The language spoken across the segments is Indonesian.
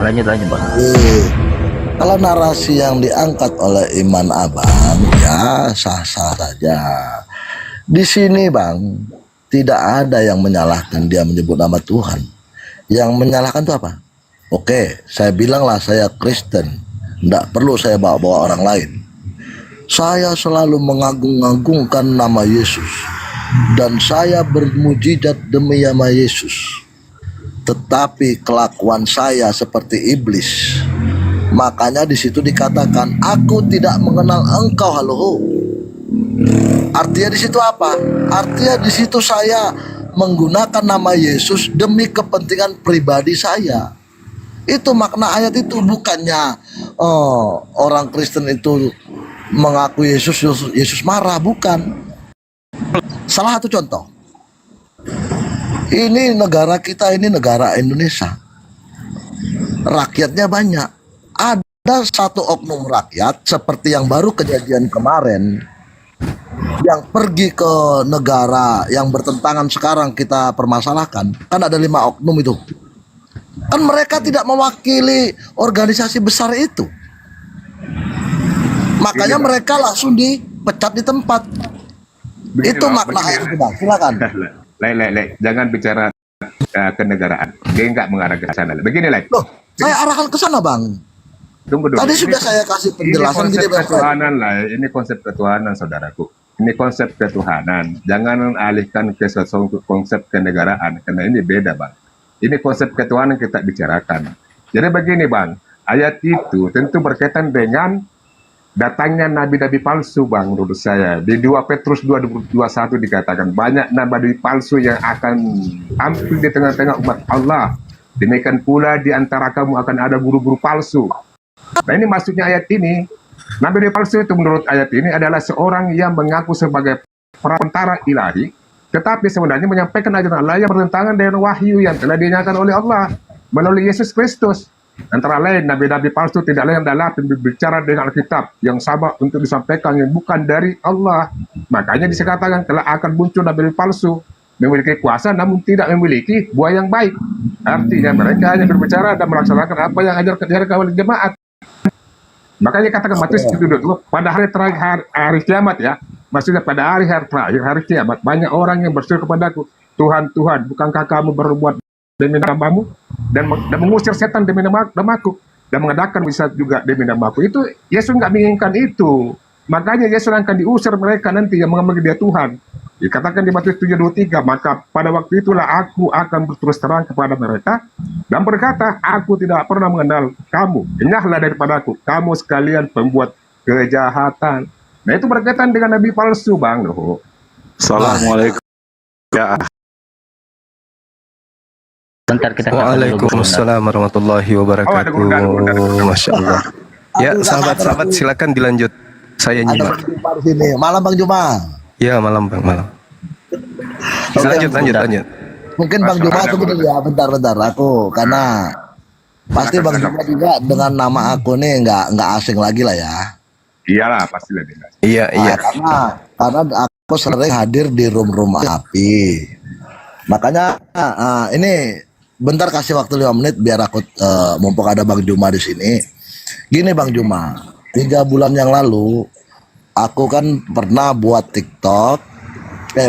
Lanjut lanjut Bang. Kalau narasi yang diangkat oleh Iman Abang ya sah-sah saja. Di sini Bang, tidak ada yang menyalahkan dia menyebut nama Tuhan. Yang menyalahkan itu apa? Oke, saya bilanglah saya Kristen. Tidak perlu saya bawa-bawa orang lain. Saya selalu mengagung-agungkan nama Yesus. Dan saya bermujizat demi nama Yesus. Tetapi kelakuan saya seperti iblis. Makanya di situ dikatakan, aku tidak mengenal engkau, halo. Artinya di situ apa? Artinya di situ saya menggunakan nama Yesus demi kepentingan pribadi saya. Itu makna ayat itu, bukannya orang Kristen itu mengaku Yesus marah, bukan. Salah satu contoh. Ini negara kita, ini negara Indonesia. Rakyatnya banyak. Ada satu oknum rakyat seperti yang baru kejadian kemarin yang pergi ke negara yang bertentangan sekarang kita permasalahkan. Kan ada 5 oknum itu. Kan mereka tidak mewakili organisasi besar itu. Makanya mereka langsung dipecat di tempat. Begini Itu loh, makna ayat itu Bang. Silakan. Jangan bicara kenegaraan. Dia nggak mengarah ke sana. Begini, Loh, saya arahkan ke sana Bang. Tunggu dulu. Tadi sudah saya kasih penjelasan ini konsep gini Bang. ketuhanan lah. Ini konsep ketuhanan, saudaraku. Ini konsep ketuhanan. Jangan alihkan ke sesuatu konsep kenegaraan, karena ini beda, Bang. Ini konsep ketuhanan kita bicarakan. Jadi begini, Bang. Ayat itu tentu berkaitan dengan datangnya nabi-nabi palsu, Bang, menurut saya. Di 2 Petrus 2:21 dikatakan banyak nabi palsu yang akan tampil di tengah-tengah umat Allah. Demikian pula di antara kamu akan ada guru-guru palsu. Nah, ini maksudnya ayat ini. Nabi palsu itu menurut ayat ini adalah seorang yang mengaku sebagai perantara ilahi, tetapi sebenarnya menyampaikan ajaran Allah yang bertentangan dengan wahyu yang telah dinyatakan oleh Allah melalui Yesus Kristus. Antara lain, nabi-nabi palsu tidak lain adalah berbicara dengan Alkitab yang sama untuk disampaikan yang bukan dari Allah. Makanya dikatakan telah akan muncul nabi palsu, memiliki kuasa namun tidak memiliki buah yang baik. Artinya mereka hanya berbicara dan melaksanakan apa yang diajarkan oleh jemaat. Makanya katakan Matius pada hari terakhir, hari kiamat ya, maksudnya pada hari terakhir, hari kiamat, banyak orang yang berseru kepadaku, Tuhan, Tuhan, bukankah kamu berbuat demi namamu dan mengusir setan demi namaku dan mengadakan bisa juga demi namaku? Itu Yesus nggak menginginkan itu. Makanya Yesus akan diusir mereka nanti yang mengambil dia Tuhan. Dikatakan di Matius 7:23, maka pada waktu itulah aku akan berterus terang kepada mereka dan berkata, aku tidak pernah mengenal kamu, enyahlah daripadaku, kamu sekalian pembuat kejahatan. Nah, itu berkaitan dengan nabi palsu, Bang. Assalamualaikum. Ya. Bentar kita Waalaikumsalam warahmatullahi wabarakatuh. Masya Allah. Ya, sahabat-sahabat silakan dilanjut. Saya nyimak. Malam Bang Juma. Ya, malam Bang, malam. Lanjut. Mungkin Bang Juma tunggu dulu ya, bentar. Aku karena pasti Bang Juma juga dengan nama aku nih nggak asing lagi lah ya. Iyalah, pasti lebih. Iya. Karena aku sering hadir di room api. Makanya ini bentar kasih waktu 5 menit biar aku mumpung ada Bang Juma di sini. Gini Bang Juma, 3 bulan yang lalu aku kan pernah buat TikTok,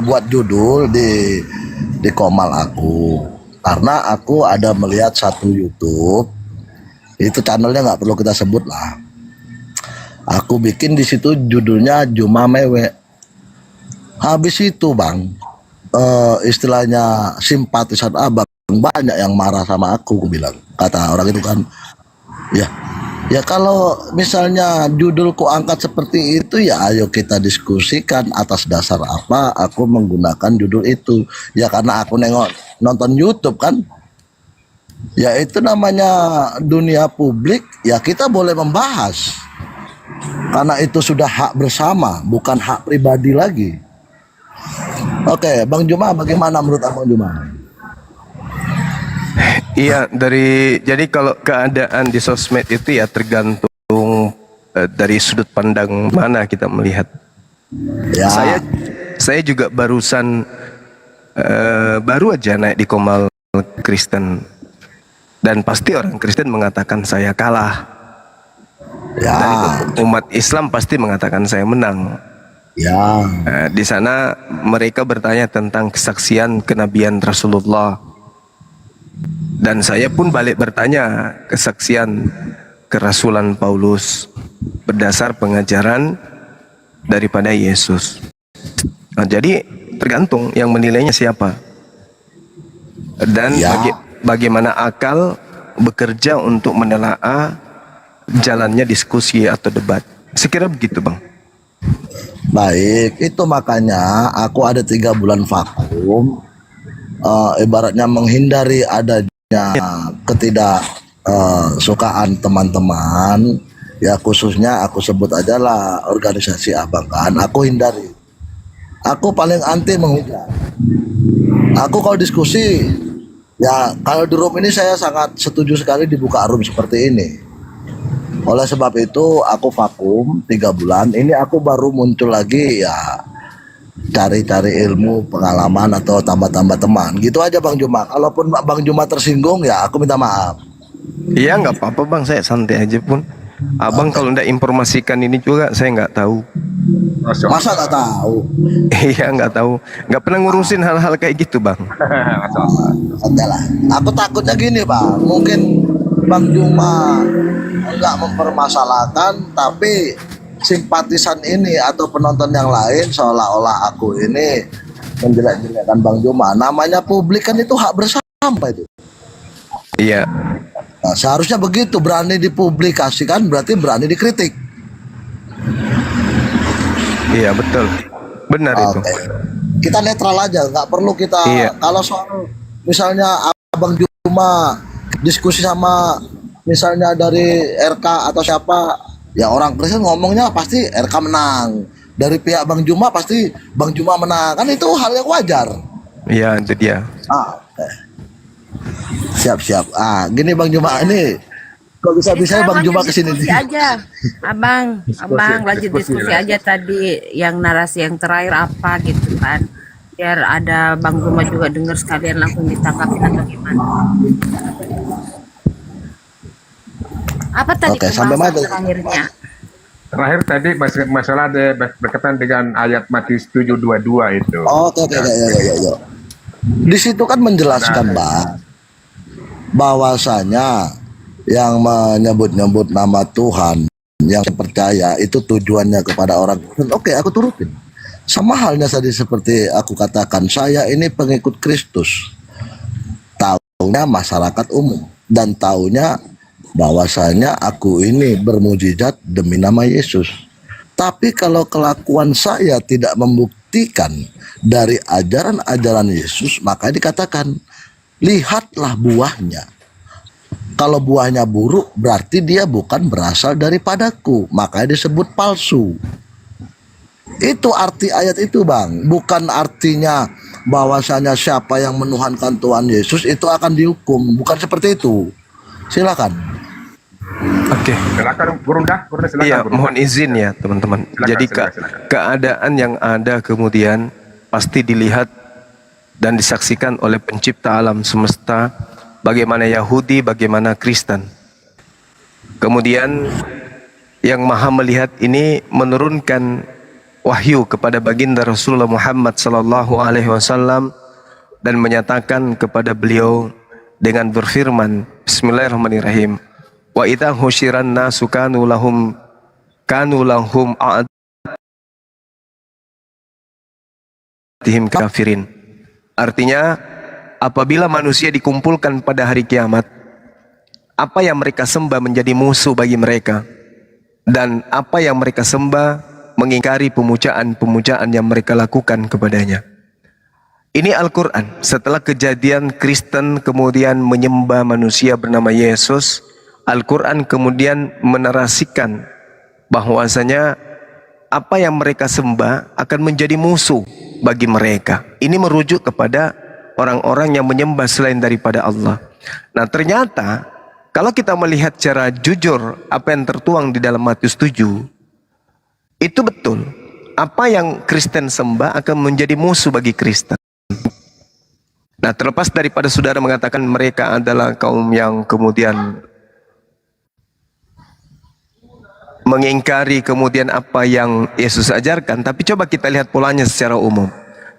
buat judul di komal aku. Karena aku ada melihat satu YouTube, itu channelnya nggak perlu kita sebut lah. Aku bikin di situ judulnya Juma Mewek. Habis itu Bang, istilahnya simpatisan abang banyak yang marah sama aku bilang, kata orang itu kan, ya kalau misalnya judulku angkat seperti itu ya ayo kita diskusikan atas dasar apa aku menggunakan judul itu. Ya karena aku nonton YouTube kan, ya itu namanya dunia publik, ya kita boleh membahas karena itu sudah hak bersama, bukan hak pribadi lagi. Oke, Bang Juma, bagaimana menurut Abang Juma? Iya, jadi kalau keadaan di sosmed itu ya tergantung dari sudut pandang mana kita melihat. Ya. Saya juga baru aja naik di Komal Kristen. Dan pasti orang Kristen mengatakan saya kalah. Ya, Dan umat Islam pasti mengatakan saya menang. ya, Di sana mereka bertanya tentang kesaksian kenabian Rasulullah. Dan saya pun balik bertanya kesaksian kerasulan Paulus berdasar pengajaran daripada Yesus. Nah, jadi tergantung yang menilainya siapa. Dan Ya. bagaimana akal bekerja untuk menelaah jalannya diskusi atau debat. Sekira begitu, Bang. baik. Itu makanya aku ada 3 bulan vakum, ibaratnya menghindari adanya sukaan teman-teman. Ya khususnya aku sebut aja lah organisasi abang kan. Aku hindari. Aku paling anti menghujat. Aku kalau diskusi, ya kalau di room ini saya sangat setuju sekali dibuka room seperti ini. Oleh sebab itu aku vakum 3 bulan. Ini aku baru muncul lagi ya, cari-cari ilmu, pengalaman atau tambah-tambah teman. Gitu aja Bang Juma. Kalaupun Bang Juma tersinggung ya aku minta maaf. Iya, nggak apa-apa, Bang. Saya santai aja pun. Abang kalau ndak informasikan ini juga saya nggak tahu. Masya Allah. Masa gak tahu? Iya, nggak tahu. Nggak pernah ngurusin hal-hal kayak gitu, Bang. Masya Allah. Oke lah. Aku takutnya gini Bang. Mungkin Bang Juma enggak mempermasalahkan, tapi simpatisan ini atau penonton yang lain seolah-olah aku ini menjelek-jelekkan Bang Juma. Namanya publik kan itu hak bersama itu. Iya, Nah, seharusnya begitu, berani dipublikasikan berarti berani dikritik. iya betul. Benar itu. Oke. Kita netral aja, nggak perlu kita. Iya. Kalau soal misalnya Abang Juma diskusi sama misalnya dari RK atau siapa, ya orang Kristen ngomongnya pasti RK menang. Dari pihak Bang Juma pasti Bang Juma menang. Kan itu hal yang wajar. Iya, itu dia. Oke. Siap-siap. Gini Bang Juma ini kok bisa-bisa Bang Juma kesini diskusi aja, abang lanjut diskusi aja tadi yang narasi yang terakhir apa gitu kan, biar ada Bang Juma juga dengar sekalian langsung ditangkapin atau gimana. Apa tadi Oke, sampai pembahasan mana? terakhirnya? Terakhir tadi masalah berkaitan dengan ayat Matius 7:22 itu. Oke, ya. Di situ kan menjelaskan Bang bahwasanya yang menyebut-nyebut nama Tuhan yang percaya itu tujuannya kepada orang Kristen. Oke, aku turutin. Sama halnya tadi seperti aku katakan, saya ini pengikut Kristus. Taunya masyarakat umum dan taunya bahwasanya aku ini bermujizat demi nama Yesus. Tapi kalau kelakuan saya tidak membuktikan dari ajaran-ajaran Yesus, maka dikatakan lihatlah buahnya. Kalau buahnya buruk berarti dia bukan berasal daripadaku, maka disebut palsu. Itu arti ayat itu Bang. Bukan artinya bahwasanya siapa yang menuhankan Tuhan Yesus itu akan dihukum. Bukan seperti itu. Silakan. Oke. Silakan Gurunda silakan. Iya, Gurunda. mohon izin ya teman-teman. Silakan, Jadi silakan. keadaan yang ada kemudian pasti dilihat dan disaksikan oleh pencipta alam semesta, bagaimana Yahudi, bagaimana Kristen. Kemudian yang maha melihat ini menurunkan wahyu kepada baginda Rasulullah Muhammad sallallahu alaihi wasallam dan menyatakan kepada beliau dengan berfirman, Bismillahirrahmanirrahim. Wa idza husyiran nasu kanu lahum a'datihim kafirin. Artinya, apabila manusia dikumpulkan pada hari kiamat, apa yang mereka sembah menjadi musuh bagi mereka, dan apa yang mereka sembah mengingkari pemujaan-pemujaan yang mereka lakukan kepadanya. Ini Al-Quran. Setelah kejadian Kristen kemudian menyembah manusia bernama Yesus, Al-Quran kemudian menarasikan bahwasanya apa yang mereka sembah akan menjadi musuh bagi mereka. Ini merujuk kepada orang-orang yang menyembah selain daripada Allah. Nah, ternyata kalau kita melihat secara jujur apa yang tertuang di dalam Matius 7, itu betul. Apa yang Kristen sembah akan menjadi musuh bagi Kristen. Nah, terlepas daripada saudara mengatakan mereka adalah kaum yang kemudian mengingkari kemudian apa yang Yesus ajarkan, tapi coba kita lihat polanya secara umum.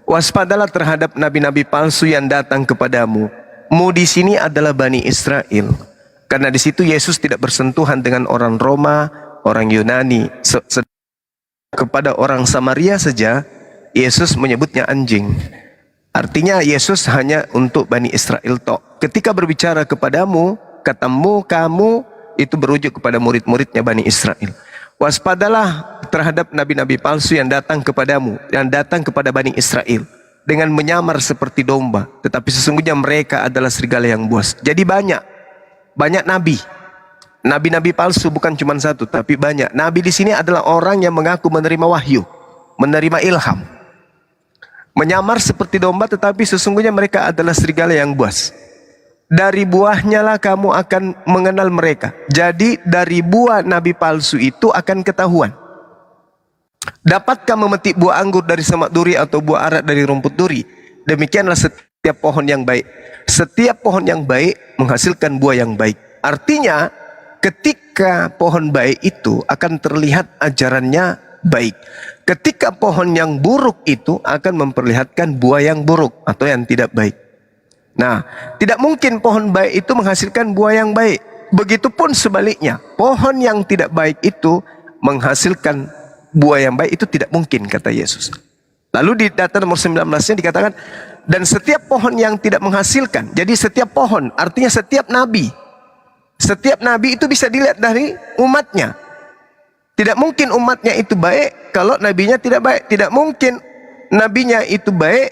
Waspadalah terhadap nabi-nabi palsu yang datang kepadamu. Mu di sini adalah Bani Israel. Karena di situ Yesus tidak bersentuhan dengan orang Roma, orang Yunani. Kepada orang Samaria saja, Yesus menyebutnya anjing. Artinya Yesus hanya untuk Bani Israel tok. Ketika berbicara kepadamu, katamu, kamu, itu berujuk kepada murid-muridnya Bani Israel. Waspadalah terhadap nabi-nabi palsu yang datang kepadamu, yang datang kepada Bani Israel dengan menyamar seperti domba, tetapi sesungguhnya mereka adalah serigala yang buas. Jadi banyak nabi. Nabi-nabi palsu bukan cuma satu, tapi banyak. Nabi di sini adalah orang yang mengaku menerima wahyu, menerima ilham. Menyamar seperti domba, tetapi sesungguhnya mereka adalah serigala yang buas. Dari buahnya lah kamu akan mengenal mereka. Jadi dari buah nabi palsu itu akan ketahuan. Dapatkah memetik buah anggur dari semak duri atau buah ara dari rumput duri? Demikianlah setiap pohon yang baik. Setiap pohon yang baik menghasilkan buah yang baik. Artinya ketika pohon baik itu akan terlihat ajarannya baik. Ketika pohon yang buruk itu akan memperlihatkan buah yang buruk atau yang tidak baik. Nah, tidak mungkin pohon baik itu menghasilkan buah yang baik. Begitupun sebaliknya, pohon yang tidak baik itu menghasilkan buah yang baik, itu tidak mungkin, kata Yesus. Lalu di data nomor 19-nya dikatakan, dan setiap pohon yang tidak menghasilkan. Jadi setiap pohon, artinya setiap nabi. Setiap nabi itu bisa dilihat dari umatnya. Tidak mungkin umatnya itu baik kalau nabinya tidak baik. Tidak mungkin nabinya itu baik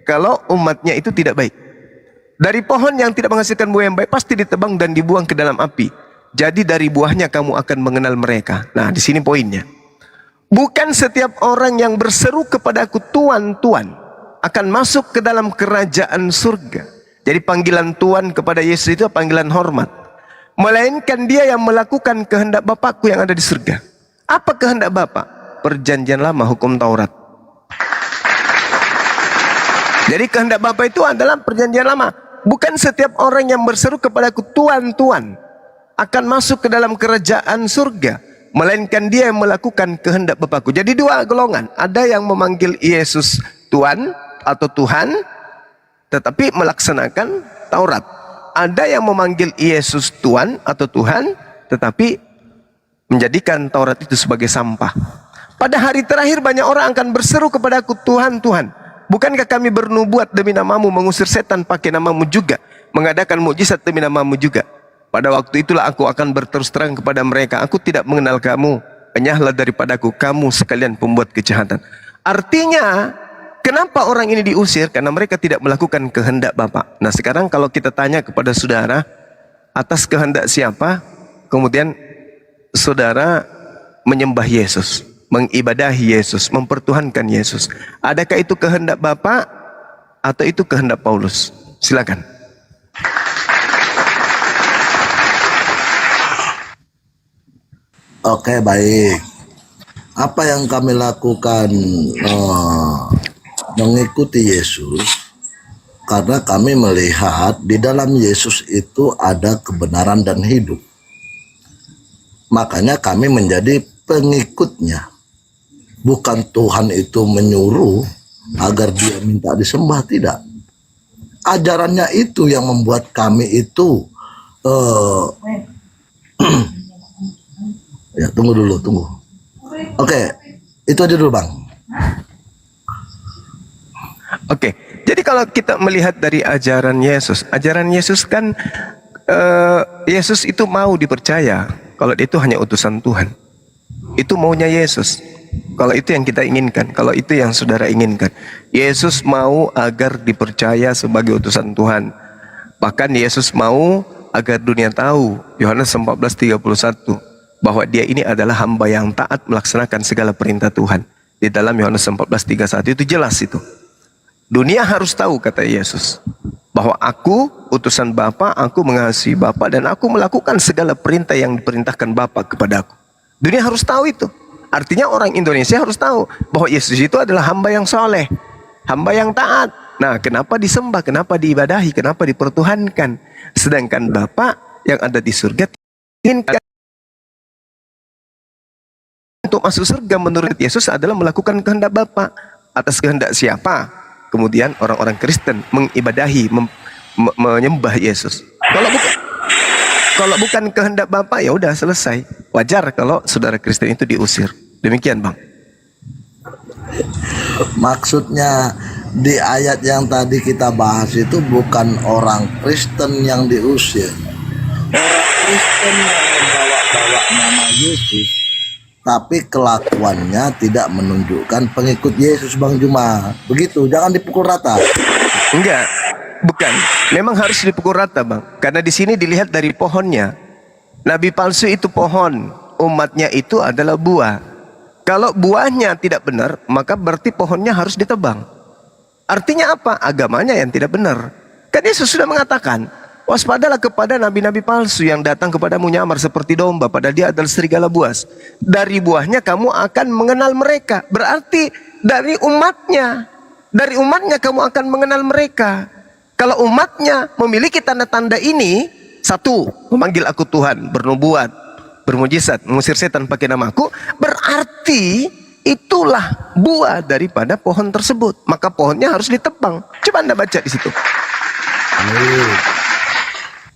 kalau umatnya itu tidak baik. Dari pohon yang tidak menghasilkan buah yang baik pasti ditebang dan dibuang ke dalam api. Jadi dari buahnya kamu akan mengenal mereka. Nah, di sini poinnya. Bukan setiap orang yang berseru kepadaku Tuhan, Tuhan akan masuk ke dalam kerajaan surga. Jadi panggilan Tuhan kepada Yesus itu panggilan hormat. Melainkan dia yang melakukan kehendak Bapakku yang ada di surga. Apa kehendak Bapa? Perjanjian lama, hukum Taurat. Jadi kehendak Bapa itu adalah perjanjian lama. Bukan setiap orang yang berseru kepadaku Tuhan, Tuhan akan masuk ke dalam kerajaan surga. Melainkan dia yang melakukan kehendak Bapakku. Jadi dua golongan. Ada yang memanggil Yesus Tuhan atau Tuhan, tetapi melaksanakan Taurat. Ada yang memanggil Yesus Tuhan atau Tuhan, tetapi menjadikan Taurat itu sebagai sampah. Pada hari terakhir banyak orang akan berseru kepadaku Tuhan, Tuhan. Bukankah kami bernubuat demi namamu, mengusir setan pakai namamu juga, mengadakan mukjizat demi namamu juga? Pada waktu itulah aku akan berterus terang kepada mereka, aku tidak mengenal kamu, enyahlah daripadaku, kamu sekalian pembuat kejahatan. Artinya, kenapa orang ini diusir? Karena mereka tidak melakukan kehendak Bapa. Nah sekarang kalau kita tanya kepada saudara, atas kehendak siapa? Kemudian saudara menyembah Yesus, mengibadahi Yesus, mempertuhankan Yesus. Adakah itu kehendak Bapa atau itu kehendak Paulus? Silakan. Oke, baik. Apa yang kami lakukan mengikuti Yesus karena kami melihat di dalam Yesus itu ada kebenaran dan hidup. Makanya kami menjadi pengikutnya. Bukan Tuhan itu menyuruh agar dia minta disembah, tidak. Ajarannya itu yang membuat kami itu ya, tunggu dulu. Oke, itu aja dulu Bang. Oke, jadi kalau kita melihat dari ajaran Yesus kan Yesus itu mau dipercaya kalau itu hanya utusan Tuhan. Itu maunya Yesus. Kalau itu yang kita inginkan, kalau itu yang saudara inginkan. Yesus mau agar dipercaya sebagai utusan Tuhan. Bahkan Yesus mau agar dunia tahu, Yohanes 14:31, bahwa dia ini adalah hamba yang taat melaksanakan segala perintah Tuhan. Di dalam Yohanes 14:31 itu jelas itu. Dunia harus tahu, kata Yesus, bahwa aku utusan Bapa, aku mengasihi Bapa, dan aku melakukan segala perintah yang diperintahkan Bapa kepada aku. Dunia harus tahu itu. Artinya orang Indonesia harus tahu bahwa Yesus itu adalah hamba yang soleh, hamba yang taat, Nah, kenapa disembah, kenapa diibadahi, kenapa dipertuhankan? Sedangkan Bapa yang ada di surga inginkan untuk masuk surga menurut Yesus adalah melakukan kehendak Bapa. Atas kehendak siapa? Kemudian orang-orang Kristen mengibadahi, menyembah Yesus. Kalau bukan kehendak Bapa, ya udah selesai. Wajar kalau saudara Kristen itu diusir. Demikian, Bang. Maksudnya di ayat yang tadi kita bahas itu bukan orang Kristen yang diusir. Orang Kristen yang membawa-bawa nama Yesus, tapi kelakuannya tidak menunjukkan pengikut Yesus, Bang Juma. Begitu, jangan dipukul rata. Enggak, bukan. Memang harus dipukul rata, Bang. Karena di sini dilihat dari pohonnya. Nabi palsu itu pohon, umatnya itu adalah buah. Kalau buahnya tidak benar, maka berarti pohonnya harus ditebang. Artinya apa? Agamanya yang tidak benar. Kan Yesus sudah mengatakan, waspadalah kepada nabi-nabi palsu yang datang kepadamu nyamar seperti domba, padahal dia adalah serigala buas. Dari buahnya kamu akan mengenal mereka. Berarti dari umatnya kamu akan mengenal mereka. Kalau umatnya memiliki tanda-tanda ini, satu, memanggil aku Tuhan, bernubuat, bermujizat, mengusir setan pakai namaku, berarti itulah buah daripada pohon tersebut. Maka pohonnya harus ditebang. Coba Anda baca di situ.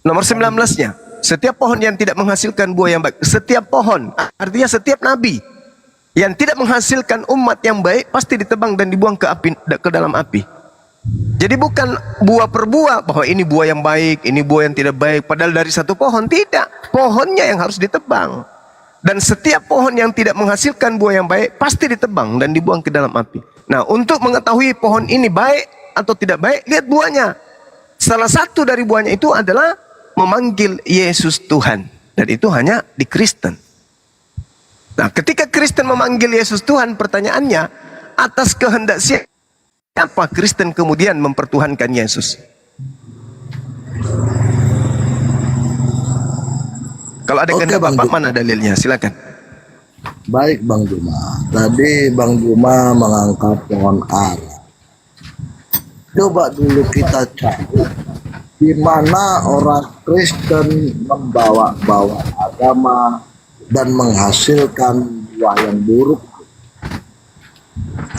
Nomor 19-nya, setiap pohon yang tidak menghasilkan buah yang baik, setiap pohon, artinya setiap nabi yang tidak menghasilkan umat yang baik pasti ditebang dan dibuang ke api, ke dalam api. Jadi bukan buah per buah, bahwa ini buah yang baik, ini buah yang tidak baik, padahal dari satu pohon. Tidak, pohonnya yang harus ditebang. Dan setiap pohon yang tidak menghasilkan buah yang baik pasti ditebang dan dibuang ke dalam api. Nah, untuk mengetahui pohon ini baik atau tidak baik, lihat buahnya. Salah satu dari buahnya itu adalah memanggil Yesus Tuhan. Dan itu hanya di Kristen. Nah, ketika Kristen memanggil Yesus Tuhan, pertanyaannya, atas kehendak siapa Kristen kemudian mempertuhankan Yesus? Kalau ada kehendak Bapak, mana dalilnya? Silakan. Baik, Bang Juma. Tadi Bang Juma mengangkat pohon ara. Coba dulu kita cari di mana orang Kristen membawa-bawa agama dan menghasilkan buah yang buruk.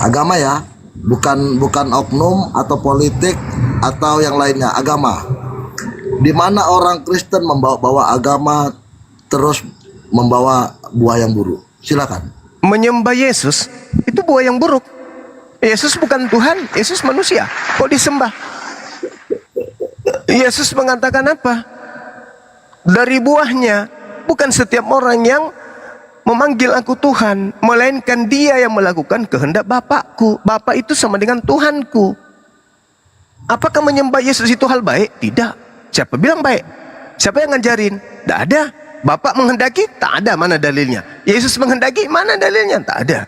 Agama ya, bukan oknum atau politik atau yang lainnya, agama. Di mana orang Kristen membawa-bawa agama terus membawa buah yang buruk. Silakan. Menyembah Yesus itu buah yang buruk. Yesus bukan Tuhan, Yesus manusia. Kok disembah? Yesus mengatakan apa? Dari buahnya. Bukan setiap orang yang memanggil aku Tuhan, melainkan dia yang melakukan kehendak Bapakku. Bapa itu sama dengan Tuhanku. Apakah menyembah Yesus itu hal baik? Tidak. Siapa bilang baik? Siapa yang ngajarin? Tidak ada. Bapak menghendaki? Tak ada. Mana dalilnya? Yesus menghendaki? Mana dalilnya? Tak ada.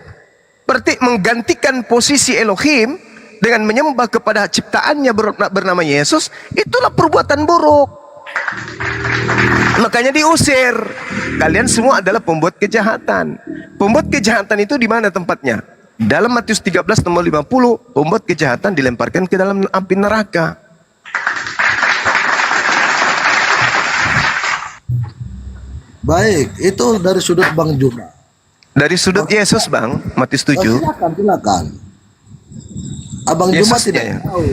Berarti menggantikan posisi Elohim dengan menyembah kepada ciptaannya bernama Yesus, itulah perbuatan buruk. Makanya diusir. Kalian semua adalah pembuat kejahatan. Pembuat kejahatan itu di mana tempatnya? Dalam Matius 13 nomor 50, pembuat kejahatan dilemparkan ke dalam api neraka. Baik, itu dari sudut Bang Juma. Dari sudut Yesus, Bang, Matius 7. Silakan. Abang Juma tidak tahu.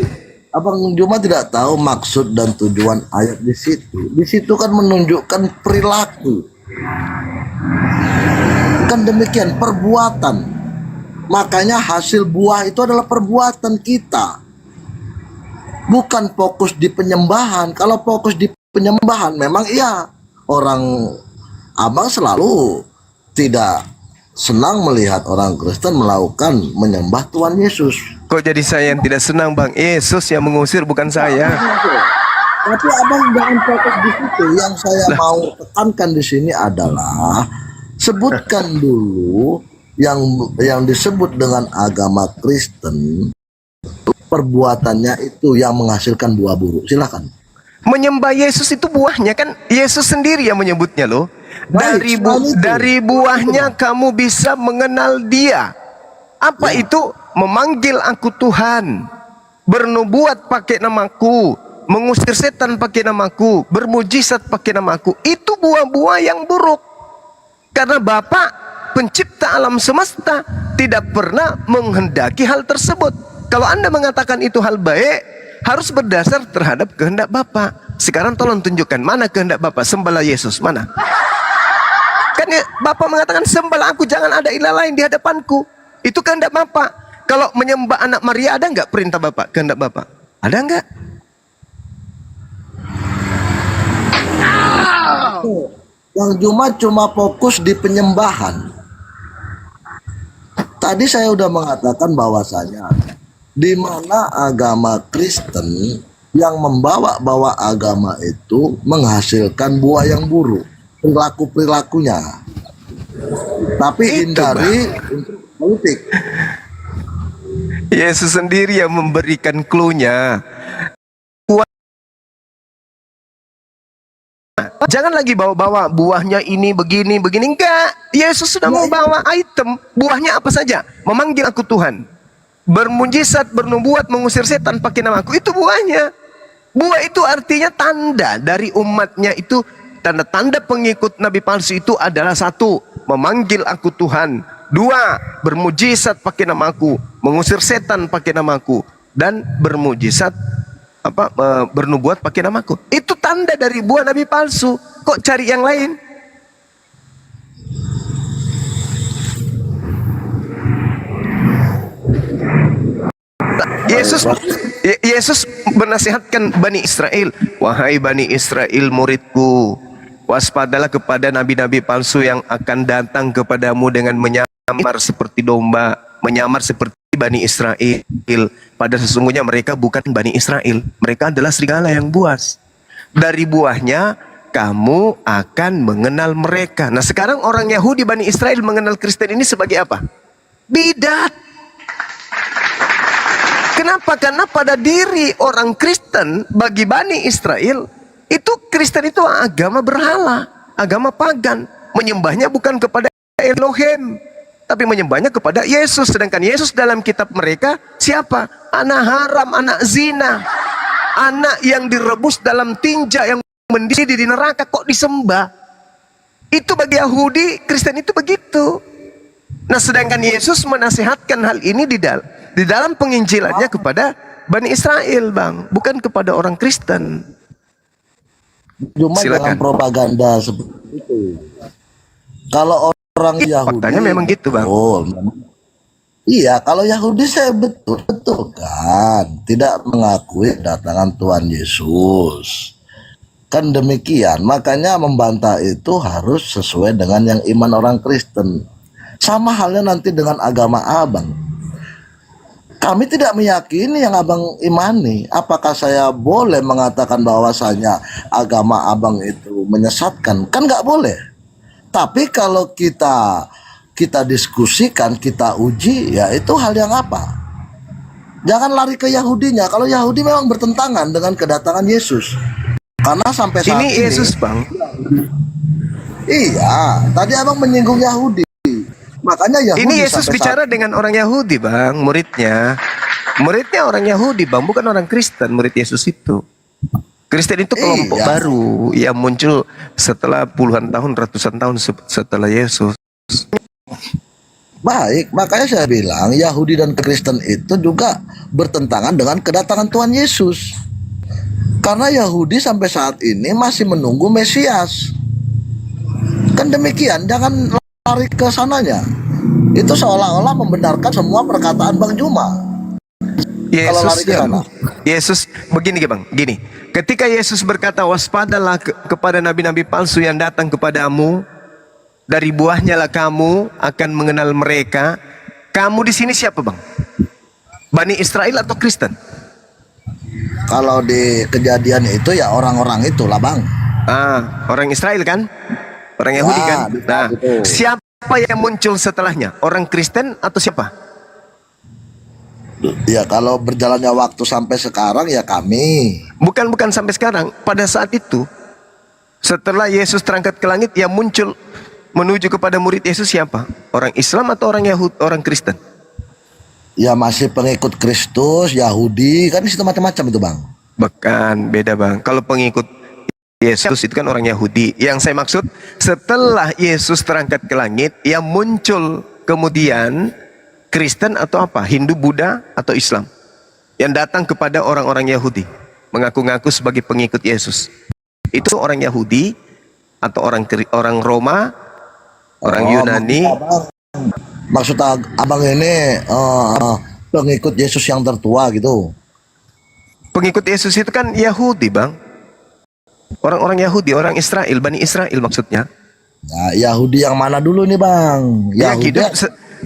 Abang Juma tidak tahu maksud dan tujuan ayat di situ. Di situ kan menunjukkan perilaku. Kan demikian, perbuatan. Makanya hasil buah itu adalah perbuatan kita. Bukan fokus di penyembahan. Kalau fokus di penyembahan, memang iya. Orang Abang selalu tidak senang melihat orang Kristen melakukan menyembah Tuhan Yesus. Kok jadi saya yang tidak senang, Bang? Yesus yang mengusir, bukan saya. Tapi Abang jangan fokus di situ. Yang saya mau tekankan di sini adalah sebutkan dulu yang disebut dengan agama Kristen, perbuatannya itu yang menghasilkan buah buruk. Silakan. Menyembah Yesus itu buahnya, kan Yesus sendiri yang menyebutnya loh. Dari buahnya kamu bisa mengenal dia. Apa itu? Memanggil aku Tuhan. bernubuat pakai namaku, mengusir setan pakai namaku, bermujizat pakai namaku. Itu buah-buah yang buruk. Karena Bapa pencipta alam semesta tidak pernah menghendaki hal tersebut. Kalau Anda mengatakan itu hal baik, harus berdasar terhadap kehendak Bapa. Sekarang tolong tunjukkan mana kehendak Bapa, sembahlah Yesus, mana? Kan ya, Bapa mengatakan sembahlah aku, jangan ada ilah lain di hadapanku. Itu kehendak Bapa. Kalau menyembah anak Maria, ada nggak perintah Bapa, kehendak Bapa? Ada nggak? Yang cuma fokus di penyembahan. Tadi saya udah mengatakan bahwasanya di mana agama Kristen yang membawa agama itu menghasilkan buah yang buruk, perilakunya. Tapi hindari untuk politik. Yesus sendiri yang memberikan clue-nya. Jangan lagi bawa-bawa buahnya ini begini. Enggak. Yesus sudah membawa item. Buahnya apa saja? Memanggil aku Tuhan. Bermujizat, bernubuat, mengusir setan pakai namaku. Itu buahnya. Buah itu artinya tanda dari umatnya itu. Tanda-tanda pengikut Nabi palsu itu adalah satu, memanggil aku Tuhan. Dua, bermujizat pakai namaku, mengusir setan pakai namaku, dan bermujizat bernubuat pakai namaku. Itu tanda dari buah nabi palsu. Kok cari yang lain? Yesus menasihatkan Bani Israel, wahai Bani Israel muridku, waspadalah kepada nabi-nabi palsu yang akan datang kepadamu dengan menyamar seperti domba, menyamar seperti Bani Israel. Pada sesungguhnya mereka bukan Bani Israel, mereka adalah serigala yang buas. Dari buahnya kamu akan mengenal mereka. Nah sekarang orang Yahudi Bani Israel mengenal Kristen ini sebagai apa? Bidat. Kenapa? Karena pada diri orang Kristen, bagi Bani Israel, itu Kristen itu agama berhala, agama pagan. Menyembahnya bukan kepada Elohim, tapi menyembahnya kepada Yesus. Sedangkan Yesus dalam kitab mereka siapa? Anak haram, anak zina, anak yang direbus dalam tinja, yang mendidih di neraka, kok disembah. Itu bagi Yahudi, Kristen itu begitu. Nah sedangkan Yesus menasihatkan hal ini di dalam penginjilannya kepada Bani Israel, Bang, bukan kepada orang Kristen. Cuma dalam propaganda seperti itu. Kalau orang Yahudi, faktanya memang gitu, Bang. Iya, kalau Yahudi saya betul kan tidak mengakui kedatangan Tuhan Yesus. Kan demikian, makanya membantah itu harus sesuai dengan yang iman orang Kristen. Sama halnya nanti dengan agama Abang. Kami tidak meyakini yang Abang imani. Apakah saya boleh mengatakan bahwasanya agama Abang itu menyesatkan? Kan nggak boleh. Tapi kalau kita diskusikan, kita uji, ya itu hal yang apa? Jangan lari ke Yahudinya. Kalau Yahudi memang bertentangan dengan kedatangan Yesus. Karena sampai saat ini Yesus, Bang. Iya, tadi Abang menyinggung Yahudi. Makanya Yahudi. Ini Yesus bicara dengan orang Yahudi, Bang, muridnya. Muridnya orang Yahudi, Bang, bukan orang Kristen. Murid Yesus itu. Kristen itu kelompok baru yang muncul setelah puluhan tahun, ratusan tahun setelah Yesus. Baik, makanya saya bilang Yahudi dan Kristen itu juga bertentangan dengan kedatangan Tuhan Yesus. Karena Yahudi sampai saat ini masih menunggu Mesias. Kan demikian, jangan lari ke sananya. Itu seolah-olah membenarkan semua perkataan Bang Juma. Yesus begini, Bang, gini. Ketika Yesus berkata waspadalah kepada nabi-nabi palsu yang datang kepadamu, dari buahnya lah kamu akan mengenal mereka. Kamu di sini siapa, Bang? Bani Israel atau Kristen? Kalau di Kejadian itu ya orang-orang itulah, Bang. Orang Israel kan? Orang Yahudi kan? Nah, siapa yang muncul setelahnya? Orang Kristen atau siapa? Ya kalau berjalannya waktu sampai sekarang ya kami. Bukan sampai sekarang. Pada saat itu, setelah Yesus terangkat ke langit, yang muncul menuju kepada murid Yesus siapa? Orang Islam atau orang Yahudi, orang Kristen? ya masih pengikut Kristus, Yahudi, kan di situ macam-macam itu bang. Bukan, beda bang. Kalau pengikut Yesus itu kan orang Yahudi. Yang saya maksud, setelah Yesus terangkat ke langit, yang muncul kemudian Kristen atau apa? Hindu, Buddha, atau Islam. Yang datang kepada orang-orang Yahudi, mengaku-ngaku sebagai pengikut Yesus. Itu orang Yahudi, atau orang Roma, orang Yunani. Maksud abang ini pengikut Yesus yang tertua gitu. Pengikut Yesus itu kan Yahudi bang. Orang-orang Yahudi, orang Israel, Bani Israel maksudnya. Nah, Yahudi yang mana dulu nih bang?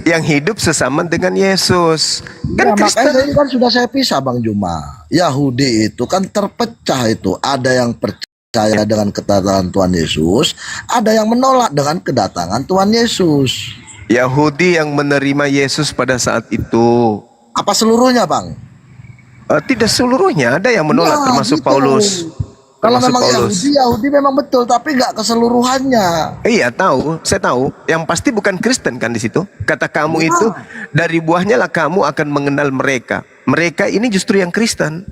Yang hidup sesama dengan Yesus. Kan Ya, Kristen. makanya kan sudah saya pisah bang Juma. Yahudi itu kan terpecah itu. Ada yang percaya dengan kedatangan Tuhan Yesus, ada yang menolak dengan kedatangan Tuhan Yesus. Yahudi yang menerima Yesus pada saat itu. Apa seluruhnya bang? Tidak seluruhnya, ada yang menolak, Ya, termasuk gitu. Paulus. Kalau Termasuk memang Paulus. Yahudi memang betul, tapi nggak keseluruhannya. Iya tahu, saya tahu. Yang pasti bukan Kristen kan di situ. Kata kamu itu dari buahnya lah kamu akan mengenal mereka. Mereka ini justru yang Kristen.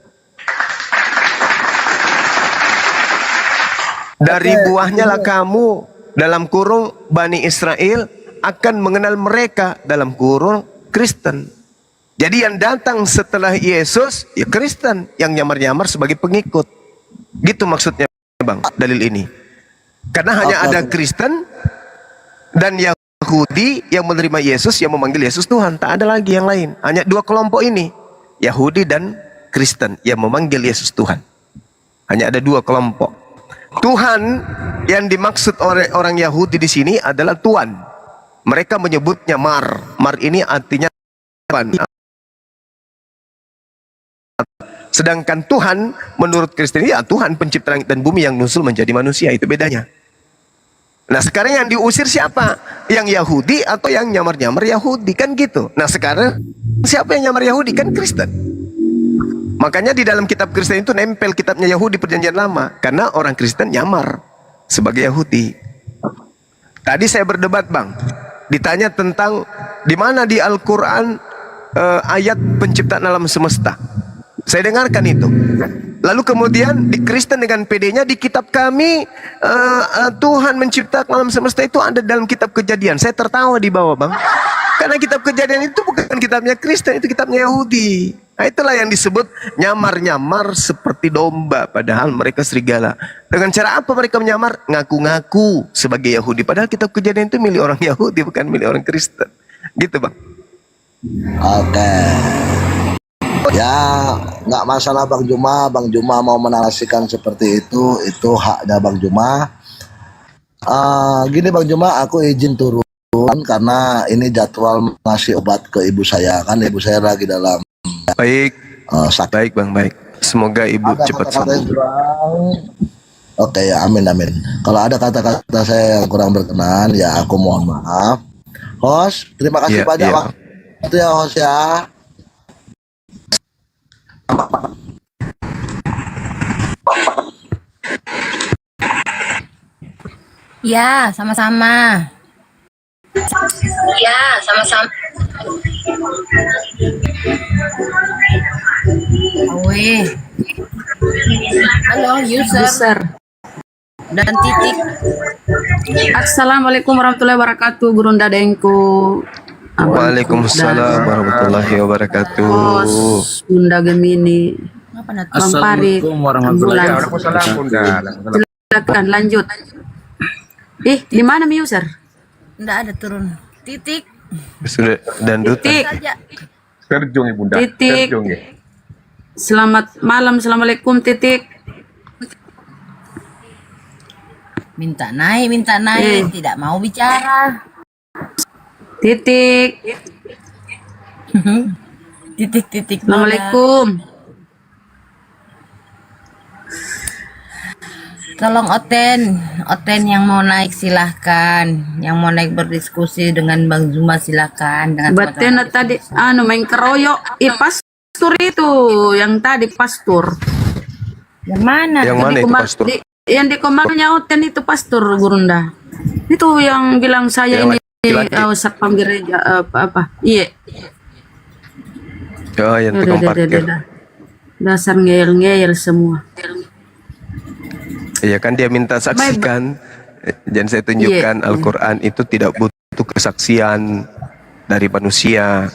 Dari buahnya lah kamu dalam kurung Bani Israel akan mengenal mereka dalam kurung Kristen. Jadi yang datang setelah Yesus ya Kristen yang nyamar-nyamar sebagai pengikut. Gitu maksudnya bang dalil ini. Karena hanya ada Kristen dan Yahudi yang menerima Yesus, yang memanggil Yesus Tuhan. Tak ada lagi yang lain. Hanya dua kelompok ini, Yahudi dan Kristen yang memanggil Yesus Tuhan. Hanya ada dua kelompok. Tuhan yang dimaksud oleh orang Yahudi di sini adalah Tuhan. Mereka menyebutnya Mar. Mar ini artinya Tuhan. Sedangkan Tuhan menurut Kristen ya Tuhan pencipta langit dan bumi yang nusul menjadi manusia. Itu bedanya. Nah sekarang yang diusir siapa? Yang Yahudi atau yang nyamar-nyamar Yahudi? Kan gitu. Nah sekarang siapa yang nyamar Yahudi? Kan Kristen. Makanya di dalam kitab Kristen itu nempel kitabnya Yahudi perjanjian lama. Karena orang Kristen nyamar sebagai Yahudi. Tadi saya berdebat bang. Ditanya tentang di mana di Al-Quran ayat penciptaan alam semesta. Saya dengarkan itu. Lalu kemudian di Kristen dengan PD-nya di kitab kami Tuhan menciptakan alam semesta itu ada dalam kitab Kejadian. Saya tertawa di bawah bang. Karena kitab Kejadian itu bukan kitabnya Kristen, itu kitabnya Yahudi. Nah itulah yang disebut nyamar-nyamar seperti domba. Padahal mereka serigala. Dengan cara apa mereka menyamar? Ngaku-ngaku sebagai Yahudi. Padahal kitab Kejadian itu milik orang Yahudi, bukan milik orang Kristen. Gitu bang. Oke. Ya nggak masalah Bang Juma. Bang Juma mau menarasikan seperti itu haknya Bang Juma. Gini Bang Juma, aku izin turun karena ini jadwal ngasih obat ke ibu saya. Kan ibu saya lagi dalam Baik. sakit. Baik bang, baik. Semoga ibu Ada cepat kata-kata yang sembuh. kurang. Oke ya, amin amin. Kalau ada kata-kata saya yang kurang berkenan ya aku mohon maaf. Host, terima kasih Iya, banyak iya. waktu ya host ya. Ya, sama-sama. Ya, sama-sama. Awe. Halo, user. Dan titik. Assalamualaikum warahmatullahi wabarakatuh, Guru Dadengku. Waalaikumsalam warahmatullahi wabarakatuh. Bos, Bunda Gemini, Apa nanti? Bang Parik, Assalamualaikum warahmatullahi Ambulans. Waalaikumsalam bunda. Silakan lanjut. Di mana mi user? Nggak ada turun. Titik. Sudah dan duta. Titik. Saja. Terjung bunda. Titik. Terjung ya. Selamat malam, assalamualaikum titik. Minta naik, tidak mau bicara. Titik. Titik. Assalamualaikum. Tolong Oten yang mau naik silahkan, yang mau naik berdiskusi dengan Bang Zuma silahkan. Dengan Batena teman-teman. tadi main keroyok. Pastur itu yang tadi pastur. Yang mana? Yang mana itu pastor? Yang di komarnya Oten itu pastur Gurunda. Itu yang bilang saya Yang ini laki-laki. satpam gereja apa. Iya. Oh, yang tukang parkir. Dasar ngeyel-ngeyel semua. Iya kan dia minta saksikan. Dan saya tunjukkan Al-Quran itu tidak butuh kesaksian dari manusia.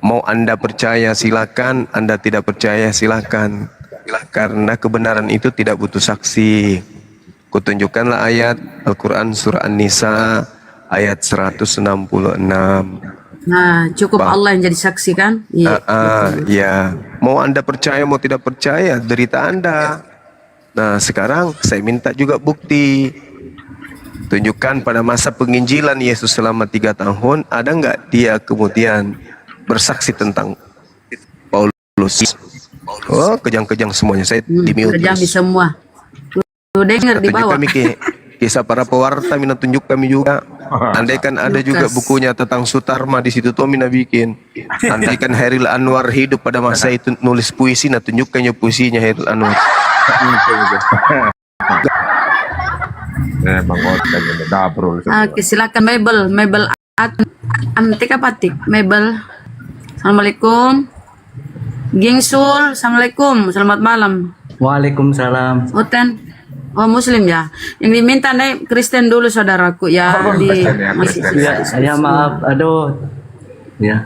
Mau Anda percaya silakan, Anda tidak percaya silakan. Karena kebenaran itu tidak butuh saksi. Kutunjukkanlah ayat Al-Quran surah An-Nisa ayat 166. Nah, cukup Allah yang jadi saksi kan? Iya. Ya, mau Anda percaya mau tidak percaya derita Anda. Nah, sekarang saya minta juga bukti. Tunjukkan pada masa penginjilan Yesus selama 3 tahun, ada nggak dia kemudian bersaksi tentang Paulus? Oh, kejang-kejang semuanya. Saya di-mute. Kejam di semua. Tuh dengar di bawah. Tunjuk kami kisah para pewarta, mina tunjuk kami juga. Andaikan ada juga bukunya tentang Sutarma di situ tuh mina bikin. Andaikan Hairil Anwar hidup pada masa itu nulis puisi, nah tunjukkan ya puisinya Hairil Anwar. Bang Oteng ini dabrol. Oke, silakan Mabel Antika Patik. Mabel. Assalamualaikum. Gingsul, Assalamualaikum. Selamat malam. Waalaikumsalam. Oten. Oh, Muslim ya. Yang diminta nih Kristen dulu saudaraku ya. Ya, maaf. Aduh. Ya.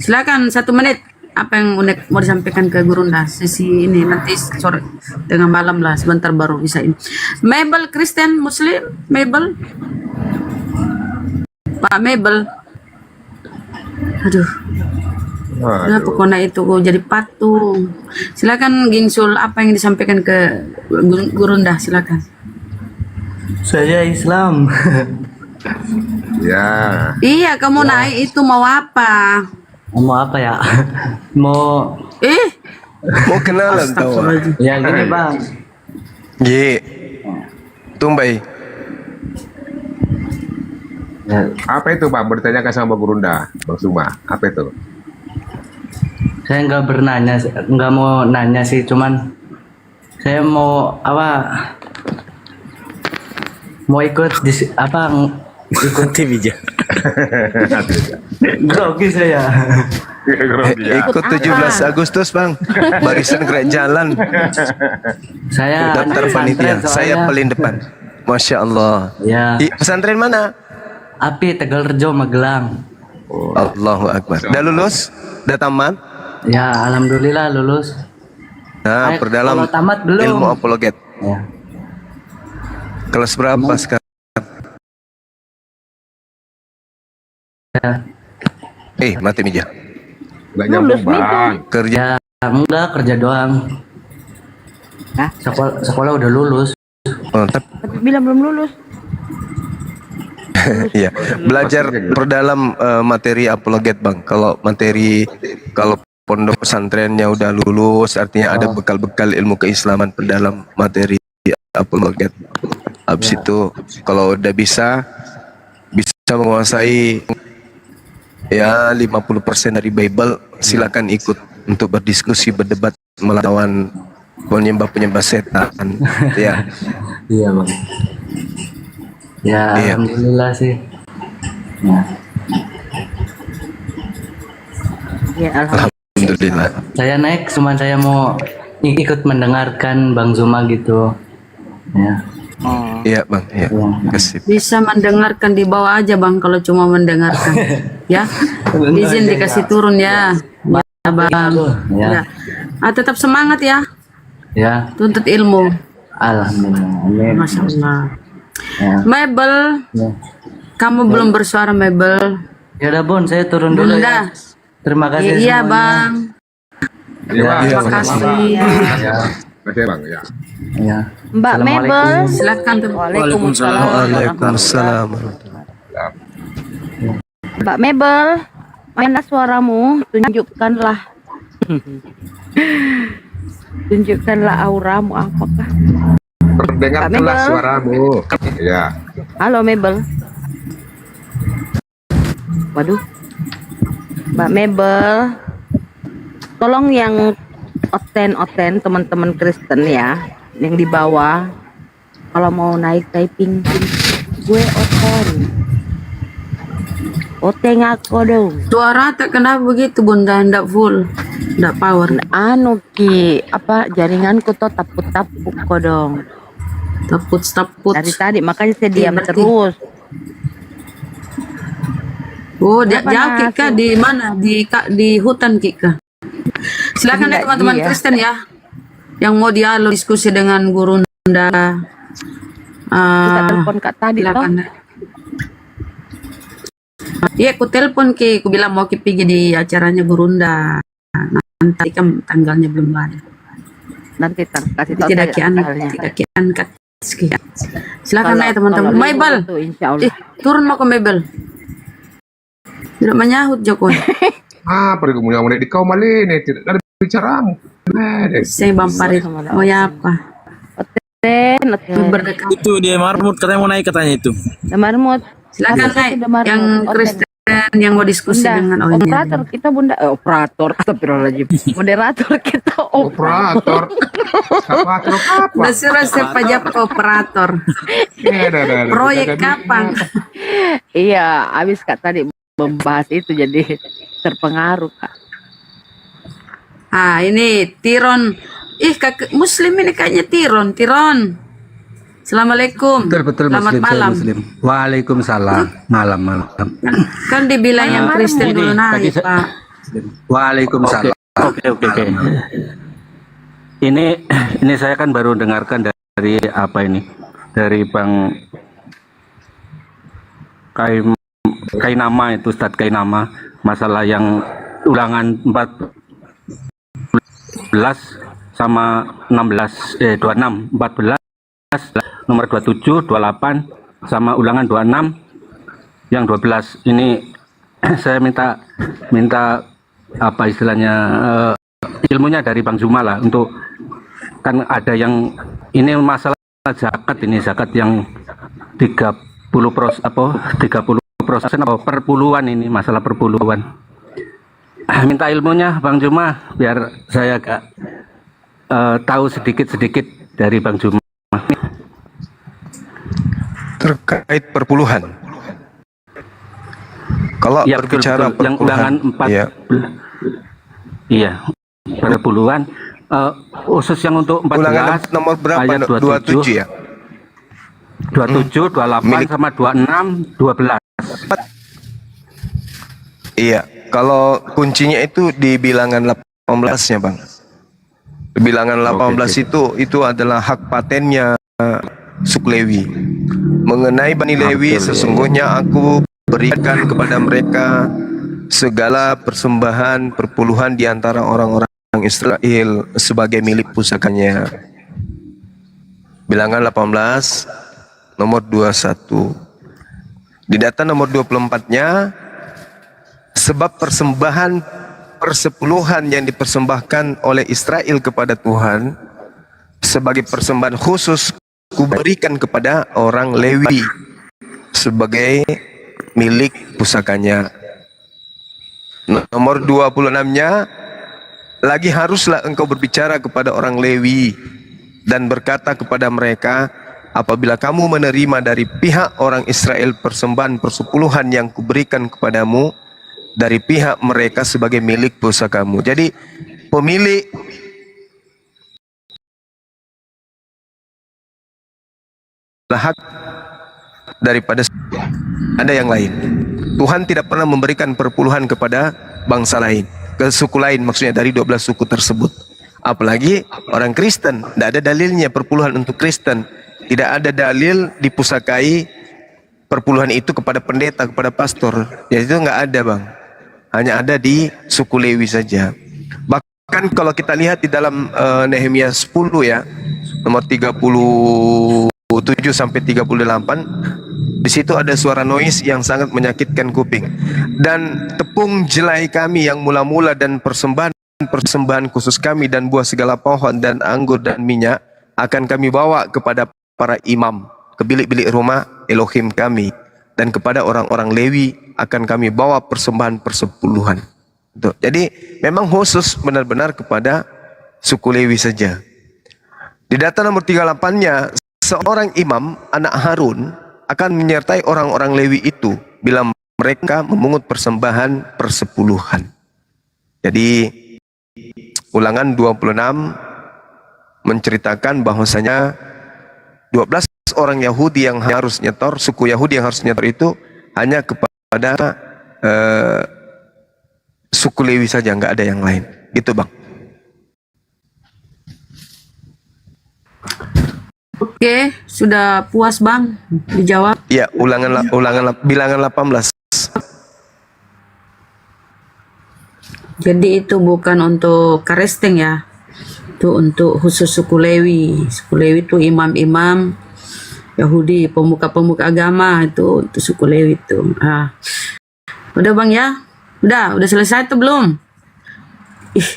Silakan 1 menit. Apa yang unik mau disampaikan ke Gurunda sesi ini nanti sore tengah malam lah sebentar baru bisa ini. Mabel Kristen Muslim Mabel Pak Mabel. Aduh. Kenapa kona itu jadi patung? Silakan Gingsul apa yang disampaikan ke Gurunda silakan. Saya Islam. Ya. Iya kamu naik itu mau apa? Mau apa ya? Mau Mau kenalan tau? ya gini bang. Ye, tumbai. Ya, Apa itu Bang? Bertanyakan sama Gurunda, Bang Suma. Apa itu? saya nggak mau nanya sih, cuman saya mau apa? Mau ikut ikuti bija. Grogi saya. Ikut 17 Agustus Bang. Barisan gerak jalan. Saya Daftar anak panitia. pesantren Saya soalnya. paling depan. Masya Allah. Ya. Pesantren mana? Api Tegalrejo Magelang. Allahu Akbar. Udah lulus? Udah tamat? Ya, alhamdulillah lulus. Nah, perdalam kalau tamat belum. ilmu apologet. Ya. Kelas berapa sekarang? Ya. Mati meja. Nggak nyambung Bang. Kerja. Ya, enggak kerja doang. Sekolah udah lulus. Oh, tapi Bilang belum lulus. iya, belajar perdalam materi apologet Bang. Kalau pondok pesantrennya udah lulus, artinya ada bekal-bekal ilmu keislaman perdalam materi apologet. Habis itu kalau udah bisa menguasai ya 50% dari Bible, silakan ikut untuk berdiskusi, berdebat melawan penyembah setan. Ya. Iya bang. Ya Iya. alhamdulillah sih. Ya. Ya Alhamdulillah. Saya naik, cuman saya mau ikut mendengarkan Bang Zuma gitu. Ya. Iya Bang, iya. Ya. Kasih. Bisa mendengarkan di bawah aja bang kalau cuma mendengarkan ya. Izin dikasih turun ya. Ya bang. Ya. Ya. Tetap semangat ya. Ya. Tuntut ilmu. Alhamdulillah. Amin. Masya Allah. Ya. Mabel, Ya. kamu belum bersuara Mabel. Ya udah Bon, saya turun dulu ya. Bunda. Terima kasih Iya semuanya. bang. Iya Bang. Terima Sama-sama. kasih. Ya. Makasih Bang. Ya. Ya. Mbak Mabel. Assalamualaikum. Silakan. Waalaikumsalam. Waalaikumsalam. Mbak Mabel, mana suaramu? Tunjukkanlah. Tunjukkanlah auramu apakah? Dengarkanlah Mabel. suaramu. Ya. Halo Mabel. Waduh. Mbak Mabel. Tolong yang oten teman-teman Kristen ya, yang di bawah. Kalau mau naik typing gue oten. Oh, tengok aku dong. Suara tak kenapa begitu bunda, ndak full, ndak power. Anu Ki, apa jaringanku tuh taput-taput kok dong. Taput. Dari tadi makanya saya diam berarti- terus. Oh, Kenapa jauh Kika masuk? di mana? Di hutan Kika. Silakan ya Enggak, teman-teman iya. Kristen ya, yang mau dialog diskusi dengan Guru Nda. Kita telepon Kak tadi toh. Silakan. Iya, aku telepon Ki, aku bilang mau Ki pergi di acaranya Guru Nda. Nanti kan tanggalnya belum ada. Nanti kasih tahu Tidak saya tanggalnya. Ki angkat. Silakan Kalau- ya teman-teman. kalau Mabel, libur tuh, insya Allah. turun mau ke Mabel. Tidak menyahut Jokowi. Apa itu punya di kau malini tidak ada bicaramu. Saya Bamparit. Mau ya apa? Ten, Berdekat. Itu dia marmut katanya mau naik katanya itu. marmut. Silakan Harusnya naik sudah marmut. yang Oh, Kristen yang mau diskusi Bunda, dengan operator kita bunda, operator, astagfirullahaladzim, moderator kita Operator. Operator apa? Udah suruh saya pajak operator. Proyek kapan? Iya, habis Kak tadi membahas itu jadi terpengaruh Kak. Ah, ini Tiron. Ih, kakek Muslim ini kayaknya Tiron. Assalamualaikum. Betul Selamat Muslim, saya malam. Muslim. Waalaikumsalam. Malam. Kan dibilang yang Kristen dulu naik, Pak. Waalaikumsalam. Oke. Ini saya kan baru dengarkan dari apa ini? Dari Bang Kainama itu, Ustadz Kainama, masalah yang ulangan 14 sama 26, 14 nomor 27, 28 sama ulangan 26 yang 12 ini saya minta apa istilahnya ilmunya dari Bang Zuma lah, untuk kan ada yang ini masalah zakat yang 30% apa perpuluhan, ini masalah perpuluhan. Minta ilmunya Bang Zuma biar saya agak tahu sedikit dari Bang Zuma. Terkait perpuluhan. Kalau Ya, berbicara betul. Yang ulangan 4 ya, iya perpuluhan khusus yang untuk 14 ulangan nomor berapa? ayat 27 ya. 27, 28 Milik- sama 26, 12. Iya, kalau kuncinya itu di bilangan 18-nya, Bang. Bilangan 18 itu adalah hak patennya suku Lewi. Mengenai Bani Lewi, sesungguhnya aku berikan kepada mereka segala persembahan perpuluhan di antara orang-orang Israel sebagai milik pusakanya. Bilangan 18 nomor 21. Di data nomor 24-nya, sebab persembahan persepuluhan yang dipersembahkan oleh Israel kepada Tuhan sebagai persembahan khusus kuberikan kepada orang Lewi sebagai milik pusakanya. Nomor 26-nya, lagi haruslah engkau berbicara kepada orang Lewi dan berkata kepada mereka, apabila kamu menerima dari pihak orang Israel persembahan persepuluhan yang kuberikan kepadamu dari pihak mereka sebagai milik pusakamu. Jadi pemilik hak daripada ada yang lain. Tuhan tidak pernah memberikan perpuluhan kepada bangsa lain, ke suku lain, maksudnya dari 12 suku tersebut. Apalagi orang Kristen, tidak ada dalilnya perpuluhan untuk Kristen. Tidak ada dalil dipusakai perpuluhan itu kepada pendeta, kepada pastor. Ya itu nggak ada, Bang. Hanya ada di suku Lewi saja. Bahkan kalau kita lihat di dalam Nehemia 10 ya, nomor 37 sampai 38, di situ ada suara noise yang sangat menyakitkan kuping. Dan tepung jelai kami yang mula-mula dan persembahan khusus kami dan buah segala pohon dan anggur dan minyak akan kami bawa kepada para imam ke bilik-bilik rumah Elohim kami, dan kepada orang-orang Lewi akan kami bawa persembahan persepuluhan. Tuh. Jadi memang khusus benar-benar kepada suku Lewi saja. Di data nomor 38-nya, seorang imam anak Harun akan menyertai orang-orang Lewi itu bila mereka memungut persembahan persepuluhan. Jadi Ulangan 26 menceritakan bahwasanya 12 orang Yahudi yang harus nyetor, suku Yahudi yang harus nyetor itu hanya kepada suku Lewi saja, nggak ada yang lain. Gitu Bang. Oke, sudah puas Bang dijawab. Ya, bilangan 18. Jadi itu bukan untuk Karesteng ya, itu untuk khusus suku Lewi. Suku Lewi itu imam-imam Yahudi, pemuka-pemuka agama itu untuk suku Lewi itu. Udah Bang ya, udah selesai tuh belum? Ih,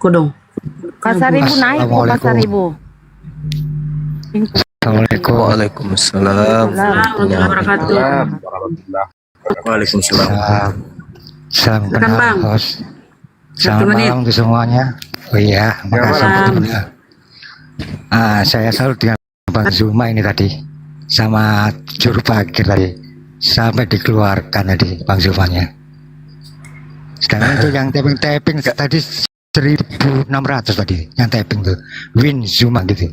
kodong. Pasaribu naik bu, Pasaribu. Assalamualaikum. Waalaikumsalam. Warahmatullahi wabarakatuh. Waalaikumsalam. Salam Silakan, kenal, Bang. Bos. 1 Selamat menit. malam untuk semuanya. Oh iya, makasih. Malam. Saya salut dengan Bang Zuma ini tadi, sama juru parkir tadi, sampai dikeluarkan tadi Bang Zumanya. Sedangkan itu yang tapping tadi 1.600 tadi, yang tapping tuh, Win Zuma gitu.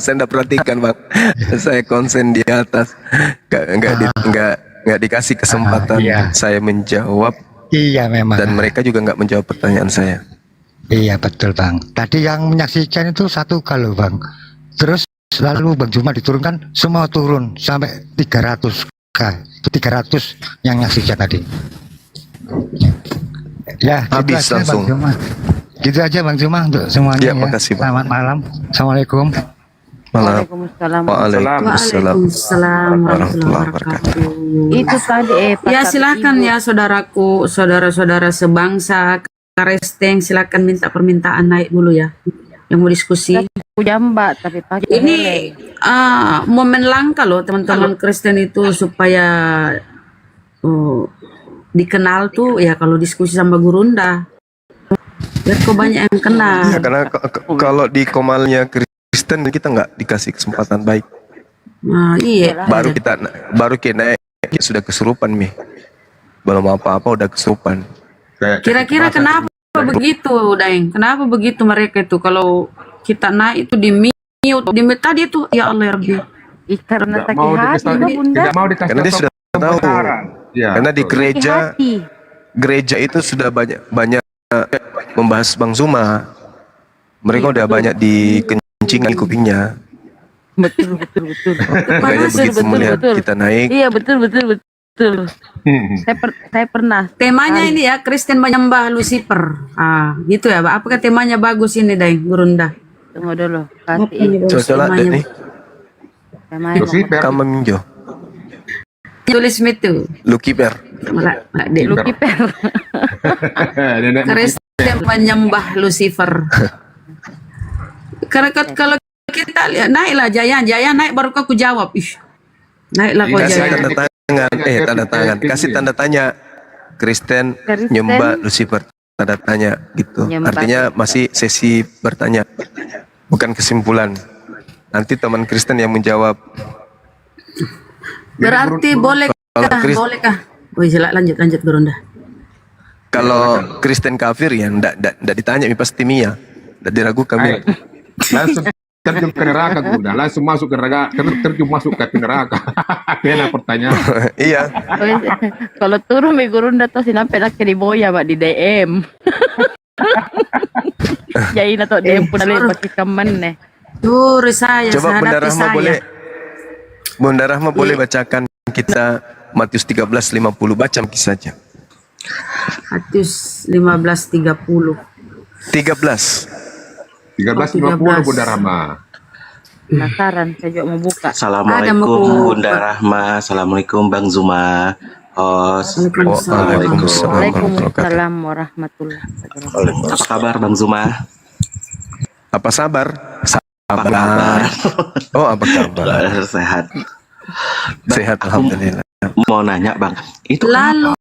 Saya enggak perhatikan Bang. Saya konsen di atas. Nggak dikasih kesempatan Iya. saya menjawab, Iya memang. dan mereka juga nggak menjawab pertanyaan saya. Iya betul Bang. Tadi yang menyaksikan itu 1 kali Bang. Terus lalu Bang Zuma diturunkan, semua turun sampai 300 itu 300 yang menyaksikan tadi. Ya, Habis gitu aja, langsung. Bang Zuma. Gitu aja Bang Zuma untuk semuanya. Ya, makasih, Bang. Selamat malam. Assalamualaikum. Malam. Waalaikumsalam. Waalaikumsalam Waalaikumsalam warahmatullahi wabarakatuh. Itu tadi Ya pasar silakan ibu. ya saudaraku, saudara-saudara sebangsa Karesteng, silakan minta permintaan naik dulu ya. Yang mau diskusi. Aku jamba tapi pakai Ini helm. momen langka loh teman-teman Kristen itu supaya dikenal tuh ya kalau diskusi sama Gurunda. Biar kok banyak yang kenal. Ya, karena kalau di Komalnya Kristen kita nggak dikasih kesempatan baik. Nah, iya. Baru kita naik sudah kesurupan Mi. Belum apa-apa udah kesurupan. Kira-kira kenapa begitu, Daeng? Kenapa begitu mereka itu kalau kita naik itu di mute tadi itu ya Allah ya Rabbi. Karena sakit mau hati dikasih, Mbak Bunda. tidak mau dikasih Karena dia sudah tahu. pembenaran. Ya, Karena di betul. gereja itu sudah banyak membahas Bang Zuma. Mereka udah banyak dikencingin kupingnya. Betul. Makanya begitu melihat kita naik, Iya betul. Saya pernah. Temanya ini ya Kristen menyembah Lucifer. Gitu ya, Pak. Apakah temanya bagus ini, Daeng, Gurunda? Tunggu dulu. Kasih coba lihat nih, temanya. Lucifer. kamu minjo, Tulis itu. Lucifer. Lucky Per. Nenek Kristen menyembah Lucifer. Karena kalau kita lihat naiklah Jaya naik baru aku jawab. Naiklah kau Kasih Jaya. tanda tangan, kasih tanda tanya. Kristen Kristen. nyembah Lucifer, tanda tanya gitu. Nyembah. Artinya masih sesi bertanya, bukan kesimpulan. Nanti teman Kristen yang menjawab. Berarti bolehkah? Oh, lanjut Gurunda. Kalau Kristen kafir ya ndak ditanya pasti Mia, ndak diragukan Mia. langsung terjun ke neraka udah langsung masuk ke neraka, terjun masuk ke neraka. Kena pertanyaan. Iya. Kalau turun may Gurunda to sinampe nak kini boya Mbak di DM. Jadi na to DM pun na pakai kaman nih. Sorry saya, Coba Bunda hadapi Rahma saya. boleh, Bunda Rahma boleh bacakan kita Matius 13:50, baca saja. Matius 15:30. 13. 1350 Bunda Rama. Penasaran saya juga mau buka. Ada mau- Assalamualaikum Bunda Rahma, Assalamualaikum Bang Zuma, host. Waalaikumsalam. Waalaikumsalam warahmatullahi wabarakatuh. Apa kabar Bang Zuma? Apa sabar? Apa kabar? Oh, apa kabar? Sehat. Sehat alhamdulillah. Mau nanya Bang, itu Lalu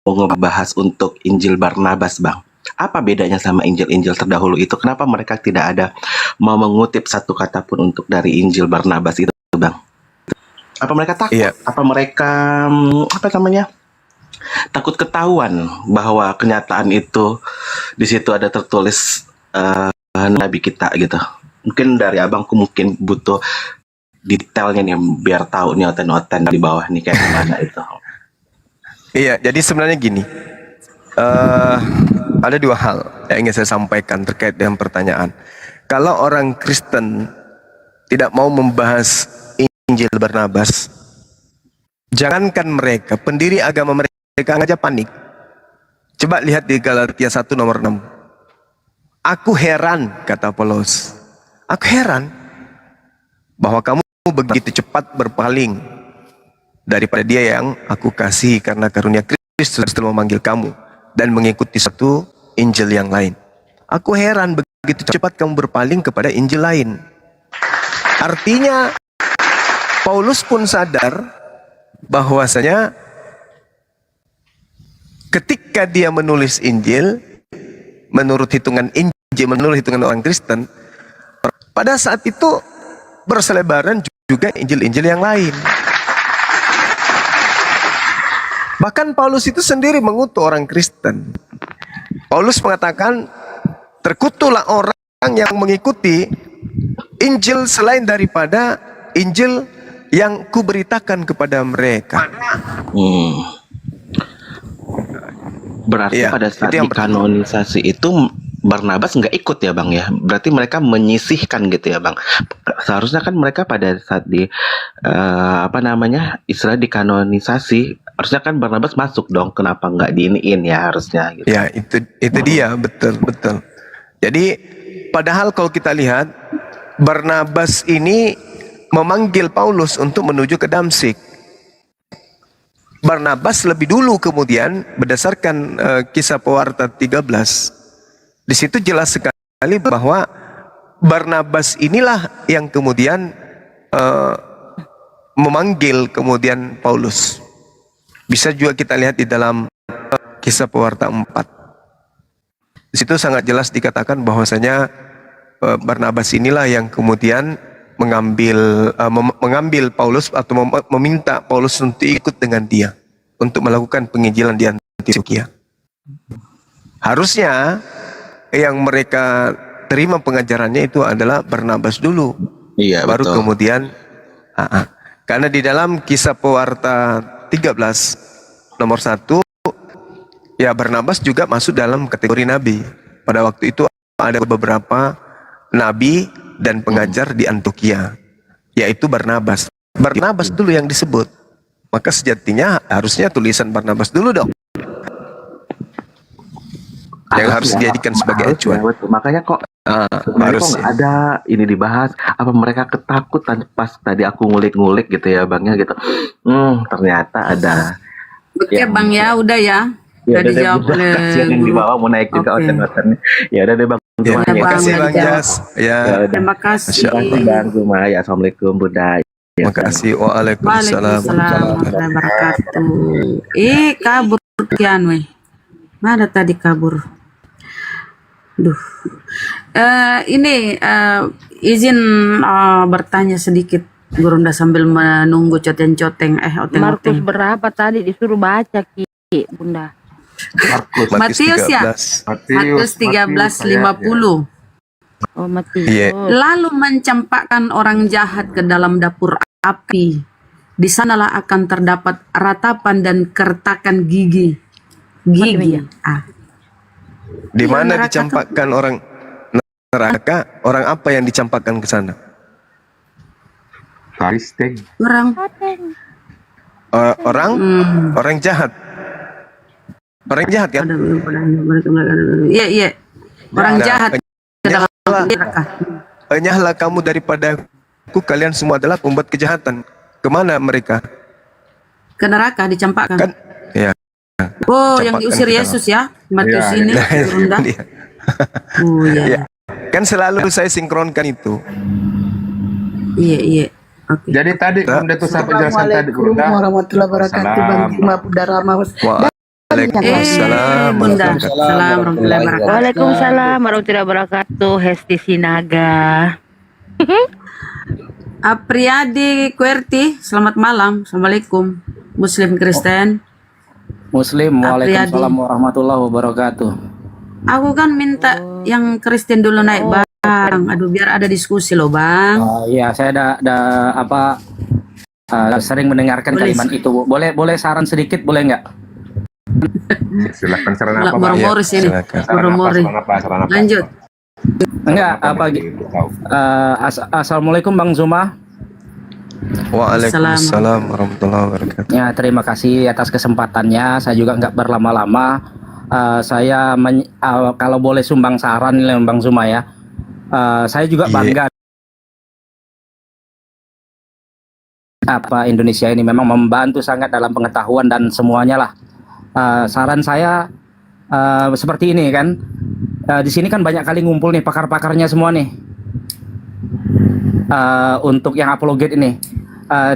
mau ngebahas untuk Injil Barnabas Bang. Apa bedanya sama Injil-Injil terdahulu itu? Kenapa mereka tidak ada mau mengutip satu kata pun untuk dari Injil Barnabas itu Bang? Apa mereka takut? Iya. Apa mereka takut ketahuan bahwa kenyataan itu di situ ada tertulis nabi kita gitu. Mungkin dari abangku mungkin butuh detailnya nih biar tahu nih oten-oten di bawah nih kayak gimana itu. Iya, jadi sebenarnya gini, ada dua hal yang ingin saya sampaikan terkait dengan pertanyaan. Kalau orang Kristen tidak mau membahas Injil Barnabas, jangankan mereka, pendiri agama mereka aja panik. Coba lihat di Galatia 1 nomor 6. Aku heran, kata Paulus. Aku heran bahwa kamu begitu cepat berpaling daripada dia yang aku kasih, karena karunia Kristus telah memanggil kamu dan mengikuti satu Injil yang lain. Aku heran begitu cepat kamu berpaling kepada Injil lain. Artinya Paulus pun sadar bahwasanya ketika dia menulis Injil menurut hitungan Injil, menurut hitungan orang Kristen, pada saat itu berselebaran juga Injil-Injil yang lain. Bahkan Paulus itu sendiri mengutuk orang Kristen. Paulus mengatakan, terkutuklah orang yang mengikuti Injil selain daripada Injil yang kuberitakan kepada mereka. Berarti Iya, pada saat itu yang dikanonisasi itu Barnabas nggak ikut ya Bang ya? Berarti mereka menyisihkan gitu ya Bang? Seharusnya kan mereka pada saat istilah dikanonisasi, harusnya kan Barnabas masuk dong. Kenapa nggak diiniin ya harusnya? Gitu. Ya, itu dia, betul. Jadi padahal kalau kita lihat, Barnabas ini memanggil Paulus untuk menuju ke Damsyik. Barnabas lebih dulu kemudian berdasarkan kisah Pewarta 13. Di situ jelas sekali bahwa Barnabas inilah yang kemudian memanggil kemudian Paulus. Bisa juga kita lihat di dalam kisah Pewarta 4. Di situ sangat jelas dikatakan bahwasanya Barnabas inilah yang kemudian mengambil Paulus atau meminta Paulus untuk ikut dengan dia untuk melakukan penginjilan di Antioquia. Harusnya yang mereka terima pengajarannya itu adalah Barnabas dulu. Iya, baru betul. kemudian karena di dalam kisah Pewarta 13 nomor 1 ya, Barnabas juga masuk dalam kategori nabi. Pada waktu itu ada beberapa nabi dan pengajar di Antioquia, yaitu Barnabas. Barnabas dulu yang disebut. Maka sejatinya harusnya tulisan Barnabas dulu dong, yang harus dijadikan sebagai acuan. Makanya kok sebenarnya kok nggak ada ini dibahas. Apa mereka ketakutan pas tadi aku ngulik-ngulik gitu ya Bang ya gitu. Ternyata ada. Oke Bang ya, udah ya. Udah dijawab oleh kasihan yang di bawah mau naik juga oten-otennya. Ya udah deh Bang. Ya, terima kasih Bang Jas. Ya. Terima kasih. Bang Zuma. Ya, Assalamualaikum Bunda. Terima kasih. Waalaikumsalam. Waalaikumsalam warahmatullahi. Kabur kian weh. Mana tadi kabur? Duh. Izin bertanya sedikit, Gurunda, sambil menunggu coteng-coteng. Markus berapa tadi disuruh baca Ki, Bunda? Matius ya? Matius 13:50. Oh, Matius. Iya. Lalu mencampakkan orang jahat ke dalam dapur api. Di sanalah akan terdapat ratapan dan kertakan gigi. Gigi. Di Iya, mana neraka dicampakkan orang neraka? Orang apa yang dicampakkan ke sana? Karisteng. Orang jahat. Orang jahat kan? Iya. Orang jahat ke dalam neraka. Enyahlah kamu daripada kalian semua adalah pembuat kejahatan. Kemana mereka? Ke neraka dicampakkan. Kan? Ya. Oh, yang Campakkan diusir ke dalam. Yesus ya, Matius Ya, ini. Gurunda. Iya. Oh Ya. ya. Kan selalu saya sinkronkan itu. Iya. Oke. Jadi tadi Bunda tuh sampai jelaskan tadi Bunda. warahmatullahi wabarakatuh. Bang Zuma Budara Mawas. Waalaikumsalam Bunda. warahmatullahi Assalamualaikum warahmatullahi wabarakatuh. Waalaikumsalam warahmatullahi wabarakatuh. Hesti Sinaga. Apriyadi Kuerti, selamat malam. Assalamualaikum. Muslim Kristen. Muslim, Apriyadi. waalaikumsalam warahmatullahi wabarakatuh. Aku kan minta yang Kristen dulu naik bang. Aduh biar ada diskusi loh bang. Iya, saya ada apa sering mendengarkan Boleh. kalimat itu. Boleh saran sedikit, boleh nggak? Silakan saran Malah apa, Bang? moromoris ini. silakan. Moromoris. Saran apa? Lanjut. Enggak, Saran apa Bang? Tahu. Assalamualaikum Bang Zuma. Waalaikumsalam warahmatullahi wabarakatuh. Ya, terima kasih atas kesempatannya. Saya juga nggak berlama-lama. Kalau boleh sumbang saran nih Bang Zuma ya. Saya juga Iya. bangga apa Indonesia ini memang membantu sangat dalam pengetahuan dan semuanya lah. Saran saya seperti ini kan. Di sini kan banyak kali ngumpul nih pakar-pakarnya semua nih. Untuk yang apologet ini.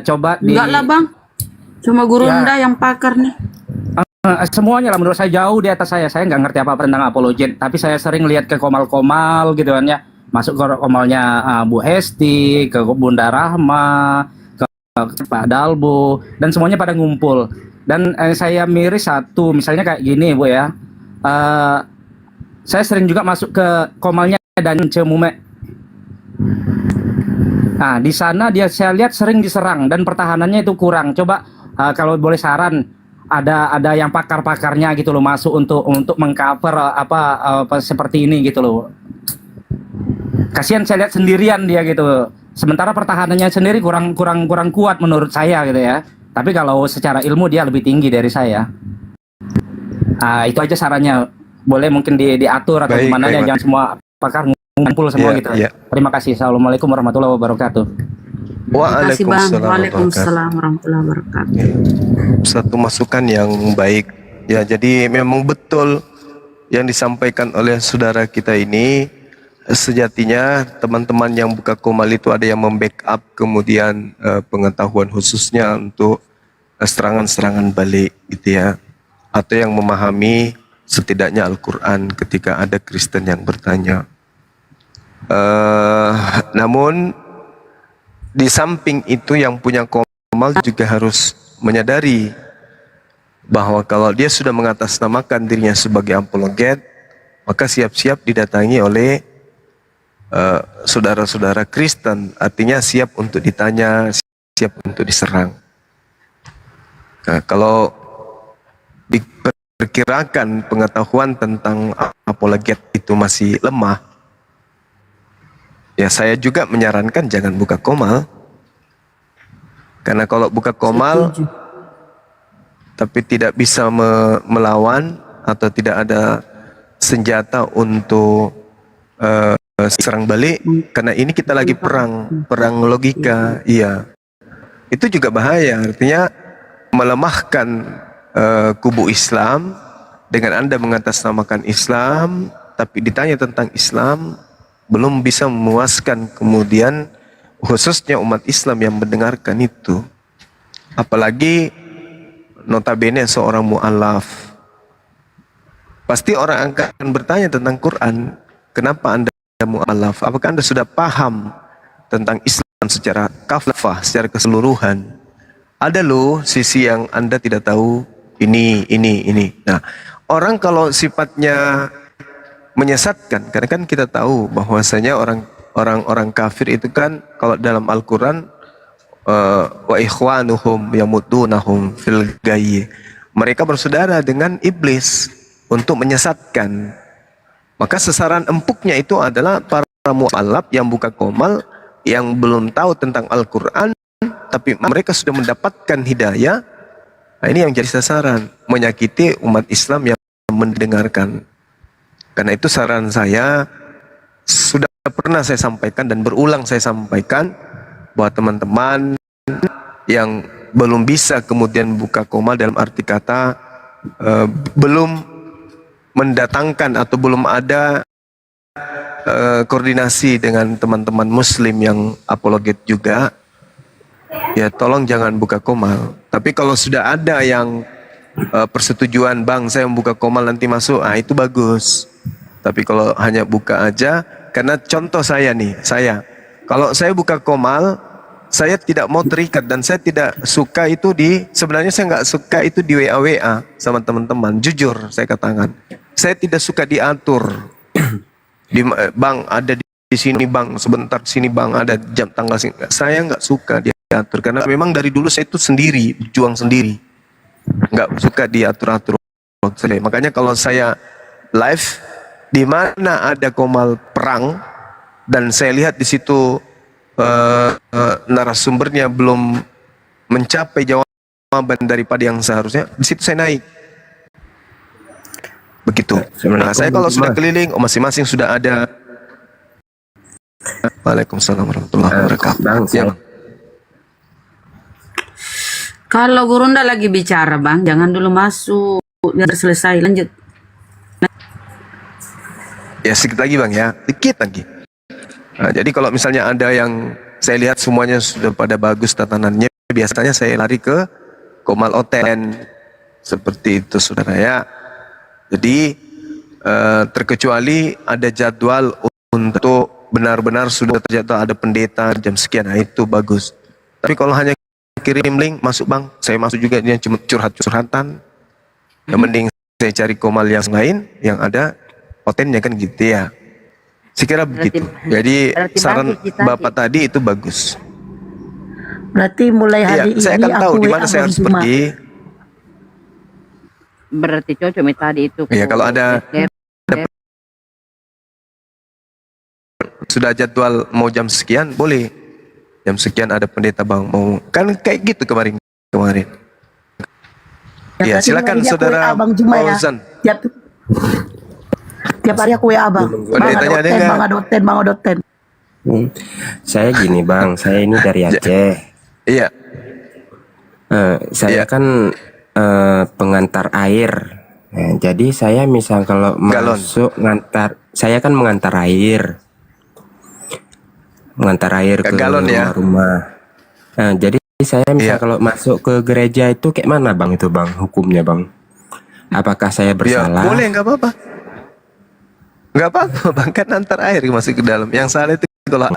Coba Enggak lah bang. Cuma guru Ya. Anda yang pakar nih. Semuanya lah menurut saya jauh di atas saya. Saya nggak ngerti apa-apa tentang apologet, tapi saya sering lihat ke komal-komal gitu kan ya. Masuk ke komalnya Bu Hesti, ke Bunda Rahma, ke Pak Dalbo, dan semuanya pada ngumpul. Dan saya miris satu, misalnya kayak gini Bu ya. Saya sering juga masuk ke komalnya dan Cemume. Nah, di sana saya lihat sering diserang dan pertahanannya itu kurang. Coba kalau boleh saran, ada yang pakar-pakarnya gitu loh masuk untuk mengcover apa seperti ini gitu loh. Kasihan saya lihat sendirian dia gitu. Sementara pertahanannya sendiri kurang kuat menurut saya gitu ya. Tapi kalau secara ilmu dia lebih tinggi dari saya. Itu aja sarannya. Boleh mungkin diatur atau Baik, gimana baik, ya, Mas. jangan semua pakar ngumpul semua Iya, gitu. iya. Terima kasih. Assalamualaikum warahmatullahi wabarakatuh. Terima kasih bang. Waalaikumsalam warahmatullahi wabarakatuh. Waalaikumsalam warahmatullahi wabarakatuh. Satu masukan yang baik ya, jadi memang betul yang disampaikan oleh saudara kita ini. Sejatinya teman-teman yang buka komal itu ada yang membackup kemudian pengetahuan khususnya untuk serangan-serangan balik gitu ya, atau yang memahami setidaknya Al-Quran ketika ada Kristen yang bertanya. Namun di samping itu yang punya komal juga harus menyadari bahwa kalau dia sudah mengatasnamakan dirinya sebagai apologet, maka siap-siap didatangi oleh saudara-saudara Kristen, artinya siap untuk ditanya, siap untuk diserang. Nah, kalau diperkirakan pengetahuan tentang apologet itu masih lemah, ya saya juga menyarankan jangan buka komal. Karena kalau buka komal tapi tidak bisa melawan atau tidak ada senjata untuk serang balik, karena ini kita lagi perang logika, iya, itu juga bahaya. Artinya melemahkan kubu Islam dengan Anda mengatasnamakan Islam tapi ditanya tentang Islam belum bisa memuaskan kemudian khususnya umat Islam yang mendengarkan itu, apalagi notabene seorang mu'alaf. Pasti orang akan bertanya tentang Quran. Kenapa Anda mu'alaf? Apakah Anda sudah paham tentang Islam secara kafah, secara keseluruhan? Ada loh sisi yang Anda tidak tahu, ini. Nah, orang kalau sifatnya menyesatkan, karena kan kita tahu bahwasanya orang kafir itu kan kalau dalam Al-Quran wa ikhwanuhum yamudunahum fil gayyi, mereka bersaudara dengan iblis untuk menyesatkan. Maka sasaran empuknya itu adalah para mu'alaf yang buka komal, yang belum tahu tentang Al-Quran, tapi mereka sudah mendapatkan hidayah. Nah, ini yang jadi sasaran, menyakiti umat Islam yang mendengarkan. Karena itu saran saya, sudah pernah saya sampaikan dan berulang saya sampaikan, bahwa teman-teman yang belum bisa kemudian buka komal dalam arti kata belum mendatangkan atau belum ada koordinasi dengan teman-teman muslim yang apologet juga, ya tolong jangan buka komal. Tapi kalau sudah ada yang persetujuan, bang saya membuka komal nanti masuk, itu bagus. Tapi kalau hanya buka aja, karena contoh saya nih, kalau saya buka komal saya tidak mau terikat dan saya tidak suka itu sebenarnya saya nggak suka itu di WA sama teman-teman. Jujur saya katakan, saya tidak suka diatur. Bang ada di sini bang, sebentar sini bang, ada jam tanggal sini. Saya nggak suka diatur karena memang dari dulu saya itu sendiri, berjuang sendiri, nggak suka diatur-atur. Makanya kalau saya live di mana ada Komal perang dan saya lihat di situ narasumbernya belum mencapai jawaban daripada yang seharusnya, di situ saya naik. Begitu. Nah, saya kalau sudah keliling, masing-masing sudah ada. Waalaikumsalam warahmatullahi wabarakatuh. Ya. Kalau Gurunda lagi bicara, Bang, jangan dulu masuk. Biar selesai, lanjut. Ya sedikit lagi Bang ya, dikit lagi. Nah, jadi kalau misalnya ada yang saya lihat semuanya sudah pada bagus tatanannya, biasanya saya lari ke Komal Oten seperti itu saudara ya. Jadi terkecuali ada jadwal untuk benar-benar sudah terjadwal ada pendeta jam sekian, nah itu bagus. Tapi kalau hanya kirim link masuk Bang, saya masuk juga dia cuma curhat-curhatan. Yang mending saya cari Komal yang lain yang ada Otennya kan gitu ya. Sekira begitu. Jadi saran Bapak tadi itu bagus. Berarti mulai hari saya ini akan tahu aku di mana saya harus Juma. pergi. Berarti cocok tadi itu. Ya kalau ada sudah jadwal mau jam sekian boleh. Jam sekian ada pendeta Bang mau. Kan kayak gitu kemarin. Ya berarti silakan mulai saudara Abang Juma ya. Fauzan. Tiap hari aku WA Bang. Bang ada tanya ada Oten, nggak? Bang ada Oten, Bang ada Oten. Saya gini Bang, saya ini dari Aceh. Iya. Saya Iya. kan pengantar air. Nah, jadi saya misal kalau Galon. masuk saya kan mengantar air ke Galon ya. rumah-rumah. Nah, jadi saya misal kalau masuk ke gereja itu kayak mana Bang itu Bang hukumnya Bang? Apakah saya Ya, bersalah? boleh nggak apa-apa. Nggak apa-apa Bang, kan antar air masuk ke dalam. Yang salah itu kalau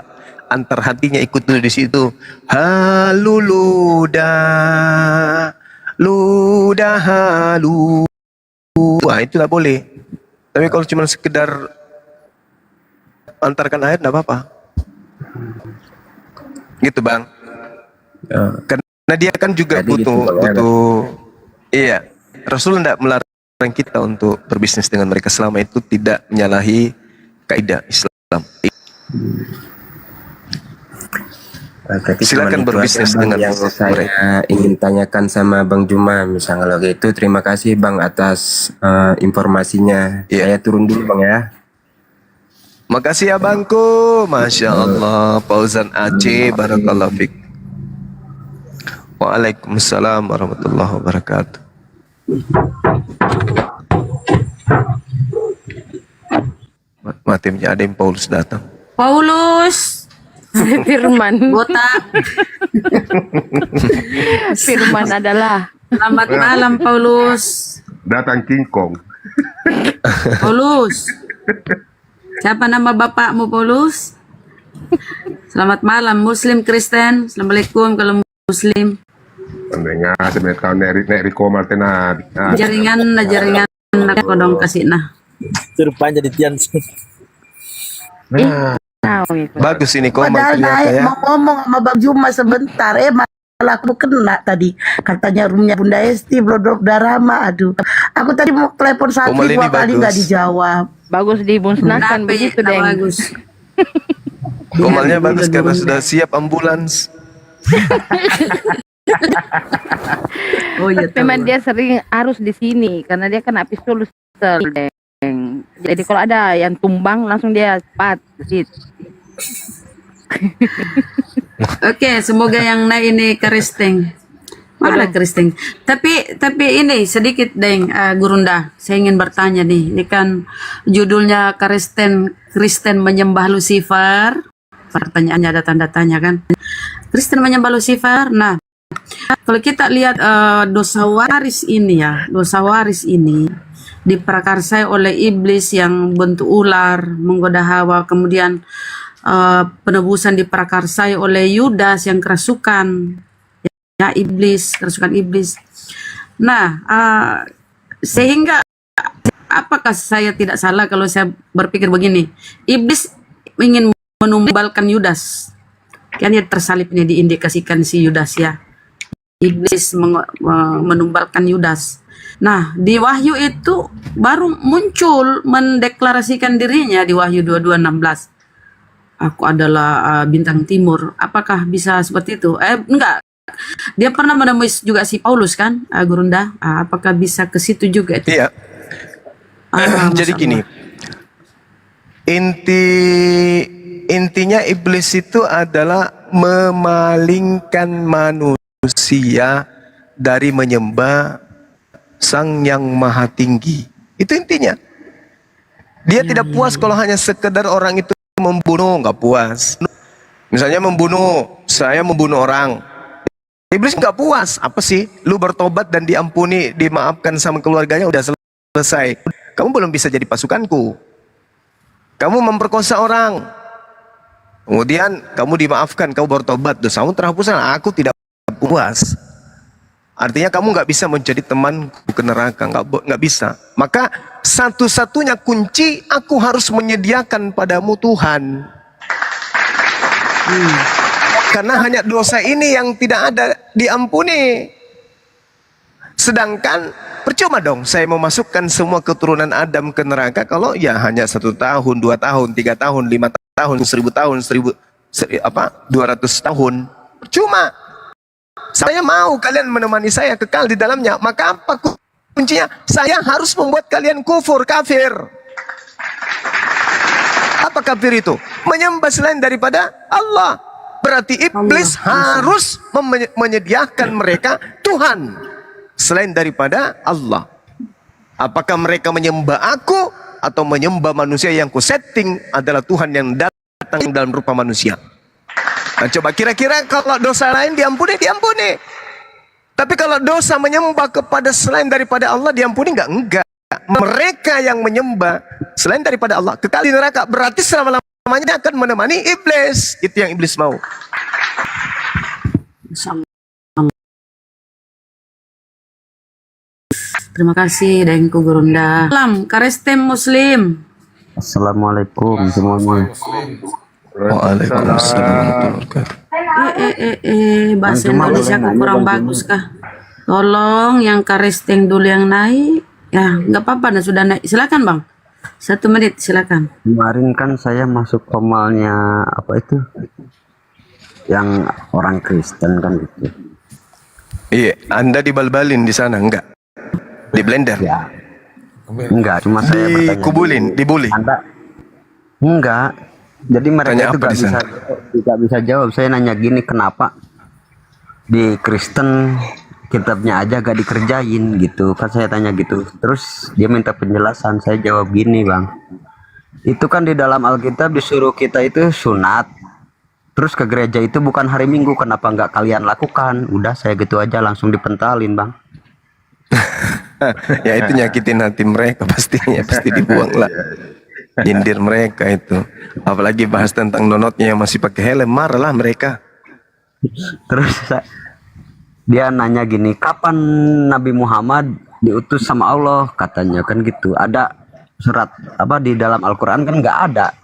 antar hatinya ikut dulu di situ. Haluluda, luda halu. Wah itu nggak boleh. Tapi kalau cuma sekedar antarkan air nggak apa-apa. Gitu Bang. Karena dia kan juga Jadi gitu, butuh, Bang, ya. iya. Rasul tidak melarang kita untuk berbisnis dengan mereka selama itu tidak menyalahi kaidah Islam. Tapi Silakan cuman itu berbisnis aja, Bang, dengan yang saya ingin tanyakan sama Bang Juma. Misalnya kalau gitu terima kasih Bang atas informasinya. Iya. Saya turun dulu Bang ya. Makasih ya Bangku, Masya Allah, Fauzan Aceh, Barakallahu Fik. Waalaikumsalam warahmatullahi wabarakatuh. Matimnya ada yang Paulus datang. Paulus, Firman. botak. Firman adalah Selamat malam Paulus. Datang King Kong. Paulus. Siapa nama bapakmu Paulus? Selamat malam Muslim Kristen. Assalamualaikum kalau Muslim. Mendengar sebenarnya tahun nek Komal tenan. Jaringan aku dong kasih nah. Rupanya jadi Tian. Bagus ini Komal Padahal ternyata naik ya. mau ngomong sama Bang Juma sebentar, malah aku kena tadi. Katanya roomnya Bunda Esti, Brodok Darama. Aduh, aku tadi mau telepon satu Komal ini dua kali bagus. nggak dijawab. bagus dimusnahkan begitu deh. Bagus. Komalnya bagus karena sudah siap ambulans. Oh iya. Memang dia sering harus di sini karena dia kan habis lulus Deng. Jadi kalau ada yang tumbang langsung dia cepat di situ. Oke, semoga yang naik ini Kristen. Mana Kristen? Tapi ini sedikit Deng, Gurunda. Saya ingin bertanya nih. Ini kan judulnya Kristen menyembah Lucifer. Pertanyaannya ada tanda tanya kan? Kristen menyembah Lucifer. Nah, kalau kita lihat dosa waris ini diprakarsai oleh iblis yang bentuk ular menggoda Hawa, kemudian penebusan diprakarsai oleh Yudas yang kerasukan, ya iblis, kerasukan iblis. Nah, sehingga apakah saya tidak salah kalau saya berpikir begini, iblis ingin menumbalkan Yudas, kan dia tersalibnya diindikasikan si Yudas ya, iblis menumbalkan Yudas. Nah, di Wahyu itu baru muncul mendeklarasikan dirinya di Wahyu 22:16. Aku adalah bintang timur. Apakah bisa seperti itu? Enggak. Dia pernah menemui juga si Paulus kan, Gurunda? Apakah bisa ke situ juga itu? Iya. Jadi gini, intinya iblis itu adalah memalingkan manusia dari menyembah Sang Yang Maha Tinggi. Itu intinya. Dia tidak puas kalau hanya sekedar orang itu membunuh, nggak puas. Misalnya saya membunuh orang. Iblis nggak puas. Apa sih? Lu bertobat dan diampuni, dimaafkan sama keluarganya, udah selesai. Kamu belum bisa jadi pasukanku. Kamu memperkosa orang. Kemudian kamu dimaafkan, kamu bertobat, dosamu terhapus. Aku tidak puas. Artinya kamu nggak bisa menjadi teman ke neraka, nggak bisa. Maka satu-satunya kunci, aku harus menyediakan padamu Tuhan. Karena hanya dosa ini yang tidak ada diampuni. Sedangkan percuma dong saya memasukkan semua keturunan Adam ke neraka kalau ya hanya 1 tahun, 2 tahun, 3 tahun, 5 tahun, 1000 tahun, 200 tahun. Percuma. Saya mau kalian menemani saya kekal di dalamnya. Maka apa kuncinya? Saya harus membuat kalian kafir. Apa kafir itu? Menyembah selain daripada Allah. Berarti iblis harus menyediakan mereka Tuhan selain daripada Allah. Apakah mereka menyembah aku atau menyembah manusia yang ku setting adalah Tuhan yang datang dalam rupa manusia? Nah, coba kira-kira kalau dosa lain diampuni. Tapi kalau dosa menyembah kepada selain daripada Allah diampuni nggak? Enggak. Mereka yang menyembah selain daripada Allah kekal di neraka. Berarti selama-lamanya akan menemani iblis. Itu yang iblis mau. Terima kasih Dengku Gurunda. Salam Karestem Muslim. Assalamualaikum semuanya. Waalaikumsalam. Bahasa Indonesia kurang bagus kah? Tolong yang Karesteng dulu yang naik. Ya, nggak apa-apa, nah sudah naik. Silakan Bang. 1 menit, silakan. Kemarin kan saya masuk formalnya apa itu? Yang orang Kristen kan gitu. Iya, Anda dibalbalin di sana enggak? Di blender? Ya. Enggak, cuma saya bertanya. Dikubulin, dibully? Anda enggak. Jadi mereka itu gak bisa jawab. Saya nanya gini, kenapa di Kristen kitabnya aja gak dikerjain gitu kan, saya tanya gitu. Terus dia minta penjelasan, saya jawab gini, Bang, itu kan di dalam Alkitab disuruh kita itu sunat, terus ke gereja itu bukan hari Minggu, kenapa nggak kalian lakukan? Udah, saya gitu aja langsung dipentalin, Bang. Ya itu nyakitin hati mereka pastinya, pasti dibuang lah. Nyindir mereka itu. Apalagi bahas tentang nonotnya yang masih pakai helm, marah lah mereka. Terus dia nanya gini, kapan Nabi Muhammad diutus sama Allah? Katanya kan gitu. Ada surat apa di dalam Al-Quran kan nggak ada.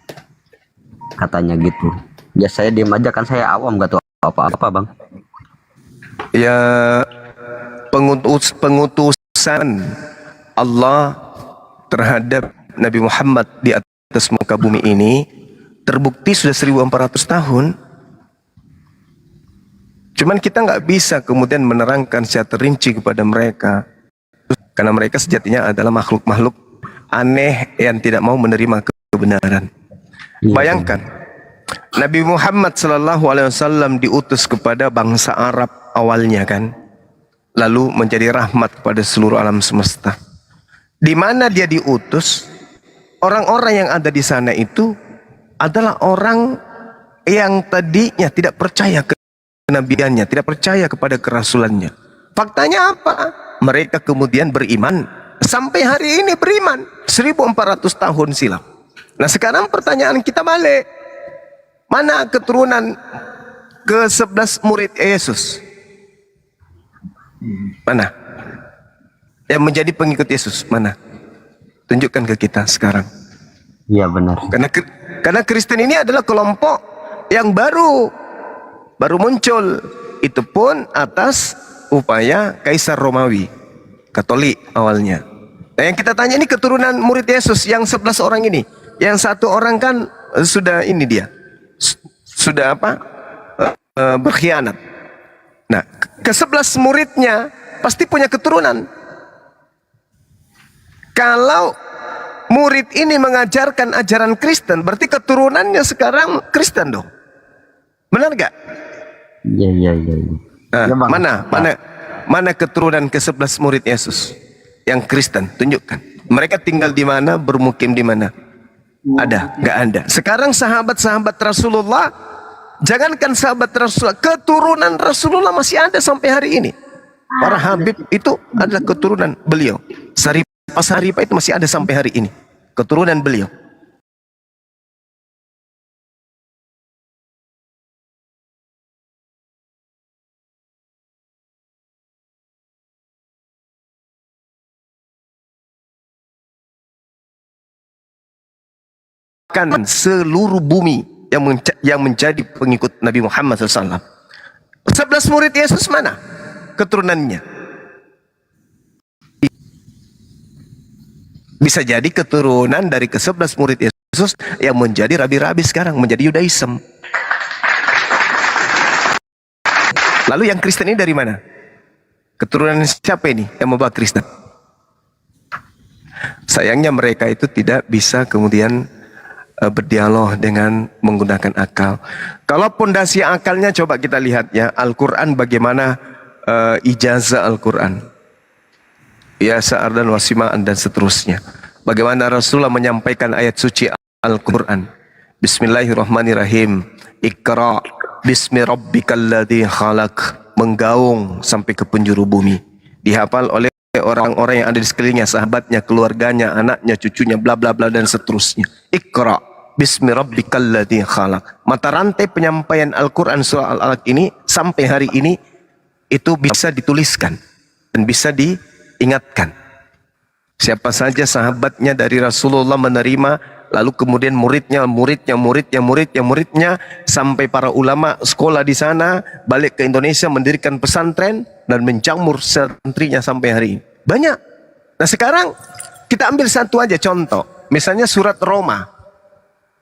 Katanya gitu. Ya saya diam aja, kan saya awam, nggak tahu apa-apa, Bang. Ya pengutusan Allah terhadap Nabi Muhammad di atas muka bumi ini terbukti sudah 1400 tahun. Cuman kita nggak bisa kemudian menerangkan secara terinci kepada mereka, karena mereka sejatinya adalah makhluk-makhluk aneh yang tidak mau menerima kebenaran. Bayangkan Nabi Muhammad SAW diutus kepada bangsa Arab awalnya kan, lalu menjadi rahmat kepada seluruh alam semesta. Di mana dia diutus, orang-orang yang ada di sana itu adalah orang yang tadinya tidak percaya kenabiannya, tidak percaya kepada kerasulannya. Faktanya apa? Mereka kemudian beriman. Sampai hari ini beriman. 1400 tahun silam. Nah sekarang pertanyaan kita balik. Mana keturunan ke-11 murid Yesus? Mana? Yang menjadi pengikut Yesus, mana? Tunjukkan ke kita sekarang. Iya benar. Karena Kristen ini adalah kelompok yang baru muncul. Itu pun atas upaya Kaisar Romawi, Katolik awalnya. Nah, yang kita tanya ini keturunan murid Yesus yang 11 orang ini. Yang satu orang kan sudah ini dia. Sudah apa? Berkhianat. Nah, ke-11 muridnya pasti punya keturunan. Kalau murid ini mengajarkan ajaran Kristen, berarti keturunannya sekarang Kristen dong. Benar gak? Iya. Mana keturunan ke-11 murid Yesus yang Kristen? Tunjukkan. Mereka tinggal di mana, bermukim di mana? Ada? Gak ada. Sekarang sahabat-sahabat Rasulullah, jangankan sahabat Rasulullah, keturunan Rasulullah masih ada sampai hari ini. Para Habib itu adalah keturunan beliau. Saripah itu masih ada sampai hari ini. Keturunan beliau. Kan seluruh bumi yang menjadi pengikut Nabi Muhammad SAW. 11 murid Yesus mana keturunannya? Bisa jadi keturunan dari ke-11 murid Yesus yang menjadi rabi-rabi sekarang, menjadi Yudaism. Lalu yang Kristen ini dari mana? Keturunan siapa ini yang membawa Kristen? Sayangnya mereka itu tidak bisa kemudian berdialog dengan menggunakan akal. Kalau pondasi akalnya coba kita lihat ya, Al-Quran bagaimana ijazah Al-Quran. Ya sa'ardan wasimaan dan seterusnya. Bagaimana Rasulullah menyampaikan ayat suci Al-Quran. Bismillahirrahmanirrahim. Iqra bismi rabbikal ladzi khalaq. Menggaung sampai ke penjuru bumi. Dihafal oleh orang-orang yang ada di sekelilingnya, sahabatnya, keluarganya, anaknya, cucunya, bla bla bla dan seterusnya. Iqra bismi rabbikal ladzi khalaq. Mata rantai penyampaian Al-Quran surah Al-Alaq ini sampai hari ini itu bisa dituliskan dan bisa diingatkan. Siapa saja sahabatnya dari Rasulullah menerima, lalu kemudian muridnya, sampai para ulama sekolah di sana, balik ke Indonesia mendirikan pesantren dan menjamur santrinya sampai hari ini. Banyak. Nah sekarang kita ambil satu aja contoh, misalnya surat Roma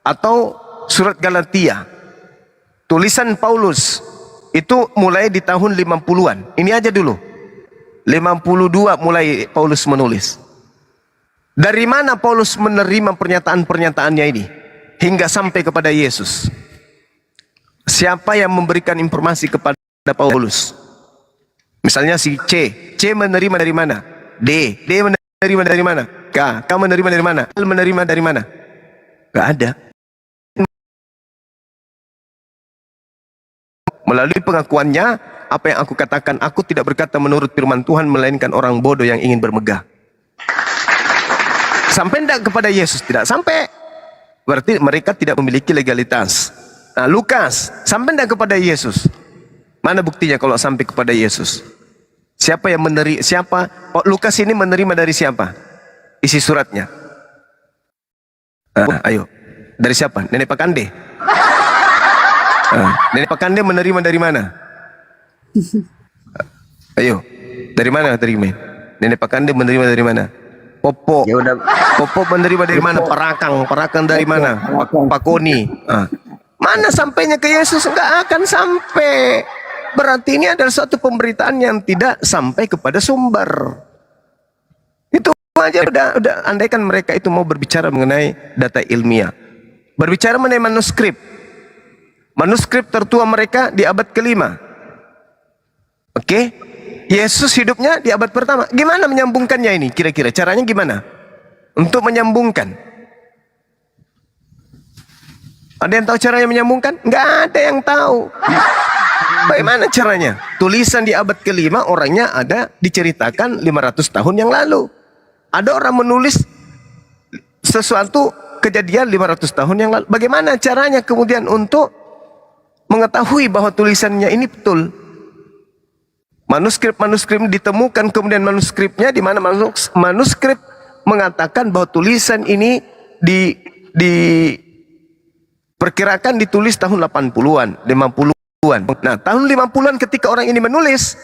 atau surat Galatia, tulisan Paulus itu mulai di tahun 50-an. Ini aja dulu. 52 mulai Paulus menulis. Dari mana Paulus menerima pernyataan-pernyataannya ini hingga sampai kepada Yesus? Siapa yang memberikan informasi kepada Paulus? Misalnya si C menerima dari mana? D menerima dari mana? K menerima dari mana? L menerima dari mana? Gak ada. Melalui pengakuannya, apa yang aku katakan, aku tidak berkata menurut firman Tuhan, melainkan orang bodoh yang ingin bermegah. Sampai tidak kepada Yesus? Tidak sampai. Berarti mereka tidak memiliki legalitas. Nah, Lukas, sampai tidak kepada Yesus? Mana buktinya kalau sampai kepada Yesus? Siapa yang menerima? Siapa? Oh, Lukas ini menerima dari siapa? Isi suratnya. Ayo, dari siapa? Nenek Pakande. Nenek Pakande menerima dari mana? Ayo, dari mana terima? Nenek Pakande menerima dari mana? Popo. Ya udah. Popo menerima dari mana? Parakang dari mana? Pakoni. Mana sampainya ke Yesus? Enggak akan sampai. Berarti ini adalah suatu pemberitaan yang tidak sampai kepada sumber. Itu aja udah andaikan mereka itu mau berbicara mengenai data ilmiah. Berbicara mengenai manuskrip. Manuskrip tertua mereka di abad ke-5. Oke? Yesus hidupnya di abad pertama. Gimana menyambungkannya ini? Kira-kira caranya gimana? Untuk menyambungkan. Ada yang tahu caranya menyambungkan? Nggak ada yang tahu. Bagaimana caranya? Tulisan di abad ke-5 orangnya ada diceritakan 500 tahun yang lalu. Ada orang menulis sesuatu kejadian 500 tahun yang lalu. Bagaimana caranya kemudian untuk mengetahui bahwa tulisannya ini betul. Manuskrip ditemukan, kemudian manuskripnya di mana manuskrip mengatakan bahwa tulisan ini diperkirakan ditulis tahun 80-an, 50-an. Nah, tahun 50-an ketika orang ini menulis,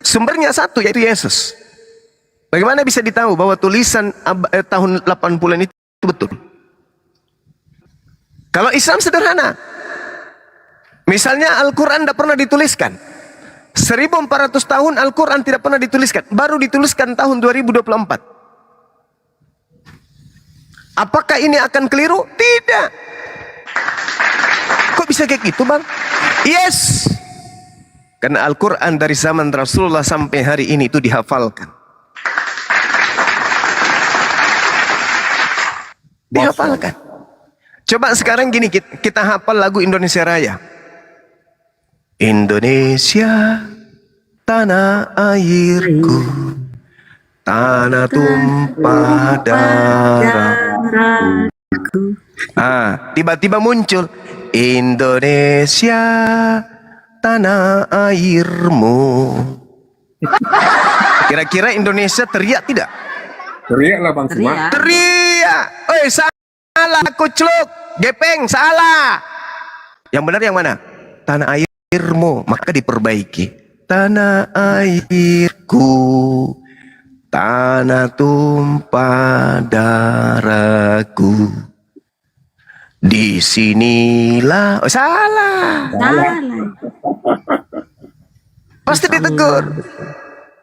sumbernya satu, yaitu Yesus. Bagaimana bisa ditahu bahwa tulisan tahun 80-an itu betul? Kalau Islam sederhana. Misalnya Al-Quran tidak pernah dituliskan. 1400 tahun Al-Quran tidak pernah dituliskan. Baru dituliskan tahun 2024. Apakah ini akan keliru? Tidak. Kok bisa kayak gitu, Bang? Yes. Karena Al-Quran dari zaman Rasulullah sampai hari ini itu dihafalkan. Dihafalkan. Coba sekarang gini, kita hafal lagu Indonesia Raya. Indonesia, tanah airku, tanah tumpah darahku. Tiba-tiba muncul Indonesia, tanah airmu. Kira-kira Indonesia teriak tidak? Teriaklah Bang Suma. Teriak. Oi, salah, kucluk, gepeng, salah. Yang benar yang mana? Tanah airmu, maka diperbaiki. Tanah airku, tanah tumpah darahku. Disinilah, oh, salah. Pasti ditegur.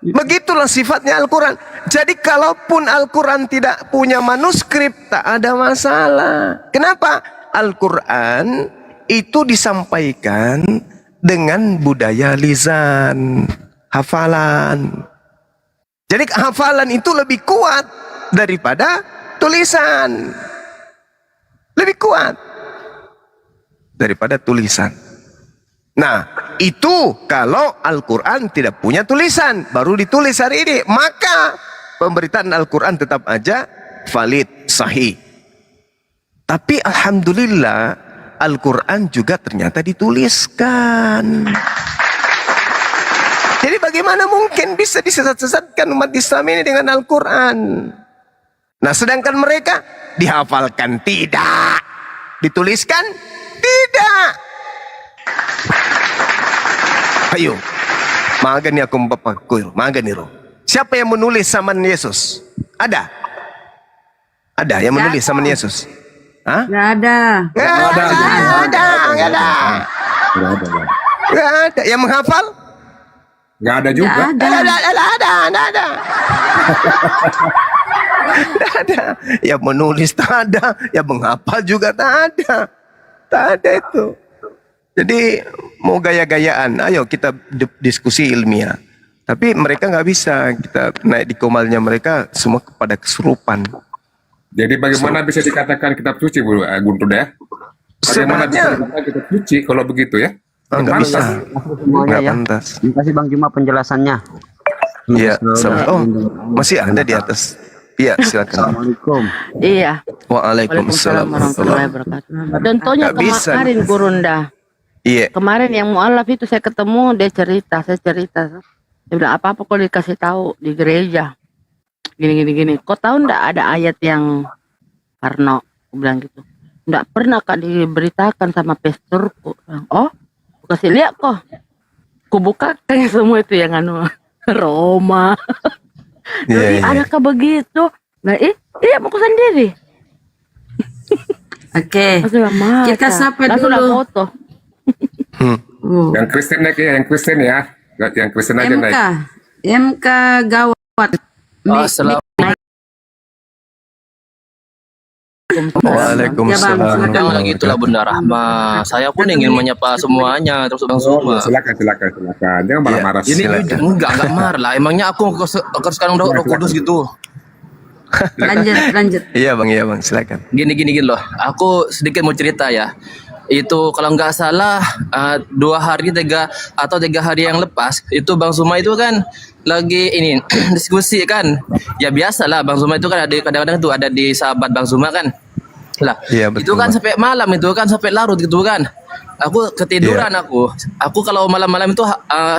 Begitulah sifatnya Al-Quran. Jadi kalaupun Al-Quran tidak punya manuskrip, tak ada masalah. Kenapa? Al-Quran itu disampaikan dengan budaya lisan, hafalan. Jadi hafalan itu lebih kuat daripada tulisan. Lebih kuat daripada tulisan. Nah, itu kalau Al-Quran tidak punya tulisan, baru ditulis hari ini, maka pemberitaan Al-Quran tetap aja valid, sahih. Tapi alhamdulillah, Al-Quran juga ternyata dituliskan. Jadi bagaimana mungkin bisa disesat-sesatkan umat Islam ini dengan Al-Quran? Nah, sedangkan mereka dihafalkan tidak, dituliskan tidak. Ayo, magani aku bapakuir, magani ro. Siapa yang menulis zaman Yesus? Ada? Ada yang menulis zaman Yesus? Hah? Nggak ada. Nggak ada. Yang menghafal? Nggak ada juga. Nggak ada. Nggak ada. Yang menulis tak ada, yang menghafal juga tak ada. Tak ada itu. Jadi mau gaya-gayaan, ayo kita diskusi ilmiah. Tapi mereka nggak bisa, kita naik di komalnya mereka semua kepada kesurupan. Jadi bagaimana bisa dikatakan kitab suci, Guntur ya? Bagaimana bisa dikatakan kitab suci kalau begitu ya? Nggak bisa. Semuanya ya. Terima kasih Bang Juma penjelasannya. Iya. Oh, masih ada di atas. Iya, silakan. Assalamualaikum. Iya. Waalaikumsalam warahmatullahi wabarakatuh. Contohnya Nggak bisa. kemarin Gurunda. Iya. Kemarin yang mualaf itu saya ketemu, dia cerita, saya cerita. Dia bilang apa-apa kalau dikasih tahu di gereja. Gini. Kau tahu ndak ada ayat yang Karno? Aku bilang gitu. Ndak pernah Kak diberitakan sama pastorku. Oh, aku kasih lihat kok. Kubukakan semua itu yang anu Roma. Jadi adakah begitu? Nah, iya aku sendiri. Oke. Kita sapa dulu. Foto. Yang Kristen yang Kristen ya. Yang Kristen aja naik. MK Gawat. Waalaikumsalam. Jangan gitulah Bunda Rahma. Saya pun ingin menyapa semuanya terus Bang Suma. Silakan. Jangan marah-marah. Ini enggak marah lah. Emangnya aku sekarang udah Roh Kudus gitu. Lanjut. Iya bang, silakan. Gini loh. Aku sedikit mau cerita ya. Itu kalau nggak salah 3 hari yang lepas itu Bang Suma itu kan lagi ini diskusi kan. Ya biasalah Bang Suma itu kan ada kadang-kadang tuh ada di sahabat Bang Suma kan. Lah, iya, betul, itu kan sampai malam itu kan sampai larut gitu kan. Aku ketiduran aku kalau malam-malam itu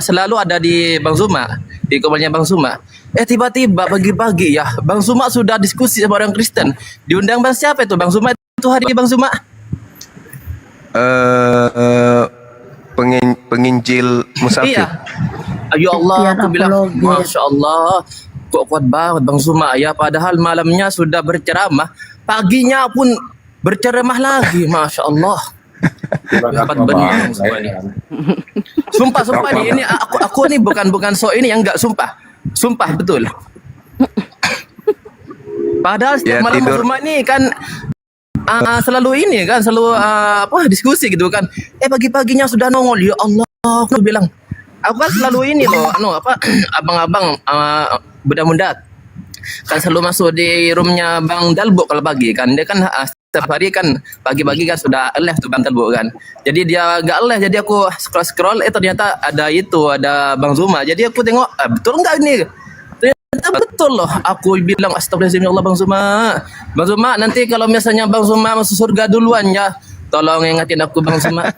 selalu ada di Bang Zuma, di kamarnya Bang Zuma. Tiba-tiba pagi-pagi ya Bang Zuma sudah diskusi sama orang Kristen. Diundang Bang siapa itu Bang Zuma itu hari Bang Zuma? Penginjil musafir. Iya. Ya Allah, aku bilang Masya Allah, kok kuat banget Bang Zuma ya. Padahal malamnya sudah berceramah, paginya pun berceramah lagi, Masya Allah. Dapat benar semua ini. Sumpah nih, ini aku nih bukan so ini yang enggak sumpah betul. Padahal setiap malam Bang Zuma ini kan selalu ini kan selalu diskusi gitu kan. Pagi-paginya sudah nongol, ya Allah. Aku bilang, aku kan selalu ini loh, abang-abang muda-muda kan selalu masuk di roomnya Bang Dalbo kalau pagi kan. Dia kan setiap hari kan pagi-pagi kan sudah live tuh Bang Dalbo kan. Jadi dia nggak live, jadi aku scroll ternyata ada Bang Zuma. Jadi aku tengok betul nggak ini? Ternyata betul loh. Aku bilang astagfirullahaladzim ya Allah Bang Zuma nanti kalau misalnya Bang Zuma masuk surga duluan ya, tolong ingatin aku Bang Zuma.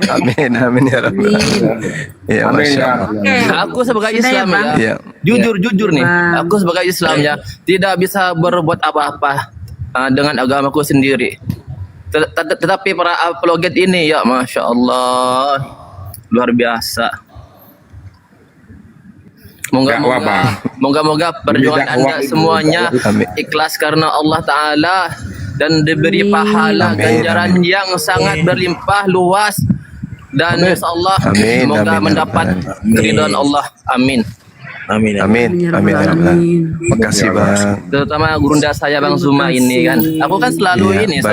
Amin ya Rabbi. Ya Masya Allah. Aku sebagai Islam ya, jujur nih, aku sebagai Islam ya tidak bisa berbuat apa-apa dengan agamaku sendiri. Tetapi para apologet ini ya Masya Allah luar biasa. Moga-moga perjuangan Anda semuanya ikhlas karena Allah Ta'ala dan diberi pahala ganjaran yang sangat berlimpah luas dan insyaallah semoga mendapat keridhaan Allah. Amin. Makasih Bang. Terutama gurunda saya Bang Zuma ini kan. Aku kan selalu ini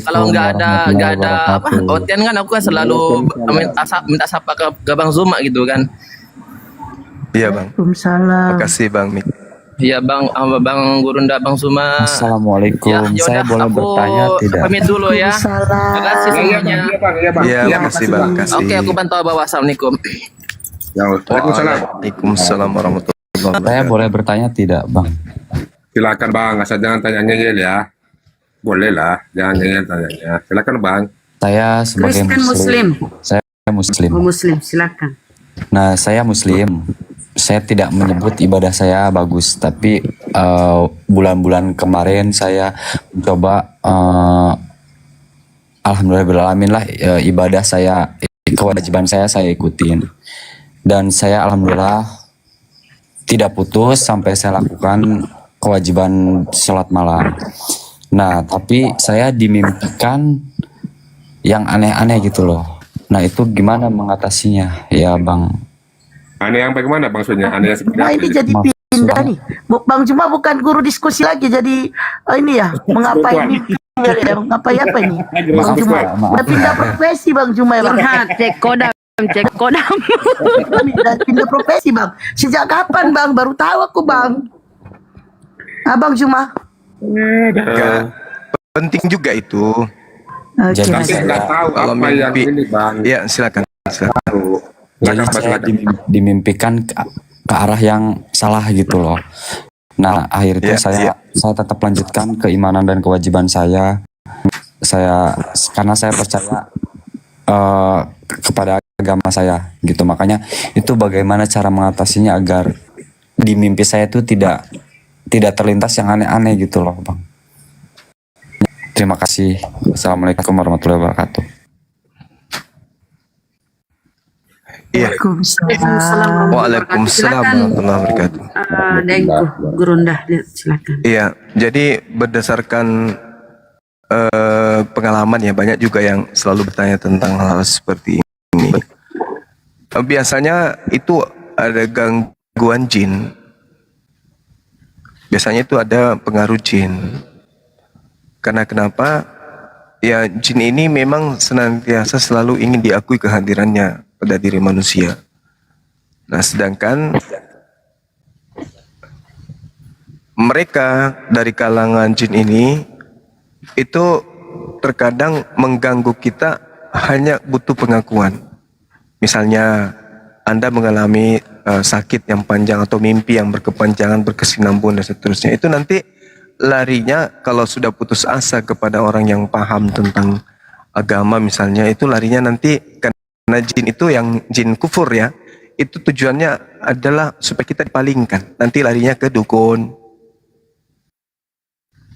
kalau nggak ada otian kan aku kan selalu minta sapa ke Bang Zuma gitu kan. Iya Bang. Waalaikumsalam. Makasih Bang Mik. Iya Bang Gurunda Bang Zuma. Assalamualaikum. Saya boleh bertanya tidak? Pamit dulu ya. Terima kasih semuanya. Iya, makasih Bang. Oke, aku bantu bawah. Assalamualaikum. Waalaikumsalam warahmatullahi wabarakatuh. Saya boleh bertanya tidak, Bang? Silakan Bang, asal jangan tanya ngeyel ya. Boleh lah, jangan ngeyel tanyanya. Silakan Bang. Saya sebagai Muslim. Saya Muslim. Muslim, silakan. Nah, saya Muslim. Saya tidak menyebut ibadah saya bagus, tapi bulan-bulan kemarin saya mencoba alhamdulillahirrahmanirrahim lah ibadah saya, kewajiban saya ikutin, dan saya alhamdulillah tidak putus sampai saya lakukan kewajiban sholat malam. Nah, tapi saya dimimpikan yang aneh-aneh gitu loh. Nah, itu gimana mengatasinya ya Bang? Aneh yang bagaimana Bang maksudnya? Aneh yang seperti Nah ini jadi pindah nih. Bang Zuma bukan guru diskusi lagi, jadi ini ya mengapa ini mengapa apa ini? Bang Zuma udah pindah profesi Bang Zuma ya Bang. Cek kodam. Pindah profesi Bang. Sejak kapan Bang? Baru tahu aku Bang. Bang Zuma. Penting juga itu. Okay. Jadi saya nggak tahu apa yang ini Bang. Ya silakan. Jadi saya dimimpikan ke arah yang salah gitu loh. Nah akhirnya saya tetap lanjutkan keimanan dan kewajiban saya karena saya percaya kepada agama saya gitu. Makanya itu bagaimana cara mengatasinya agar di mimpi saya itu tidak terlintas yang aneh-aneh gitu loh Bang. Terima kasih. Assalamualaikum warahmatullahi wabarakatuh. Waalaikumsalam warahmatullahi wabarakatuh. Dengku, Gurunda, silakan. Iya, jadi berdasarkan pengalaman ya, banyak juga yang selalu bertanya tentang hal seperti ini. Biasanya itu ada gangguan jin. Biasanya itu ada pengaruh jin. Karena kenapa? Ya jin ini memang senantiasa selalu ingin diakui kehadirannya pada diri manusia. Nah sedangkan mereka dari kalangan jin ini itu terkadang mengganggu kita hanya butuh pengakuan. Misalnya Anda mengalami sakit yang panjang atau mimpi yang berkepanjangan, berkesinambungan dan seterusnya. Itu nanti larinya kalau sudah putus asa kepada orang yang paham tentang agama misalnya, itu larinya nanti karena jin itu yang jin kufur ya, itu tujuannya adalah supaya kita dipalingkan, nanti larinya ke dukun.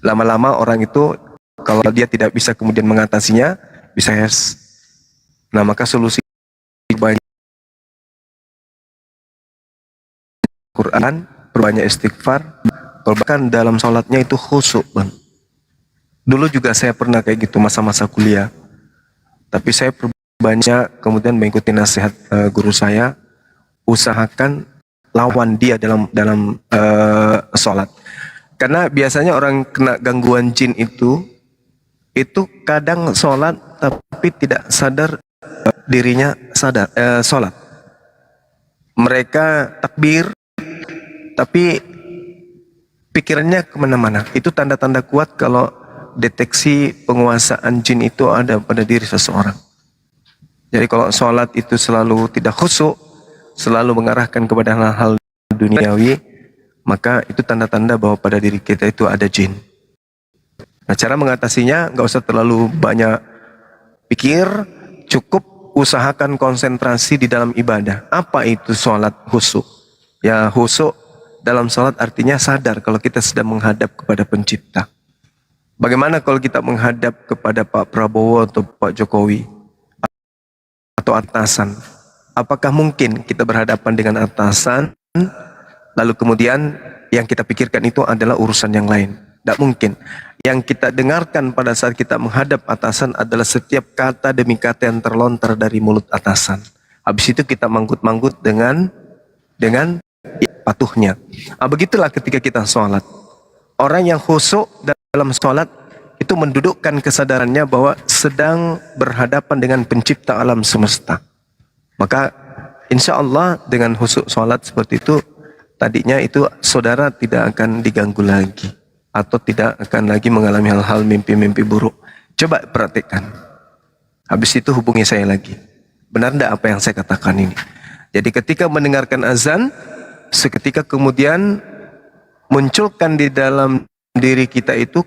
Lama-lama orang itu kalau dia tidak bisa kemudian mengatasinya, bisa hes. Nah maka solusi banyak Quran, perbanyak istighfar, bahkan dalam sholatnya itu khusyuk bang. Dulu juga saya pernah kayak gitu masa-masa kuliah, tapi saya perbanyak kemudian mengikuti nasihat guru saya, usahakan lawan dia dalam sholat. Karena biasanya orang kena gangguan jin itu kadang sholat tapi tidak sadar dirinya sholat. Mereka takbir tapi pikirannya kemana-mana. Itu tanda-tanda kuat kalau deteksi penguasaan jin itu ada pada diri seseorang. Jadi kalau sholat itu selalu tidak khusyuk, selalu mengarahkan kepada hal-hal duniawi, maka itu tanda-tanda bahwa pada diri kita itu ada jin. Nah cara mengatasinya nggak usah terlalu banyak pikir, cukup usahakan konsentrasi di dalam ibadah. Apa itu sholat khusyuk? Ya khusyuk dalam sholat artinya sadar kalau kita sedang menghadap kepada pencipta. Bagaimana kalau kita menghadap kepada Pak Prabowo atau Pak Jokowi atau atasan? Apakah mungkin kita berhadapan dengan atasan lalu kemudian yang kita pikirkan itu adalah urusan yang lain? Tidak mungkin. Yang kita dengarkan pada saat kita menghadap atasan adalah setiap kata demi kata yang terlontar dari mulut atasan. Habis itu kita manggut-manggut dengan patuhnya. Begitulah ketika kita sholat. Orang yang khusyuk dalam sholat itu mendudukkan kesadarannya bahwa sedang berhadapan dengan pencipta alam semesta. Maka insya Allah dengan khusyuk sholat seperti itu, tadinya itu saudara tidak akan diganggu lagi, atau tidak akan lagi mengalami hal-hal mimpi-mimpi buruk. Coba praktekkan. Habis itu hubungi saya lagi. Benar tidak apa yang saya katakan ini? Jadi ketika mendengarkan azan, seketika kemudian munculkan di dalam diri kita itu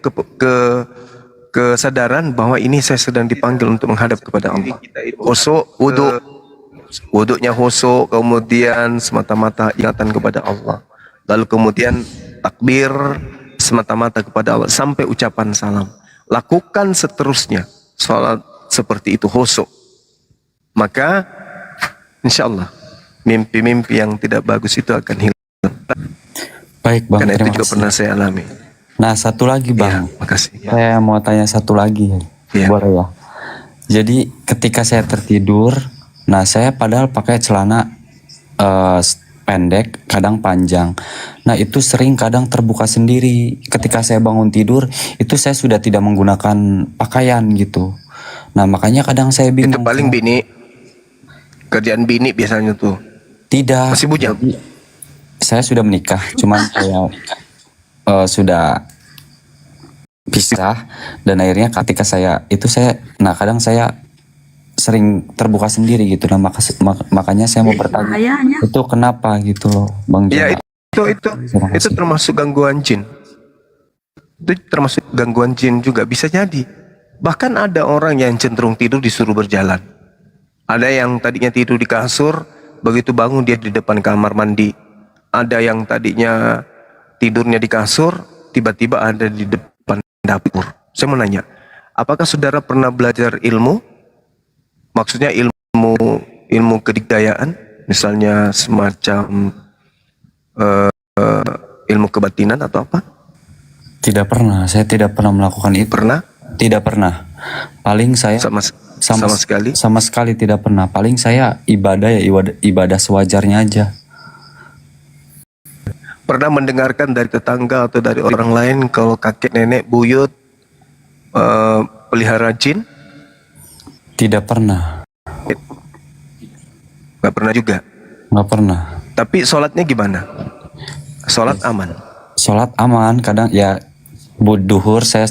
kesadaran bahwa ini saya sedang dipanggil untuk menghadap kepada Allah. Khusyuk, wuduknya khusyuk, kemudian semata-mata ingatan kepada Allah. Lalu kemudian takbir semata-mata kepada Allah sampai ucapan salam. Lakukan seterusnya salat seperti itu khusyuk. Maka insya Allah mimpi-mimpi yang tidak bagus itu akan hilang. Baik bang, karena itu juga kasih. pernah saya alami. Nah satu lagi bang, Ya, makasih. saya mau tanya satu lagi, Ya. boleh ya? Jadi ketika saya tertidur, nah saya padahal pakai celana pendek, kadang panjang. Nah itu sering kadang terbuka sendiri. Ketika saya bangun tidur, itu saya sudah tidak menggunakan pakaian gitu. Nah makanya kadang saya bingung. Itu paling bini, kerjaan bini biasanya tuh. Tidak. Masih bujang? Jadi, saya sudah menikah, cuman saya sudah pisah, dan akhirnya ketika nah kadang saya sering terbuka sendiri gitu. Nah makanya saya mau bertanya, Bahayanya. itu kenapa gitu loh Bang Ya Jona? itu termasuk gangguan jin. Itu termasuk gangguan jin juga bisa jadi. Bahkan ada orang yang cenderung tidur disuruh berjalan. Ada yang tadinya tidur di kasur, begitu bangun dia di depan kamar mandi. Ada yang tadinya tidurnya di kasur, tiba-tiba ada di depan dapur. Saya mau nanya, apakah saudara pernah belajar ilmu? Maksudnya ilmu kedikdayaan, misalnya semacam ilmu kebatinan atau apa? Tidak pernah, saya tidak pernah melakukan itu. Pernah? Tidak pernah. Paling saya sama sekali? Sama sekali tidak pernah. Paling saya ibadah sewajarnya aja. Pernah mendengarkan dari tetangga atau dari orang lain kalau kakek nenek buyut pelihara jin? Tidak pernah. Gak pernah juga? Gak pernah. Tapi sholatnya gimana? Sholat aman? Sholat aman, kadang ya duhur saya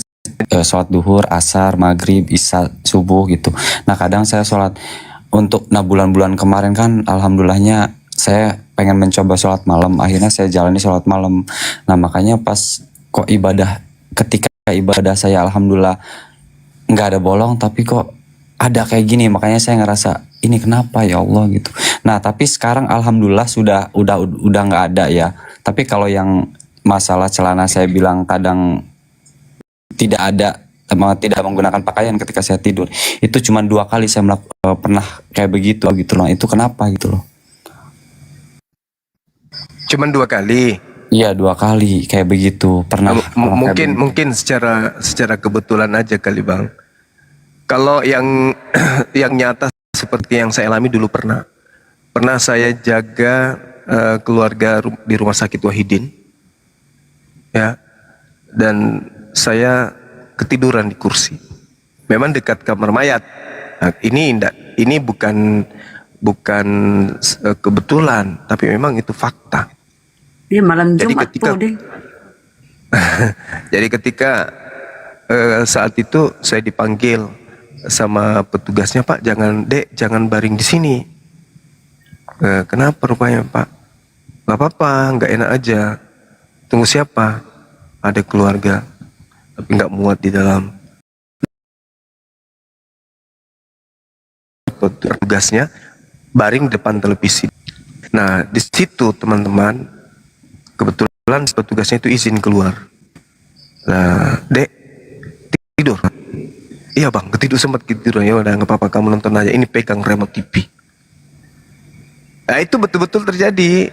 sholat duhur, asar, maghrib, isya, subuh gitu. Nah kadang saya sholat bulan-bulan kemarin kan alhamdulillahnya saya pengen mencoba sholat malam, akhirnya saya jalani sholat malam. Nah makanya pas ketika ibadah saya alhamdulillah nggak ada bolong, tapi kok ada kayak gini, makanya saya ngerasa ini kenapa ya Allah gitu. Nah tapi sekarang alhamdulillah udah nggak ada ya. Tapi kalau yang masalah celana saya bilang kadang tidak ada, tidak menggunakan pakaian ketika saya tidur, itu cuma 2 kali saya pernah kayak begitu gitu loh. Itu kenapa gitu loh? Cuman 2 kali. Iya 2 kali kayak begitu pernah. Mungkin secara kebetulan aja kali Bang. Kalau yang nyata seperti yang saya alami dulu pernah saya jaga keluarga di rumah sakit Wahidin, ya, dan saya ketiduran di kursi. Memang dekat kamar mayat. Nah, ini bukan kebetulan, tapi memang itu fakta. Dia malam Jadi Jumat ketika tuh, Ding. Jadi ketika saat itu saya dipanggil sama petugasnya, Pak, jangan baring di sini. Kenapa rupanya, Pak? Gak apa-apa, nggak enak aja. Tunggu siapa? Ada keluarga, tapi nggak muat di dalam. Petugasnya baring depan televisi. Nah, di situ teman-teman, kebetulan petugasnya itu izin keluar. Nah, Dek, tidur. Iya Bang, sempat ketiduran. Ya udah nggak apa-apa, kamu nonton aja. Ini pegang remote TV. Nah itu betul-betul terjadi.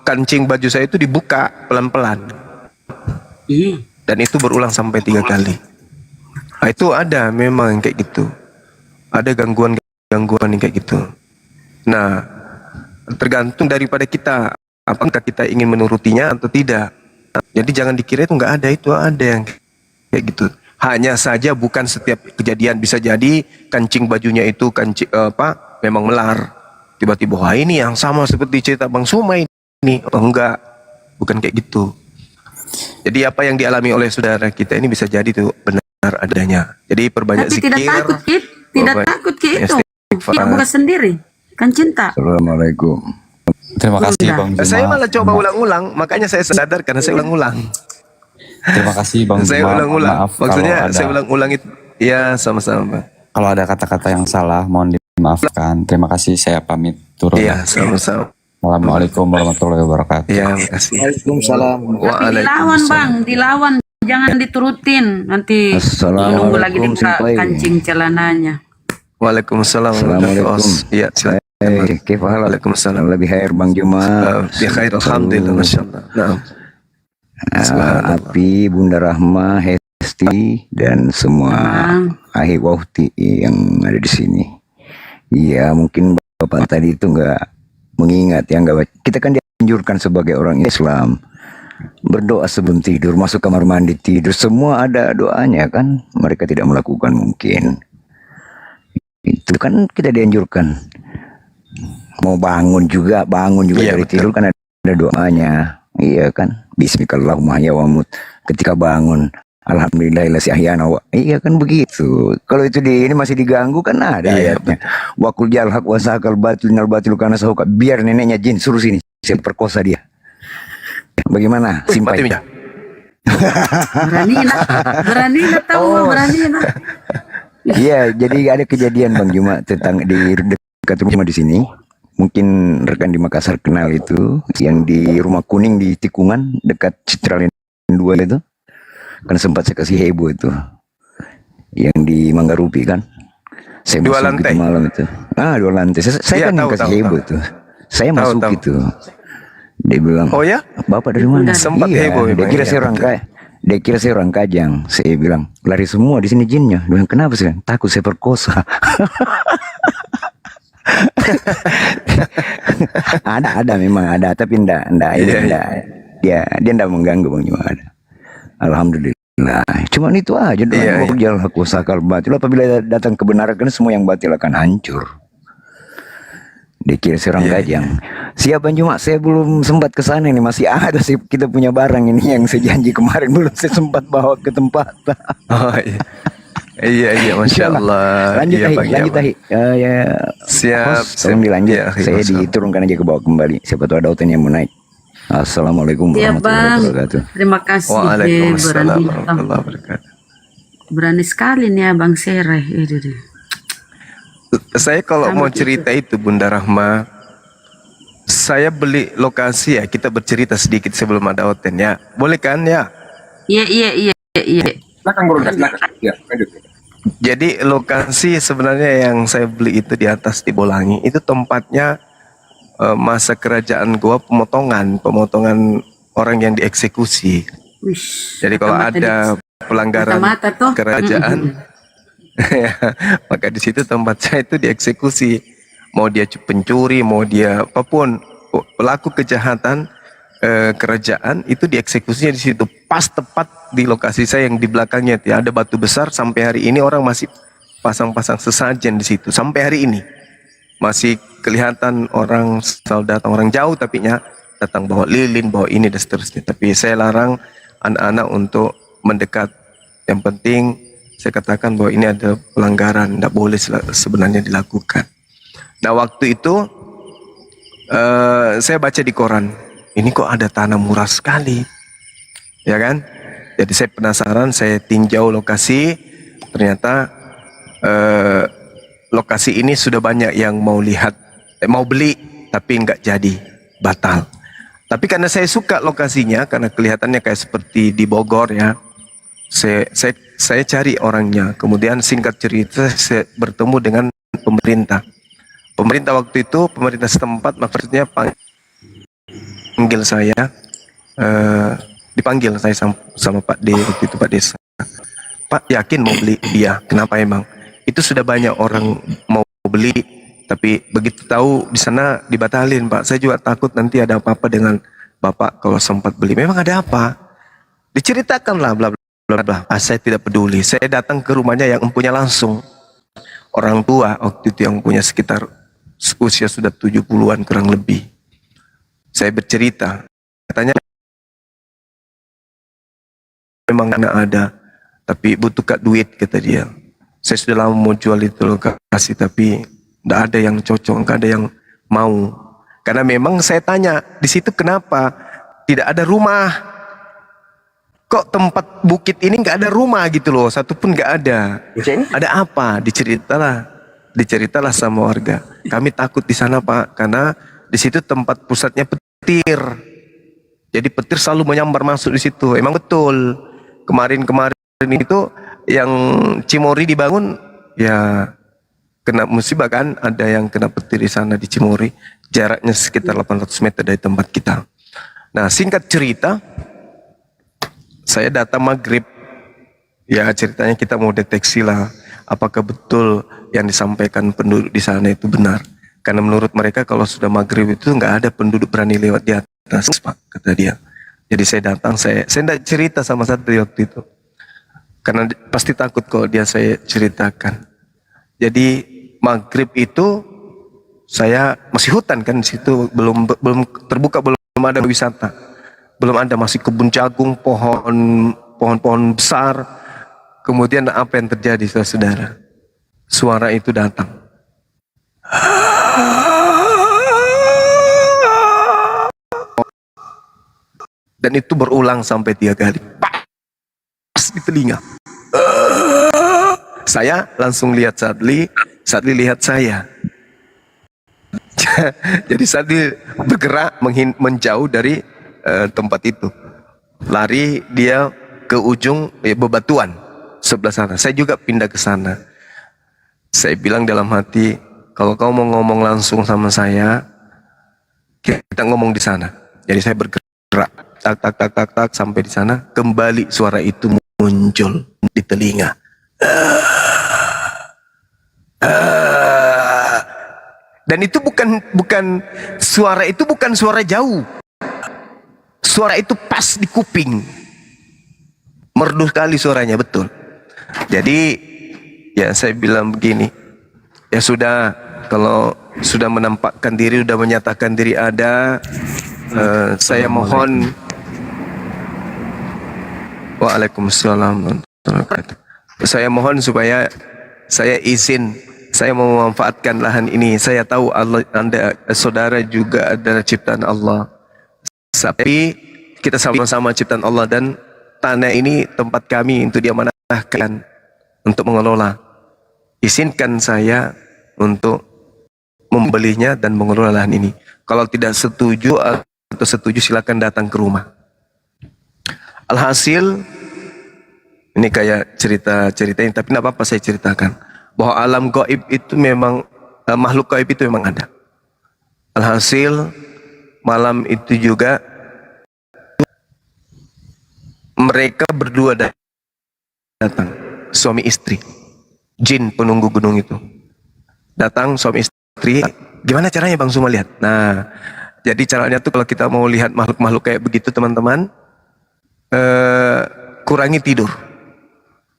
Kancing baju saya itu dibuka pelan-pelan. Dan itu berulang sampai 3 kali. Nah itu ada memang kayak gitu. Ada gangguan yang kayak gitu. Nah tergantung daripada kita, apakah kita ingin menurutinya atau tidak. Jadi jangan dikira itu nggak ada, itu ada yang kayak gitu. Hanya saja bukan setiap kejadian, bisa jadi kancing bajunya itu memang melar. Tiba-tiba wah ini yang sama seperti cerita Bang Suma ini. Oh enggak, bukan kayak gitu. Jadi apa yang dialami oleh saudara kita ini bisa jadi itu benar adanya. Jadi perbanyak Tapi zikir. tidak takut itu. Dia buka sendiri, kan cinta. Assalamualaikum. Terima kasih Bang Juma. Saya malah coba ulang-ulang, makanya saya sadar karena saya ulang-ulang. Terima kasih Bang Saya Juma. ulang-ulang. Maaf Maksudnya kalau ada, saya ulang-ulang itu. Ya sama-sama. kalau ada kata-kata yang salah mohon dimaafkan. Terima kasih, saya pamit turun. Iya sama-sama. Assalamualaikum warahmatullahi wabarakatuh. Ya, makasih. Waalaikumsalam. Tapi dilawan Bang, dilawan. Jangan diturutin. Nanti nunggu lagi dibuka kancing celananya. Waalaikumsalam. Assalamualaikum. Iya, silakan. Waalaikumsalam. Lebih khair Bang Juma. Ya khair, alhamdulillah, masyaallah. Nah. Api, Bunda Rahma, Hesti, dan semua ahli wahti yang ada di sini. Iya, mungkin Bapak tadi itu nggak mengingat ya, kita kan dianjurkan sebagai orang Islam berdoa sebelum tidur, masuk kamar mandi tidur, semua ada doanya kan. Mereka tidak melakukan mungkin. Itu kan kita dianjurkan. Mau bangun juga iya, dari tidur kan ada doanya. Iya kan, Bismillahirrahmanirrahim ya wamut. Ketika bangun, alhamdulillahilladzi ahyana wa. Iya kan begitu. Kalau itu ini masih diganggu kan ada ayatnya. Wa qul jal haq wa saqal batil nal batil kana sahuka. Biar neneknya jin suruh sini, saya perkosa dia. Bagaimana? Simpai. Berani nak. Iya, jadi ada kejadian Bang Juma tentang di dekat rumah di sini. Mungkin rekan di Makassar kenal itu, yang di Rumah Kuning di Tikungan dekat Citraland 2 itu. Kan sempat saya kasih heboh itu. Yang di Manggarupi kan. Saya 2 masuk lantai. Itu malam itu. 2 lantai. Saya kan yang kasih heboh itu. Saya masuk itu. Dia bilang, "Oh ya? Bapak dari mana?" Sempat heboh. Dia kira saya orang kaya. Dia kira saya orang Kajang. Saya bilang, "Lari semua di sini jinnya." Dia bilang, "Kenapa sih?" "Takut saya perkosa." ada memang ada, tapi enggak dia enggak mengganggu Bang Juma, ada. Alhamdulillah. Cuman itu aja doa jalan aku sakal batil. Apabila datang kebenaran kan semua yang batil akan hancur. Dikira serang Kajang. Siap Bang Juma, saya belum sempat ke sana ini, masih ada sih kita punya barang ini yang saya janji kemarin belum saya sempat bawa ke tempat. Oh iya. Iya, masya Allah. Lanjut Ahi. Siap. Tolong dilanjut. Ya, saya diturunkan aja ke bawah kembali. Siapa tahu ada hotel yang mau naik. Assalamualaikum Ya warahmatullahi Bang, wabarakatuh. terima kasih. Waalaikumsalam warahmatullahi wabarakatuh. Berani sekali nih Abang Sereh. Saya kalau Sama mau cerita itu Bunda Rahma, saya beli lokasi ya, kita bercerita sedikit sebelum ada Oten ya. Boleh kan ya? Iya. Silakan Bro, silakan. Ya, lanjut. Jadi lokasi sebenarnya yang saya beli itu di atas di Bolangi, itu tempatnya masa kerajaan gua pemotongan orang yang dieksekusi. Jadi kalau ada pelanggaran mata-mata toh. kerajaan, ya, maka di situ tempat saya itu dieksekusi. Mau dia pencuri, mau dia apapun, pelaku kejahatan kerajaan itu dieksekusinya di situ. Pas tepat di lokasi saya yang di belakangnya ya, ada batu besar. Sampai hari ini orang masih pasang-pasang sesajen di situ. Sampai hari ini masih kelihatan orang selalu datang, orang jauh tapi datang bawa lilin, bawa ini dan seterusnya. Tapi saya larang anak-anak untuk mendekat. Yang penting saya katakan bahwa ini ada pelanggaran, tidak boleh sebenarnya dilakukan. Nah waktu itu saya baca di koran, ini kok ada tanah murah sekali, ya kan? Jadi saya penasaran, saya tinjau lokasi, ternyata lokasi ini sudah banyak yang mau lihat, mau beli, tapi nggak jadi, batal. Tapi karena saya suka lokasinya, karena kelihatannya kayak seperti di Bogor ya, saya cari orangnya. Kemudian singkat cerita, saya bertemu dengan pemerintah. Pemerintah waktu itu, pemerintah setempat, maksudnya panggil saya, dipanggil saya sama Pak D waktu itu, Pak Desa. Pak yakin mau beli? Iya. Kenapa emang? Itu sudah banyak orang mau beli, tapi begitu tahu di sana dibatalin, Pak. Saya juga takut nanti ada apa-apa dengan Bapak kalau sempat beli. Memang ada apa? Diceritakanlah, bla bla bla. Saya tidak peduli. Saya datang ke rumahnya yang empunya langsung. Orang tua waktu itu yang punya sekitar usia sudah 70-an kurang lebih. Saya bercerita, katanya memang ada, tapi butuh duit, kata dia. Saya sudah lama mau jual itu lokasi, tapi tidak ada yang cocok, tidak ada yang mau. Karena memang saya tanya, di situ kenapa tidak ada rumah? Kok tempat bukit ini nggak ada rumah gitu loh, satu pun nggak ada. Ada apa? Diceritalah sama warga. Kami takut di sana Pak, karena di situ tempat pusatnya petir. Jadi petir selalu menyambar masuk di situ. Emang betul. Kemarin itu yang Cimory dibangun, ya kena musibah kan, ada yang kena petir di sana di Cimory. Jaraknya sekitar 800 meter dari tempat kita. Nah singkat cerita, saya datang maghrib. Ya ceritanya kita mau deteksi lah, apakah betul yang disampaikan penduduk di sana itu benar. Karena menurut mereka kalau sudah maghrib itu nggak ada penduduk berani lewat di atas Pak, kata dia. Jadi saya datang, saya tidak cerita sama Satri waktu itu. Karena pasti takut kalau dia saya ceritakan. Jadi maghrib itu saya masih hutan kan di situ, belum terbuka, belum ada wisata. Belum ada, masih kebun jagung, pohon-pohon besar. Kemudian apa yang terjadi saudara? Suara itu datang. Dan itu berulang sampai 3 kali. Pas di telinga. Saya langsung lihat Sadli lihat saya. Jadi Sadli bergerak menjauh dari tempat itu. Lari dia ke ujung bebatuan sebelah sana. Saya juga pindah ke sana. Saya bilang dalam hati, kalau kau mau ngomong langsung sama saya, kita ngomong di sana. Jadi saya bergerak, tak sampai di sana. Kembali suara itu muncul di telinga. Dan itu bukan suara itu bukan suara jauh. Suara itu pas di kuping. Merdu sekali suaranya, betul. Jadi ya saya bilang begini, ya sudah, kalau sudah menampakkan diri, sudah menyatakan diri ada, saya mohon. Waalaikumsalam. Saya mohon supaya saya izin, saya mau memanfaatkan lahan ini. Saya tahu Anda saudara juga adalah ciptaan Allah. Tapi kita sama-sama ciptaan Allah, dan tanah ini tempat kami untuk diamanahkan. untuk mengelola. Izinkan saya untuk membelinya dan mengelola lahan ini. Kalau tidak setuju atau setuju silakan datang ke rumah. Alhasil ini kayak cerita-ceritain, tapi tidak apa-apa saya ceritakan bahwa alam gaib itu memang makhluk gaib itu memang ada. Alhasil malam itu juga mereka berdua datang, suami istri, jin penunggu gunung itu datang, suami istri. Gimana caranya Bang Zuma lihat? Nah, jadi caranya tuh kalau kita mau lihat makhluk-makhluk kayak begitu teman-teman, kurangi tidur.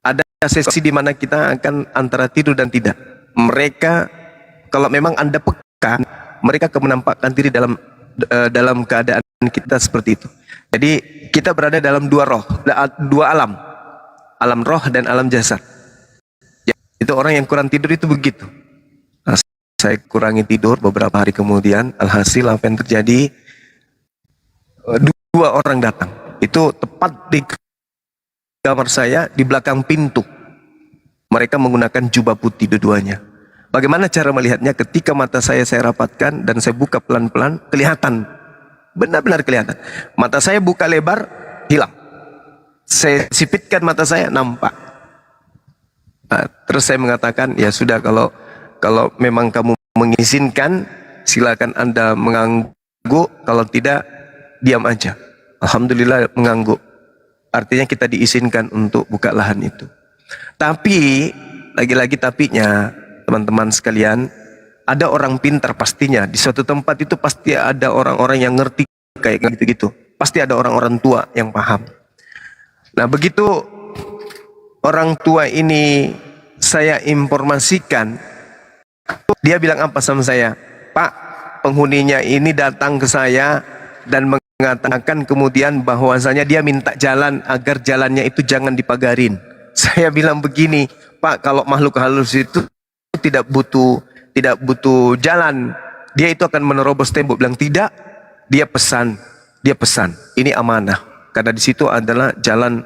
Ada sesi di mana kita akan antara tidur dan tidak. Mereka kalau memang Anda peka, mereka akan menampakkan diri dalam keadaan kita seperti itu. Jadi kita berada dalam dua alam, alam roh dan alam jasad. Ya, itu orang yang kurang tidur itu begitu. Nah, saya kurangi tidur beberapa hari kemudian, alhasil apa yang terjadi? Dua orang datang. Itu tepat di kamar saya, di belakang pintu. Mereka menggunakan jubah putih dua-duanya. Bagaimana cara melihatnya? Ketika mata saya rapatkan dan saya buka pelan-pelan, kelihatan. Benar-benar kelihatan. Mata saya buka lebar, hilang. Saya sipitkan mata saya, nampak. Nah, terus saya mengatakan, ya sudah, kalau memang kamu mengizinkan, silakan Anda mengganggu. Kalau tidak, diam aja. Alhamdulillah mengganggu. Artinya kita diizinkan untuk buka lahan itu. Tapi, lagi-lagi tapinya, teman-teman sekalian, ada orang pintar pastinya. Di suatu tempat itu pasti ada orang-orang yang ngerti kayak gitu-gitu. Pasti ada orang-orang tua yang paham. Nah, begitu orang tua ini saya informasikan, dia bilang apa sama saya? Pak, penghuninya ini datang ke saya dan mengatakan kemudian bahwasanya dia minta jalan agar jalannya itu jangan dipagarin. Saya bilang begini, Pak, kalau makhluk halus itu tidak butuh jalan, dia itu akan menerobos tembok. Bilang tidak, dia pesan, ini amanah, karena di situ adalah jalan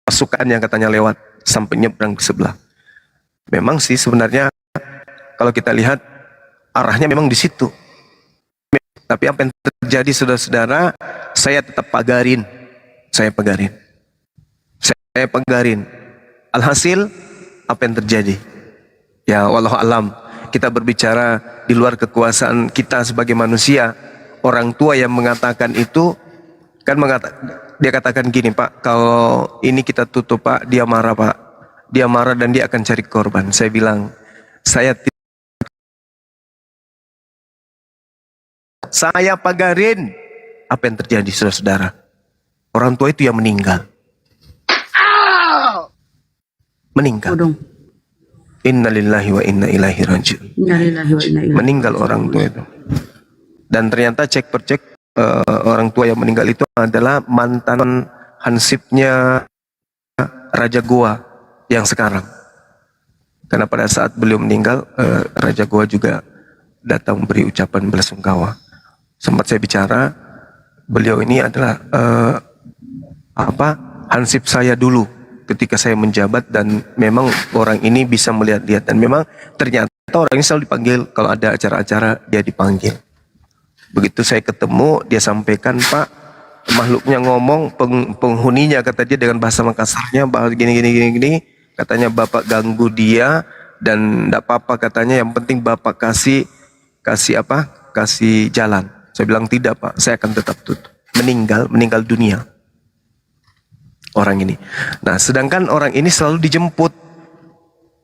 pasukan yang katanya lewat sampai nyebrang ke sebelah. Memang sih sebenarnya kalau kita lihat arahnya memang di situ. Tapi apa yang terjadi saudara-saudara, saya tetap pagarin. Alhasil apa yang terjadi? Ya wallahu alam, kita berbicara di luar kekuasaan kita sebagai manusia. Orang tua yang mengatakan itu kan dia katakan gini, Pak, kalau ini kita tutup Pak, dia marah Pak. Dia marah dan dia akan cari korban. Saya bilang, saya pagarin. Apa yang terjadi saudara-saudara? Orang tua itu yang meninggal. Innalillahi wa inna ilaihi raji'un. Meninggal orang tua itu. Dan ternyata cek per cek orang tua yang meninggal itu adalah mantan hansipnya Raja Goa yang sekarang. Karena pada saat beliau meninggal, Raja Goa juga datang beri ucapan belasungkawa. Sempat saya bicara, beliau ini adalah hansip saya dulu ketika saya menjabat, dan memang orang ini bisa melihat-lihat, dan memang ternyata orang ini selalu dipanggil kalau ada acara-acara, dia dipanggil. Begitu saya ketemu, dia sampaikan, Pak, makhluknya ngomong, penghuninya kata dia dengan bahasa Makassarnya, bahwa gini, katanya Bapak ganggu dia dan tidak apa-apa, katanya yang penting Bapak kasih jalan. Saya bilang tidak Pak, saya akan tetap tutup. Meninggal dunia orang ini. Nah, sedangkan orang ini selalu dijemput.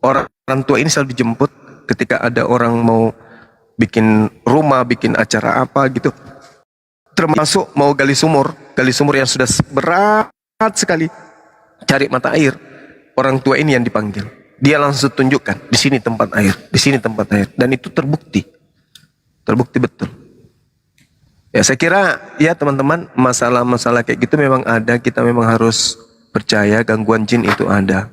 Orang tua ini selalu dijemput ketika ada orang mau bikin rumah, bikin acara apa gitu. Termasuk mau gali sumur yang sudah berat sekali, cari mata air. Orang tua ini yang dipanggil. Dia langsung tunjukkan, di sini tempat air, di sini tempat air. Dan itu terbukti betul. Ya, saya kira ya teman-teman, masalah-masalah kayak gitu memang ada. Kita memang harus percaya gangguan jin itu ada.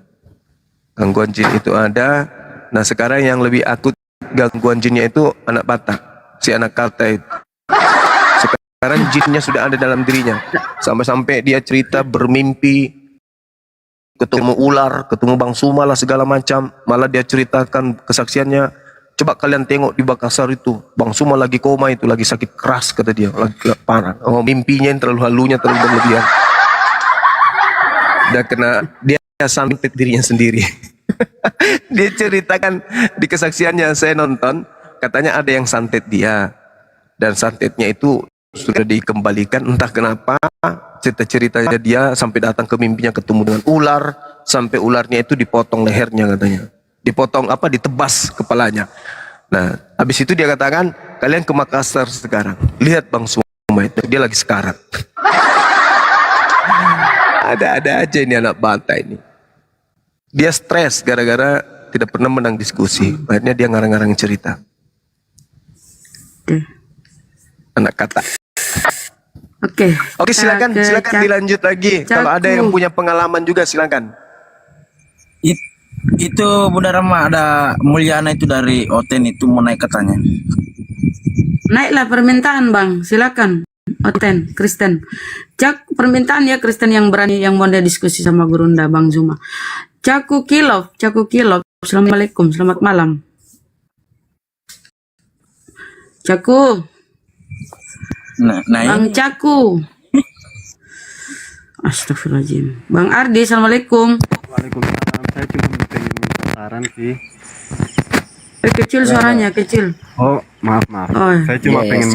Nah, sekarang yang lebih akut gangguan jinnya itu anak Batak, si anak Karta itu. Sekarang jinnya sudah ada dalam dirinya. Sampai-sampai dia cerita bermimpi ketemu ular, ketemu Bang Suma lah segala macam. Malah dia ceritakan kesaksiannya. Coba kalian tengok di Makassar itu, Bang Suma lagi koma itu, lagi sakit keras kata dia, lagi parah. Oh, mimpinya yang terlalu halunya terlalu berlebihan. Dia santet dirinya sendiri. Dia ceritakan di kesaksiannya, saya nonton, katanya ada yang santet dia, dan santetnya itu sudah dikembalikan, entah kenapa cerita-ceritanya dia sampai datang ke mimpinya ketemu dengan ular, sampai ularnya itu dipotong lehernya katanya, dipotong ditebas kepalanya. Nah, habis itu dia katakan, kalian ke Makassar sekarang, lihat Bang Suma itu, dia lagi sekarat. Ada-ada aja ini anak banta ini. Dia stres gara-gara tidak pernah menang diskusi. Akhirnya dia ngarang-ngarang cerita. Anak kata. Oke, silakan dilanjut lagi. Kalau ada yang punya pengalaman juga silakan. Itu Bunda Rama, ada Mulyana itu dari Oten itu mau naik katanya. Naiklah permintaan Bang, silakan. Oten, Kristen. Cak permintaan ya Kristen yang berani, yang mau ada diskusi sama Gurunda Bang Zuma. Caku Kilov. Assalamualaikum, selamat malam. Caku. Bang Caku. Astagfirullahaladzim. Bang Ardi, assalamualaikum. Waalaikumsalam. Saya cuma pengen minta saran sih. Kecil suaranya, kecil. Oh, maaf. Oh, saya cuma pengen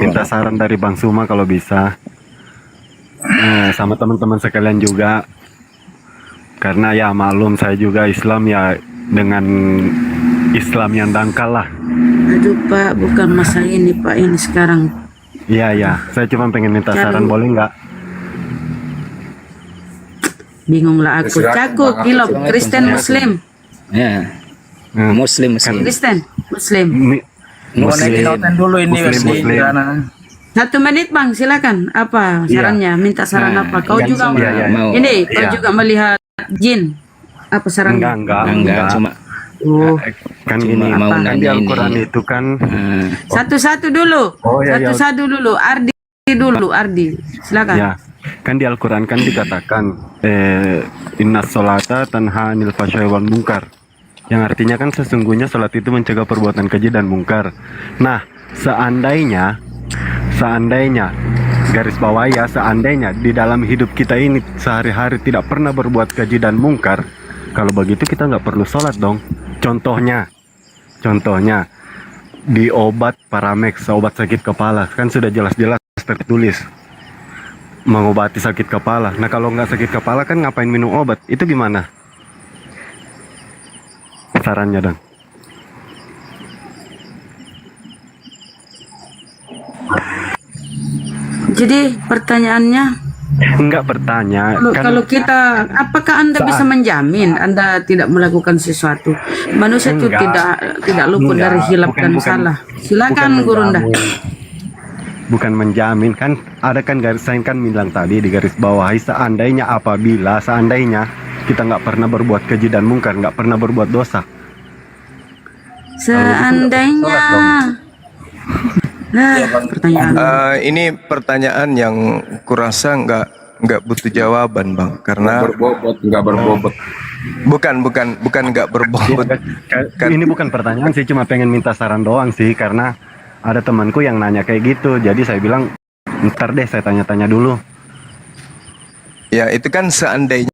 minta saran dari Bang Suma kalau bisa. Sama teman-teman sekalian juga. Karena ya maklum saya juga Islam ya, dengan Islam yang dangkal lah. Aduh Pak, bukan masa ini Pak, ini sekarang. Iya, saya cuma pengen minta saran, boleh nggak? Bingung lah aku. Caku, Kilop, Kristen Muslim. Ya. Muslim. Kristen Muslim. Muslim dulu ini Muslim. 1 menit Bang, silakan. Apa sarannya? Minta saran apa? Kau juga kau juga melihat jin. Apa sarannya? Enggak. Cuma kan gini, kan di Al-Quran itu kan satu-satu dulu. Satu-satu dulu. Ardi. Silakan. Ya, kan di Al-Quran kan dikatakan inna sholata tanha anil fahsya'i wal munkar. Yang artinya kan sesungguhnya sholat itu mencegah perbuatan keji dan mungkar. Nah, seandainya garis bawah ya, seandainya di dalam hidup kita ini sehari-hari tidak pernah berbuat keji dan mungkar, kalau begitu kita nggak perlu sholat dong. Contohnya di obat Paramex, obat sakit kepala, kan sudah jelas-jelas tertulis mengobati sakit kepala. Nah, kalau nggak sakit kepala kan ngapain minum obat? Itu gimana sarannya, Dan? Jadi pertanyaannya, enggak bertanya kalau kita, apakah Anda bisa menjamin Anda tidak melakukan sesuatu? Manusia itu tidak luput dari hilaf dan salah. Silakan Gurunda. Bukan menjamin, kan ada kan garis saya kan bilang tadi di garis bawahi, seandainya kita nggak pernah berbuat keji dan mungkar, nggak pernah berbuat dosa. Seandainya. Pertanyaan. Ini pertanyaan yang kurasa nggak butuh jawaban Bang, karena nggak berbobot. Bukan nggak berbobot. Ini bukan pertanyaan sih, cuma pengen minta saran doang sih, karena ada temanku yang nanya kayak gitu, jadi saya bilang ntar deh saya tanya-tanya dulu. Ya itu kan seandainya,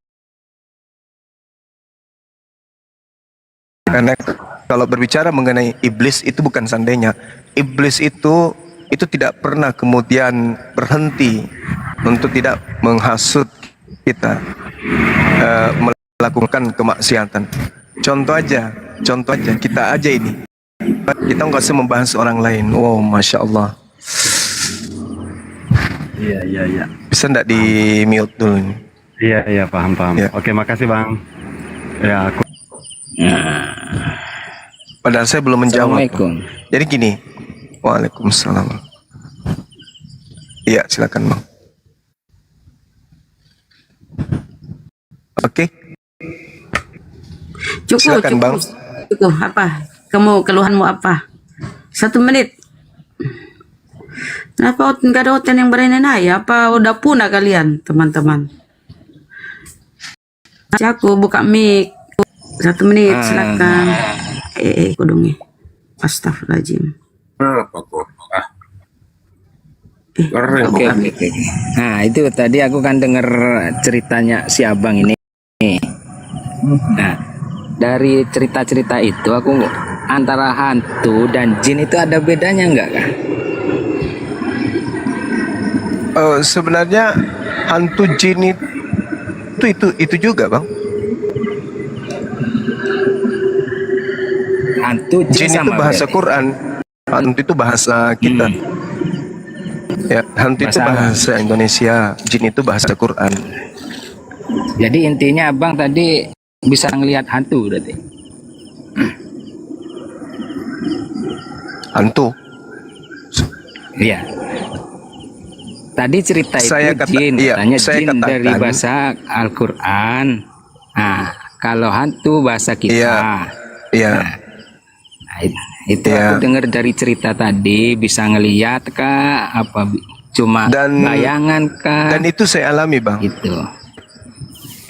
karena kalau berbicara mengenai iblis itu bukan seandainya. Iblis itu tidak pernah kemudian berhenti untuk tidak menghasut kita melakukan kemaksiatan. Contoh aja kita aja ini, kita nggak usah membahas orang lain. Wow, masya Allah. Iya. Bisa nggak di mute dulu ini? Iya, paham. Ya. Oke, makasih Bang. Ya, aku. Padahal saya belum menjawab. Jadi gini. Waalaikumsalam. Iya, silakan Bang. Oke. Silakan Bang. Cukup. Apa? Keluhanmu apa? 1 menit. Kenapa nggak ada hotel yang berani naik? Apa udah punah kalian, teman-teman? Aku buka mic. 1 menit silakan. Kudungi. Astagfirullahaladzim. Apa kok? Oke. Nah, itu tadi aku kan dengar ceritanya si abang ini. Nah, dari cerita-cerita itu aku antara hantu dan jin itu ada bedanya enggak kah? Sebenarnya hantu jin itu juga, Bang. Hantu jin itu sama bahasa berarti. Quran. Hantu itu bahasa kita. Ya, hantu itu bahasa Indonesia, jin itu bahasa Quran. Jadi intinya abang tadi bisa ngelihat hantu berarti. Hantu. Iya. Tadi cerita itu Saya jin, iya, katanya saya jin dari katakan- bahasa Al-Quran. Nah, kalau hantu bahasa kita. Iya. Nah, itu aku dengar dari cerita tadi bisa ngelihat kah apa cuma bayangan kah? Dan itu saya alami, Bang.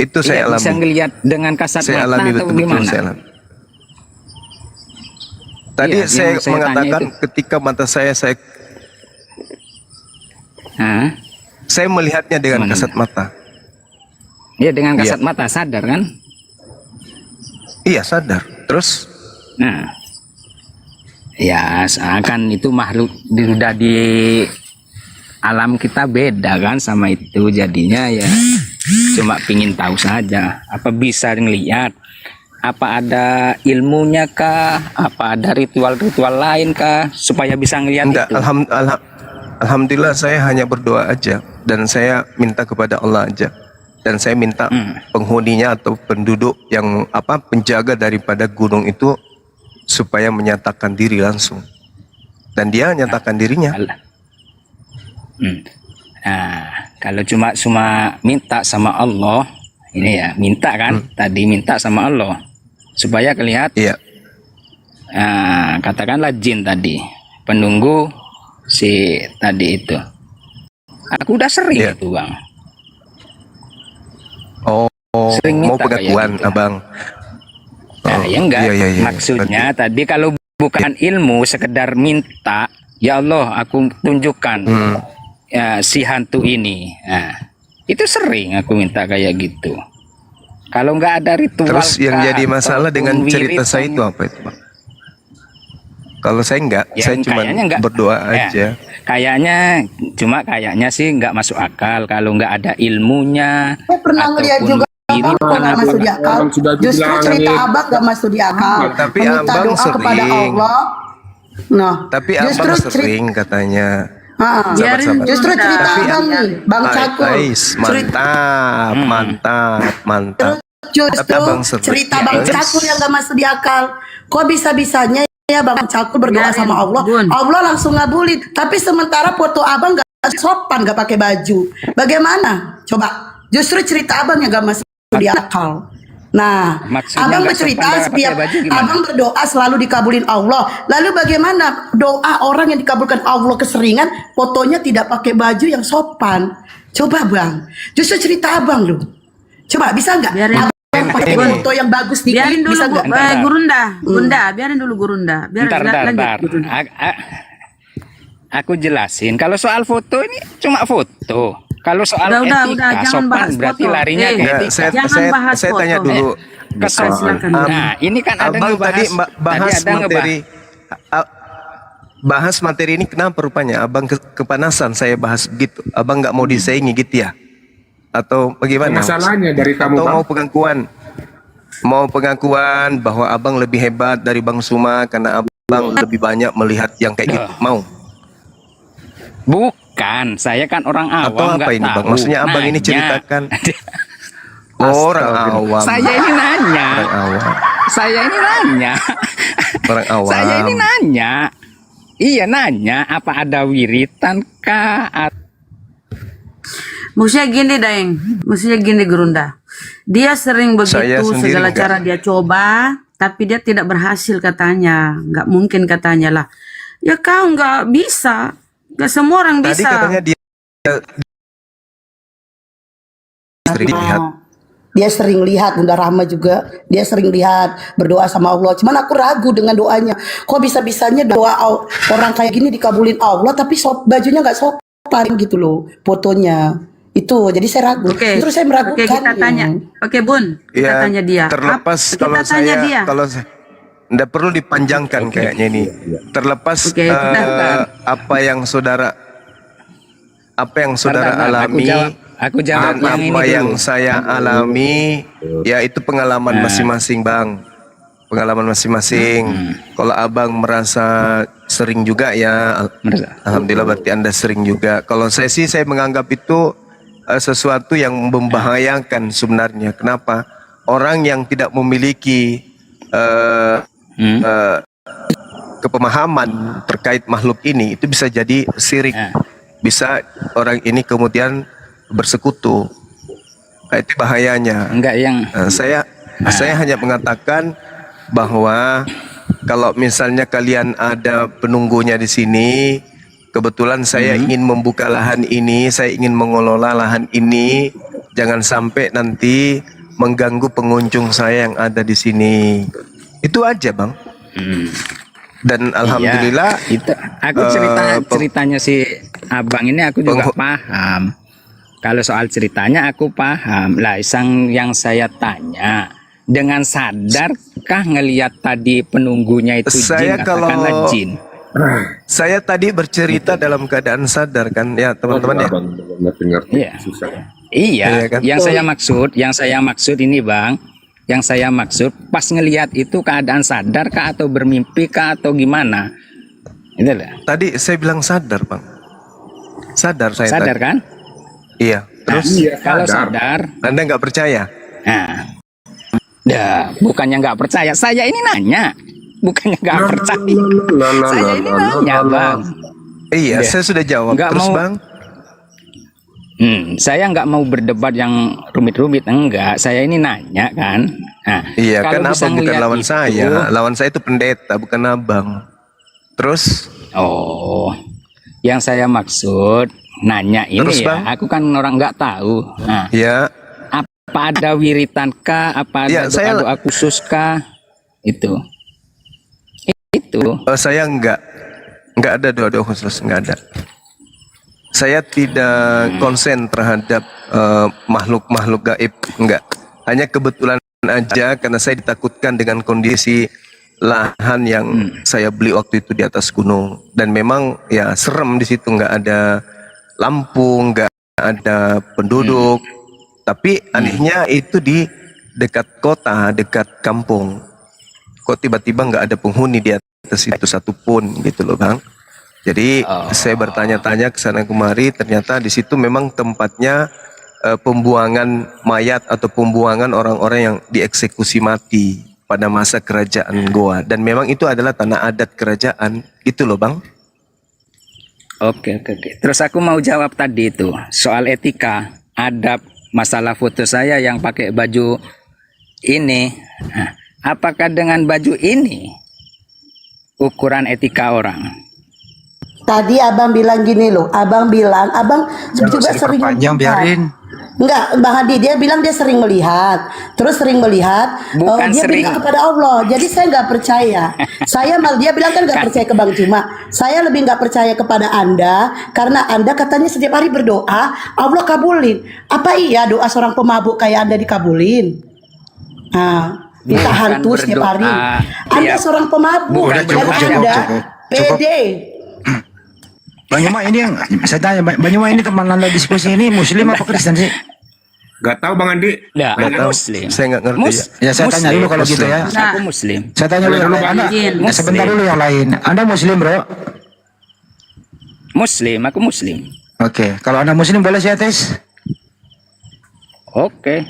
Itu saya alami. Bisa ngelihat dengan kasat Saya mata alami atau betul-betul, gimana? saya alami. Tadi Iya, saya yang saya mengatakan tanya itu. ketika mata saya saya melihatnya dengan kasat mata. Iya, dengan kasat mata sadar kan? Iya, sadar. Terus? Nah, ya seakan itu makhluk sudah di alam kita beda kan sama itu, jadinya ya cuma pingin tahu saja apa bisa ngelihat, apa ada ilmunya kah, apa ada ritual-ritual lain kah supaya bisa ngelihat Enggak, itu. Alhamdulillah saya hanya berdoa aja dan saya minta kepada Allah aja. Dan saya minta penghuninya atau penduduk yang penjaga daripada gunung itu supaya menyatakan diri langsung. Dan dia menyatakan dirinya. Nah, kalau cuma minta sama Allah, ini ya minta kan, tadi minta sama Allah supaya kelihatan. Iya. Nah, katakanlah jin tadi, penunggu si tadi itu. Aku udah sering itu, Bang. Oh, Sering mau minta pengakuan, kayak gitu. Abang. Nah, ya enggak. iya. Maksudnya tadi kalau bukan ilmu, sekedar minta, ya Allah, aku tunjukkan ya, si hantu ini. Nah, itu sering aku minta kayak gitu. Kalau nggak ada ritual. Terus yang jadi masalah dengan cerita saya itu apa itu, Bang? Kalau saya enggak, saya cuma berdoa aja. Kayaknya sih nggak masuk akal kalau nggak ada ilmunya. Saya pernah ngeliat juga Abang kok nggak masuk di akal. Justru cerita Abang nggak masuk di akal. Tapi Meminta Abang doa kepada sering. Allah. Nah, Tapi justru Abang sering katanya. Biarin justru cerita Abang nih, Bang Cakul. Mantap. Justru Abang sering. cerita Bang Cakul yang gak masuk di akal. Kok bisa-bisanya ya Bang Cakul berdoa sama Allah, Allah langsung ngabulin. Tapi sementara foto Abang gak sopan, gak pakai baju. Bagaimana? Coba. Justru cerita Abang yang gak masuk di akal. Nah, Maksudnya Abang nggak bercerita sopan, setiap pakai baju gimana? Abang berdoa selalu dikabulin Allah. Lalu bagaimana doa orang yang dikabulkan Allah keseringan, fotonya tidak pakai baju yang sopan? Coba Bang, justru cerita Abang loh. Coba bisa nggak? Abang pakai foto yang bagus dikit, Biarin dulu bisa nggak? Gurunda, biarin dulu Gurunda. Bentar. Aku jelasin. Kalau soal foto ini cuma foto. Kalau soal Udah, etika, jangan sopan bahas berarti foto. larinya ke Enggak, etika. saya tanya dulu. Nah, ini kan ada Abang ngebahas, tadi bahas tadi ada materi bahas materi ini kenapa rupanya Abang kepanasan saya bahas gitu. Abang nggak mau disaingi gitu ya? Atau bagaimana? Masalahnya dari kamu, Atau Bang. mau pengakuan bahwa Abang lebih hebat dari Bang Suma karena Abang lebih banyak melihat yang kayak gitu. Mau? Bukan, saya kan orang awam. Atau apa nggak ini Bang? tahu. Maksudnya Abang ini Nanya. ceritakan. Orang awam. Saya ini nanya. Orang awam. Saya ini nanya. Orang awam. Saya ini nanya. Iya nanya, apa ada wiritan kah? Maksudnya gini Daeng, maksudnya gini Gurunda. Dia sering Saya begitu, sendiri segala enggak. cara dia coba, tapi dia tidak berhasil katanya. Nggak mungkin katanya lah. Ya kau nggak bisa, nggak semua orang Tadi bisa. katanya dia sering lihat. Dia sering lihat, Bunda Rahma juga, dia sering lihat berdoa sama Allah. Cuman aku ragu dengan doanya. Kok bisa-bisanya doa orang kayak gini dikabulin Allah, tapi bajunya nggak sopan gitu loh, fotonya. Itu, jadi saya ragu. Terus saya meragukan. Oke, kita tanya. Oke, Bun, kita tanya dia. Terlepas kalau nggak perlu dipanjangkan kayaknya ini. Terlepas apa yang saudara alami. Aku jawab dan yang apa ini yang dulu. saya alami, ya itu pengalaman masing-masing, Bang. Pengalaman masing-masing. Kalau Abang merasa sering juga ya, alhamdulillah berarti Anda sering juga. Kalau saya sih, saya menganggap itu sesuatu yang membahayakan sebenarnya. Kenapa? Orang yang tidak memiliki kepemahaman terkait makhluk ini, itu bisa jadi syirik. Bisa orang ini kemudian bersekutu. Itu bahayanya. Enggak yang saya hanya mengatakan bahwa kalau misalnya kalian ada penunggunya di sini, kebetulan saya ingin membuka lahan ini, saya ingin mengelola lahan ini, jangan sampai nanti mengganggu pengunjung saya yang ada di sini. Itu aja, Bang. Dan alhamdulillah itu aku ceritanya si Abang ini aku juga paham. Kalau soal ceritanya aku paham. Lah, yang saya tanya, dengan sadarkah ngelihat tadi penunggunya itu saya jin, kalau jin? Saya tadi bercerita dalam keadaan sadar kan ya teman-teman ya. Iya. Iya, kan? yang saya maksud ini Bang, yang saya maksud pas ngelihat itu keadaan sadar kah atau bermimpi kah atau gimana? Itu lah. Tadi saya bilang sadar, Bang. Sadar saya. Sadar tadi. kan? Iya. Terus kalau sadar, Anda nggak percaya? Nah, bukannya nggak percaya. Saya ini nanya, bukannya nggak percaya. Saya ini nanya, Bang. Iya, saya sudah jawab. Terus, Bang? Saya nggak mau berdebat yang rumit-rumit, enggak. Saya ini nanya kan. Nah, iya, kan bisa Abang bukan lawan itu, saya. Lawan saya itu pendeta, bukan Abang. Terus? Oh, yang saya maksud nanya ini Terus, ya. Bang? Aku kan orang nggak tahu. Nah, ya. Apa ada wiritan kah? Apa ada doa khusus kah? Itu. Saya nggak ada doa khusus, nggak ada. Saya tidak konsen terhadap makhluk-makhluk gaib, enggak. Hanya kebetulan aja karena saya ditakutkan dengan kondisi lahan yang saya beli waktu itu di atas gunung, dan memang ya serem di situ, nggak ada lampu, nggak ada penduduk. Tapi anehnya itu di dekat kota, dekat kampung. Kok tiba-tiba nggak ada penghuni di atas itu satupun gitu loh, Bang. Jadi saya bertanya-tanya ke sana kemari, ternyata di situ memang tempatnya pembuangan mayat atau pembuangan orang-orang yang dieksekusi mati pada masa kerajaan Goa, dan memang itu adalah tanah adat kerajaan, gitu loh, Bang. Oke. Terus aku mau jawab tadi itu soal etika, adab, masalah foto saya yang pakai baju ini. Nah, apakah dengan baju ini ukuran etika orang? Tadi abang bilang gini loh, abang bilang abang juga sering panjang biarin. Enggak, Bang Hadi, dia bilang dia sering melihat, terus sering melihat, dia bilang kepada Allah. Jadi saya nggak percaya. Dia bilang kan nggak percaya ke Bang Juma. Saya lebih nggak percaya kepada Anda karena Anda katanya setiap hari berdoa, Allah kabulin. Apa iya doa seorang pemabuk kayak Anda dikabulin? Nah, minta hantu setiap hari. Anda seorang pemabuk, Anda pede. Bang Yuma, ini yang saya tanya, Bang Yuma, ini teman Anda diskusi ini Muslim apa Kristen sih? Gak tahu Bang Andi. Muslim. Saya nggak ngerti. Ya saya tanya dulu kalau gitu ya. Aku Muslim. Saya tanya dulu Anda. Sebentar dulu yang lain. Anda Muslim, Bro? Muslim, aku Muslim. Oke, kalau Anda Muslim boleh saya tes? Oke.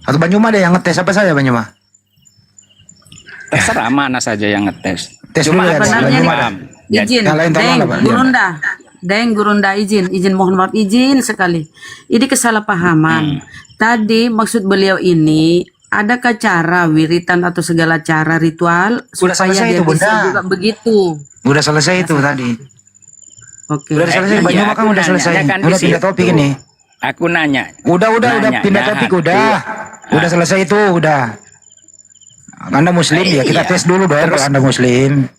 Atau Bang Yuma deh yang ngetes, apa saya Bang Yuma? Terserah mana saja yang ngetes. Tes dulu ya, Bang Yuma. Izin, Gurunda izin mohon maaf, izin sekali. Ini kesalahpahaman. Tadi maksud beliau ini, adakah cara wiritan atau segala cara ritual supaya dia bisa juga begitu? Udah selesai itu tadi. Oke. Udah selesai, Bang Yuma kan udah selesai. Udah pindah topik ini. Aku nanya. Udah Nanya, pindah ya, topik udah. Udah selesai itu, udah. Anda muslim ya, kita Iya. tes dulu dong kalau Anda muslim.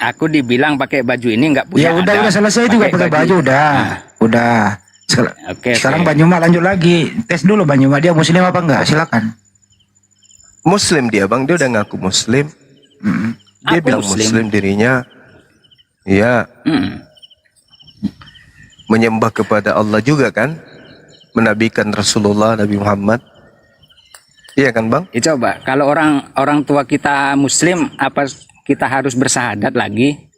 Aku dibilang pakai baju ini nggak punya. Ya udah selesai itu nggak pakai baju udah. Udah. Sekarang oke. Banyuma lanjut lagi. Tes dulu Banyuma dia muslim apa enggak? Silakan. Muslim dia bang, dia udah ngaku muslim. Dia Aku bilang muslim. muslim dirinya. Iya. Menyembah kepada Allah juga kan, menabikan Rasulullah Nabi Muhammad. Iya kan bang? Ya, coba kalau orang tua kita muslim, apa kita harus bersahadat lagi?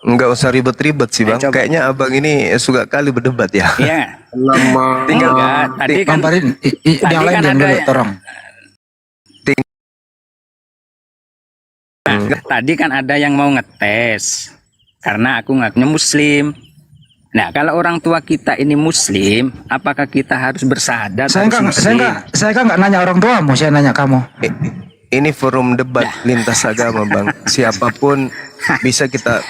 Nggak usah ribet-ribet sih bang. Kayaknya abang ini suka kali berdebat ya. Iya. Tinggal Enggak, tadi kan yang lain kan yang ada dulu tolong. tadi kan ada yang mau ngetes karena aku ngakunya muslim. Nah, kalau orang tua kita ini muslim, apakah kita harus bersahadat? Saya nggak nanya orang tuamu, saya nanya kamu. Ini forum debat lintas agama bang. Siapapun bisa kita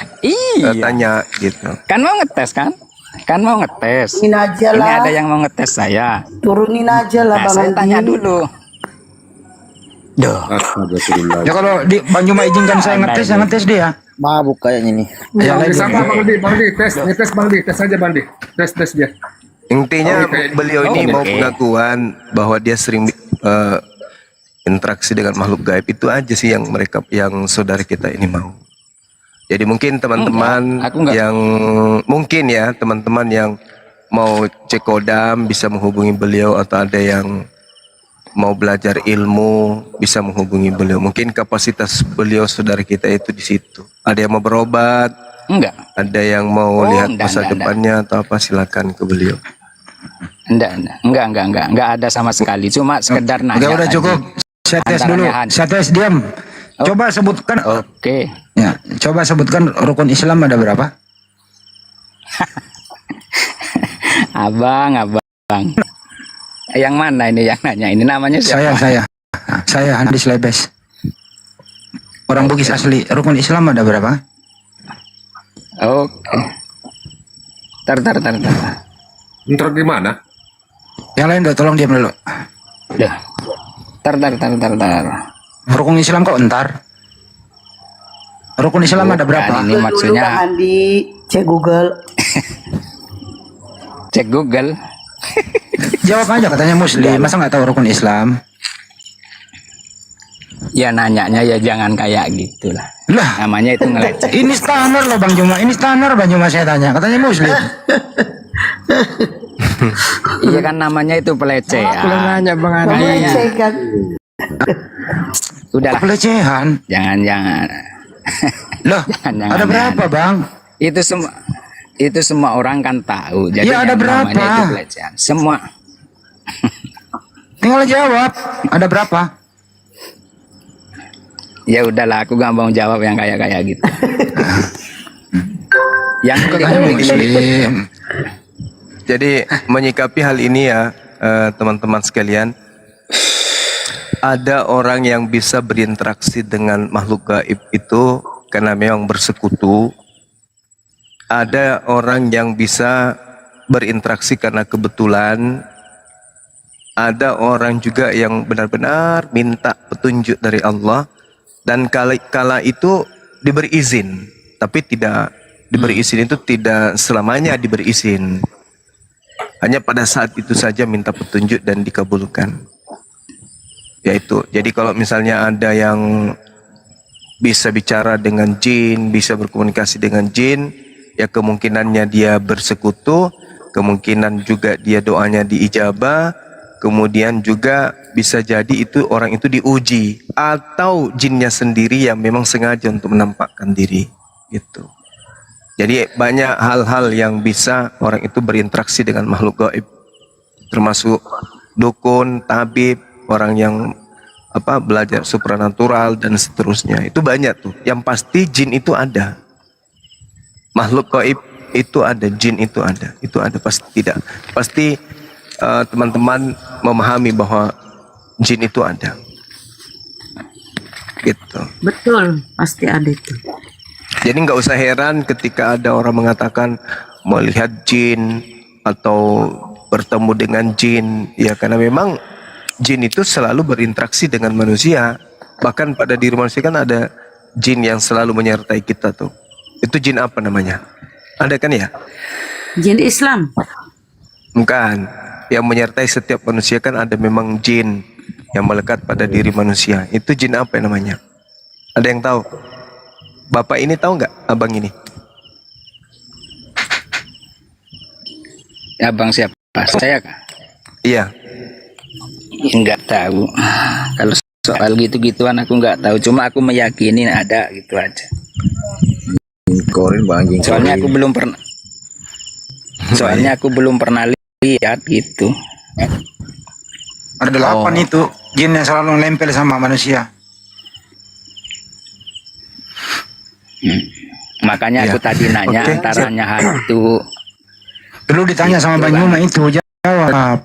tanya gitu. Kan mau ngetes kan? Kan mau ngetes. Turunin aja Ini lah. ada yang mau ngetes saya. Turunin aja lah Nah, Bang saya Andi. tanya dulu. Duh. Ya kalau di Banyuma izinkan saya ngetes, saya ngetes dia. Mabuk kayaknya nih. Yang lain Sama Bang Di, tes Bang Di, tes aja Bang Di, tes dia. Intinya beliau ini mau oke. pengakuan bahwa dia sering interaksi dengan makhluk gaib, itu aja sih yang saudara kita ini mau. Jadi mungkin teman-teman yang teman-teman yang mau cek kodam bisa menghubungi beliau, atau ada yang mau belajar ilmu bisa menghubungi beliau. Mungkin kapasitas beliau saudara kita itu di situ. Ada yang mau berobat, Enggak. ada yang mau lihat masa enggak. depannya atau apa, silakan ke beliau. Enggak ada sama sekali. Cuma sekedar nanya. Udah cukup. Saya tes dulu. Saya tes diam. Coba sebutkan. Oke. Ya, coba sebutkan rukun Islam ada berapa? Abang. Yang mana ini yang nanya? Ini namanya siapa? Saya Handis Lebes. Orang Bugis asli. Rukun Islam ada berapa? Oke. Tar. Ntar gimana? Yang lain udah tolong diam dulu. Dah. Tar. Rukun Islam kok entar? Rukun Islam ada berapa? Ini maksudnya Bang Andi, cek Google. cek Google. Jawab aja, katanya muslim. Masa nggak tahu rukun Islam? Ya nanyanya ya jangan kayak gitulah. Lah, namanya itu ngeleceh. Ini standar loh Bang Juma. Ini standar Bang Juma, saya tanya. Katanya muslim. Iya kan namanya itu pelecehan. nanya Bang Andi. Melecehkan. Udah. Pelecehan. Jangan. Loh, ada berapa Bang? Itu semua orang kan tahu. Jadi Ya, ada yang berapa? namanya itu pelecehan. Semua. Tinggal jawab. Ada berapa? Ya udahlah, aku gak mau jawab yang kayak gitu. Yang Katanya muslim. Jadi menyikapi hal ini ya teman-teman sekalian, ada orang yang bisa berinteraksi dengan makhluk gaib itu karena memang bersekutu. Ada orang yang bisa berinteraksi karena kebetulan. Ada orang juga yang benar-benar minta petunjuk dari Allah, dan kala itu diberi izin, tapi tidak diberi izin itu tidak selamanya diberi izin. Hanya pada saat itu saja minta petunjuk dan dikabulkan. Yaitu, jadi kalau misalnya ada yang bisa bicara dengan jin, bisa berkomunikasi dengan jin, ya kemungkinannya dia bersekutu, kemungkinan juga dia doanya diijabah, kemudian juga bisa jadi itu orang itu diuji, atau jinnya sendiri yang memang sengaja untuk menampakkan diri gitu. Jadi banyak hal-hal yang bisa orang itu berinteraksi dengan makhluk gaib, termasuk dukun, tabib, orang yang belajar supranatural dan seterusnya. Itu banyak tuh. Yang pasti jin itu ada, makhluk gaib itu ada, jin itu ada. Itu ada, pasti tidak. Pasti teman-teman memahami bahwa jin itu ada. Gitu. Betul, pasti ada itu. Jadi nggak usah heran ketika ada orang mengatakan melihat jin atau bertemu dengan jin, ya karena memang jin itu selalu berinteraksi dengan manusia. Bahkan pada diri manusia kan ada jin yang selalu menyertai kita tuh. Itu jin apa namanya? Ada kan ya? Jin Islam. Bukan. Yang menyertai setiap manusia kan ada memang jin yang melekat pada diri manusia. Itu jin apa namanya? Ada yang tahu? Bapak ini tahu nggak? Abang ini? Abang siapa? Saya kah? Iya. Enggak tahu. Kalau soal gitu-gituan aku nggak tahu. Cuma aku meyakini ada gitu aja. Soalnya aku belum pernah. Soalnya aku belum pernah lihat gitu. Ada 8 itu jin yang selalu nempel sama manusia. Makanya aku tadi nanya antaranya hantu. Dulu ditanya sama Bang Yuma itu jawab.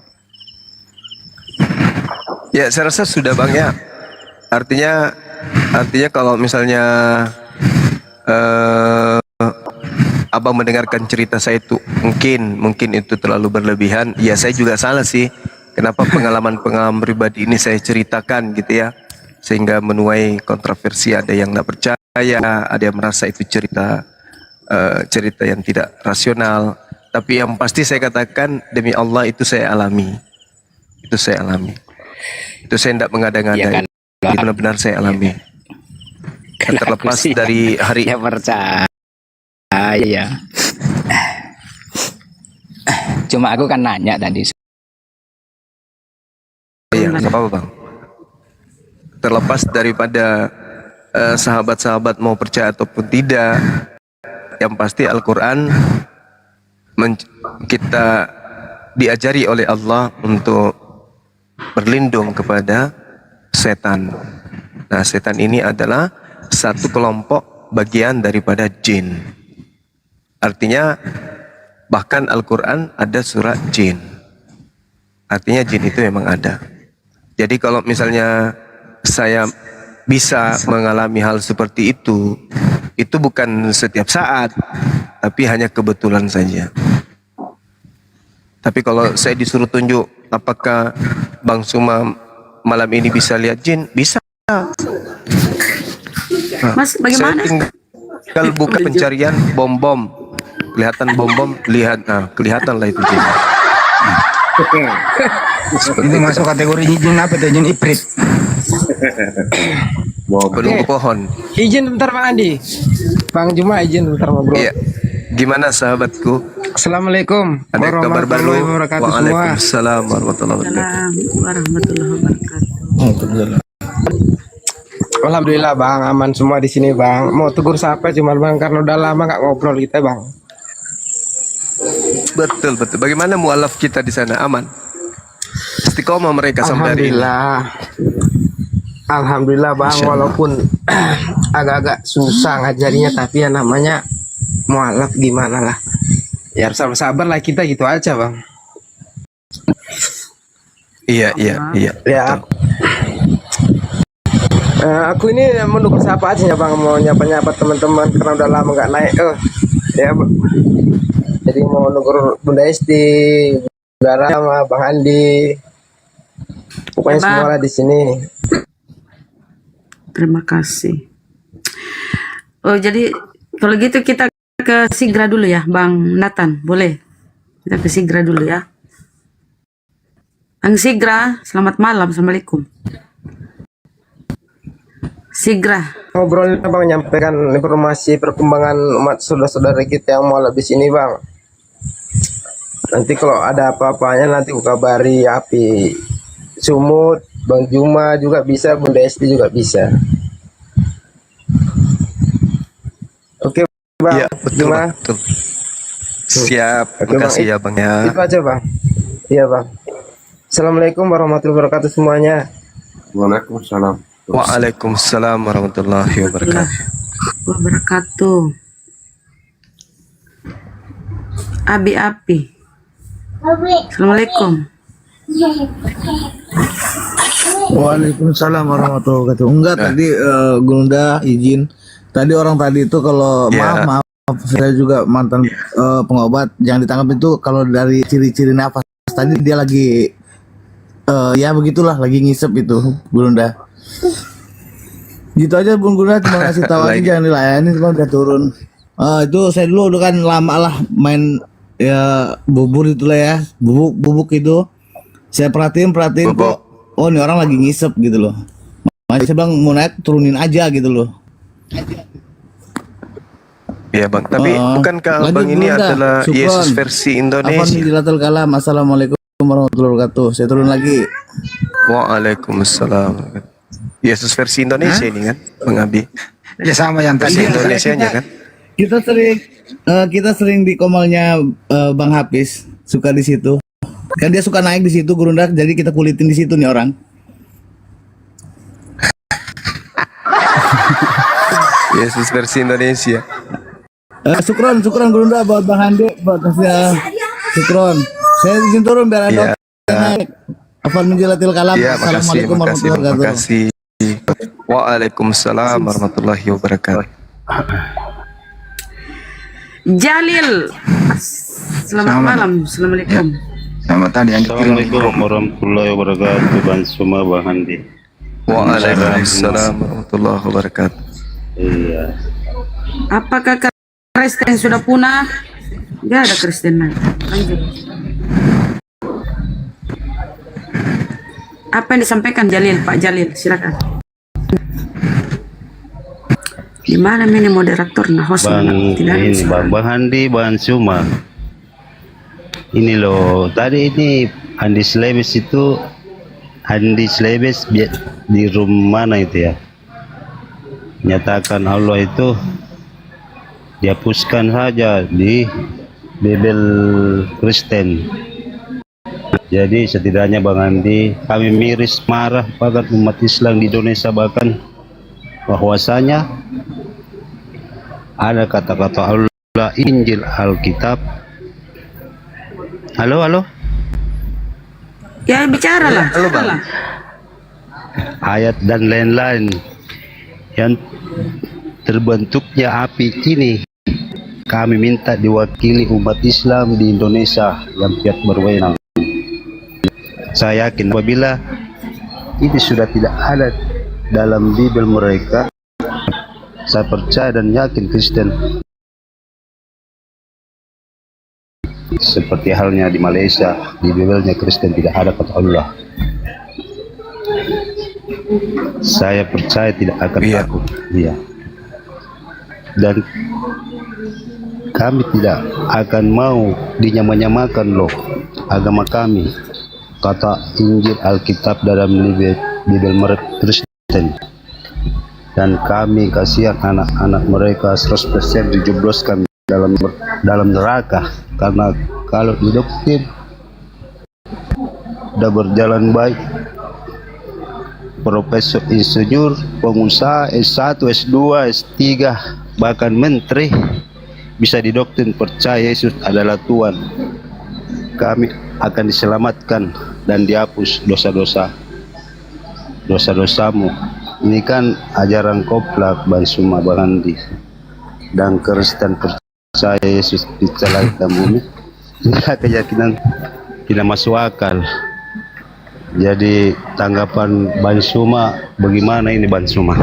Ya saya rasa sudah Bang ya. Artinya kalau misalnya Abang mendengarkan cerita saya itu mungkin itu terlalu berlebihan. Ya saya juga salah sih. Kenapa pengalaman pribadi ini saya ceritakan gitu ya, sehingga menuai kontroversi. Ada yang tidak percaya, ada yang merasa itu cerita yang tidak rasional. Tapi yang pasti saya katakan demi Allah itu saya alami. Itu saya alami. Itu saya tidak mengada-ngada. Ya kan, benar-benar saya alami. Terlepas dari hari ya percaya. Cuma aku kan nanya tadi. Iya, nggak apa-apa Bang. Terlepas daripada sahabat-sahabat mau percaya ataupun tidak, yang pasti Al-Quran kita diajari oleh Allah untuk berlindung kepada setan. Nah, setan ini adalah satu kelompok bagian daripada jin. Artinya bahkan Al-Quran ada surat jin. Artinya jin itu memang ada. Jadi kalau misalnya saya bisa mengalami hal seperti itu bukan setiap saat, tapi hanya kebetulan saja. Tapi kalau saya disuruh tunjuk apakah Bang Suma malam ini bisa lihat jin, bisa. Mas, bagaimana? Saya tinggal buka pencarian bom-bom, kelihatan bom-bom, lihat, kelihatan lah itu jin. Itu masuk kategori jin apa tuh? Jin iprit. Penunggu pohon. Izin bentar Bang Andi. Bang Juma izin bentar ngobrol. Iya. Gimana sahabatku? Assalamualaikum Ada kabar baru? Waalaikumsalam warahmatullahi wabarakatuh. Alhamdulillah Bang, aman semua di sini Bang. Mau tegur siapa cuma Bang karena udah lama nggak ngobrol kita Bang. Betul. Bagaimana mualaf kita di sana? Aman? Istiqomah mereka sampai hari ini. Alhamdulillah Bang, walaupun agak-agak susah ngajarinya, tapi ya namanya mualaf gimana lah. Ya harus sabar lah kita gitu aja Bang. Iya. Ya. Aku ini mendukung siapa aja ya Bang, mau nyapa teman-teman karena udah lama nggak naik. Ya Bang. Jadi mau nugur Bunda Esti, Gara sama Bang Andi. Pokoknya semua lah di sini. Terima kasih. Oh, jadi kalau gitu kita ke Sigra dulu ya, Bang Nathan, boleh? Kita ke Sigra dulu ya. Bang Sigra, selamat malam, assalamualaikum. Sigra. Ngobrolnya Bang, nyampaikan informasi perkembangan umat saudara-saudara kita yang mau lebih sini Bang. Nanti kalau ada apa-apanya nanti aku kabari Api Sumut, Bang Juma juga bisa, Bunda Esti juga bisa. Oke Bang. Ya, betul. Siap. Terima kasih ya Bang ya. Itu aja Bang. Iya Bang. Assalamualaikum warahmatullahi wabarakatuh semuanya. Waalaikumsalam. Waalaikumsalam warahmatullahi wabarakatuh. Abi. Assalamualaikum. Waalaikumsalam warahmatullahi wabarakatuh. Enggak tadi Gunda izin Tadi orang tadi itu kalau Ya. maaf saya juga mantan pengobat, jangan ditangkap itu kalau dari ciri-ciri nafas tadi dia lagi ya begitulah lagi ngisep itu Gurunda. Gitu aja Bun Gurunda, cuma ngasih tahu aja jangan dilayani, cuma udah turun. Itu saya dulu udah kan lama lah main ya bubur itulah ya, bubuk itu. Saya perhatiin kok, oh ini orang lagi ngisep gitu loh. Makanya saya bilang mau naik turunin aja gitu loh. Ya bang, tapi bukankah bang ini adalah Yesus versi Indonesia? Alhamdulillah kalam. Assalamualaikum warahmatullahi wabarakatuh. Saya turun lagi. Waalaikumsalam. Yesus versi Indonesia ini kan, Bang Abi. Ya sama yang Versi tadi. Indonesianya kan? Kita sering di komalnya Bang Hafiz, suka di situ. Kan dia suka naik di situ Gurunda, jadi kita kulitin di situ nih orang. Yesus versi Indonesia. Sukron Gurunda buat Bang Hande, buat kasih sukron. Saya izin turun biar ada naik. Afan menjilatil kalam. Assalamualaikum warahmatullahi wabarakatuh. Makasih. Waalaikumsalam warahmatullahi wabarakatuh. Jalil. Selamat malam. Assalamualaikum. Selamat tadi yang Assalamualaikum warahmatullahi wabarakatuh. Bang Suma Bang Handi. Waalaikumsalam warahmatullahi wabarakatuh. Iya. Apakah Kristen sudah punah? Gak ada Kristen lagi. Lanjut. Apa yang disampaikan Jalil, Pak Jalil? Silakan. Gimana ini moderator nah host Bang Handi, Bang Suma. Ini loh, tadi ini Andi Slebes itu di rumah mana itu ya? Nyatakan Allah itu dihapuskan saja di Bible Kristen. Jadi setidaknya Bang Andi, kami miris marah bahkan umat Islam di Indonesia bahkan bahwasanya ada kata-kata Allah Injil Alkitab. Halo. Ya bicara lah. Halo Bang. Ayat dan lain-lain yang terbentuknya api ini kami minta diwakili umat Islam di Indonesia yang pihak berwenang. Saya yakin apabila ini sudah tidak ada dalam Bible mereka, saya percaya dan yakin Kristen seperti halnya di Malaysia, di Bible-nya Kristen tidak ada kata Allah. Saya percaya tidak akan takut. Iya. Dan kami tidak akan mau dinyamakan loh agama kami kata Injil Alkitab dalam Bible mereka Kristen, dan kami kasihan anak-anak mereka 100% dijebloskan dalam neraka karena kalau didoktrin udah berjalan baik, profesor, insinyur, pengusaha, S1, S2, S3, bahkan menteri bisa didoktrin percaya Yesus adalah Tuhan, kami akan diselamatkan dan dihapus dosa-dosamu. Ini kan ajaran koplak Bang Suma Bang Andi, dan Kristen percaya Yesus di langit dan bumi. Ini keyakinan tidak masuk akal. Jadi tanggapan Bang Suma bagaimana ini Bang Suma?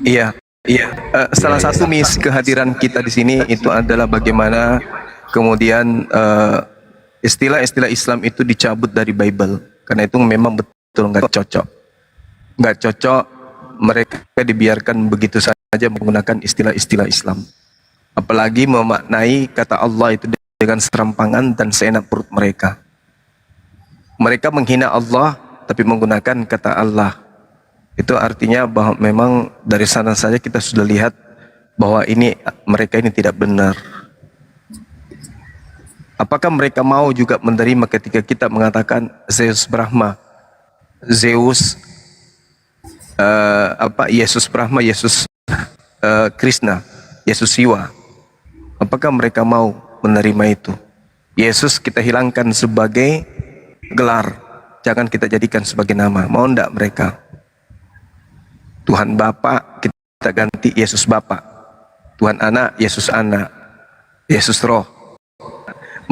Iya. Salah satu misi kehadiran kita di sini itu adalah bagaimana kemudian istilah-istilah Islam itu dicabut dari Bible, karena itu memang betul nggak cocok mereka dibiarkan begitu saja menggunakan istilah-istilah Islam, apalagi memaknai kata Allah itu dengan serampangan dan seenak perut mereka. Mereka menghina Allah tapi menggunakan kata Allah. Itu artinya bahwa memang dari sana saja kita sudah lihat bahwa mereka ini tidak benar. Apakah mereka mau juga menerima ketika kita mengatakan Zeus Brahma, Yesus Brahma, Yesus Krishna, Yesus Siwa? Apakah mereka mau menerima itu? Yesus kita hilangkan sebagai gelar, jangan kita jadikan sebagai nama. Mau enggak mereka? Tuhan Bapa kita ganti Yesus Bapa, Tuhan Anak, Yesus Anak, Yesus Roh.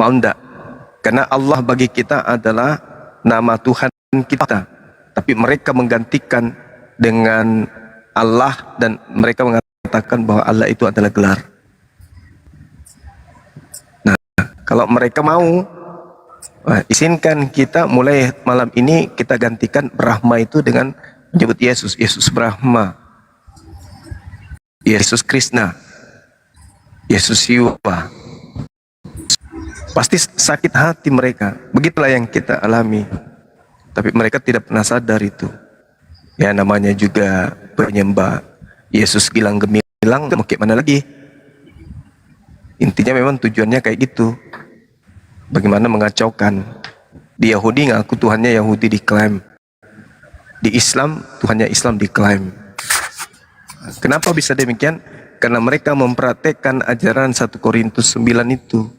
Mau ndak? Karena Allah bagi kita adalah nama Tuhan kita, tapi mereka menggantikan dengan Allah dan mereka mengatakan bahwa Allah itu adalah gelar. Nah, kalau mereka mau, izinkan kita mulai malam ini kita gantikan Brahma itu dengan menyebut Yesus, Yesus Brahma, Yesus Krishna, Yesus Yuwa. Pasti sakit hati mereka. Begitulah yang kita alami. Tapi mereka tidak pernah sadar itu. Ya namanya juga penyembah Yesus gilang gemilang, mau kayak mana lagi? Intinya memang tujuannya kayak gitu. Bagaimana mengacaukan. Di Yahudi ngaku Tuhannya Yahudi diklaim. Di Islam Tuhannya Islam diklaim. Kenapa bisa demikian? Karena mereka mempraktekkan ajaran 1 Korintus 9 itu.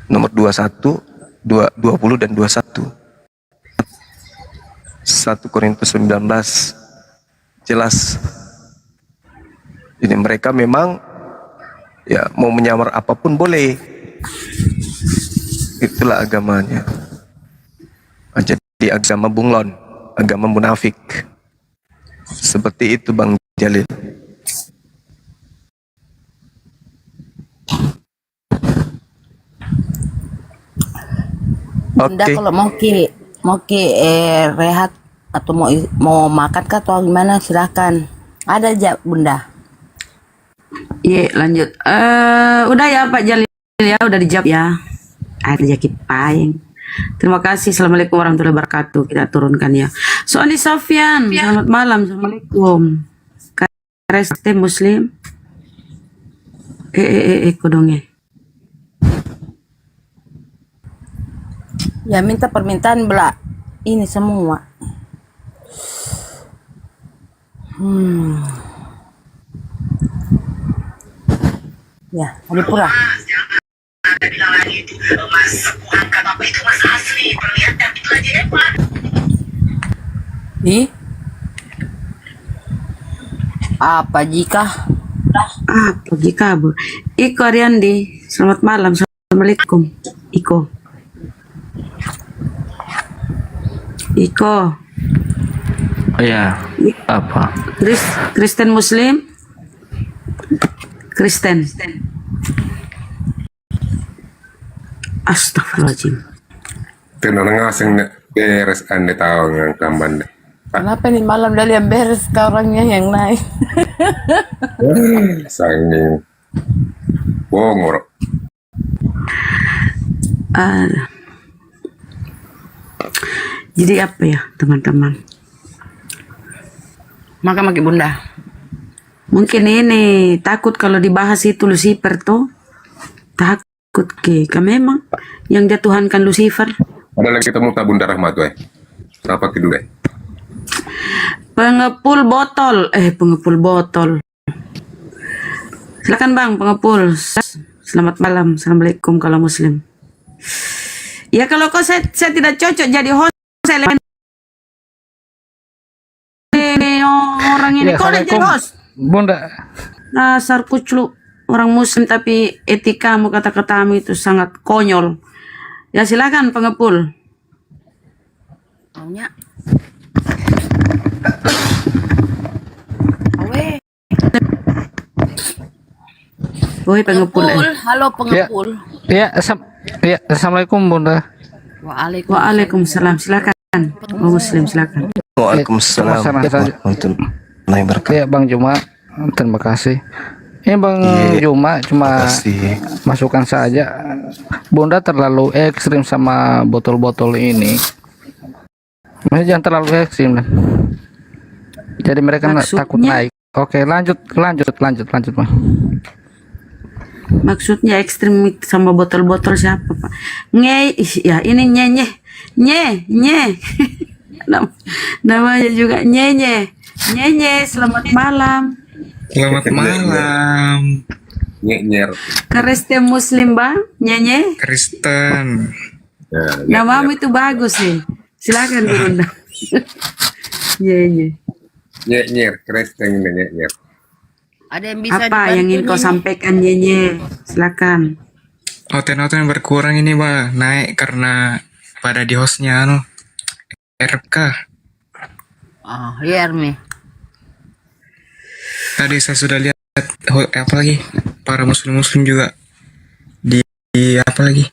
Nomor 21, 20 dan 21. 1 Korintus 19 jelas. Jadi mereka memang ya mau menyamar apapun boleh. Itulah agamanya. Jadi agama bunglon, agama munafik. Seperti itu Bang Jalil. Bunda kalau mau rehat atau mau makan kah atau gimana silakan. Ada aja Bunda. Iya lanjut. Udah ya Pak Jalil ya, udah dijawab ya. Ada Jaki Paing. Terima kasih. Assalamualaikum warahmatullahi wabarakatuh. Kita turunkan ya. Soani Sofyan, selamat malam. Assalamualaikum. Kareste Muslim. Kodongnya. Ya minta permintaan bela ini semua. Ya, ada pula. Apa jika? Apa jika Bu? Iko Ariandi, selamat malam. Assalamualaikum. Iko. Ya, apa? Kristen Muslim? Kristen. Astagfirullahaladzim. Tenang asing beres ane tahu yang kamban. Kenapa nih malam dari yang beres orangnya yang naik? Sanging bongor. Jadi apa ya teman-teman? Maka Bunda. Mungkin ini takut kalau dibahas itu Lucifer tuh. Takut memang yang dia Tuhankan Lucifer. Ada lagi ketemu tak Bunda Rahmat Apa kedua? Pengepul botol. Pengepul botol. Silakan Bang, pengepul. Selamat malam. Assalamualaikum kalau Muslim. Ya kalau kau saya tidak cocok jadi host, saya orang ini kau jadi host. Bunda. Dasar kuclu orang Muslim tapi etikamu kata-katamu itu sangat konyol. Ya silakan pengepul. Maunya. Woi pengepul. Halo pengepul. Ya, assalamualaikum Bunda. Waalaikumsalam. Silakan. Muslim silakan. Waalaikumsalam warahmatullahi wabarakatuh. Ya Bang Juma, terima kasih. Ini Bang Juma cuma masukan saja. Bunda terlalu ekstrim sama botol-botol ini. Maksudnya jangan terlalu ekstrim. Jadi mereka takut naik. Oke, lanjut Bang. Maksudnya ekstrim sama botol-botol siapa Pak? Ya ini nye. Namanya juga nye. Selamat malam. Selamat malam. Nyer. Kristen Muslim Bang, nye. Kristen. Namamu itu bagus nih. Silakan Bunda. Nye. Nyek-nyek, Kristen ini nyek-nyek. Ada yang bisa Apa yang ingin kau sampaikan, Nyenye? Silakan. Oten-oten berkurang ini bang, naik karena pada di hostnya RK. Oh, liar nih. Tadi saya sudah lihat apa lagi para muslim juga di apa lagi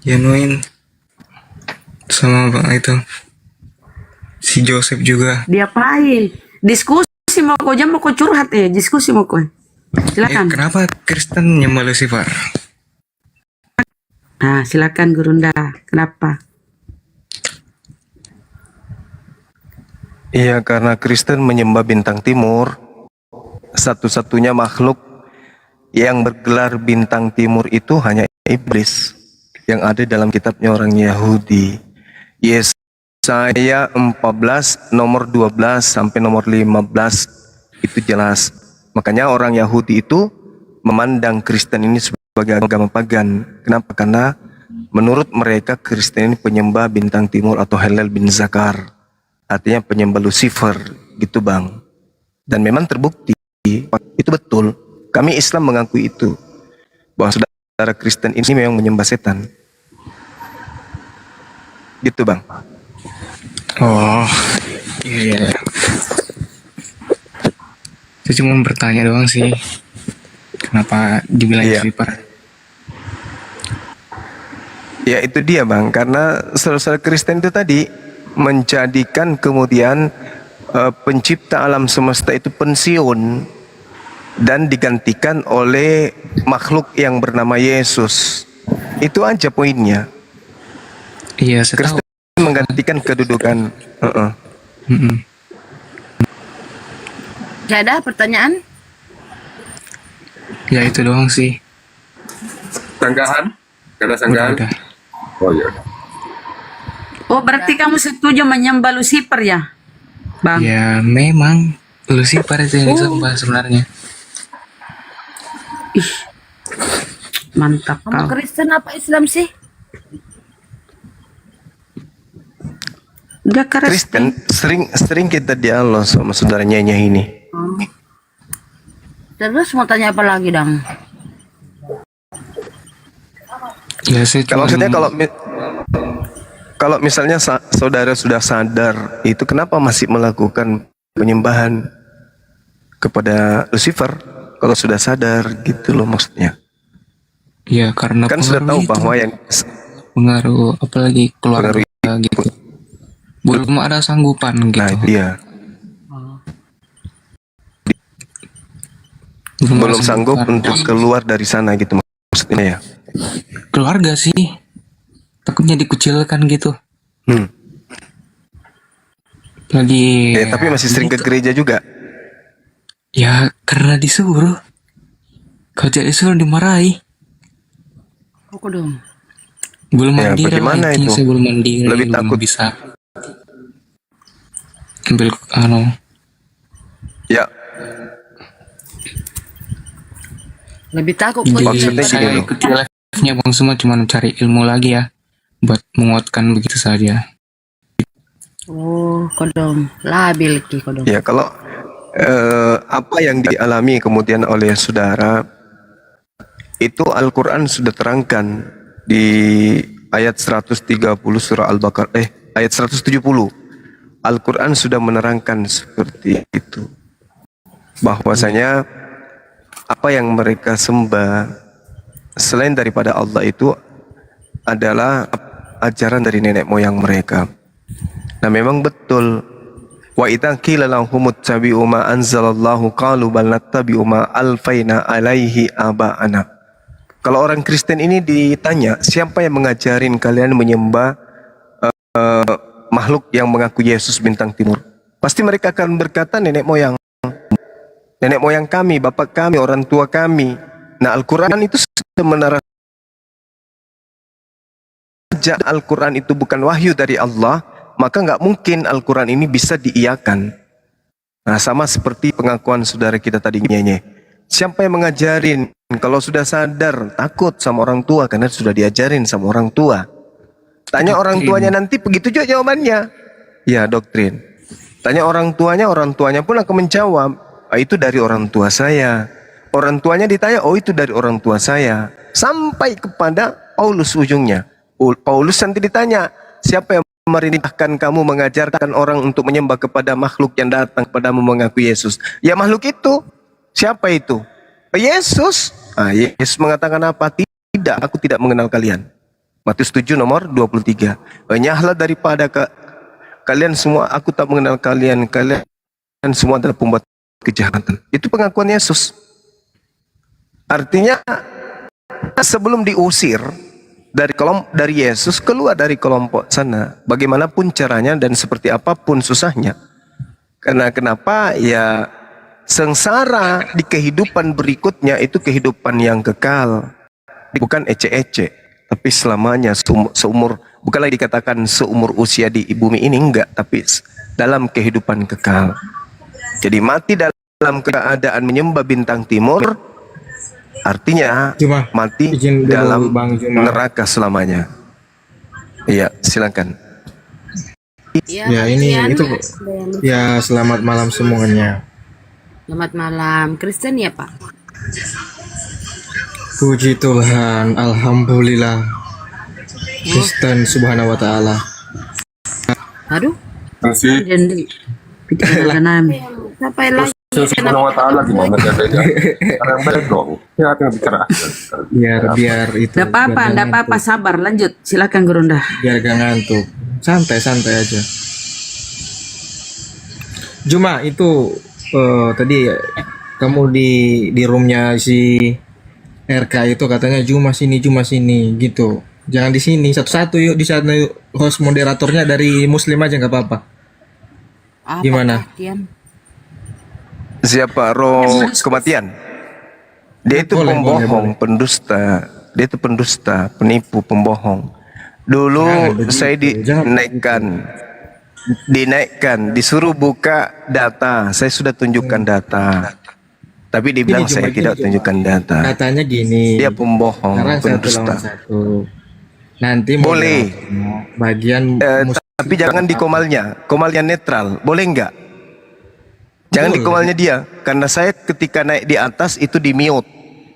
Yanuin sama bang itu si Joseph juga. Diapain? Diskusi mau kau jam mau kau curhat ya? Diskusi mau kau. Silakan. Kenapa Kristen nyembah Lucifer? Nah, silakan Gurunda. Kenapa? Iya, karena Kristen menyembah bintang timur. Satu-satunya makhluk yang bergelar bintang timur itu hanya iblis yang ada dalam kitabnya orang Yahudi. Yesaya 14 nomor 12 sampai nomor 15 itu jelas. Makanya orang Yahudi itu memandang Kristen ini sebagai agama pagan. Kenapa? Karena menurut mereka Kristen ini penyembah bintang timur atau Hallel bin Zakar. Artinya penyembah Lucifer gitu bang. Dan memang terbukti itu betul. Kami Islam mengakui itu, bahwa saudara Kristen ini memang menyembah setan. Gitu bang. Oh iya. Saya cuma bertanya doang sih, kenapa dibilang Lucifer? Ya itu dia bang, karena saudara Kristen itu tadi menjadikan kemudian pencipta alam semesta itu pensiun dan digantikan oleh makhluk yang bernama Yesus. Itu aja poinnya. Iya, saya tahu. Kristen menggantikan kedudukan. Tidak ada pertanyaan? Ya itu doang sih. Sanggahan? Ada sanggahan? Udah. Oh iya. Oh, berarti kamu setuju menyembah Lucifer ya, Bang? Ya memang Lucifer itu yang disembah sebenarnya. Ih, mantap Kamu kau. Kristen apa Islam sih? Udah Kristen sering kita dialog sama saudaranya ini. Terus mau tanya apa lagi dong? Ya sih. Maksudnya kalau misalnya saudara sudah sadar itu, kenapa masih melakukan penyembahan kepada Lucifer? Kalau sudah sadar gitu loh maksudnya. Ya karena kan sudah tahu bahwa yang pengaruh apalagi keluarga gitu. Belum ada sanggupan gitu. Nah, iya. Belum sanggup untuk keluar dari sana gitu maksudnya ya. Keluarga sih. Takutnya dikucilkan gitu. Lagi. Tapi masih sering ke gereja juga. Ya karena disuruh. Kalau tidak disuruh dimarahi. Aku dong. Belum Ya, mandiri bagaimana lah, itu? saya belum mandiri. Lebih belum takut. bisa ambil Ya. Lebih takut. Jadi saya ikuti live-nya Bang Suma cuma mencari ilmu lagi ya, buat menguatkan begitu saja. Oh, kodong. Labil ki kodong. Ya kalau apa yang dialami kemudian oleh saudara itu Al-Quran sudah terangkan di ayat 130 surah Al-Baqarah ayat 170. Al-Quran sudah menerangkan seperti itu, bahwasanya apa yang mereka sembah selain daripada Allah itu adalah ajaran dari nenek moyang mereka. Nah memang betul, wa idza qila lahum ittabi'u ma anzalallahu qalu bal nattabi'u ma alfaina alaihi aba'ana. Kalau orang Kristen ini ditanya, siapa yang mengajarin kalian menyembah makhluk yang mengaku Yesus bintang timur? Pasti mereka akan berkata nenek moyang. Nenek moyang kami, bapak kami, orang tua kami. Nah Al-Quran itu sebenarnya Al-Quran itu bukan wahyu dari Allah, maka nggak mungkin Al-Quran ini bisa diiyakan. Nah sama seperti pengakuan saudara kita tadi nyenye. Siapa yang mengajarin? Kalau sudah sadar, takut sama orang tua karena sudah diajarin sama orang tua. Tanya orang tuanya nanti begitu juga jawabannya. Ya doktrin. Tanya orang tuanya pun akan menjawab, "Ah, itu dari orang tua saya." Orang tuanya ditanya, "Oh, itu dari orang tua saya." Sampai kepada Paulus ujungnya. Paulus nanti ditanya, "Siapa yang memerintahkan kamu mengajarkan orang untuk menyembah kepada makhluk yang datang kepadamu mengaku Yesus?" Ya makhluk itu. Siapa itu? Yesus. Yesus mengatakan apa? Tidak, aku tidak mengenal kalian. Matius 7 nomor 23. Enyahlah daripada kalian semua, aku tak mengenal kalian. Kalian semua adalah pembuat kejahatan. Itu pengakuan Yesus. Artinya sebelum diusir dari Yesus keluar dari kelompok sana, bagaimanapun caranya dan seperti apapun susahnya. Karena kenapa? Ya sengsara di kehidupan berikutnya itu kehidupan yang kekal. Bukan ece-ece, tapi selamanya seumur, bukanlah dikatakan seumur usia di bumi ini, enggak, tapi dalam kehidupan kekal. Jadi mati dalam keadaan menyembah bintang timur artinya mati dalam neraka selamanya. Iya, silakan. Ya ini itu ya, selamat malam semuanya. Selamat malam. Kristen ya Pak? Puji Tuhan, alhamdulillah. Kristen subhanahu wa ta'ala. Aduh. Masih. Jadi bicara nami. Sampai lagi. Subhanahu wa ta'ala gimana caranya? Orang baik dong. Ya, tinggal bicara. Biar itu. Enggak apa-apa, sabar, lanjut. Silakan Gurunda. Biar gak ngantuk. Santai aja. Juma itu tadi kamu di roomnya si RK itu katanya Juma sini gitu. Jangan di sini, satu-satu yuk, di sana yuk. Host moderatornya dari Muslim aja nggak apa-apa. Gimana? Siapa? Roh kematian. Dia itu pembohong, pendusta. Dia itu pendusta, penipu, pembohong. Dulu saya dinaikkan, disuruh buka data. Saya sudah tunjukkan data. Tapi dibilang saya tidak tunjukkan data. Katanya gini. Dia pembohong, pendusta. Nanti boleh. Bagian tapi jangan di komalnya netral. Boleh enggak? Jangan di komalnya dia. Karena saya ketika naik di atas itu di mute.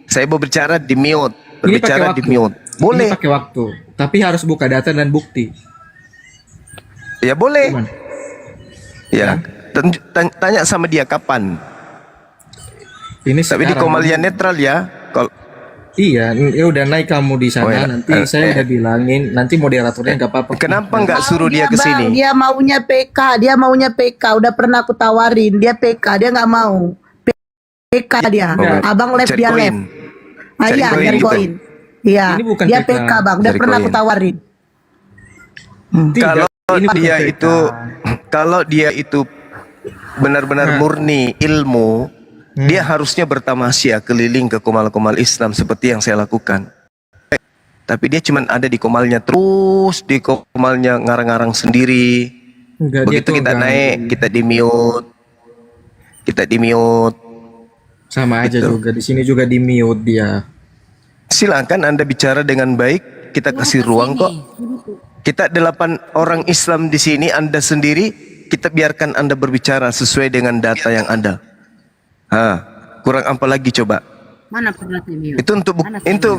Saya berbicara di mute. Berbicara di mute. Boleh. Ini pakai waktu. Tapi harus buka data dan bukti. Ya boleh. Ya. Tanya sama dia kapan. Ini tapi di komalnya netral ya. Iya, ya udah naik kamu di sana. Nanti saya udah bilangin. Nanti moderatornya nggak apa-apa. Kenapa nggak suruh dia ke sini? Dia maunya PK. Udah pernah aku tawarin. Dia PK, dia nggak mau. PK dia. Abang left, dia left. Iya, cari koin. Iya, dia PK bang. Udah pernah aku tawarin. Kalau dia itu benar-benar murni ilmu, dia harusnya bertamasya keliling ke komal-komal Islam seperti yang saya lakukan. Tapi dia cuma ada di komalnya terus, di komalnya ngarang-ngarang sendiri. Begitu kita naik, kita di mute. Sama aja juga di sini juga di mute dia. Silakan Anda bicara dengan baik, kita kasih ruang kok. Kita 8 orang Islam di sini, Anda sendiri, kita biarkan Anda berbicara sesuai dengan data yang ada. Kurang apa lagi coba? Mana pernah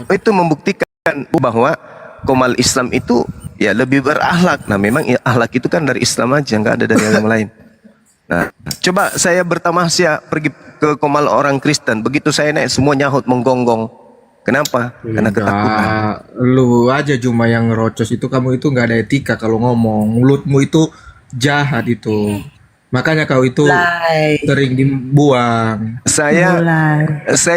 Itu membuktikan bahwa komal Islam itu ya lebih berakhlak. Nah, memang ya, akhlak itu kan dari Islam aja, nggak ada dari yang lain. Nah, coba saya bertamasya pergi ke komal orang Kristen. Begitu saya naik, semua nyahut menggonggong. Kenapa? Karena ketakutan. Lu aja cuma yang ngerocos itu, kamu itu nggak ada etika kalau ngomong. Mulutmu itu jahat itu. Makanya kau itu sering dibuang. Saya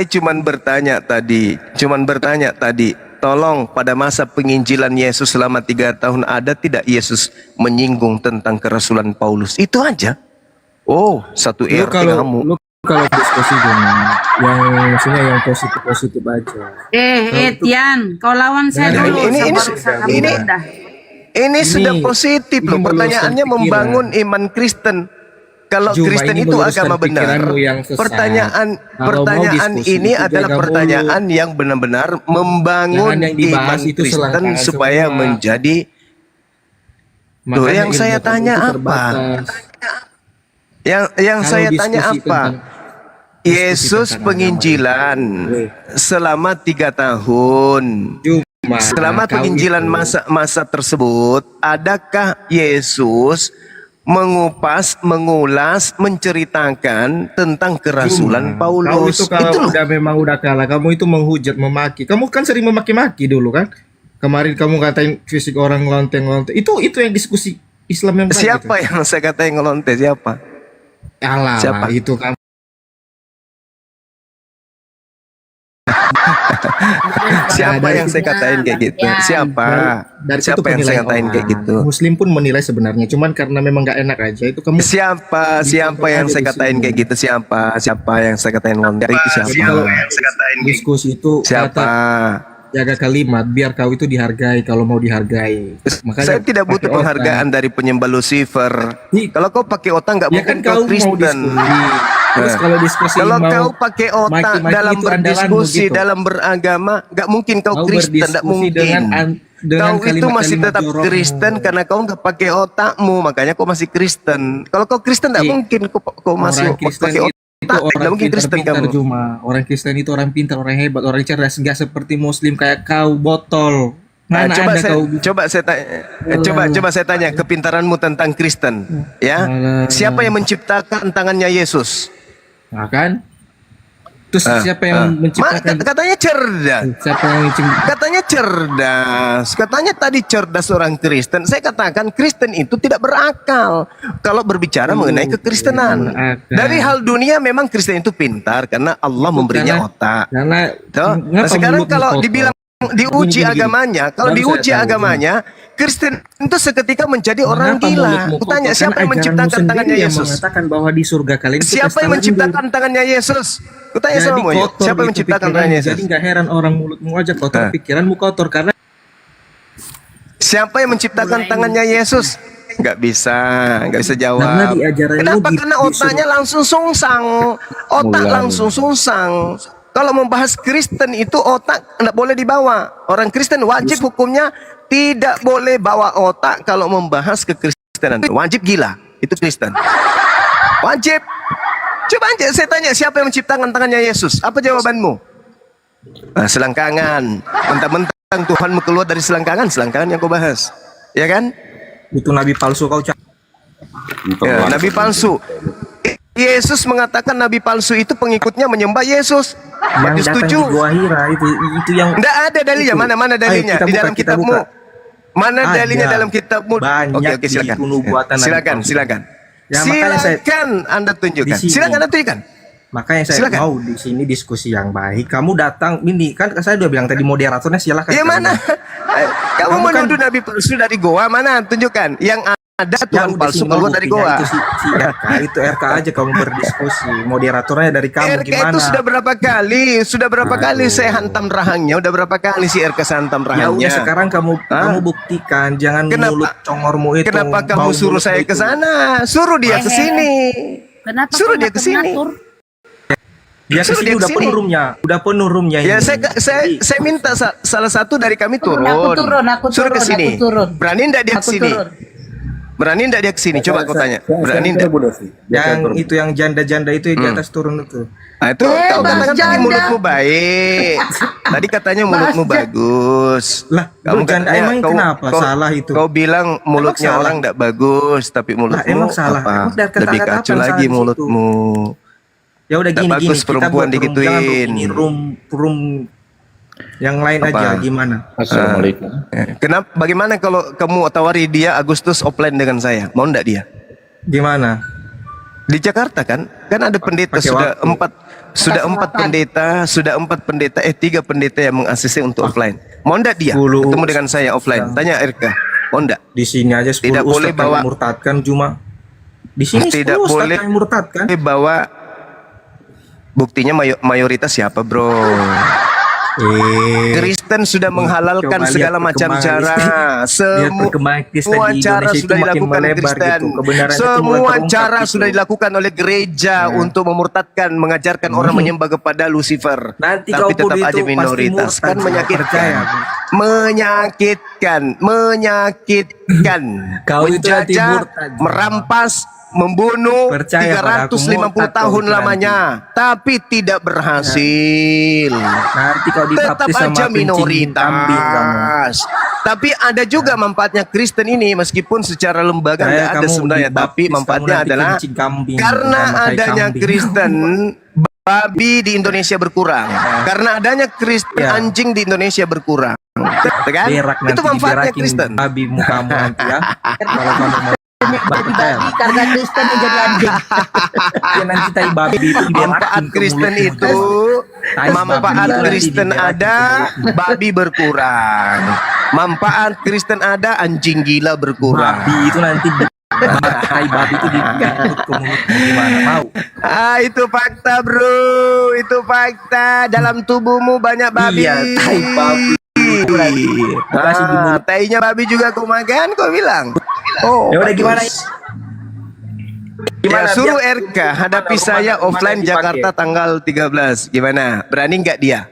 cuman bertanya tadi, tolong pada masa penginjilan Yesus selama 3 tahun ada tidak Yesus menyinggung tentang kerasulan Paulus? Itu aja. Oh, satu RT kamu. Kalau diskusi gimana? Yang maksudnya yang positif aja. Tian, kau lawan saya dulu. Ini sudah positif loh. Pertanyaannya membangun iman Kristen. Kalau Kristen itu agama benar, pertanyaan ini adalah pertanyaan yang benar-benar membangun iman Kristen supaya menjadi. Tuh yang saya tanya apa? Yang Kalau saya tanya diskusi apa? Yesus tentang penginjilan selama 3 tahun. Selama kau penginjilan masa tersebut, adakah Yesus mengupas, mengulas, menceritakan tentang kerasulan Kau Paulus? itu kalau udah memang udah kalah, kamu itu menghujat, memaki. Kamu kan sering memaki-maki dulu kan? Kemarin kamu katain fisik orang ngelonteng-ngelonteng. Itu yang diskusi Islam yang baik. Siapa yang saya katain ngelonte? Siapa? Alah, Siapa? itu kamu. Siapa yang saya katain kayak gitu? Siapa? Siapa yang saya katain kayak gitu? Muslim pun menilai sebenarnya, cuman karena memang nggak enak aja itu kamu. Siapa yang saya katain kayak gitu? Siapa yang saya katain ngelonte? Itu siapa? Jadi kalau diskusi itu Siapa? jaga kalimat biar kau itu dihargai kalau mau dihargai. Makanya Saya tidak butuh pakai penghargaan dari penyembah Lucifer. Kalau kau pakai otak nggak Ya mungkin kan kau kau mau Kristen. diskusi. Terus kalau diskusi Kalau mau kau pakai otak maki-maki dalam itu andalanmu berdiskusi, gitu. dalam beragama, nggak mungkin kau Kau Kristen, nggak berdiskusi mungkin. dengan Kau itu masih kalimat-kalimat tetap jorokmu. Kristen karena kau nggak pakai otakmu, makanya kau masih Kristen. Kalau kau Kristen nggak mungkin kau masih Orang Kristen pakai otak. itu orang Nggak mungkin Kristen pintar kamu. cuma orang Kristen itu orang pintar, orang hebat, orang cerdas, nggak seperti Muslim kayak kau botol. Nah, Mana coba ada saya kau coba saya tanya kepintaranmu tentang Kristen, ya. Siapa yang menciptakan tangannya Yesus? Nah, kan? Terus siapa yang menciptakan? Katanya cerdas. Siapa yang menciptakan? Katanya cerdas. Katanya tadi cerdas orang Kristen. Saya katakan Kristen itu tidak berakal kalau berbicara mengenai kekristenan. Dari hal dunia memang Kristen itu pintar karena Allah memberinya otak. Nah, sekarang kalau dibilang diuji agamanya, kalau diuji agamanya, Kristen itu seketika menjadi orang gila. Kutanya siapa yang menciptakan tangannya Yesus? Mengatakan bahwa di surga kalian itu Siapa yang menciptakan tangannya Yesus? Kutanya sama mu, siapa yang menciptakan tangannya Yesus? Jadi nggak heran orang mulutmu aja kotor, pikiranmu kotor karena siapa yang menciptakan tangannya Yesus? Nggak bisa jawab. Karena di ajaranmu Kenapa? Karena otaknya langsung sungsang. Otak langsung sungsang. Kalau membahas Kristen itu otak nggak boleh dibawa. Orang Kristen wajib hukumnya tidak boleh bawa otak kalau membahas kekristenan. Wajib gila. Itu Kristen. Wajib. Coba aja saya tanya siapa yang menciptakan tangannya Yesus? Apa jawabanmu? Nah, selangkangan. Mentang-mentang Tuhanmu keluar dari selangkangan yang kau bahas. Ya kan? Itu nabi palsu kau Ya, nabi palsu. Yesus mengatakan nabi palsu itu pengikutnya menyembah Yesus. yang datang Setuju? di Gua Hira itu yang Enggak ada dalilnya. Mana dalilnya? Ayo, Di dalam kita kitabmu. buka. Mana Ada. dalilnya dalam kitabmu? Banyak Oke, silakan. di nubuatan Nabi Silakan, palsu. silakan. Ya, makanya saya- Silakan Anda tunjukkan. Di sini. Silakan Anda tunjukkan. Makanya saya Silakan. mau di sini diskusi yang baik. Kamu datang ini kan saya udah bilang tadi moderatornya silakan. Ya mana? Kamu Kamu kan- menuduh nabi palsu dari goa mana? Tunjukkan. Yang ada Tuhan udah palsu sini keluar mau dari buktinya, goa. Itu si RK, itu RK aja kamu berdiskusi. Moderatornya dari kamu RK gimana? itu sudah berapa kali saya hantam rahangnya. Udah berapa kali si RK saya hantam Ya rahangnya. udah sekarang kamu buktikan, jangan mulut congormu itu. Kenapa kamu bau suruh mulutmu saya itu. ke sana? Suruh dia ke sini. Kenapa Suruh kau dia ke sini. ngatur? Dia ke Suruh sini dia udah kesini. penuh roomnya Ya ini. saya minta salah satu dari kami turun. Aku Suruh ke sini. aku turun. Berani enggak dia ke Aku sini? turun. Berani enggak dia ke sini? Coba aku tanya. Berani enggak? Yang itu yang janda-janda itu yang di atas turun itu. Nah, itu kau Mas katakan tadi Janda. mulutmu baik. Tadi katanya mulutmu bagus. Lah, Kamu janda katanya emang kenapa salah itu? Kau bilang mulutnya salah? orang enggak bagus, tapi mulutmu emang salah. apa? Emang dari kata-kata Lebih apa kacau yang salah lagi di situ? mulutmu. Ya udah Nggak gini bagus kita perempuan buat room, digituin. jangan room ini room yang lain Apa? aja gimana? Kenapa? Bagaimana kalau kamu tawari dia Agustus offline dengan saya? Mau enggak dia? Gimana? Di Jakarta kan? Kan ada pendeta Pakai sudah waktu. empat pendeta, 3 pendeta yang meng-ACC untuk offline. Mau enggak dia ketemu dengan saya offline? Tanya RK. Mau enggak? Di sini aja 10 Tidak boleh ustadz bawa yang murtadkan cuma di sini tidak 10 ustadz boleh yang murtadkan. bawa buktinya mayoritas siapa, Bro? Kristen sudah menghalalkan Coba lihat segala macam perkembangan cara. Lihat perkembangan Kristen Semua di cara Indonesia itu sudah makin dilakukan melebar Kristen. gitu. Kebenaran itu mulai Semua terungkap cara gitu. sudah dilakukan oleh gereja untuk memurtadkan, mengajarkan orang menyembah kepada Lucifer. Nanti Tapi kau tetap pun aja itu pasti minoritas. murtad, Kan jangan menyakitkan. percaya. Menyakitkan. Kau itu nanti Menjajah, murtad. merampas, membunuh Percaya padaku, 350 tahun itu lamanya, tapi tidak berhasil. Nanti kau Tetap dibaptis sama aja kencing kambing kamu. minoritas. Tapi ada juga manfaatnya Kristen ini, meskipun secara lembaga nggak ada Kamu sebenarnya, tapi dibaptis, kamu manfaatnya nanti adalah kencing kambing, karena sama kayak adanya kambing. Kristen, babi di Indonesia berkurang. Karena adanya Kristen, anjing di Indonesia berkurang. Kan? Berak Itu nanti manfaatnya diberakin Kristen. babi mukamu nanti ya. Kalau kamu mau Jadi babi karena Kristen yang jadi anjing. ya nanti tai babi itu Manfaat Kristen itu, manfaat Kristen ada, babi berkurang. Manfaat Kristen ada, anjing gila berkurang. Babi itu nanti tai babi itu diganggut ke mulut gimana mau? Itu fakta bro, itu fakta. Dalam tubuhmu banyak babi. Iya, tai babi. Kasih di mulut. Tainya babi juga kau makan, kau bilang. Oh, Ya udah gimana? Ya suruh RK hadapi saya offline Jakarta tanggal 13. Gimana? Berani nggak dia?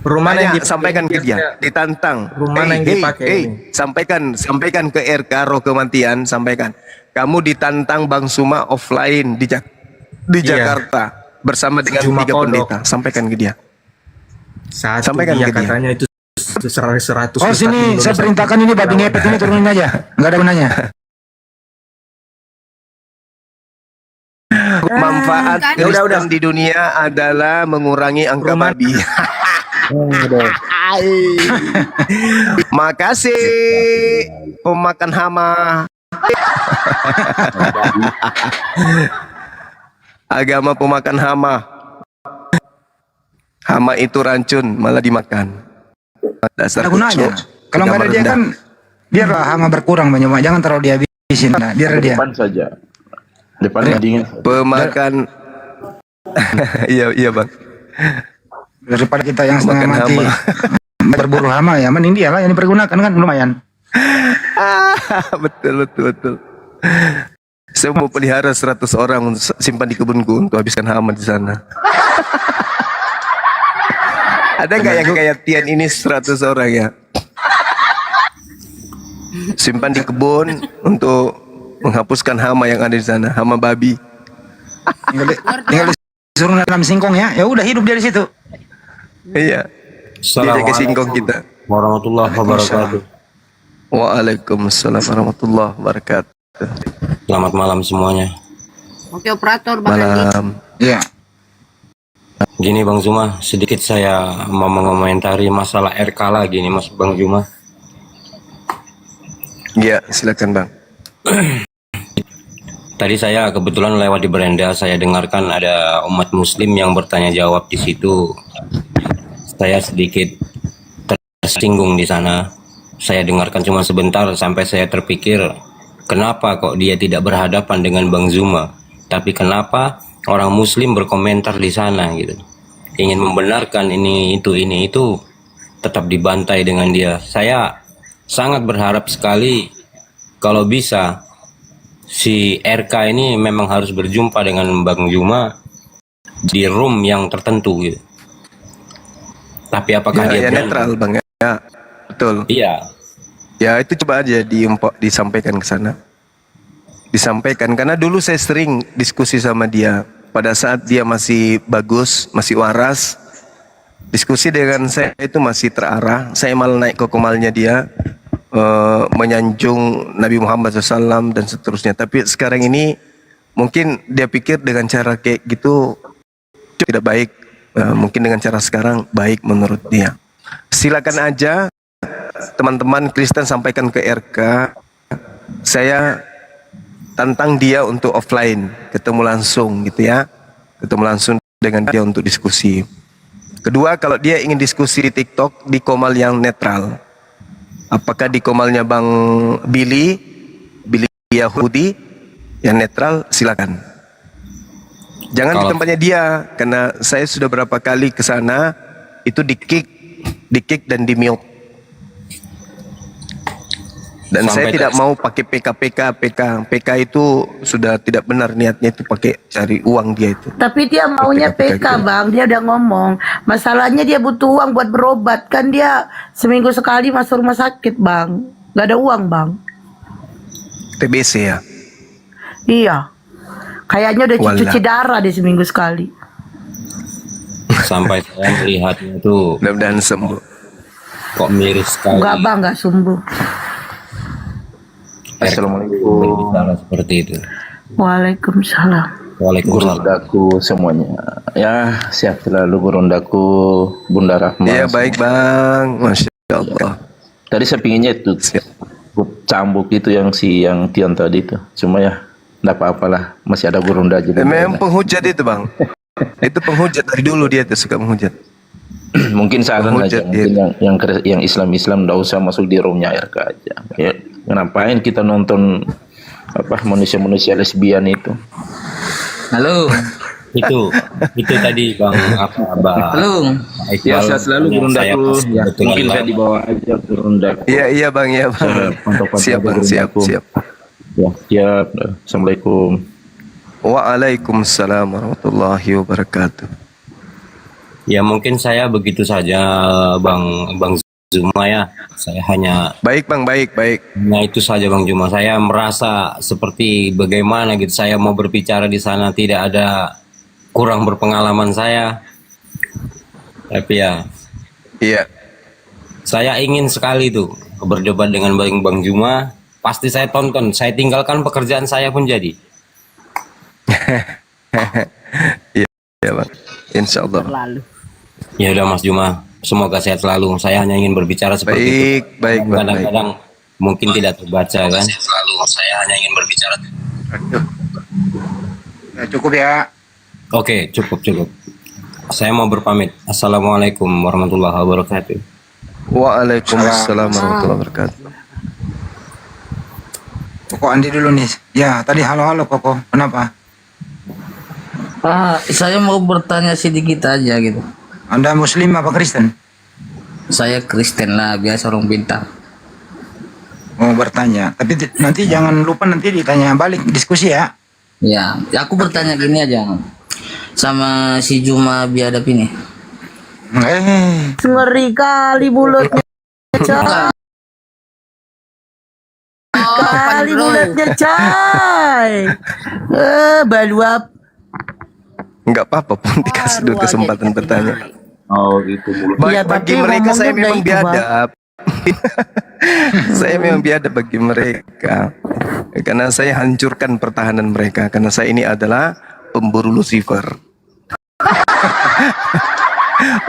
Rumah yang sampaikan ke dia, ditantang. Rumah yang dipakai ini. Sampaikan ke RK Roh Kematian, sampaikan. Kamu ditantang Bang Suma offline di Jakarta bersama dengan Juma 3 kodok. pendeta. Sampaikan ke dia. Sampaikan Sampaikan dia ke dia. katanya itu 100 Oh sini saya perintahkan ini babi ngepet ini turunin aja, nggak ada gunanya. Manfaat Kristen di dunia adalah mengurangi angka babi. Makasih pemakan hama. Agama pemakan hama. Hama itu racun, malah dimakan. Dasar Ada gunanya. Kalau nggak ada dia kan biarlah hama berkurang banyak, jangan terlalu dihabisin. Nah, biar dia. Depan saja. Depannya dingin. Pemakan. Iya bang. Daripada kita yang setengah Makan mati hama. berburu hama ya, mending dia lah yang dipergunakan kan lumayan. Betul. Saya mau pelihara 100 orang untuk simpan di kebunku untuk habiskan hama di sana. Ada nggak yang kayak Tian ini 100 orang ya? Simpan di kebun untuk menghapuskan hama yang ada di sana, hama babi. Tinggal disuruh dalam singkong ya, ya udah hidup dia di situ. Iya. Dia jaga singkong kita. Warahmatullahi wabarakatuh. Waalaikumsalam warahmatullahi wabarakatuh. Selamat malam semuanya. Oke operator Bang Andi. Malam. Iya. Gini Bang Zuma, sedikit saya mau mengomentari masalah RK lagi nih Mas Bang Zuma. Iya, silakan Bang. Tadi saya kebetulan lewat di beranda, saya dengarkan ada umat muslim yang bertanya jawab di situ. Saya sedikit tersinggung di sana. Saya dengarkan cuma sebentar sampai saya terpikir, kenapa kok dia tidak berhadapan dengan Bang Zuma, tapi kenapa orang muslim berkomentar di sana gitu. Ingin membenarkan ini itu tetap dibantai dengan dia. Saya sangat berharap sekali kalau bisa si RK ini memang harus berjumpa dengan Bang Zuma di room yang tertentu gitu. Tapi apakah dia berani? netral Bang ya? Betul. Iya. Ya itu coba aja disampaikan ke sana. Disampaikan karena dulu saya sering diskusi sama dia pada saat dia masih bagus, masih waras. Diskusi dengan saya itu masih terarah. Saya malah naik ke komalnya dia, menyanjung Nabi Muhammad SAW dan seterusnya. Tapi sekarang ini mungkin dia pikir dengan cara kayak gitu tidak baik. Mungkin dengan cara sekarang baik menurut dia. Silakan aja teman-teman Kristen sampaikan ke RK. Saya tantang dia untuk offline, ketemu langsung gitu ya. Ketemu langsung dengan dia untuk diskusi. Kedua, kalau dia ingin diskusi di TikTok di komal yang netral. Apakah di komalnya Bang Billy Yahudi yang netral, silakan. Jangan di tempatnya dia, karena saya sudah berapa kali ke sana itu di kick dan di mute. Dan saya tidak mau pakai PK itu sudah tidak benar niatnya, itu pakai cari uang dia itu. Tapi dia maunya PK Bang, dia udah ngomong. Masalahnya dia butuh uang buat berobat. Kan dia seminggu sekali masuk rumah sakit Bang. Gak ada uang Bang. TBC ya? Iya. Kayaknya udah Walah. cuci darah di seminggu sekali. Sampai saya melihatnya itu Mudah-mudahan sembuh. kok miris sekali. Enggak bang, enggak sembuh. Assalamualaikum. Berbicara seperti itu. Waalaikumsalam. Waalaikumsalam. Gurundaku semuanya. Ya, sehat selalu gurundaku, Bunda Rahma. Iya baik bang, masya Allah. Tadi saya pinginnya itu cambuk itu yang Tion tadi itu. Cuma ya, enggak apa-apalah. Masih ada gurunda juga. Memang penghujat itu bang. Itu penghujat dari dulu dia tuh suka menghujat. Mungkin saran aja, mungkin yang Islam enggak usah masuk di roomnya RK aja. Ya, ngapain kita nonton manusia-manusia lesbian itu? Halo. Itu tadi Bang Halo. Ya, sehat selalu gurundaku. Ya, mungkin saya dibawa aja gurundaku. Iya bang, iya bang. Siap bang, siap. Ya, siap. Assalamualaikum. Waalaikumsalam warahmatullahi wabarakatuh. Ya mungkin saya begitu saja Bang Zuma ya. Saya hanya baik bang, baik. Nah itu saja Bang Zuma. Saya merasa seperti bagaimana gitu. Saya mau berbicara di sana tidak ada kurang berpengalaman saya. Tapi ya. Iya. Saya ingin sekali tuh berdebat dengan Bang Zuma. Pasti saya tonton. Saya tinggalkan pekerjaan saya pun jadi. Iya bang, insya Allah. Ya udah Mas Juma, semoga sehat selalu. Saya hanya ingin berbicara seperti itu. Baik. Kadang-kadang mungkin tidak terbaca kan. Selalu saya hanya ingin berbicara. Ya, cukup ya. Oke, cukup. Saya mau berpamit. Assalamualaikum warahmatullahi wabarakatuh. Waalaikumsalam warahmatullahi wabarakatuh. Koko Andi dulu nih. Ya, tadi halo Koko. Kenapa? Saya mau bertanya sedikit aja gitu. Anda Muslim apa Kristen? Saya Kristen lah, biasa orang pintar. Mau bertanya, tapi nanti jangan lupa nanti ditanya balik diskusi ya. Ya, aku bertanya gini aja sama si Juma biadab ini. Ngeri kali mulutnya. Kali mulutnya Cai. Baluap. Enggak apa-apa pun dikasih dulu kesempatan bertanya. Oh gitu. Bagi mereka saya memang biadab. Saya memang biadab bagi mereka. Karena saya hancurkan pertahanan mereka. Karena saya ini adalah pemburu Lucifer.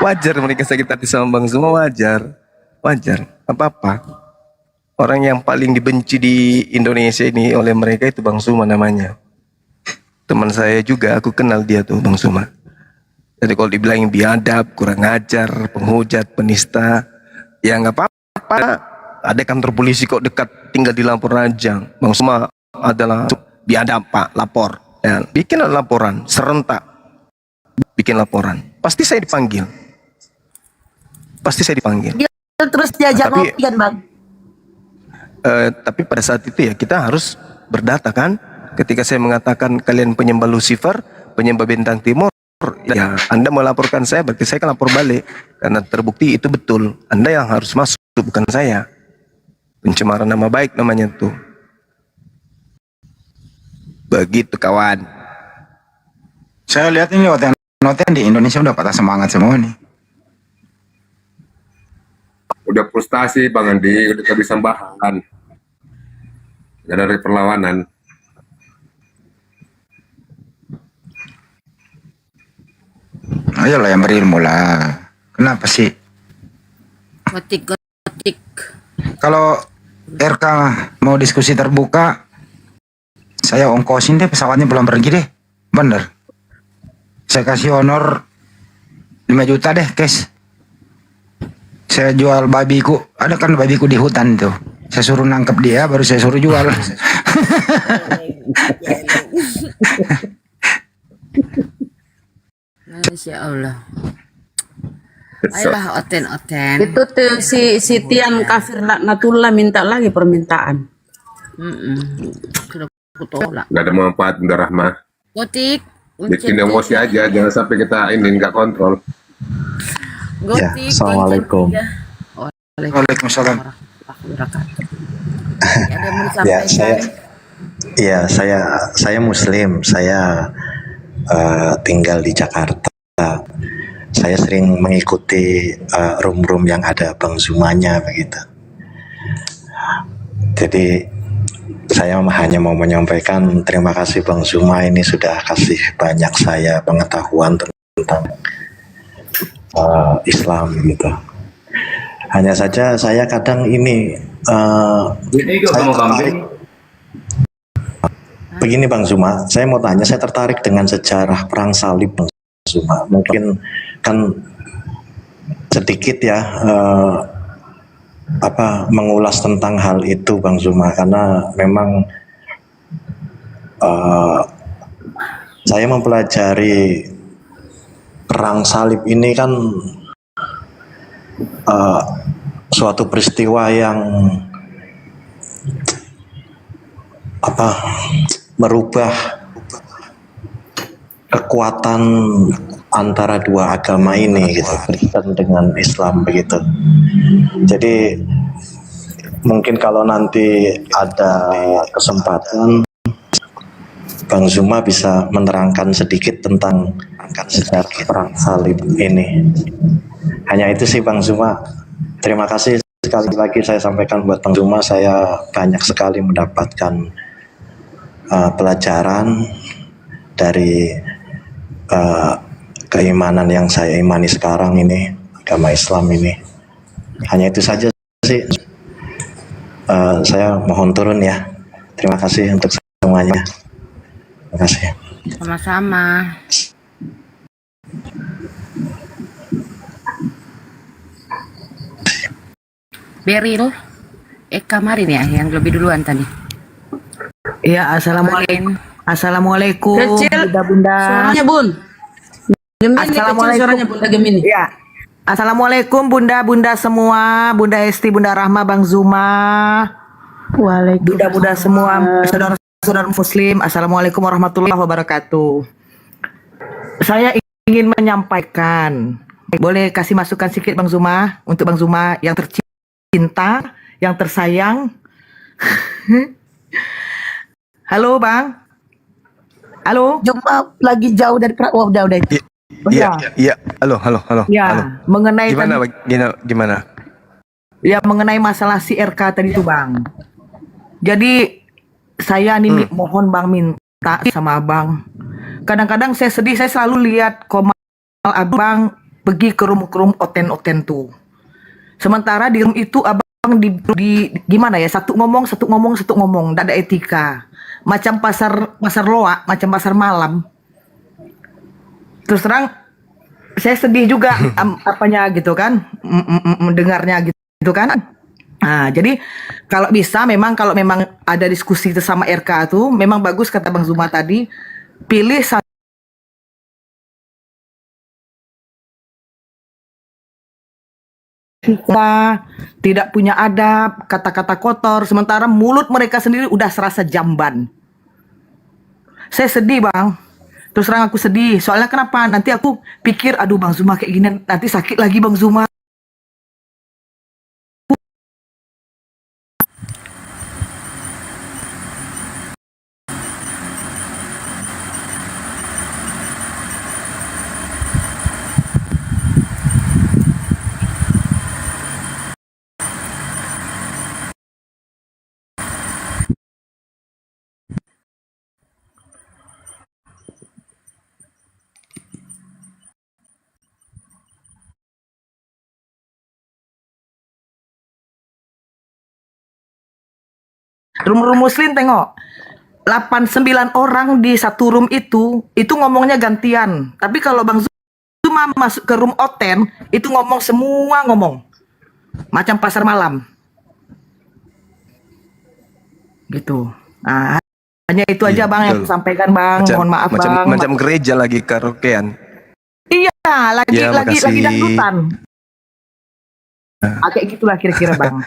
Wajar mereka sakit hati sama Bang Zuma, wajar. Apa-apa. Orang yang paling dibenci di Indonesia ini oleh mereka itu Bang Zuma namanya. Teman saya juga, aku kenal dia tuh Bang Zuma. Jadi kalau dibilang biadab, kurang ajar, penghujat, penista, ya nggak apa-apa. Ada kantor polisi kok dekat, tinggal di Lampur aja. Bang Zuma adalah biadab Pak, lapor. Ya, bikin laporan, serentak. Bikin laporan. Pasti saya dipanggil. Dia terus diajak ngopi kan Bang? Tapi pada saat itu ya kita harus berdata kan. Ketika saya mengatakan kalian penyembah Lucifer, penyembah bintang timur, ya Anda melaporkan saya, berarti saya kan lapor balik. Karena terbukti itu betul. Anda yang harus masuk, bukan saya. Pencemaran nama baik namanya tuh. Begitu kawan. Saya lihat ini noten di Indonesia udah patah semangat semua nih. Udah frustasi Bang Andi, udah kehabisan bahan. Gak dari perlawanan. Ayolah yang berilmu lah. Kenapa sih? Gotik. Kalau RK mau diskusi terbuka, saya ongkosin deh pesawatnya belum pergi deh. Bener. Saya kasih honor 5 juta deh, cash. Saya jual babiku. Ada kan babiku di hutan tuh. Saya suruh nangkep dia, baru saya suruh jual. Masya Allah. Ayolah Oten. Itu tuh si Tian kafir laknatullah minta lagi permintaan. Sudah kutolak. Gak ada manfaat Bunda Rahma. Gotik. Bikin emosi aja, jangan sampai kita ini nggak kontrol. Gotik. Assalamualaikum. Waalaikumsalam. Ada yang mau disampaikan? Iya, saya Muslim. Saya tinggal di Jakarta. Saya sering mengikuti room-room yang ada Bang Zumanya begitu. Jadi saya hanya mau menyampaikan terima kasih Bang Zuma, ini sudah kasih banyak saya pengetahuan tentang Islam gitu. Hanya saja saya kadang ini saya tertarik. Begini Bang Zuma, saya mau tanya, saya tertarik dengan sejarah perang salib Bang Zuma. Mungkin kan sedikit ya mengulas tentang hal itu Bang Zuma, karena memang saya mempelajari perang salib ini kan suatu peristiwa yang merubah kekuatan antara dua agama ini gitu, Kristen dengan Islam begitu. Jadi mungkin kalau nanti ada kesempatan Bang Zuma bisa menerangkan sedikit tentang sejarah perang salib ini. Hanya itu sih Bang Zuma. Terima kasih sekali lagi saya sampaikan buat Bang Zuma, saya banyak sekali mendapatkan pelajaran dari keimanan yang saya imani sekarang ini, agama Islam ini. Hanya itu saja sih. Saya mohon turun ya. Terima kasih untuk semuanya. Terima kasih. Sama-sama. Beril, kemarin ya yang lebih duluan tadi. Iya, assalamualaikum. Kecil Bunda-bunda. suaranya Bun. Assalamualaikum. Suaranya Bunda Gemini. Ya. Assalamualaikum bunda-bunda semua, Bunda Esti, Bunda Rahma, Bang Zuma. Bunda-bunda semua, saudara-saudara muslim. Assalamualaikum warahmatullahi wabarakatuh. Saya ingin menyampaikan, boleh kasih masukan sedikit Bang Zuma, untuk Bang Zuma yang tercinta, yang tersayang. Halo Bang. Halo. Jumpa lagi jauh dari udah itu. Iya. Halo. Ya, Halo. mengenai Gimana? Ya, mengenai masalah si RK tadi tuh Bang. Jadi saya nih mohon Bang minta sama Abang. Kadang-kadang saya sedih, saya selalu lihat komen Abang pergi ke room oten tuh. Sementara di room itu Abang di gimana ya? Satu ngomong, tidak ada etika. Macam pasar loak, macam pasar malam. Terus terang saya sedih juga apanya gitu kan, mendengarnya gitu kan. Nah, jadi kalau bisa kalau memang ada diskusi sama RK tuh memang bagus kata Bang Zuma tadi, pilih satu tidak punya adab, kata-kata kotor, sementara mulut mereka sendiri udah serasa jamban. Saya sedih Bang. Terus terang aku sedih. Soalnya kenapa? Nanti aku pikir, aduh Bang Zuma kayak gini, nanti sakit lagi Bang Zuma. Room muslim tengok 8-9 orang di satu room itu ngomongnya gantian. Tapi kalau Bang Zuma masuk ke room oten itu ngomong semua macam pasar malam gitu. Nah, hanya itu aja Bang yang aku sampaikan Bang. Mohon maaf Bang. Macam gereja lagi karaokean. Iya, lagi makasih. dangdutan. Kayak gitulah kira-kira Bang.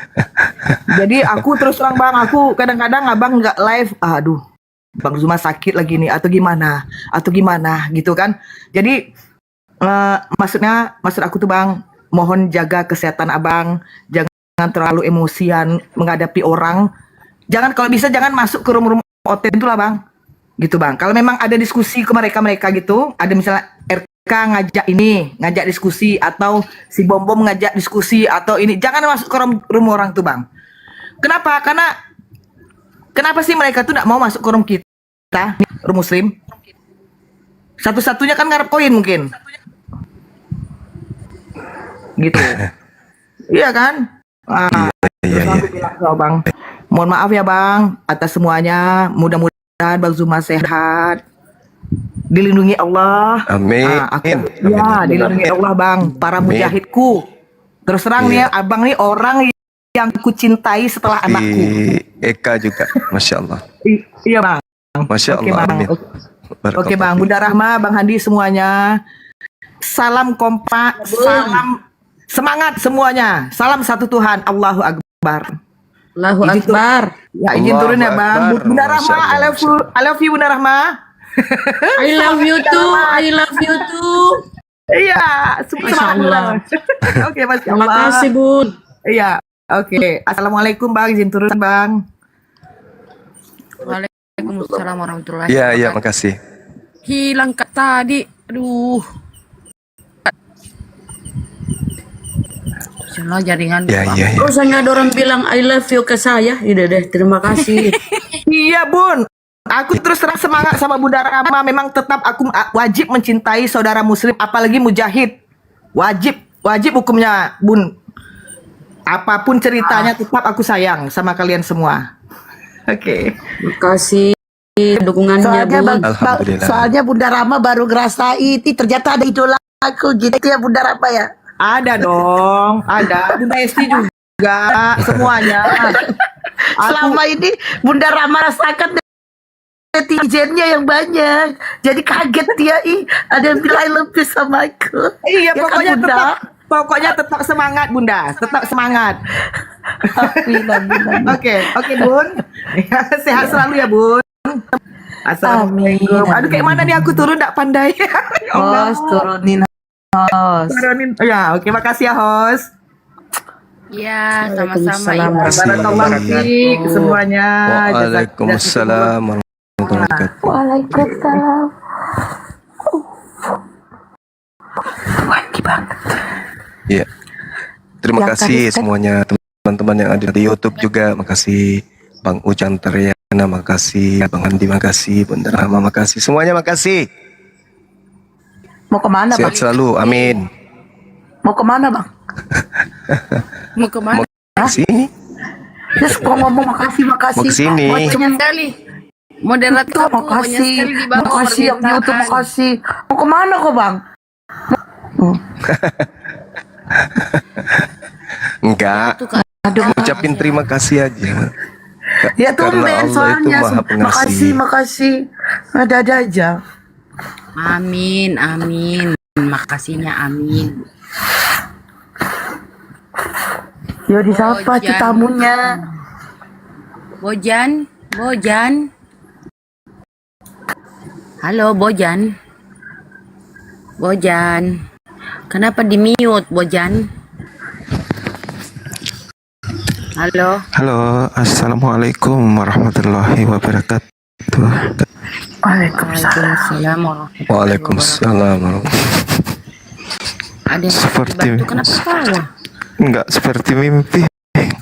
Jadi aku terus terang Bang, aku kadang-kadang Abang nggak live, aduh Bang Zuma sakit lagi nih atau gimana gitu kan. Jadi maksud aku tuh Bang, mohon jaga kesehatan Abang, jangan terlalu emosian menghadapi orang. Jangan, kalau bisa jangan masuk ke room Oten itulah bang, gitu bang. Kalau memang ada diskusi ke mereka gitu, ada misalnya RK ngajak diskusi, atau si Bom ngajak diskusi, atau ini, jangan masuk ke room orang tuh bang. Kenapa? Karena kenapa sih mereka tuh nggak mau masuk ke room kita, room muslim? Satu-satunya kan ngarep koin mungkin, gitu. Iya kan? Terus aku bilang, "Oh, bang, mohon maaf ya bang atas semuanya. Mudah-mudahan Bang Zuma sehat, dilindungi Allah. Amin. Dilindungi Allah bang. Para mujahidku. Terus terang nih ya, abang nih orang yang ku cintai setelah anakku. Eka juga, masya Allah. Iya bang. Masya Oke, Allah. bang. Amin. Oke bang, Bunda Rahma, Bang Handi semuanya. Salam kompak, salam semangat semuanya. Salam satu Tuhan, Allahu Akbar. Allahu Izin Akbar. Ya, izin turun ya bang. Akbar. Bunda Rahma, Masya Allah. I love you Bunda Rahma. I love you too. I love you too. Iya, Masya Allah. Oke, Masya Terima Allah. kasih Bun. Iya, oke. Assalamualaikum bang, izin turun bang. Waalaikumsalam warahmatullahi Iya, wabarakatuh. makasih. Hilang kak tadi. Aduh. Bismillah jaringan. Iya. Terus hanya ada orang bilang I love you ke saya. Udah deh, terima kasih. Iya bun, aku terus terang semangat sama Bunda Rahma. Memang tetap aku wajib mencintai saudara muslim, apalagi mujahid. Wajib hukumnya bun. Apapun ceritanya tetap aku sayang sama kalian semua. Oke. Terima kasih dukungannya Bun. Soalnya Bunda Rahma baru ngerasain, ternyata ada idola aku gitu ya Bunda Rahma ya. Ada dong, ada. Bunda Esti juga, semuanya. Selama ini Bunda Rahma rasakan netizennya yang banyak. Jadi kaget dia, ada yang bilang I love you sama aku. Iya, Ya kan, pokoknya Bunda? pokoknya tetap semangat Bunda, tetap semangat. Oke, Bun. Ya, sehat selalu ya Bun. Assalamualaikum. Aduh, kayak mana nih aku turun nggak pandai. Ya Allah. Turunin host. Ya, oke, makasih ya host. Iya, Waalaikumsalam. sama-sama. Barakallahu fiik semuanya. Waalaikumsalam warahmatullahi wabarakatuh. Waalaikumsalam. Iya. Terima Yang kasih tadi- semuanya teman-teman yang ada di YouTube juga. Makasih Bang Ucan Tariana, makasih Bang Andi, makasih Bunda Rahma, makasih semuanya, makasih. Mau kemana Sehat bang? selalu, amin. Mau kemana bang? Mau kemana? Mau sini, Terus kok ngomong makasih. mau kesini. Banyak sekali. Moderator Makasih. di bawah Makasih yang di YouTube, permintaan. makasih. Mau kemana kok bang? Enggak, Aduh, ucapin terima kasih aja. ya Karena tumben Allah itu soalnya. maha pengasih. Makasih. Ada aja. Amin. Makasihnya amin. Ya disapa tuh tamunya. Bojan. Halo Bojan. Kenapa di-mute Bojan? Halo. Halo, assalamualaikum warahmatullahi wabarakatuh. Waalaikumsalam warahmatullahi Waalaikumsalam warahmatullahi. Ada yang Seperti dibantu, kenapa kalah? enggak seperti mimpi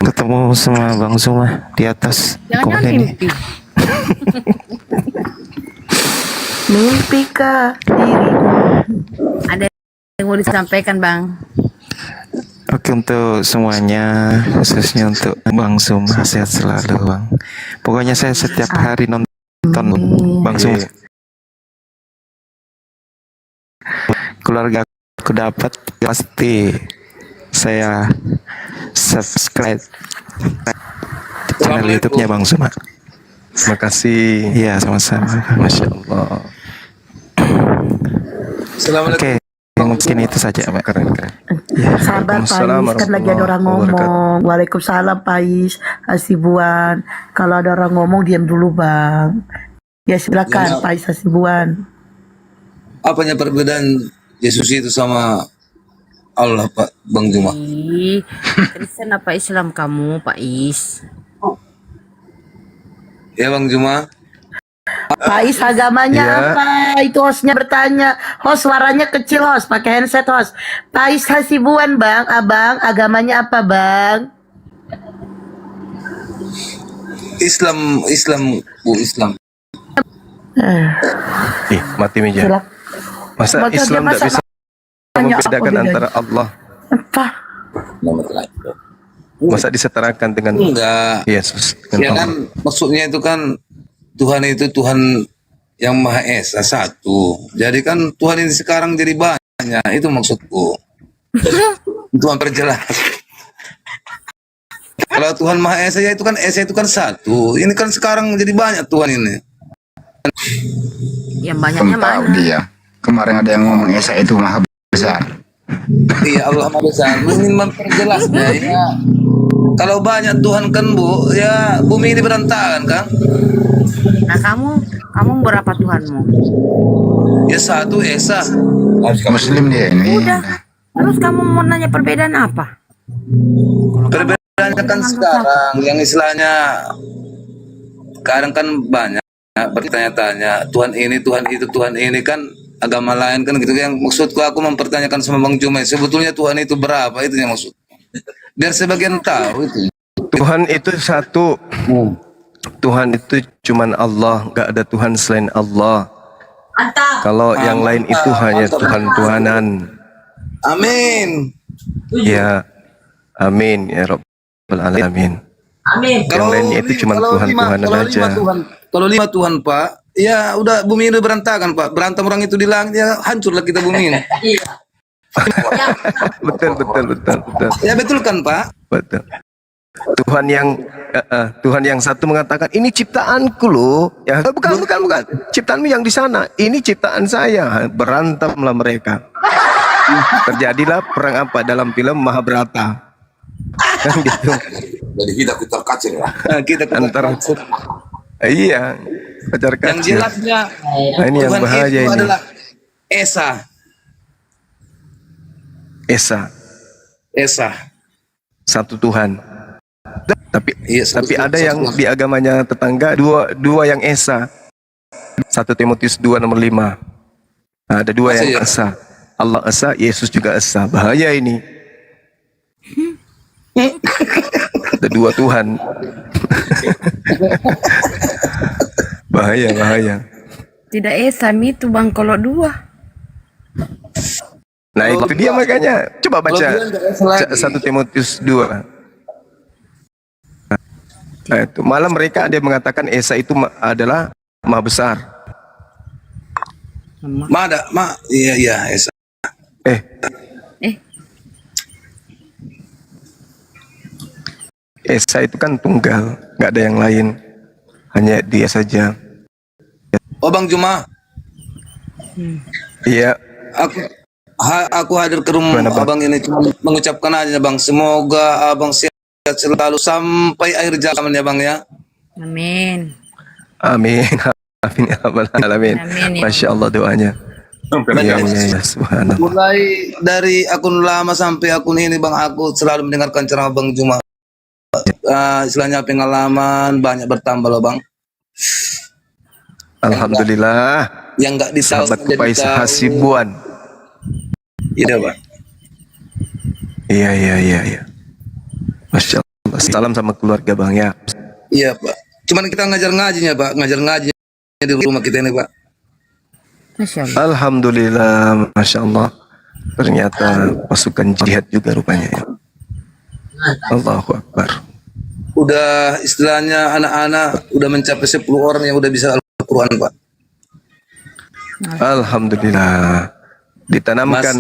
ketemu sama Bang Zuma di atas Jangan komen ini. mimpi. Mimpi ke diri. Ada yang mau disampaikan Bang? Oke, untuk semuanya, khususnya untuk Bang Zuma, sehat selalu Bang. Pokoknya saya setiap hari nonton Bang Zuma. Keluarga aku dapat pasti saya subscribe channel YouTube-nya Bang Zuma. Terima kasih. Iya, sama-sama. Masya Allah. Oke, mungkin itu saja Pak. Keren. Sabar Waalaikumsalam Pais, kan lagi ada orang warahmatullahi ngomong. Waalaikumsalam Pais, Hasibuan. Kalau ada orang ngomong diam dulu bang. Ya silakan Pais Hasibuan. Apanya perbedaan Yesus itu sama Allah Pak Bang Zuma? Ih, Kristen apa Islam kamu Pak Is? Ya Bang Zuma, Pais agamanya Ya. apa? Itu hostnya bertanya. Host suaranya kecil host, pakai handset host. Pais Hasibuan bang, abang agamanya apa bang? Islam, Bu, Islam. Ih, mati meja. Masa Maka dia Islam masa tidak bisa nanya apa membedakan bedanya? antara Allah? Masa disetarakan dengan Enggak. Yesus? Ya Dengan kan maksudnya itu kan Tuhan itu Tuhan yang Maha Esa satu. Jadi kan Tuhan ini sekarang jadi banyak. Itu maksudku. Tuhan perjelas. Kalau Tuhan Maha Esa ya itu kan Esa itu kan satu. Ini kan sekarang jadi banyak Tuhan ini. Yang banyaknya Tahu mana? dia. Kemarin ada yang ngomong Esa itu maha besar. Iya Allah Maha Besar. Ingin memperjelasnya ya. Kalau banyak Tuhan kan Bu, ya bumi ini berantakan kan? Nah kamu berapa Tuhanmu? Ya satu Esa. Muslim dia ini. Udah. Terus kamu mau nanya perbedaan apa? Perbedaannya kan sekarang yang istilahnya sekarang kan banyak bertanya-tanya Tuhan ini, Tuhan itu, Tuhan ini kan agama lain kan gitu. Yang maksudku aku mempertanyakan sama Bang Jumai, sebetulnya Tuhan itu berapa, itu yang maksud. Biar sebagian tahu itu. Tuhan itu satu. Tuhan itu cuman Allah, nggak ada Tuhan selain Allah. Kalau yang lain itu hanya Tuhan-Tuhanan. Amin. Ya, amin ya Rabbal Alamin. Amin. Yang lainnya itu cuma Tuhan-Tuhanan aja. Kalau 5 Tuhan Pak, ya udah bumi ini berantakan Pak. Berantem orang itu di langit, ya hancurlah kita bumi ini. Betul. Ya betul kan Pak? Betul. Tuhan yang satu mengatakan ini ciptaanku loh. Ya bukan. Ciptaanmu yang di sana. Ini ciptaan saya. Berantemlah mereka. Terjadilah perang apa dalam film Mahabharata. Kan gitu. Jadi kita terkacir ya. Kita Antar iya, pacar yang kacir. jelasnya Nah, ini yang Tuhan bahaya itu ini. adalah Esa. Esa. Satu Tuhan. Tapi ada yang di agamanya tetangga dua yang Esa. 1 Timotius 2 nomor 5. Nah, ada dua yang Esa. Allah Esa, Yesus juga Esa. Bahaya ini. Ada dua Tuhan. bahaya. Tidak Esam itu bang kalau 2. Nah itu dia makanya. Coba baca 1 Timotius 2. Nah itu malah mereka ada yang mengatakan Esa itu adalah Maha Besar. Iya Esa. Esa itu kan tunggal, nggak ada yang lain, hanya dia saja. Oh Bang Juma. Iya. Aku hadir ke rumah Abang ini cuma mengucapkan aja Bang, semoga Abang sehat selalu sampai akhir zaman ya Bang ya. Amin. Amin ya Rabbal Alamin. Masya Allah doanya. Ya, subhanallah. Mulai dari akun lama sampai akun ini Bang, aku selalu mendengarkan ceramah Bang Juma. Istilahnya pengalaman banyak bertambah loh Bang. Alhamdulillah. Yang nggak ditahu sahabat Pais Hasibuan. Iya Bang. Iya. Masya Allah. Salam sama keluarga Bang ya. Iya Pak. Cuman kita ngajar ngajinya Pak, di rumah kita ini Pak. Masya Allah. Alhamdulillah, Masya Allah. Ternyata pasukan jihad juga rupanya ya. Allahu Akbar. Udah istilahnya anak-anak udah mencapai 10 orang yang udah bisa Al-Quran Pak. Alhamdulillah. Ditanamkan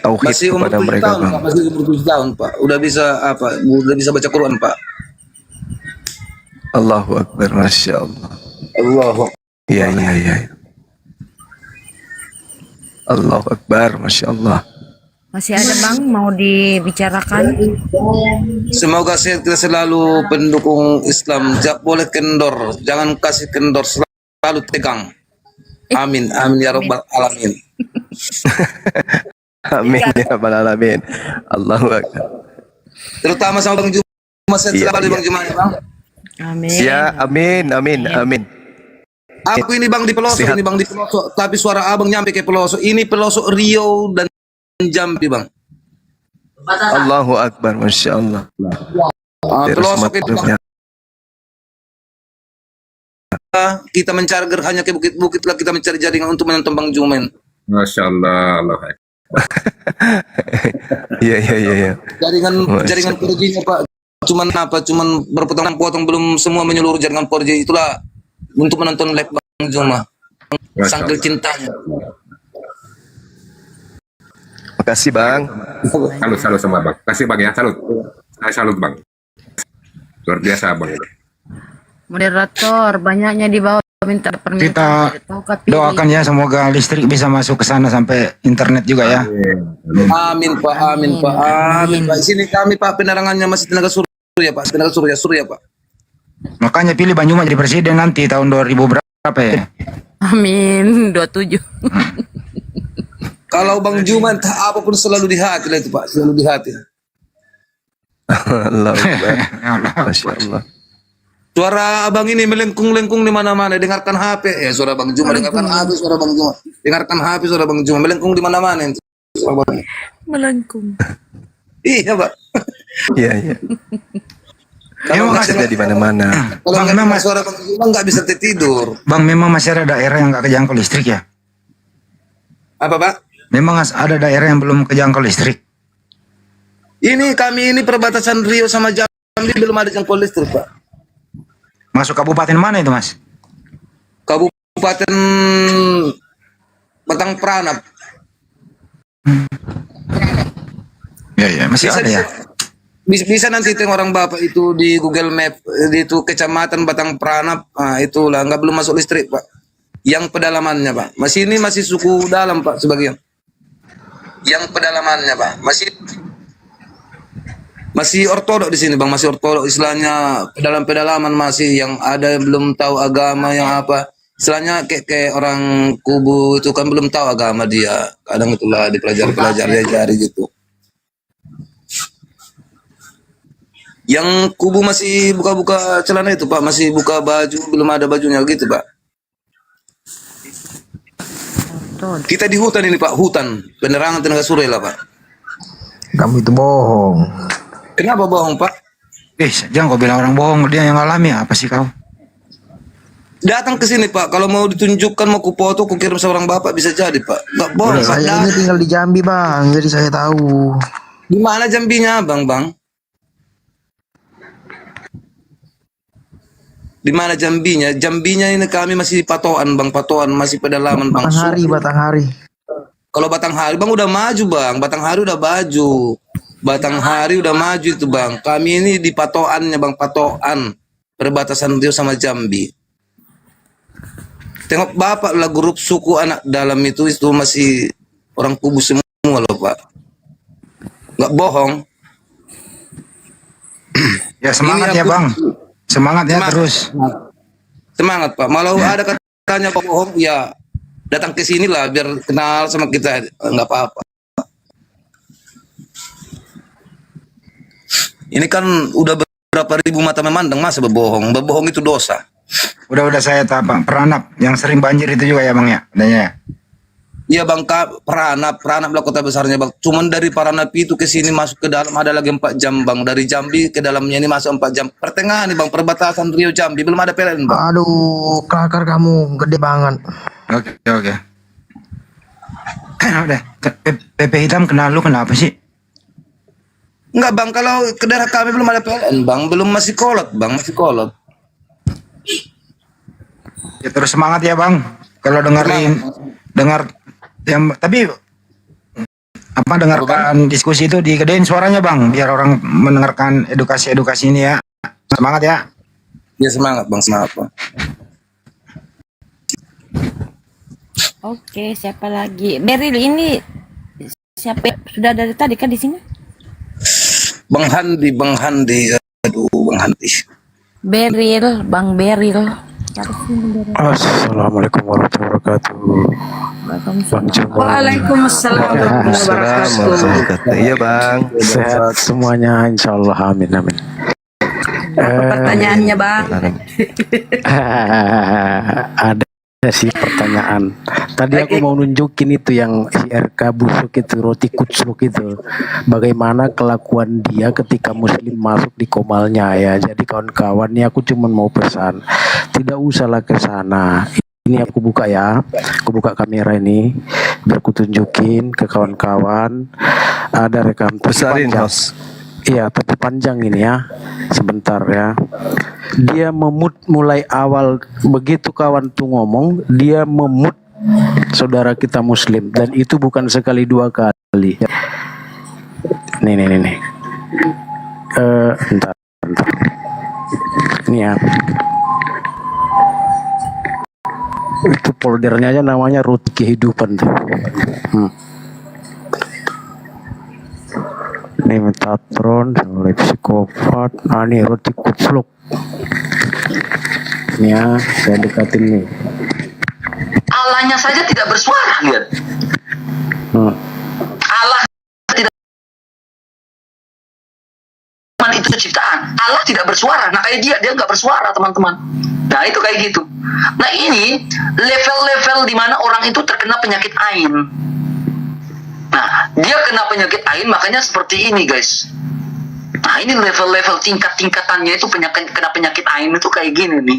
tauhid kepada mereka tahun, Bang. Pak. Masih 27 tahun Pak. Udah bisa baca Quran Pak. Allahu Akbar, Masya Allah. Allahu Akbar. Iya. Allahu Akbar, Masya Allah. Masih ada bang mau dibicarakan? Semoga kita selalu pendukung Islam. Boleh kendor, jangan kasih kendor, selalu tegang. Amin ya Rabbal Alamin. Amin ya Rabbal Alamin. Allahu Akbar. Terutama sama Bang Juma, saya selalu Bang Juma ya Bang. Amin. Ya, amin. Aku ini bang di pelosok, Sehat. ini bang di pelosok, tapi suara abang nyampe ke pelosok. Ini pelosok Riau dan Jambi bang. Allahu Akbar, Masya Allah. Pelosok itu bang. Kita mencari hanya ke bukit-bukit lah, kita mencari jaringan untuk menonton Bang Jumen. Masya Allah, Allah. Iya. Jaringan 4G-nya Pak. Cuman berpotong-potong, belum semua menyeluruh jaringan 4G, itulah untuk menonton live Bang Juma. Sangkil cintanya. Makasih Bang. Salut sama Bang. Kasih Bang ya, salut. Saya salut Bang. Luar biasa Bang. Moderator banyaknya di bawah minta permintaan. Kita Pilih. doakan ya semoga listrik bisa masuk ke sana sampai internet juga ya. Amin Pak, amin Pak, amin Pak. Sini kami Pak, penerangannya masih tenaga surya Pak, tenaga surya Pak. Makanya pilih Bang Juma jadi presiden nanti tahun 2000 berapa ya? Amin 27. Kalau Bang Juma entah apapun selalu di hati lah itu Pak, selalu di hati. Allah Akbar. Masya Allah. Suara abang ini melengkung-lengkung di mana-mana. Dengarkan HP, ya suara Bang Juma. Dengarkan HP, suara Bang Juma. Dengarkan HP, suara Bang Juma. Melengkung di mana-mana. Melengkung. Iya Pak. Iya. Kalau nggak Maksudnya di mana-mana. Kalau nggak dengar suara Bang Juma nggak bisa tidur. Bang, memang masih ada daerah yang nggak kejangkau listrik ya? Apa Pak? Memang ada daerah yang belum kejangkau listrik. Ini kami ini perbatasan Riau sama Jambi belum ada jangkau listrik Pak. Masuk kabupaten mana itu Mas? Kabupaten Batang Pranap. Ya, masih ada ya. Bisa nanti tengok orang Bapak itu di Google Map, itu kecamatan Batang Pranap, itulah nggak belum masuk listrik Pak. Yang pedalamannya Pak, masih suku dalam Pak sebagian. Yang pedalamannya Pak, masih ortodok di sini Bang, masih ortodok istilahnya, pedalaman masih yang ada belum tahu agama yang apa. Istilahnya kayak orang kubu itu kan belum tahu agama dia. Kadang itulah diajari gitu. Yang kubu masih buka-buka celana itu Pak, masih buka baju, belum ada bajunya gitu Pak. Kita di hutan ini Pak, hutan. Penerangan tenaga surya lah Pak. Kamu itu bohong. Kenapa bohong Pak? Jangan kau bilang orang bohong, dia yang alami apa sih kau? Datang ke sini Pak, kalau mau ditunjukkan, mau kufoto, kukirim seorang Bapak bisa jadi Pak. Nggak bohong Pak. Saya ini tinggal di Jambi Bang, jadi saya tahu. Di mana Jambinya Bang? Di mana Jambinya? Jambinya ini kami masih patoan Bang, patoan masih pedalaman Bang. Batanghari. Kalau Batanghari Bang udah maju Bang, Batanghari udah maju. Batanghari udah maju itu Bang. Kami ini di patoannya Bang, patoan perbatasan Riau sama Jambi. Tengok Bapak lah, grup suku anak dalam itu masih orang kubu semua loh Pak. Nggak bohong. Ya semangat ya Bang. Semangat ya terus. Semangat Pak. Malah ada katanya bohong, ya datang ke sini lah biar kenal sama kita, nggak apa-apa. Ini kan udah berapa ribu mata memandang, masa berbohong? Berbohong itu dosa. Udah saya tahu Bang. Peranap yang sering banjir itu juga ya Bang ya? Adanya. Iya Bang, Peranap lah kota besarnya Bang. Cuman dari Peranap itu ke sini masuk ke dalam ada lagi 4 jam Bang. Dari Jambi ke dalamnya ini masuk 4 jam. Pertengahan nih Bang, perbatasan Riau Jambi belum ada PLN Bang. Aduh, kelakar kamu gede banget. Oke. Udah. PP hitam kenal lu kenapa sih? Enggak Bang, kalau ke daerah kami belum ada PLN Bang, belum, masih kolot Bang, masih kolot. Ya terus semangat ya Bang. Kalau dengar yang tapi dengarkan diskusi itu digedein suaranya Bang, biar orang mendengarkan edukasi ini ya. Semangat ya. Ya semangat Bang, semangat Bang. Oke, siapa lagi? Beril ini siapa? Sudah dari tadi kan di sini? Bang Handi. Aduh, Bang Handi. Beril, Bang Beril. Assalamualaikum warahmatullahi wabarakatuh. Waalaikumsalam warahmatullahi wabarakatuh. Iya Bang. Sehat semuanya, insya Allah. Amin. Pertanyaannya Bang. Ada ada sih pertanyaan. Tadi aku mau nunjukin itu yang si RK busuk itu, roti kucluk itu. Bagaimana kelakuan dia ketika muslim masuk di komalnya ya. Jadi kawan-kawan nih aku cuma mau pesan, tidak usahlah ke sana. Ini aku buka ya, aku buka kamera ini biar aku tunjukin ke kawan-kawan. Ada rekam Besarin, panjang. Bos. Iya, tapi panjang ini ya. Sebentar ya. Dia memut mulai awal begitu kawan tuh ngomong, dia memut saudara kita muslim dan itu bukan sekali dua kali. Nih. Bentar. Ini ya. Itu foldernya aja namanya roti kehidupan tuh. Ini Metatron, oleh psikopat. Ini roti kucluk. Ini ya, saya dekatin nih. Allahnya saja tidak bersuara, lihat. Allah tidak, itu ciptaan. Allah tidak bersuara. Nah kayak dia nggak bersuara, teman-teman. Nah itu kayak gitu. Nah ini level-level di mana orang itu terkena penyakit ain. Nah, dia kena penyakit ain, makanya seperti ini, guys. Nah, ini level-level tingkat-tingkatannya itu kena penyakit ain itu kayak gini nih.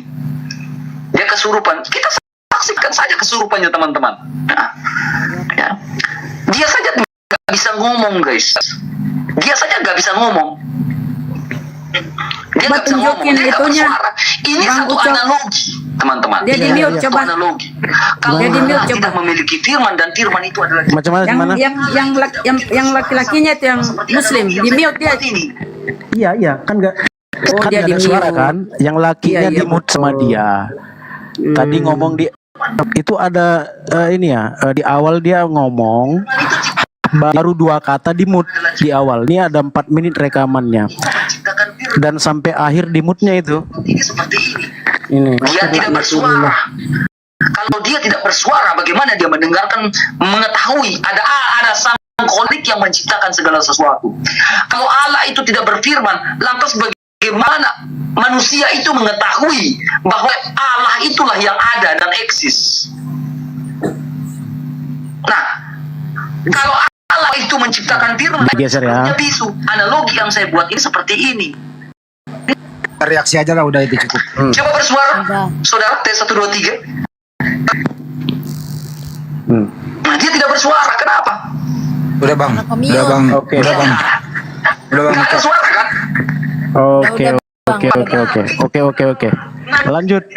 Dia kesurupan. Kita saksikan saja kesurupannya, teman-teman. Nah, ya. Dia saja nggak bisa ngomong, guys. Dia saja nggak bisa ngomong. Dia nggak bisa ngomong. Dia nggak bersuara. Ini satu analogi, teman-teman. Dia di mute, coba. Analogi. Kalau Allah tidak memiliki firman dan firman itu adalah yang laki-lakinya itu yang muslim di mute dia. Iya, kan nggak dia ada di suara mute. kan? Yang lakinya di mute sama dia. Tadi ngomong itu ada ini ya, di awal dia ngomong baru 2 kata di mute di awal. Ini ada 4 menit rekamannya. Dan sampai akhir di mute-nya itu. Ini. Dia tidak bersuara. Kalau dia tidak bersuara, bagaimana dia mengetahui ada sang kholik yang menciptakan segala sesuatu. Kalau Allah itu tidak berfirman, lantas bagaimana manusia itu mengetahui bahwa Allah itulah yang ada dan eksis? Nah, kalau Allah itu menciptakan firman, geser ya. bisu. Analogi yang saya buat ini seperti ini. Reaksi aja lah, udah itu cukup. Coba bersuara, saudara, tes 1, 2, 3. Nah, dia tidak bersuara, kenapa? Udah bang, Oke. udah bang. Nggak ada suara kan? Oke. Lanjut.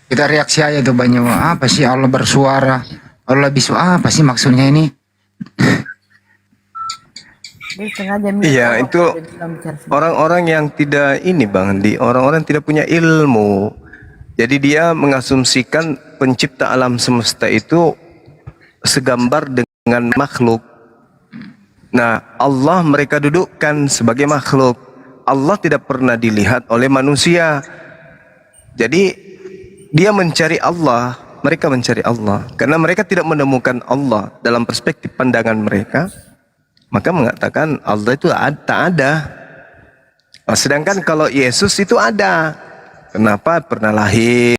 Kita reaksi aja tuh banyak. Apa sih Allah bersuara? Allah bisu apa sih maksudnya ini? Iya, itu orang-orang yang tidak ini Bang Andi, orang-orang yang tidak punya ilmu. Jadi dia mengasumsikan pencipta alam semesta itu segambar dengan makhluk. Nah, Allah mereka dudukkan sebagai makhluk. Allah tidak pernah dilihat oleh manusia. Jadi dia mencari Allah, mereka mencari Allah. Karena mereka tidak menemukan Allah dalam perspektif pandangan mereka, maka mengatakan Allah itu tak ada. Sedangkan kalau Yesus itu ada. Kenapa? Pernah lahir,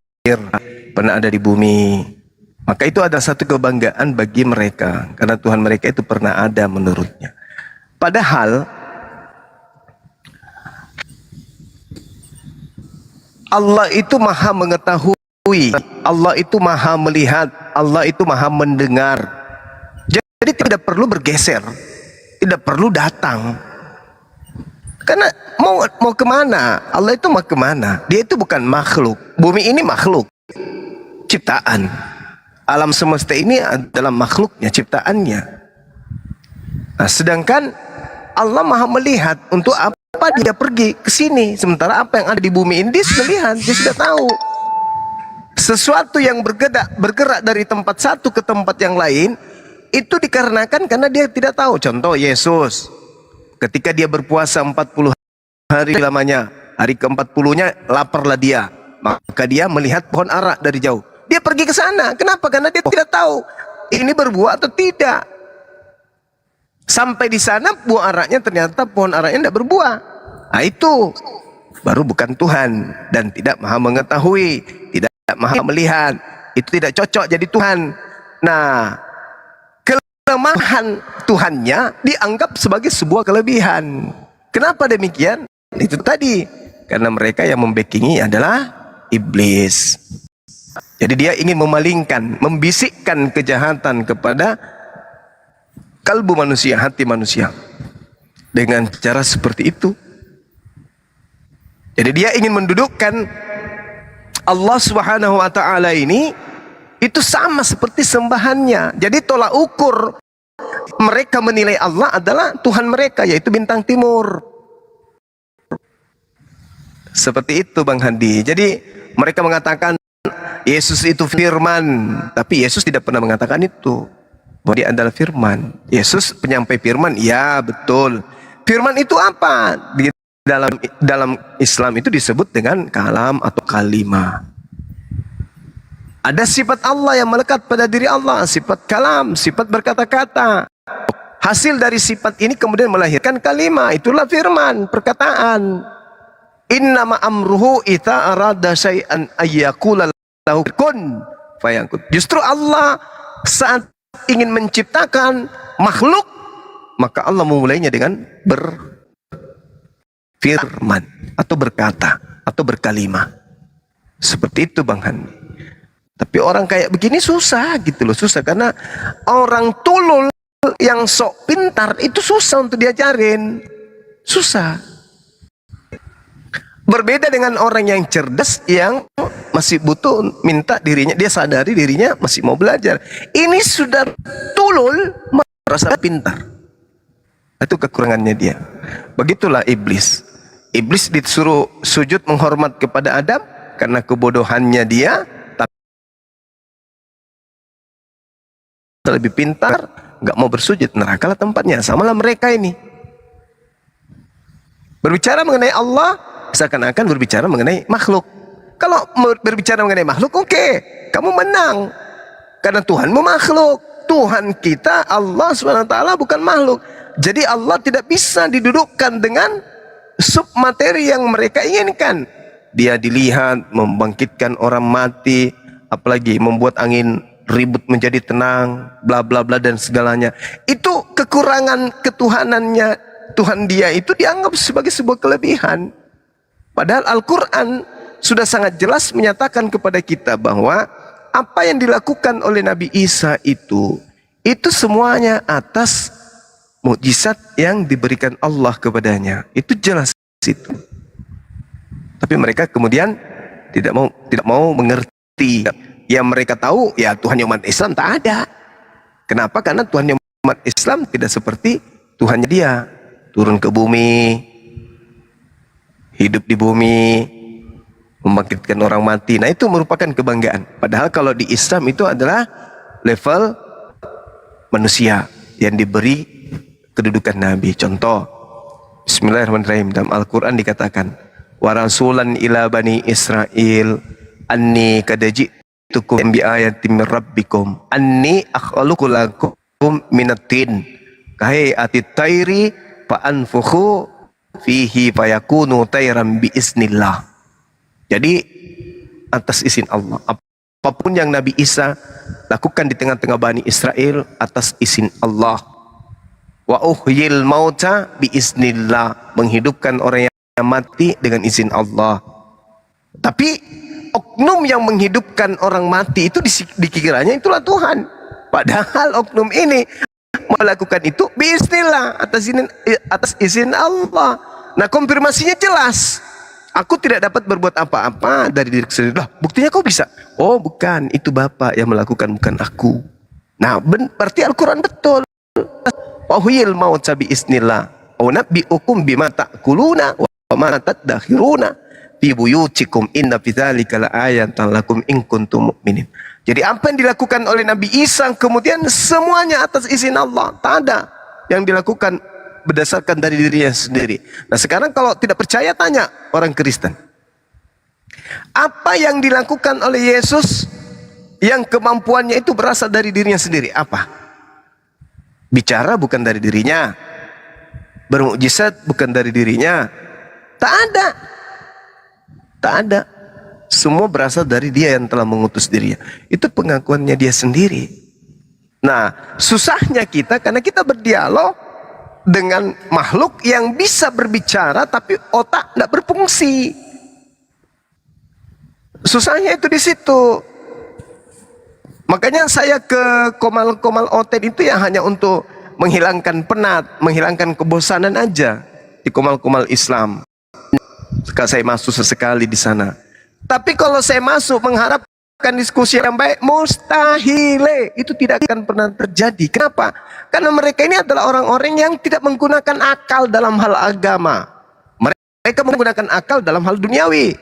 pernah ada di bumi. Maka itu ada satu kebanggaan bagi mereka. Karena Tuhan mereka itu pernah ada menurutnya. Padahal Allah itu maha mengetahui, Allah itu maha melihat, Allah itu maha mendengar. Jadi tidak perlu bergeser, tidak perlu datang. Karena mau kemana? Allah itu mau kemana? Dia itu bukan makhluk. Bumi ini makhluk, ciptaan. Alam semesta ini adalah makhluknya, ciptaannya. Nah, sedangkan Allah maha melihat. Untuk apa dia pergi ke sini? Sementara apa yang ada di bumi ini dia sudah lihat, dia sudah tahu. Sesuatu yang bergerak dari tempat satu ke tempat yang lain, itu dikarenakan karena dia tidak tahu. Contoh Yesus, ketika dia berpuasa 40 hari lamanya, hari ke-40-nya laparlah dia. Maka dia melihat pohon ara dari jauh. Dia pergi ke sana. Kenapa? Karena dia tidak tahu ini berbuah atau tidak. Sampai di sana buah araknya ternyata pohon araknya tidak berbuah. Nah itu baru bukan Tuhan dan tidak maha mengetahui, tidak maha melihat. Itu tidak cocok jadi Tuhan. Nah, kelemahan Tuhannya dianggap sebagai sebuah kelebihan. Kenapa demikian? Itu tadi, karena mereka yang membackingi adalah iblis. Jadi dia ingin memalingkan, membisikkan kejahatan kepada kalbu manusia, hati manusia, dengan cara seperti itu. Jadi dia ingin mendudukkan Allah Subhanahu wa taala ini itu sama seperti sembahannya. Jadi tolak ukur mereka menilai Allah adalah Tuhan mereka, yaitu bintang timur. Seperti itu Bang Hadi. Jadi mereka mengatakan Yesus itu firman, tapi Yesus tidak pernah mengatakan itu, bahwa dia adalah firman. Yesus penyampai firman, ya betul. Firman itu apa? Di dalam Islam itu disebut dengan kalam atau kalimah. Ada sifat Allah yang melekat pada diri Allah, sifat kalam, sifat berkata-kata. Hasil dari sifat ini kemudian melahirkan kalimah, itulah firman, perkataan. Innama amruhu ita arada syai'an ayyakula lahu kun fayakun. Justru Allah saat ingin menciptakan makhluk, maka Allah memulainya dengan berfirman atau berkata atau berkalimah. Seperti itu Bang Handi. Tapi orang kayak begini susah gitu loh, susah karena orang tulul yang sok pintar itu susah untuk diajarin. Susah. Berbeda dengan orang yang cerdas yang masih butuh minta dirinya, dia sadari dirinya masih mau belajar. Ini sudah tulul merasa pintar. Itu kekurangannya dia. Begitulah iblis. Iblis disuruh sujud menghormat kepada Adam karena kebodohannya dia, tapi lebih pintar, nggak mau bersujud, nerakalah tempatnya. Samalah mereka ini. Berbicara mengenai Allah seakan-akan berbicara mengenai makhluk. Kalau berbicara mengenai makhluk, oke, kamu menang. Karena Tuhanmu makhluk. Tuhan kita Allah SWT bukan makhluk. Jadi Allah tidak bisa didudukkan dengan submateri yang mereka inginkan. Dia dilihat membangkitkan orang mati, apalagi membuat angin ribut menjadi tenang, bla bla bla dan segalanya. Itu kekurangan ketuhanannya. Tuhan dia itu dianggap sebagai sebuah kelebihan. Padahal Al-Quran sudah sangat jelas menyatakan kepada kita bahwa apa yang dilakukan oleh Nabi Isa itu semuanya atas mukjizat yang diberikan Allah kepadanya. Itu jelas itu. Tapi mereka kemudian tidak mau mengerti. Yang mereka tahu ya Tuhan umat Islam tak ada. Kenapa? Karena Tuhan umat Islam tidak seperti Tuhannya dia. Turun ke bumi, hidup di bumi, membangkitkan orang mati. Nah itu merupakan kebanggaan. Padahal kalau di Islam itu adalah level manusia yang diberi kedudukan Nabi. Contoh, Bismillahirrahmanirrahim, dalam Al-Quran dikatakan, wa rasulan ila bani Israel anni kadajitukum bi ayatin min rabbikum anni akhluqu lakum minatin kahai atit tairi fa anfukhu fihi fayakunu tayran bi isnillah. Jadi atas izin Allah, apapun yang Nabi Isa lakukan di tengah-tengah Bani Israel atas izin Allah. Wa uhyil mauta bi isnillah, menghidupkan orang yang mati dengan izin Allah. Tapi oknum yang menghidupkan orang mati itu dikiranya itulah Tuhan. Padahal oknum ini melakukan itu bismillah, atas izin Allah. Nah konfirmasinya jelas. Aku tidak dapat berbuat apa-apa dari diri sendiri. Lah, buktinya kau bisa. Oh bukan, itu Bapak yang melakukan, bukan aku. Nah berarti Al-Quran betul. Wahuyil mauta bi isnillah wa nabbi'ukum bima ta'kuluna wa ma tadakhiruna fi buyutikum inna fi dzalika laayatan lakum in kuntum mu'minin. Jadi apa yang dilakukan oleh Nabi Isa kemudian semuanya atas izin Allah. Tak ada yang dilakukan berdasarkan dari dirinya sendiri. Nah sekarang kalau tidak percaya tanya orang Kristen. Apa yang dilakukan oleh Yesus yang kemampuannya itu berasal dari dirinya sendiri? Apa? Bicara bukan dari dirinya. Bermukjizat bukan dari dirinya. Tak ada. Tak ada. Semua berasal dari dia yang telah mengutus dirinya. Itu pengakuannya dia sendiri. Nah, susahnya kita karena kita berdialog dengan makhluk yang bisa berbicara tapi otak tidak berfungsi. Susahnya itu di situ. Makanya saya ke Komal-Komal Oten itu ya hanya untuk menghilangkan penat, menghilangkan kebosanan aja di Komal-Komal Islam. Saya masuk sesekali di sana. Tapi kalau saya masuk mengharapkan diskusi yang baik, mustahil. Itu tidak akan pernah terjadi. Kenapa? Karena mereka ini adalah orang-orang yang tidak menggunakan akal dalam hal agama. Mereka menggunakan akal dalam hal duniawi.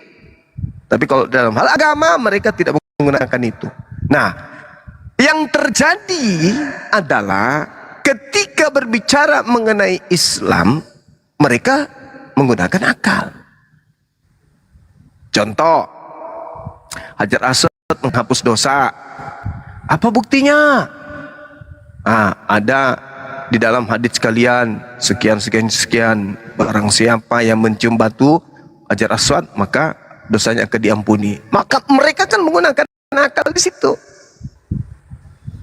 Tapi kalau dalam hal agama, mereka tidak menggunakan itu. Nah, yang terjadi adalah ketika berbicara mengenai Islam, mereka menggunakan akal. Contoh, Hajar Aswad menghapus dosa. Apa buktinya? Ada di dalam hadits kalian sekian. Barang siapa yang mencium batu Hajar Aswad maka dosanya akan diampuni. Maka mereka kan menggunakan akal di situ.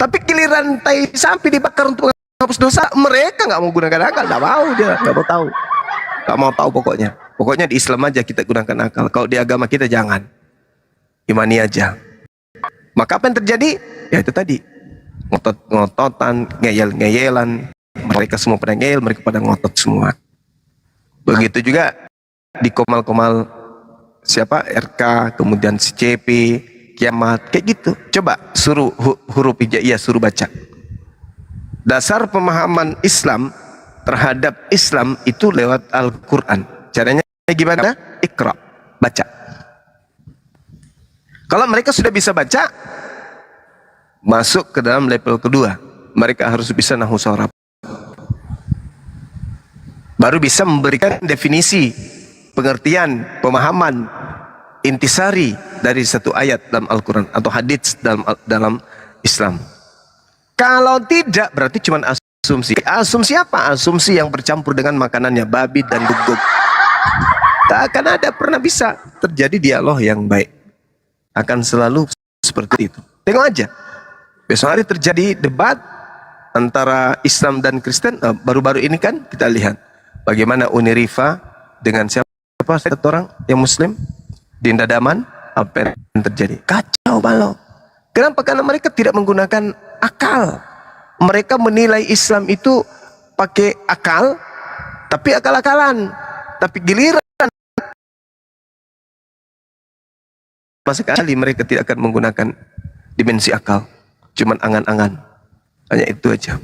Tapi giliran tai sapi dibakar untuk menghapus dosa, mereka nggak mau gunakan akal, nggak mau dia, nggak mau tahu pokoknya. Pokoknya di Islam aja kita gunakan akal. Kalau di agama kita jangan. Imani aja. Maka apa yang terjadi? Ya itu tadi. Ngotot-ngototan, ngeyel-ngeyelan. Mereka semua pada ngeyel, mereka pada ngotot semua. Begitu juga di Komal-Komal siapa? RK, kemudian si CP, Kiamat, kayak gitu. Coba suruh huruf hijaiyah, suruh baca. Dasar pemahaman Islam terhadap Islam itu lewat Al-Quran. Caranya gimana? Iqra, baca. Kalau mereka sudah bisa baca, masuk ke dalam level kedua. Mereka harus bisa nahwu sharaf. Baru bisa memberikan definisi, pengertian, pemahaman, intisari dari satu ayat dalam Al-Quran atau hadits dalam Islam. Kalau tidak, berarti cuma asumsi. Asumsi apa? Asumsi yang bercampur dengan makanannya babi dan duguk. Tak akan ada pernah bisa terjadi dialog yang baik. Akan selalu seperti itu. Tengok aja. Besok hari terjadi debat antara Islam dan Kristen. Baru-baru ini kan kita lihat bagaimana Uni Rifa dengan siapa satu orang yang Muslim, Dinda Daman, apa yang terjadi? Kacau balau. Kenapa? Karena mereka tidak menggunakan akal. Mereka menilai Islam itu pakai akal, tapi akal-akalan. Tapi giliran sama sekali mereka tidak akan menggunakan dimensi akal, cuman angan-angan. Hanya itu aja.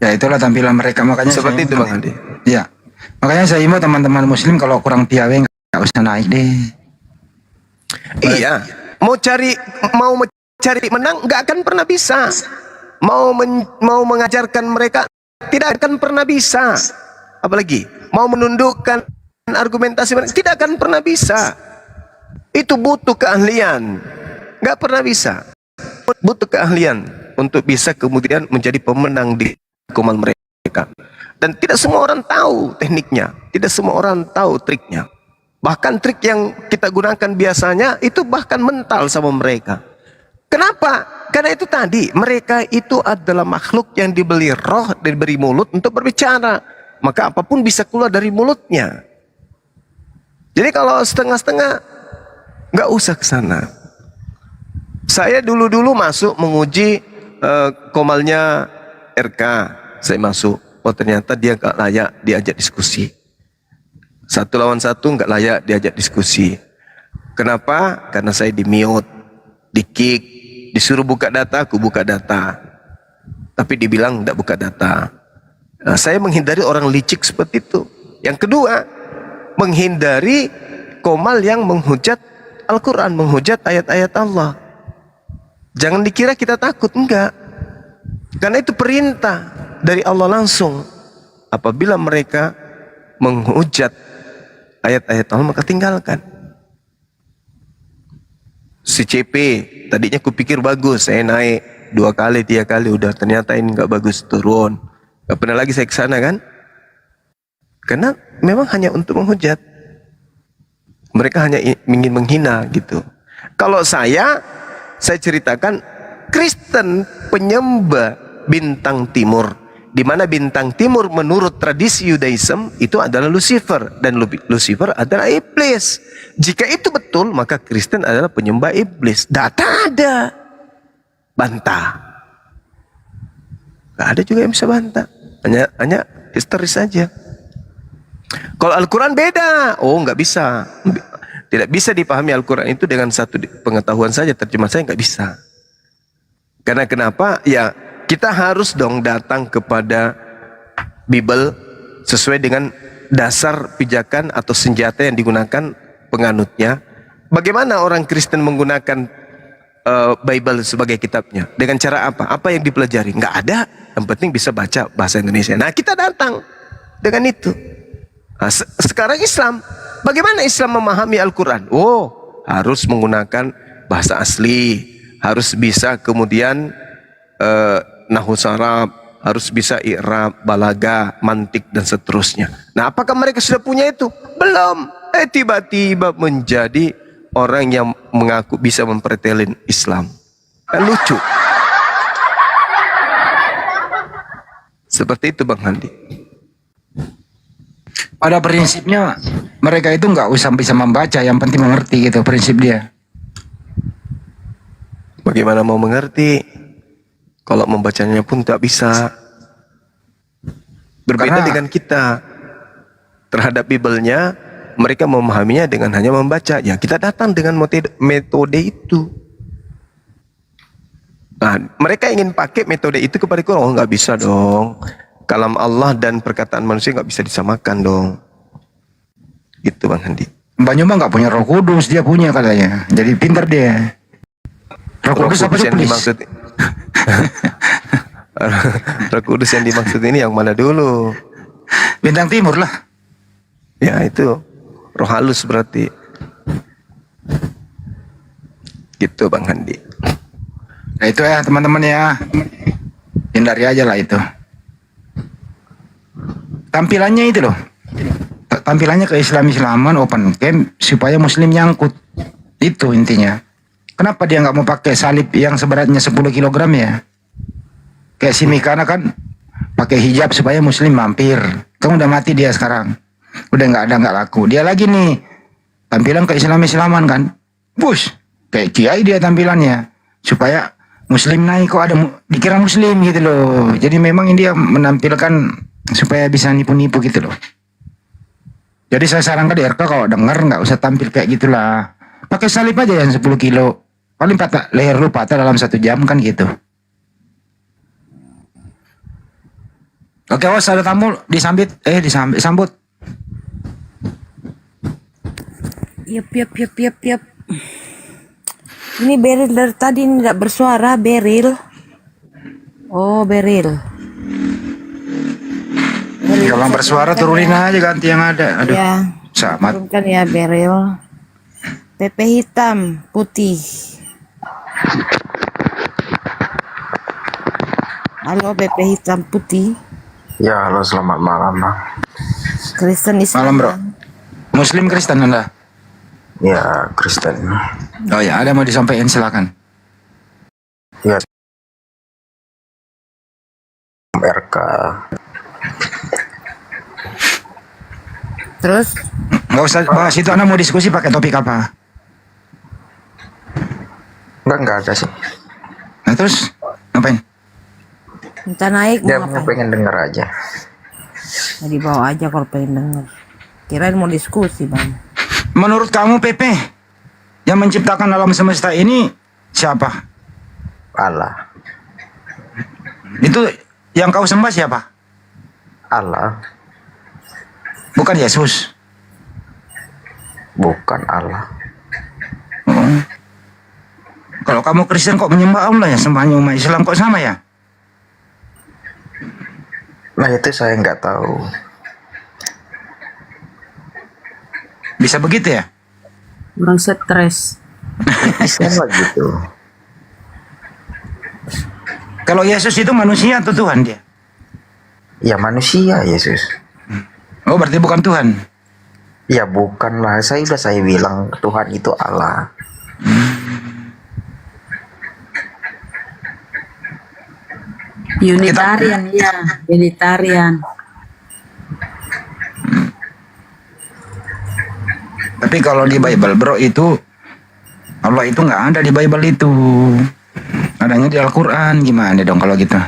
Ya itulah tampilan mereka, makanya seperti itu Bang Andi. Ya, makanya saya mau teman-teman Muslim kalau kurang piawe nggak usah naik deh. Iya, mau cari menang nggak akan pernah bisa. Mau mengajarkan mereka tidak akan pernah bisa. Apalagi mau menundukkan argumentasi mereka tidak akan pernah bisa. Itu butuh keahlian, nggak pernah bisa. Butuh keahlian untuk bisa kemudian menjadi pemenang di komal mereka. Dan tidak semua orang tahu tekniknya, tidak semua orang tahu triknya. Bahkan trik yang kita gunakan biasanya itu bahkan mental sama mereka. Kenapa? Karena itu tadi, mereka itu adalah makhluk yang diberi roh, diberi mulut untuk berbicara. Maka apapun bisa keluar dari mulutnya. Jadi kalau setengah-setengah, nggak usah ke sana. Saya dulu masuk menguji komalnya RK. Saya masuk, oh ternyata dia nggak layak diajak diskusi. 1 lawan 1 nggak layak diajak diskusi. Kenapa? Karena saya di-mute, di-kick, disuruh buka data, aku buka data. Tapi dibilang nggak buka data. Nah, saya menghindari orang licik seperti itu. Yang kedua, menghindari komal yang menghujat Al-Quran, menghujat ayat-ayat Allah. Jangan dikira kita takut, enggak. Karena itu perintah dari Allah langsung. Apabila mereka menghujat ayat-ayat Allah, maka tinggalkan. Si CP, tadinya kupikir bagus, saya naik 2 kali, 3 kali, udah ternyata ini enggak bagus, turun. Gak pernah lagi saya ke sana kan? Karena memang hanya untuk menghujat. Mereka hanya ingin menghina gitu. Kalau saya ceritakan Kristen penyembah bintang timur, di mana bintang timur menurut tradisi Yudaism itu adalah Lucifer, dan Lucifer adalah iblis. Jika itu betul, maka Kristen adalah penyembah iblis. Data ada, bantah. Gak ada juga yang bisa bantah. Hanya histeris saja. Kalau Al-Quran beda. Oh, nggak bisa. Tidak bisa dipahami Al-Quran itu dengan satu pengetahuan saja, terjemah saya nggak bisa. Karena kenapa? Ya, kita harus dong datang kepada Bible sesuai dengan dasar pijakan atau senjata yang digunakan penganutnya. Bagaimana orang Kristen menggunakan Bible sebagai kitabnya? Dengan cara apa? Apa yang dipelajari? Nggak ada. Yang penting bisa baca bahasa Indonesia. Nah, kita datang dengan itu. Nah, sekarang Islam, bagaimana Islam memahami Al-Quran? Oh, harus menggunakan bahasa asli, harus bisa kemudian nahwu saraf, harus bisa i'rab, balaga, mantik dan seterusnya. Nah, apakah mereka sudah punya itu? Belum. Tiba-tiba menjadi orang yang mengaku bisa mempretelin Islam. Kan lucu. Seperti itu Bang Handi. Pada prinsipnya mereka itu nggak usah bisa membaca, yang penting mengerti gitu prinsip dia. Bagaimana mau mengerti kalau membacanya pun tak bisa? Berbeda dengan kita terhadap Bible-nya, mereka memahaminya dengan hanya membaca. Ya, kita datang dengan metode itu. Nah, mereka ingin pakai metode itu kepada Quran. Oh, nggak bisa dong. Kalam Allah dan perkataan manusia nggak bisa disamakan dong. Gitu Bang Handi. Mbak Nyuma nggak punya Roh Kudus, dia punya katanya. Jadi pintar dia. Roh Kudus apa yang dimaksud? Roh Kudus yang dimaksud ini yang mana dulu? Bintang timur lah. Ya itu roh halus berarti. Gitu Bang Handi. Nah itu ya teman-teman ya. Hindari aja lah itu. Tampilannya itu loh. Tampilannya ke Islam-Islaman, open camp supaya Muslim nyangkut. Itu intinya. Kenapa dia nggak mau pakai salib yang seberatnya 10 kg ya? Kayak si Mikana kan pakai hijab supaya Muslim mampir. Kan udah mati dia sekarang. Udah nggak laku. Dia lagi nih tampilan ke Islam-Islaman kan. Push. Kayak kiai dia tampilannya. Supaya Muslim naik, kok ada dikira Muslim gitu loh. Jadi memang ini dia menampilkan supaya bisa nipu-nipu gitu loh. Jadi saya sarankan di RK kalau denger nggak usah tampil kayak gitulah. Pakai salib aja yang 10 kilo. Paling patah leher lu patah dalam 1 jam kan gitu. Oke, was ada tamu disambut. Yap. Ini Beril dari tadi tidak bersuara, Beril. Oh, Beril. Kalau bersuara turunin aja ganti yang ada. Aduh. Ya. Samat. Turunkan ya Beril. Pepe hitam, putih. Halo Pepe hitam putih. Ya, halo selamat malam Bang. Kristen Islam. Malam bro. Muslim Kristen Anda? Ya, Kristen. Oh ya, ada mau disampaikan silakan. Ya. RK. Terus? Nggak usah bahas itu, Anda mau diskusi pakai topik apa? Enggak ada sih. Nah terus ngapain? Minta naik Dia mau ngapain? pengen denger aja. Ya, dibawa aja kalau pengen denger. Kirain mau diskusi Bang. Menurut kamu Pepe, yang menciptakan alam semesta ini siapa? Allah. Itu yang kau sembah siapa? Allah. Bukan Yesus. Bukan Allah. Oh. Kalau kamu Kristen kok menyembah Allah ya, sembahnya umat Islam kok sama ya? Nah itu saya nggak tahu. Bisa begitu ya? Orang stres. Sama gitu. Kalau Yesus itu manusia atau Tuhan dia? Ya manusia Yesus. Oh, berarti bukan Tuhan. Ya bukan lah, saya bilang Tuhan itu Allah. Unitarian ya, Unitarian. Tapi kalau di Bible bro itu Allah itu nggak ada di Bible itu. Adanya di Al-Quran. Gimana dong kalau gitu?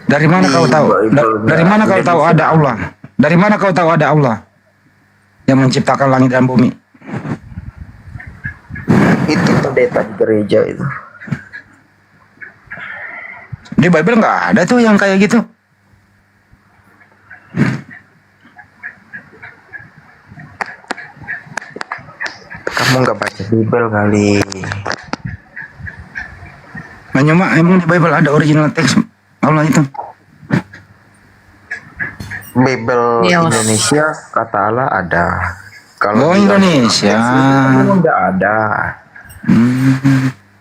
Dari mana kau tahu? Dari mana kau tahu ada Allah? Dari mana kau tahu ada Allah yang menciptakan langit dan bumi? Itu pendeta di gereja itu. Di Bible nggak ada tuh yang kayak gitu. Kamu nggak baca Bible kali. Nanya emang di Bible ada original teks Allah itu? Bible Indonesia kata Allah ada. Kalau Indonesia nggak ada.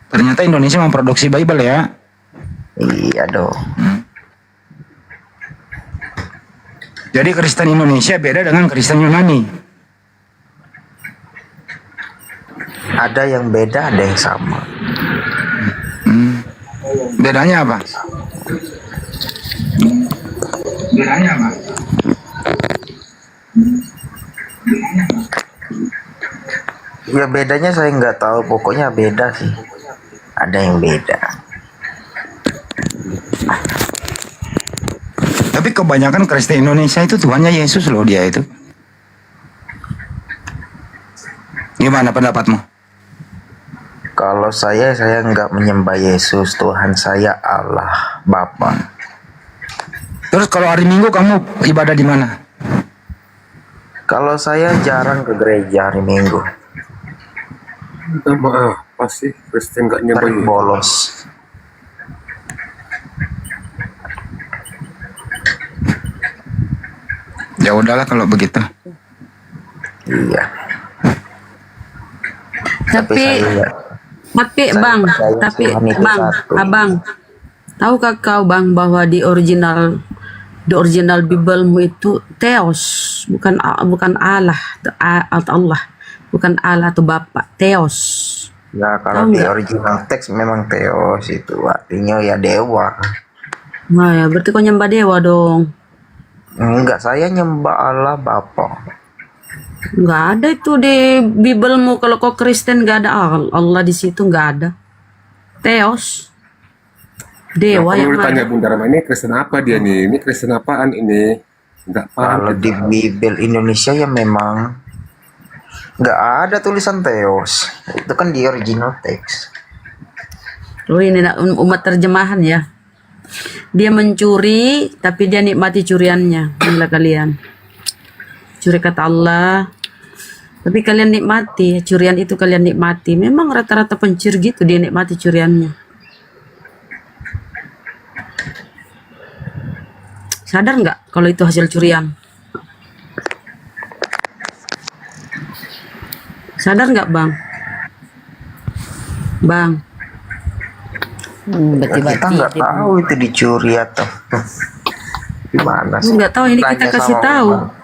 Ternyata Indonesia memproduksi Bible ya? Iya dong. Jadi Kristen Indonesia beda dengan Kristen Yunani. Ada yang beda, ada yang sama. Bedanya apa? Bedanya apa? Ya bedanya saya nggak tahu, pokoknya beda sih. Ada yang beda. Tapi kebanyakan Kristen Indonesia itu Tuhannya Yesus loh dia itu. Gimana pendapatmu? Kalau saya nggak menyembah Yesus, Tuhan saya Allah Bapa. Terus kalau hari Minggu kamu ibadah di mana? Kalau saya jarang ke gereja hari Minggu. Minta maaf, pasti Kristen nggak nyembah Yesus. Bolos. Ya udahlah kalau begitu. Iya. Tapi bang, tapi bang, abang, tahukah kau bang bahwa di original Bible-mu itu Theos, bukan Allah atau Allah, bukan Allah atau Bapa, Theos. Ya kalau di original teks memang Theos itu artinya ya dewa. Nah ya berarti kau nyembah dewa dong. Enggak, saya nyembah Allah Bapa. Nggak ada itu di Bible-mu. Kalau kau Kristen nggak ada Allah di situ, nggak ada. Theos, dewa yang Kalau tanya ada. Bunda Rama, ini Kristen apa dia nih? Ini Kristen apaan ini? Nggak paham. Kalau di Bible Indonesia ya memang nggak ada tulisan Theos. Itu kan di original teks. Oh ini umat terjemahan ya. Dia mencuri tapi dia nikmati curiannya. Inilah kalian. Curi kata Allah. Tapi kalian nikmati, curian itu kalian nikmati. Memang rata-rata pencuri gitu dia nikmati curiannya. Sadar nggak kalau itu hasil curian? Sadar nggak bang? Bang. Kita nggak tahu itu dicuri atau gimana sih? Nggak tahu, ini kita Tanya kasih sama tahu. orang.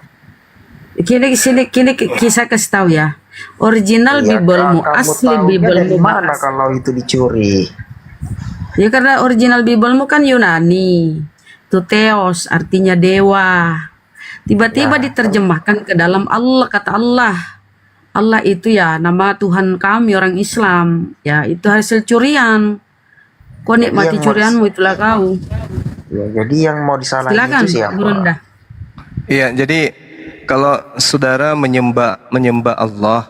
Kini kisah kasih tahu ya. Original Ya, Bible-mu, kamu asli tahunya Bible-mu dari mana bahas. kalau itu dicuri? Ya karena original Bible-mu kan Yunani. Itu Theos artinya dewa. Tiba-tiba diterjemahkan ke dalam Allah, kata Allah. Allah itu ya nama Tuhan kami orang Islam. Ya itu hasil curian. Kau nikmati yang curianmu, itulah kau. Ya, jadi yang mau disalahin Silakan, itu siapa? Burunda. Iya, jadi kalau saudara menyembah Allah,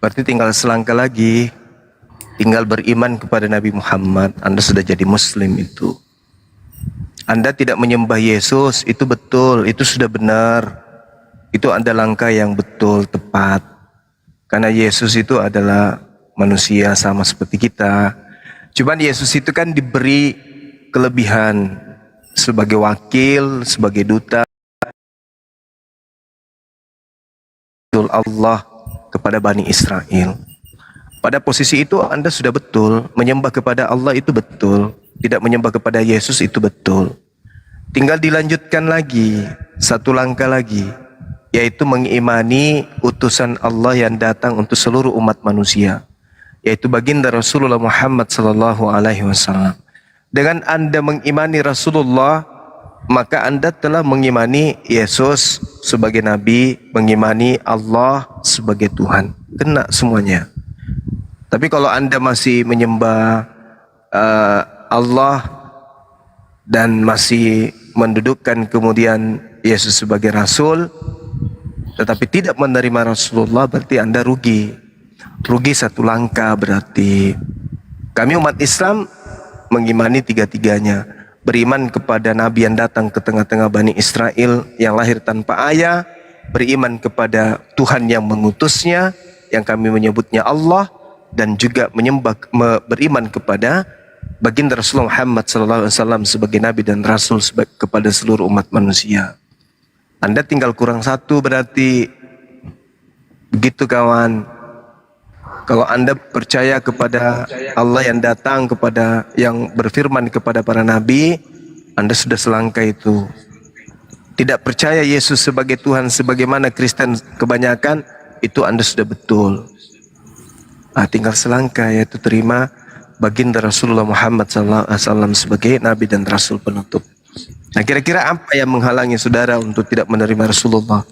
berarti tinggal selangkah lagi, tinggal beriman kepada Nabi Muhammad. Anda sudah jadi Muslim itu. Anda tidak menyembah Yesus, itu betul, itu sudah benar. Itu ada langkah yang betul, tepat. Karena Yesus itu adalah manusia sama seperti kita. Cuman Yesus itu kan diberi kelebihan sebagai wakil, sebagai duta Allah kepada Bani Israel. Pada posisi itu Anda sudah betul, menyembah kepada Allah itu betul. tidak menyembah kepada Yesus itu betul. Tinggal dilanjutkan lagi, satu langkah lagi, yaitu mengimani utusan Allah yang datang untuk seluruh umat manusia, yaitu baginda Rasulullah Muhammad sallallahu alaihi wasallam. Dengan Anda mengimani Rasulullah, maka Anda telah mengimani Yesus sebagai nabi, mengimani Allah sebagai Tuhan. Kena semuanya. Tapi kalau Anda masih menyembah Allah dan masih mendudukkan kemudian Yesus sebagai Rasul, tetapi tidak menerima Rasulullah, berarti Anda rugi. Rugi satu langkah berarti. Kami umat Islam mengimani tiga-tiganya. Beriman kepada Nabi yang datang ke tengah-tengah Bani Israel yang lahir tanpa ayah, beriman kepada Tuhan yang mengutusnya, yang kami menyebutnya Allah, dan juga beriman kepada baginda Rasulullah Muhammad SAW sebagai Nabi dan Rasul kepada seluruh umat manusia. Anda tinggal kurang satu berarti. Begitu kawan. Kalau Anda percaya kepada Allah yang datang, kepada yang berfirman kepada para nabi, Anda sudah selangkah itu. Tidak percaya Yesus sebagai Tuhan sebagaimana Kristen kebanyakan, itu Anda sudah betul. Tinggal selangkah, yaitu terima baginda Rasulullah Muhammad SAW sebagai Nabi dan Rasul penutup. Nah, kira-kira apa yang menghalangi saudara untuk tidak menerima Rasulullah?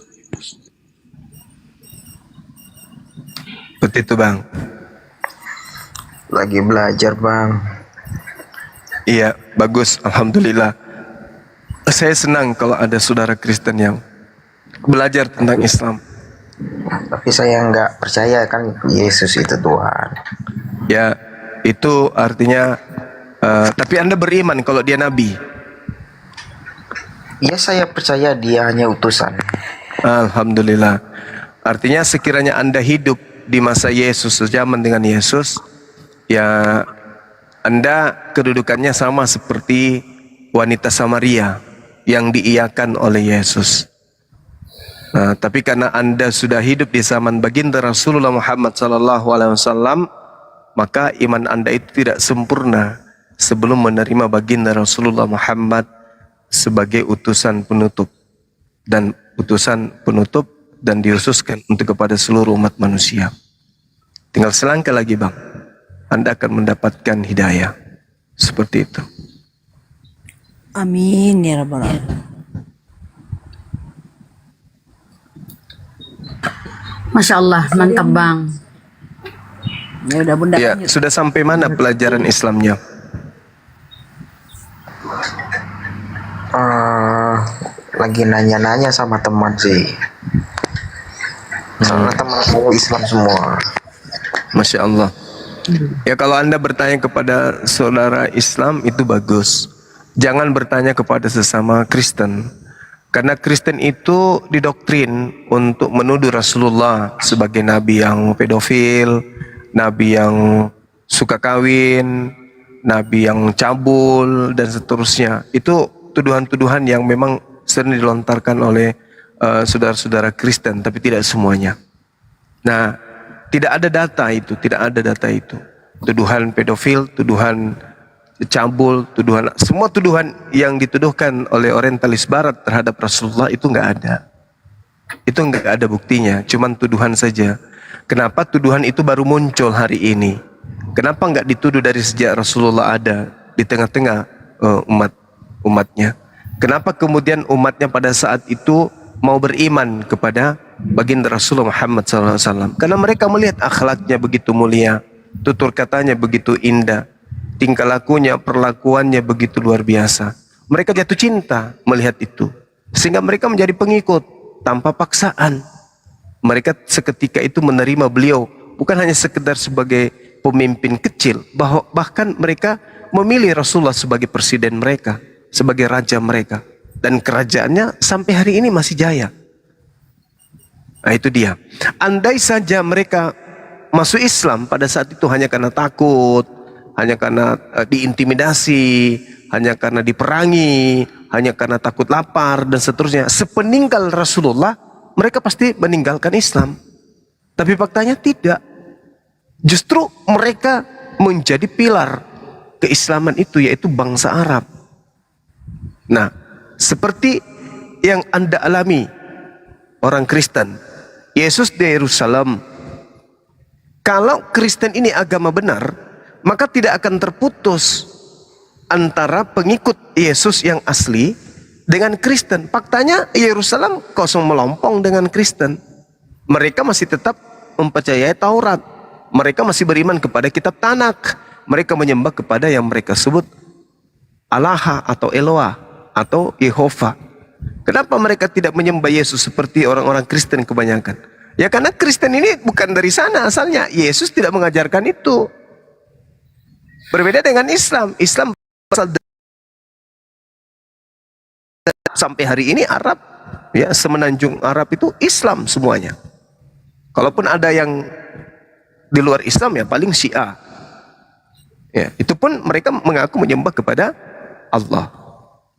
Seperti itu bang. Lagi belajar bang. Iya, bagus, alhamdulillah. Saya senang kalau ada saudara Kristen yang belajar tentang Islam. Tapi saya nggak percaya kan Yesus itu Tuhan. Ya, itu artinya. Tapi Anda beriman kalau dia Nabi. Ya, saya percaya dia hanya utusan. Alhamdulillah. Artinya sekiranya Anda hidup di masa Yesus, sejaman dengan Yesus, ya Anda kedudukannya sama seperti wanita Samaria yang diiyakan oleh Yesus. Tapi karena Anda sudah hidup di zaman baginda Rasulullah Muhammad SAW, maka iman Anda itu tidak sempurna sebelum menerima baginda Rasulullah Muhammad sebagai utusan penutup dan diususkan untuk kepada seluruh umat manusia. Tinggal selangkah lagi bang, Anda akan mendapatkan hidayah. Seperti itu. Amin ya rabbal alamin. Masya Allah, mantap bang. Ya udah bunda. Ya, sudah sampai mana pelajaran Islamnya? Lagi nanya-nanya sama teman sih. Sama teman saya Islam semua. Masya Allah. Ya, kalau Anda bertanya kepada saudara Islam itu bagus. Jangan bertanya kepada sesama Kristen. Karena Kristen itu didoktrin untuk menuduh Rasulullah sebagai nabi yang pedofil, nabi yang suka kawin, nabi yang cabul, dan seterusnya. Itu tuduhan-tuduhan yang memang sering dilontarkan oleh saudara-saudara Kristen, tapi tidak semuanya. Nah, tidak ada data itu. Tuduhan pedofil, tuduhan cabul, semua tuduhan yang dituduhkan oleh orientalis barat terhadap Rasulullah itu nggak ada. Itu nggak ada buktinya, cuman tuduhan saja. Kenapa tuduhan itu baru muncul hari ini? Kenapa nggak dituduh dari sejak Rasulullah ada di tengah-tengah umatnya? Kenapa kemudian umatnya pada saat itu mau beriman kepada baginda Rasulullah Muhammad SAW? Karena mereka melihat akhlaknya begitu mulia, tutur katanya begitu indah, tingkah lakunya, perlakuannya begitu luar biasa. Mereka jatuh cinta melihat itu, sehingga mereka menjadi pengikut tanpa paksaan. Mereka seketika itu menerima beliau bukan hanya sekedar sebagai pemimpin kecil, bahkan mereka memilih Rasulullah sebagai presiden mereka, sebagai raja mereka, dan kerajaannya sampai hari ini masih jaya. Nah, itu dia. Andai saja mereka masuk Islam pada saat itu hanya karena takut, hanya karena diintimidasi, hanya karena diperangi, hanya karena takut lapar dan seterusnya, sepeninggal Rasulullah mereka pasti meninggalkan Islam. Tapi faktanya tidak. Justru mereka menjadi pilar keislaman itu, yaitu bangsa Arab. Nah, seperti yang Anda alami orang Kristen, Yesus di Yerusalem. Kalau Kristen ini agama benar, maka tidak akan terputus antara pengikut Yesus yang asli dengan Kristen. Faktanya Yerusalem kosong melompong dengan Kristen. Mereka masih tetap mempercayai Taurat. Mereka masih beriman kepada kitab Tanak. Mereka menyembah kepada yang mereka sebut Allah atau Eloah atau Yehova. Kenapa mereka tidak menyembah Yesus seperti orang-orang Kristen kebanyakan? Ya karena Kristen ini bukan dari sana asalnya. Yesus tidak mengajarkan itu. Berbeda dengan Islam. Islam berasal dari, sampai hari ini Arab, ya, semenanjung Arab itu Islam semuanya. Kalaupun ada yang di luar Islam, ya paling Syiah. Ya, itu pun mereka mengaku menyembah kepada Allah,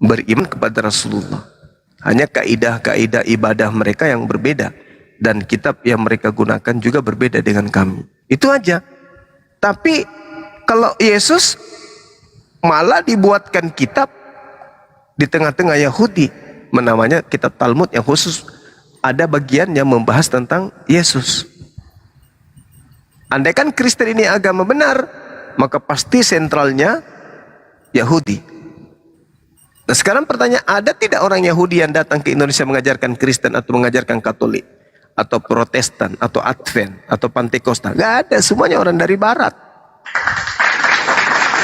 beriman kepada Rasulullah. Hanya kaidah-kaidah ibadah mereka yang berbeda, dan kitab yang mereka gunakan juga berbeda dengan kami. Itu aja. Tapi kalau Yesus malah dibuatkan kitab di tengah-tengah Yahudi, namanya kitab Talmud, yang khusus ada bagian yang membahas tentang Yesus. Andai kan Kristen ini agama benar, maka pasti sentralnya Yahudi. Nah sekarang pertanyaan, ada tidak orang Yahudi yang datang ke Indonesia mengajarkan Kristen atau mengajarkan Katolik atau Protestan atau Advent atau Pantekosta? Gak ada, semuanya orang dari Barat.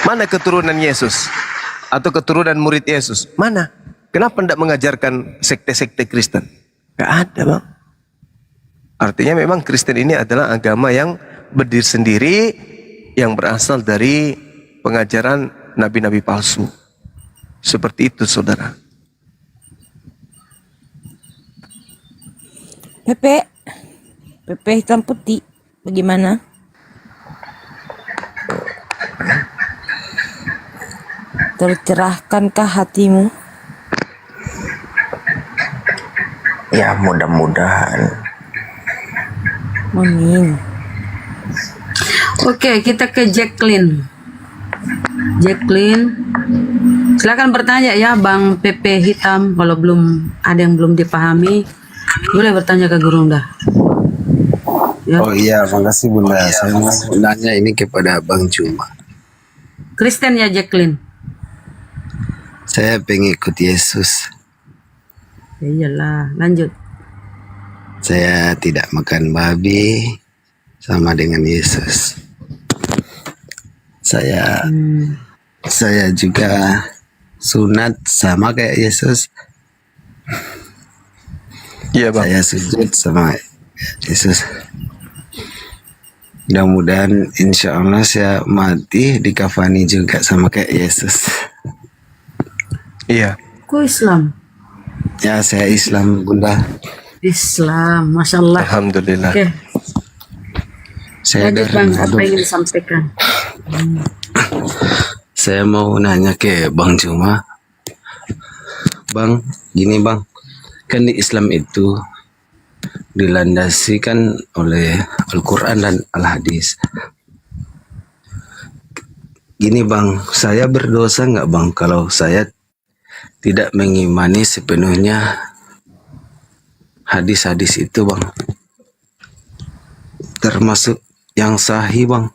Mana keturunan Yesus atau keturunan murid Yesus? Mana? Kenapa tidak mengajarkan sekte-sekte Kristen? Gak ada, Bang. Artinya memang Kristen ini adalah agama yang berdiri sendiri, yang berasal dari pengajaran nabi-nabi palsu. Seperti itu, saudara. Pepe hitam putih, bagaimana? Tercerahkankah hatimu? Ya mudah-mudahan. Amin. Oke, kita ke Jacqueline. Jacqueline, silakan bertanya ya, Bang Pepe Hitam. Kalau belum ada yang belum dipahami, boleh bertanya ke Guru dah. Ya. Oh iya, makasih Bunda. Saya mau nanya ini kepada Bang Cuma. Kristen ya Jacqueline? Saya pengikut Yesus. Ya iyalah, lanjut. Saya tidak makan babi sama dengan Yesus. Saya juga sunat sama kayak Yesus. Iya, Bang. Saya sujud sama Yesus. Mudah-mudahan insya Allah saya mati dikafani juga sama kayak Yesus. Iya. Kok Islam? Ya, saya Islam, Bunda. Islam, Masya Allah. Alhamdulillah. Oke. Saya Lanjut Bang, apa yang disampaikan? Saya mau nanya ke Bang Cuma. Bang, gini Bang. Kan di Islam itu dilandasi kan oleh Al-Quran dan Al-Hadis. Gini Bang, saya berdosa nggak Bang kalau saya tidak mengimani sepenuhnya hadis-hadis itu Bang? Termasuk yang sahih Bang.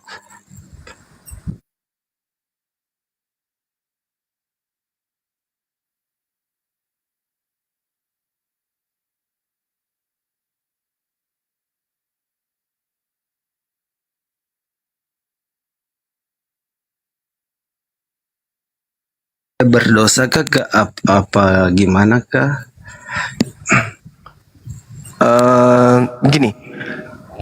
Berdosakah ke apa gimana kah? Gini,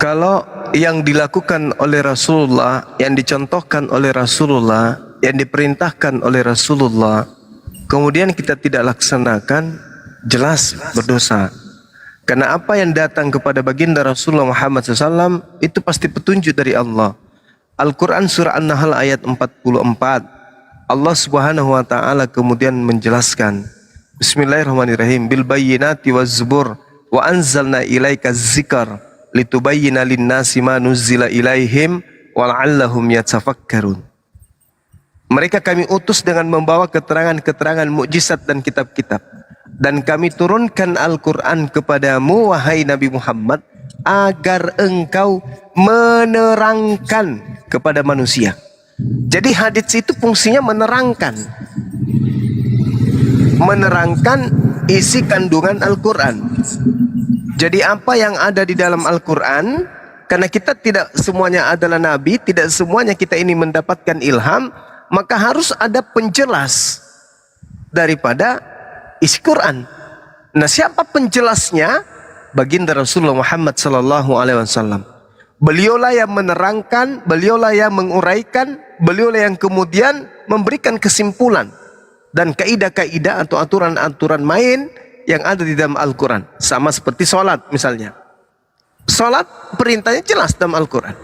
kalau yang dilakukan oleh Rasulullah, yang dicontohkan oleh Rasulullah, yang diperintahkan oleh Rasulullah, kemudian kita tidak laksanakan, jelas berdosa. Karena apa yang datang kepada baginda Rasulullah Muhammad SAW itu pasti petunjuk dari Allah. Al-Quran surah An-Nahl ayat 44. Allah Subhanahu wa taala kemudian menjelaskan, Bismillahirrahmanirrahim, bil bayyinati waz zubur wa anzalna ilaika dzikra litubayyana lin-nasi ma nuzzila ilaihim wa la'allahum yatafakkarun. Mereka kami utus dengan membawa keterangan-keterangan mukjizat dan kitab-kitab. Dan kami turunkan Al-Quran kepadamu, wahai Nabi Muhammad, agar engkau menerangkan kepada manusia. Jadi hadits itu fungsinya menerangkan. Menerangkan isi kandungan Al-Quran. Jadi apa yang ada di dalam Al-Quran, karena kita tidak semuanya adalah Nabi, tidak semuanya kita ini mendapatkan ilham, maka harus ada penjelas daripada isi Quran. Nah, siapa penjelasnya? Baginda Rasulullah Muhammad sallallahu alaihi wasallam. Beliaulah yang menerangkan, beliaulah yang menguraikan, beliaulah yang kemudian memberikan kesimpulan dan kaidah-kaidah atau aturan-aturan main yang ada di dalam Al-Quran. Sama seperti sholat misalnya. Sholat perintahnya jelas dalam Al-Quran.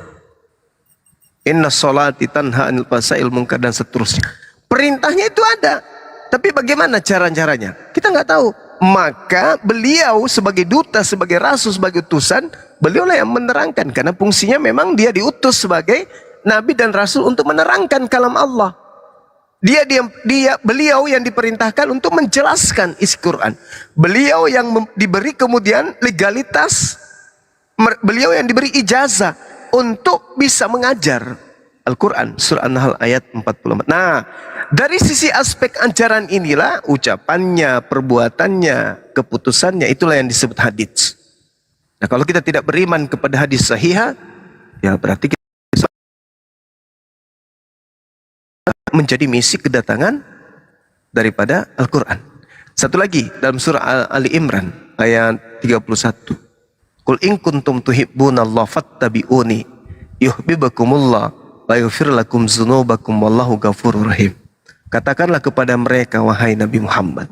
Inna sholati tanha anil fahsyail munkar dan seterusnya. Perintahnya itu ada. Tapi bagaimana cara-caranya? Kita nggak tahu. Maka beliau sebagai duta, sebagai rasul, sebagai utusan, beliaulah yang menerangkan. Karena fungsinya memang dia diutus sebagai nabi dan rasul untuk menerangkan kalam Allah. Beliau yang diperintahkan untuk menjelaskan isi Quran. Beliau yang diberi kemudian legalitas, beliau yang diberi ijazah untuk bisa mengajar Al-Quran. Surah An-Nahl ayat 44. Nah, dari sisi aspek ajaran inilah ucapannya, perbuatannya, keputusannya, itulah yang disebut hadits. Nah, kalau kita tidak beriman kepada hadis sahihah, ya berarti kita menjadi misi kedatangan daripada Al-Quran. Satu lagi dalam surah Ali Imran ayat 31. Qul in kuntum tuhibbunallaha fattabi'uni yuhibbukumullah wa yaghfir lakum dzunubakum wallahu ghafurur rahim. Katakanlah kepada mereka, wahai Nabi Muhammad,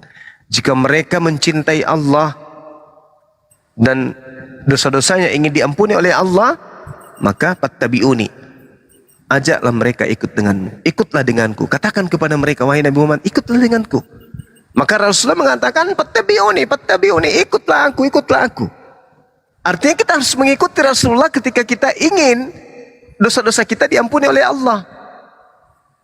jika mereka mencintai Allah dan dosa-dosanya ingin diampuni oleh Allah, maka fattabi'uni, ajaklah mereka ikut denganmu, ikutlah denganku. Katakan kepada mereka, wahai Nabi Muhammad, ikutlah denganku. Maka Rasulullah mengatakan, fattabi'uni, ikutlah aku. Artinya kita harus mengikuti Rasulullah ketika kita ingin dosa-dosa kita diampuni oleh Allah.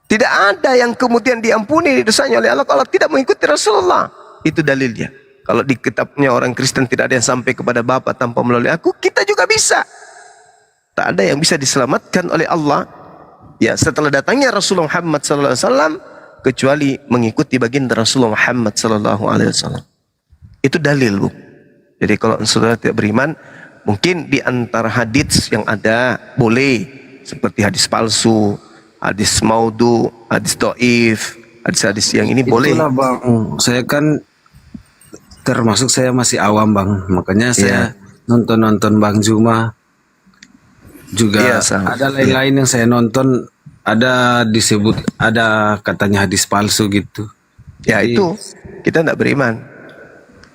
Tidak ada yang kemudian diampuni dosanya oleh Allah kalau tidak mengikuti Rasulullah. Itu dalilnya. Kalau di kitabnya orang Kristen tidak ada yang sampai kepada Bapa tanpa melalui aku, kita juga bisa. Tak ada yang bisa diselamatkan oleh Allah, ya, setelah datangnya Rasulullah Muhammad SAW, kecuali mengikuti baginda Rasulullah Muhammad SAW. Itu dalil, Bu. Jadi kalau saudara tidak beriman, mungkin di antara hadits yang ada boleh seperti hadis palsu, hadis maudhu, hadis dhaif, hadis-hadis yang ini boleh. Itulah Bang, saya kan termasuk saya masih awam Bang, makanya saya nonton Bang Juma juga. Ada lain-lain yang saya nonton, ada disebut, ada katanya hadis palsu gitu. Ya, itu kita tidak beriman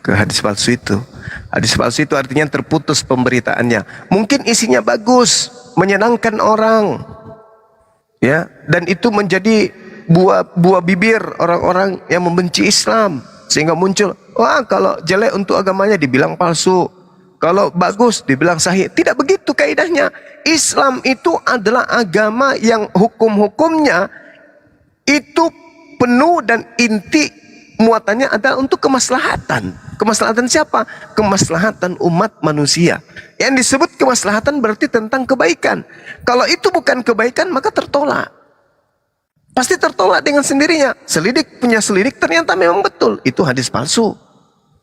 ke hadis palsu itu. Hadis palsu itu artinya terputus pemberitaannya. Mungkin isinya bagus, menyenangkan orang, ya, dan itu menjadi buah bibir orang-orang yang membenci Islam, sehingga muncul, wah, kalau jelek untuk agamanya dibilang palsu, kalau bagus dibilang sahih. Tidak begitu kaidahnya. Islam itu adalah agama yang hukum-hukumnya itu penuh dan inti muatannya adalah untuk kemaslahatan. Kemaslahatan siapa? Kemaslahatan umat manusia. Yang disebut kemaslahatan berarti tentang kebaikan. Kalau itu bukan kebaikan, maka tertolak. Pasti tertolak dengan sendirinya. Selidik punya selidik ternyata memang betul. Itu hadis palsu.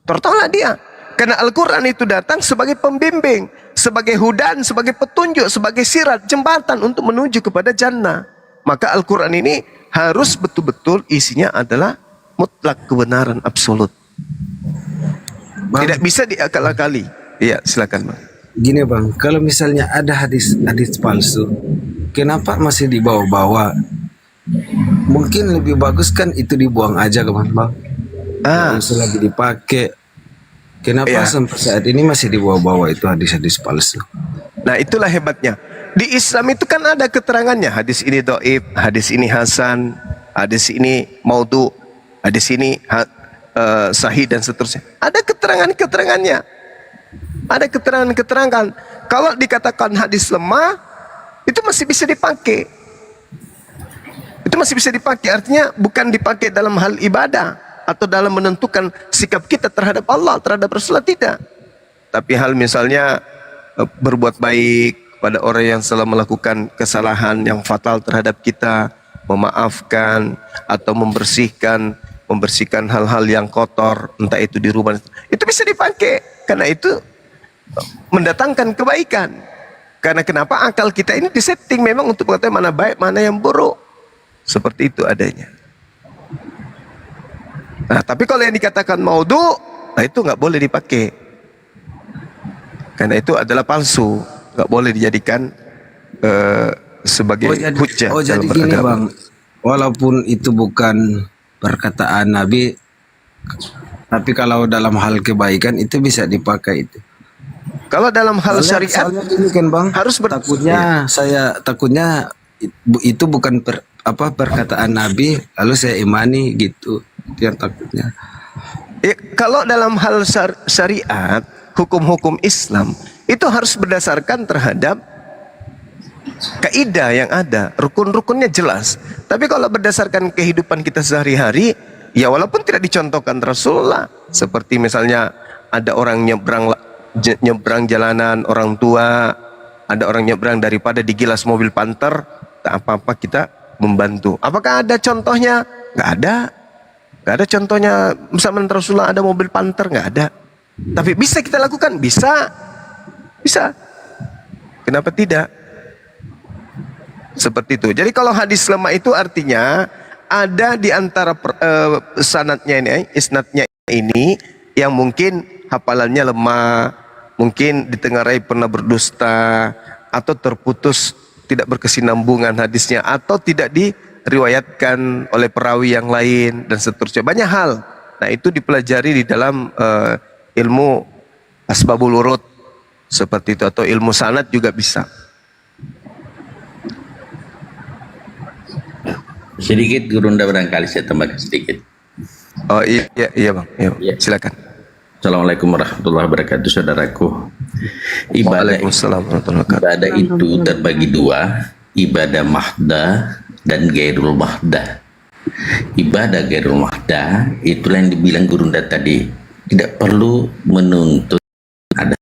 Tertolak dia. Karena Al-Quran itu datang sebagai pembimbing, sebagai hudan, sebagai petunjuk, sebagai sirat, jembatan untuk menuju kepada jannah. Maka Al-Quran ini harus betul-betul isinya adalah mutlak kebenaran absolut. Tidak bisa diakal-akali. Iya, silakan Bang. Gini Bang, kalau misalnya ada hadis palsu, kenapa masih dibawa-bawa? Mungkin lebih bagus kan itu dibuang aja ke Bang. Nggak usah lagi dipakai. Kenapa sampai saat ini masih dibawa-bawa itu hadis-hadis palsu? Nah, itulah hebatnya. Di Islam itu kan ada keterangannya. Hadis ini dhaif, hadis ini hasan, hadis ini maudhu, hadis ini sahih dan seterusnya. Ada keterangan-keterangannya. Ada keterangan-keterangan. Kalau dikatakan hadis lemah, itu masih bisa dipakai. Itu masih bisa dipakai. Artinya bukan dipakai dalam hal ibadah atau dalam menentukan sikap kita terhadap Allah, terhadap Rasulullah, tidak. Tapi hal misalnya berbuat baik pada orang yang telah melakukan kesalahan yang fatal terhadap kita, memaafkan atau membersihkan hal-hal yang kotor, entah itu di rumah, itu bisa dipakai. Karena itu mendatangkan kebaikan. Karena kenapa? Akal kita ini disetting memang untuk mengetahui mana baik, mana yang buruk. Seperti itu adanya. Nah, tapi kalau yang dikatakan maudhu, nah itu nggak boleh dipakai. Karena itu adalah palsu, nggak boleh dijadikan sebagai hujjah. Oh jadi dalam gini beragama. bang, walaupun itu bukan perkataan Nabi, tapi kalau dalam hal kebaikan itu bisa dipakai itu. Kalau dalam hal syariat, soalnya gini kan bang, harus takutnya itu bukan perkataan Nabi, lalu saya imani gitu, itu yang takutnya. Ya, kalau dalam hal syariat, hukum-hukum Islam itu harus berdasarkan terhadap kaidah yang ada, rukun-rukunnya jelas. Tapi kalau berdasarkan kehidupan kita sehari-hari, ya walaupun tidak dicontohkan Rasulullah, seperti misalnya ada orang nyebrang jalanan orang tua, ada orang nyebrang daripada digilas mobil panter, tak apa-apa kita membantu. Apakah ada contohnya? Nggak ada. Nggak ada contohnya misalnya Rasulullah ada mobil panter, nggak ada. Tapi bisa kita lakukan? Bisa. Bisa. Kenapa tidak? Seperti itu. Jadi kalau hadis lemah itu artinya ada di antara sanadnya ini, isnadnya ini yang mungkin hafalannya lemah, mungkin ditengarai pernah berdusta, atau terputus tidak berkesinambungan hadisnya, atau tidak diriwayatkan oleh perawi yang lain dan seterusnya. Banyak hal. Nah itu dipelajari di dalam ilmu asbabul urut seperti itu, atau ilmu sanad juga bisa. Sedikit Gurunda barangkali saya tambahkan sedikit. Oh iya bang, iya. Silakan. Assalamualaikum warahmatullahi wabarakatuh, saudaraku. Ibadah itu terbagi dua, ibadah mahdah dan gairul mahdah. Ibadah gairul mahdah itulah yang dibilang Gurunda tadi, tidak perlu menuntut ada.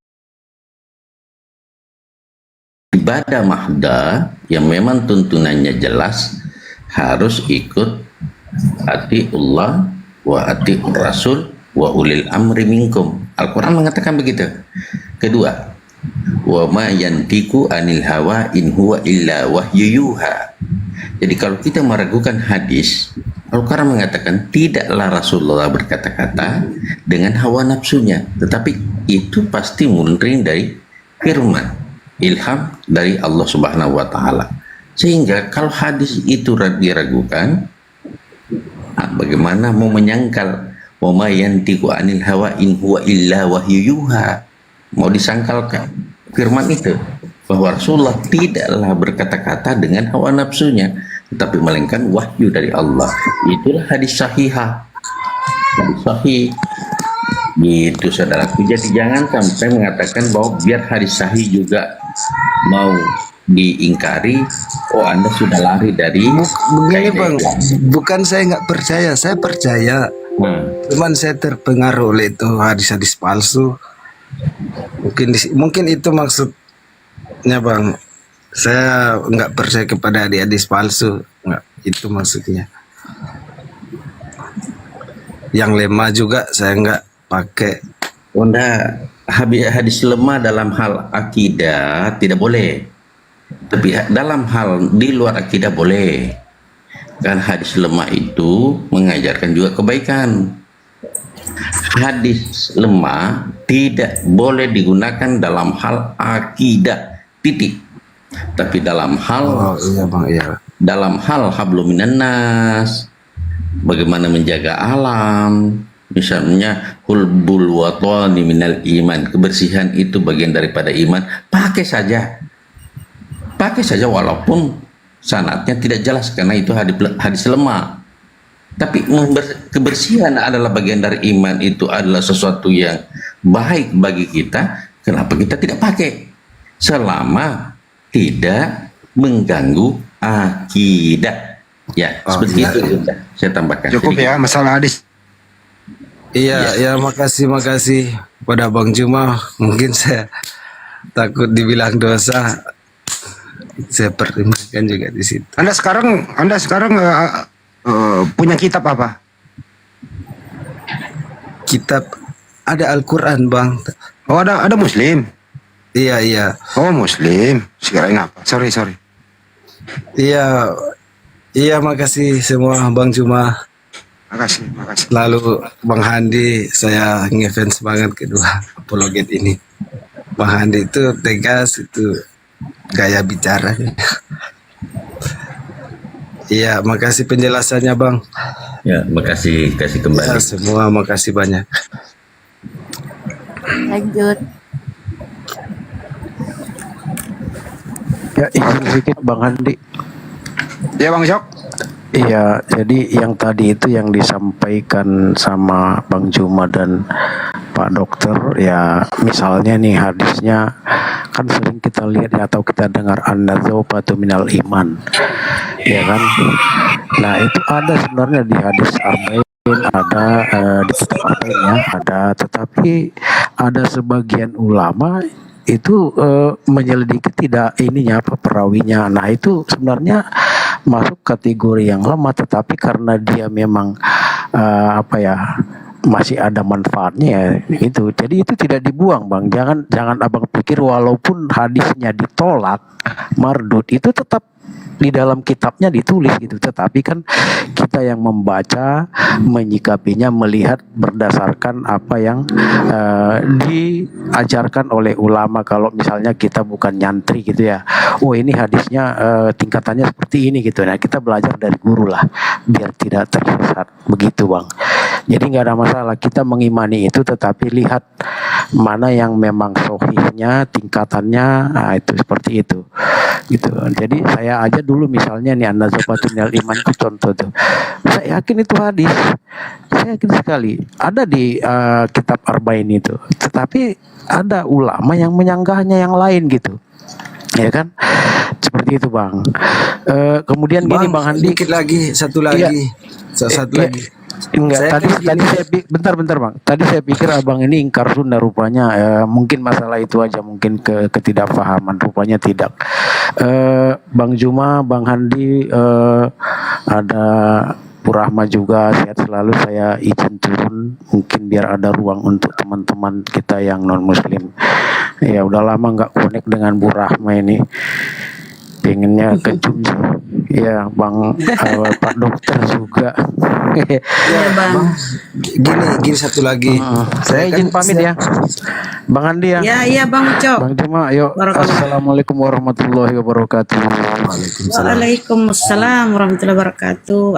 Ibadah mahdah yang memang tuntunannya jelas, harus ikut atiullah wa atiur rasul wa ulil amri minkum. Al-Quran mengatakan begitu. Kedua, wa ma yantiku anil hawa in huwa illa wahyuyuha. Jadi kalau kita meragukan hadis, Al-Quran mengatakan tidaklah Rasulullah berkata-kata dengan hawa nafsunya, tetapi itu pasti murni dari firman, ilham dari Allah Subhanahu wa taala. Sehingga kalau hadis itu diragukan, bagaimana mau menyangkal wa ma yantiqu anil hawa in huwa illa wahyuyuha? Mau disangkalkan firman itu bahwa Rasulullah tidaklah berkata-kata dengan hawa nafsunya, tetapi melainkan wahyu dari Allah. Itulah hadis sahihah, hadis sahih gitu saudaraku. Jadi jangan sampai mengatakan bahwa biar hadis sahih juga mau diingkari, oh Anda sudah lari dari. Begini bang, bukan saya nggak percaya, saya percaya. Cuman saya terpengaruh oleh itu hadis-hadis palsu. Mungkin itu maksudnya bang. Saya nggak percaya kepada hadis palsu, nggak itu maksudnya. Yang lemah juga saya nggak pakai. Unda hadis lemah dalam hal akidah tidak boleh. Tapi dalam hal di luar akidah boleh. Kan hadis lemah itu mengajarkan juga kebaikan. Hadis lemah tidak boleh digunakan dalam hal akidah, titik. Tapi dalam hal dalam hal hablum minan nas, bagaimana menjaga alam, misalnya hulbul watani minal iman, kebersihan itu bagian daripada iman, pakai saja walaupun sanadnya tidak jelas karena itu hadis lemah. Tapi kebersihan adalah bagian dari iman, itu adalah sesuatu yang baik bagi kita. Kenapa kita tidak pakai? Selama tidak mengganggu akidah. Ya, Oh, seperti iya, itu iya. sudah. Saya tambahkan Cukup sedikit. ya masalah hadis. Iya, makasih pada Bang Juma. Mungkin saya takut dibilang dosa. Saya pertimbangkan juga di situ. Anda sekarang punya kitab apa? Kitab ada Al-Quran, Bang. Oh, ada Muslim. Iya. Oh, Muslim. Sekirain apa? Sorry. Iya, makasih semua Bang Juma. Makasih. Lalu Bang Handi, saya ngefans banget kedua apologet ini. Bang Handi itu tegas, itu gaya bicara. Iya, makasih penjelasannya Bang. Ya, makasih kembali. Ya, semua makasih banyak. Lanjut. Ya, izin sedikit Bang Handi. Ya Bang Syok. Iya, jadi yang tadi itu yang disampaikan sama Bang Juma dan Pak Dokter, ya misalnya nih hadisnya kan sering kita lihat ya, atau kita dengar an-nadzafatu minal iman, ya kan? Nah itu ada sebenarnya di hadis arba'in, ada di kitab arba'in ya, ada, tetapi ada sebagian ulama itu menyelidiki tidak ininya apa perawinya. Nah itu sebenarnya masuk kategori yang lemah, tetapi karena dia memang masih ada manfaatnya ya, itu. Jadi itu tidak dibuang Bang. Jangan Abang pikir walaupun hadisnya ditolak mardud itu tetap di dalam kitabnya ditulis gitu, tetapi kan kita yang membaca, menyikapinya, melihat berdasarkan apa yang diajarkan oleh ulama. Kalau misalnya kita bukan nyantri gitu ya, oh ini hadisnya tingkatannya seperti ini gitu, nah kita belajar dari guru lah biar tidak tersesat, begitu Bang. Jadi nggak ada masalah kita mengimani itu, tetapi lihat mana yang memang sahihnya, tingkatannya, nah itu seperti itu gitu. Jadi saya aja dulu misalnya nih an-nadzafatu minal iman itu contoh tuh, saya yakin itu hadis, saya yakin sekali ada di kitab arba'in itu, tetapi ada ulama yang menyanggahnya yang lain gitu, ya kan, seperti itu Bang. Kemudian gini Bang Handi, Dikit lagi, satu lagi. Lagi. Enggak, tadi saya bentar Bang. Tadi saya pikir Abang ini ingkar sunnah rupanya. Mungkin masalah itu aja, mungkin ketidakpahaman, rupanya tidak. Bang Juma, Bang Handi, ada Purahma juga, sehat selalu. Saya izin turun, mungkin biar ada ruang untuk teman-teman kita yang non muslim. Ya udah lama nggak connect dengan Bu Rahma ini, pengennya ke Jum. Ya Bang, Pak Dokter juga. Ya Bang. Gini satu lagi. Saya izin pamit ya, Bang Andi ya. Iya Bang Cok. Bang Juma, yuk. Assalamualaikum warahmatullahi wabarakatuh. Waalaikumsalam warahmatullahi wabarakatuh.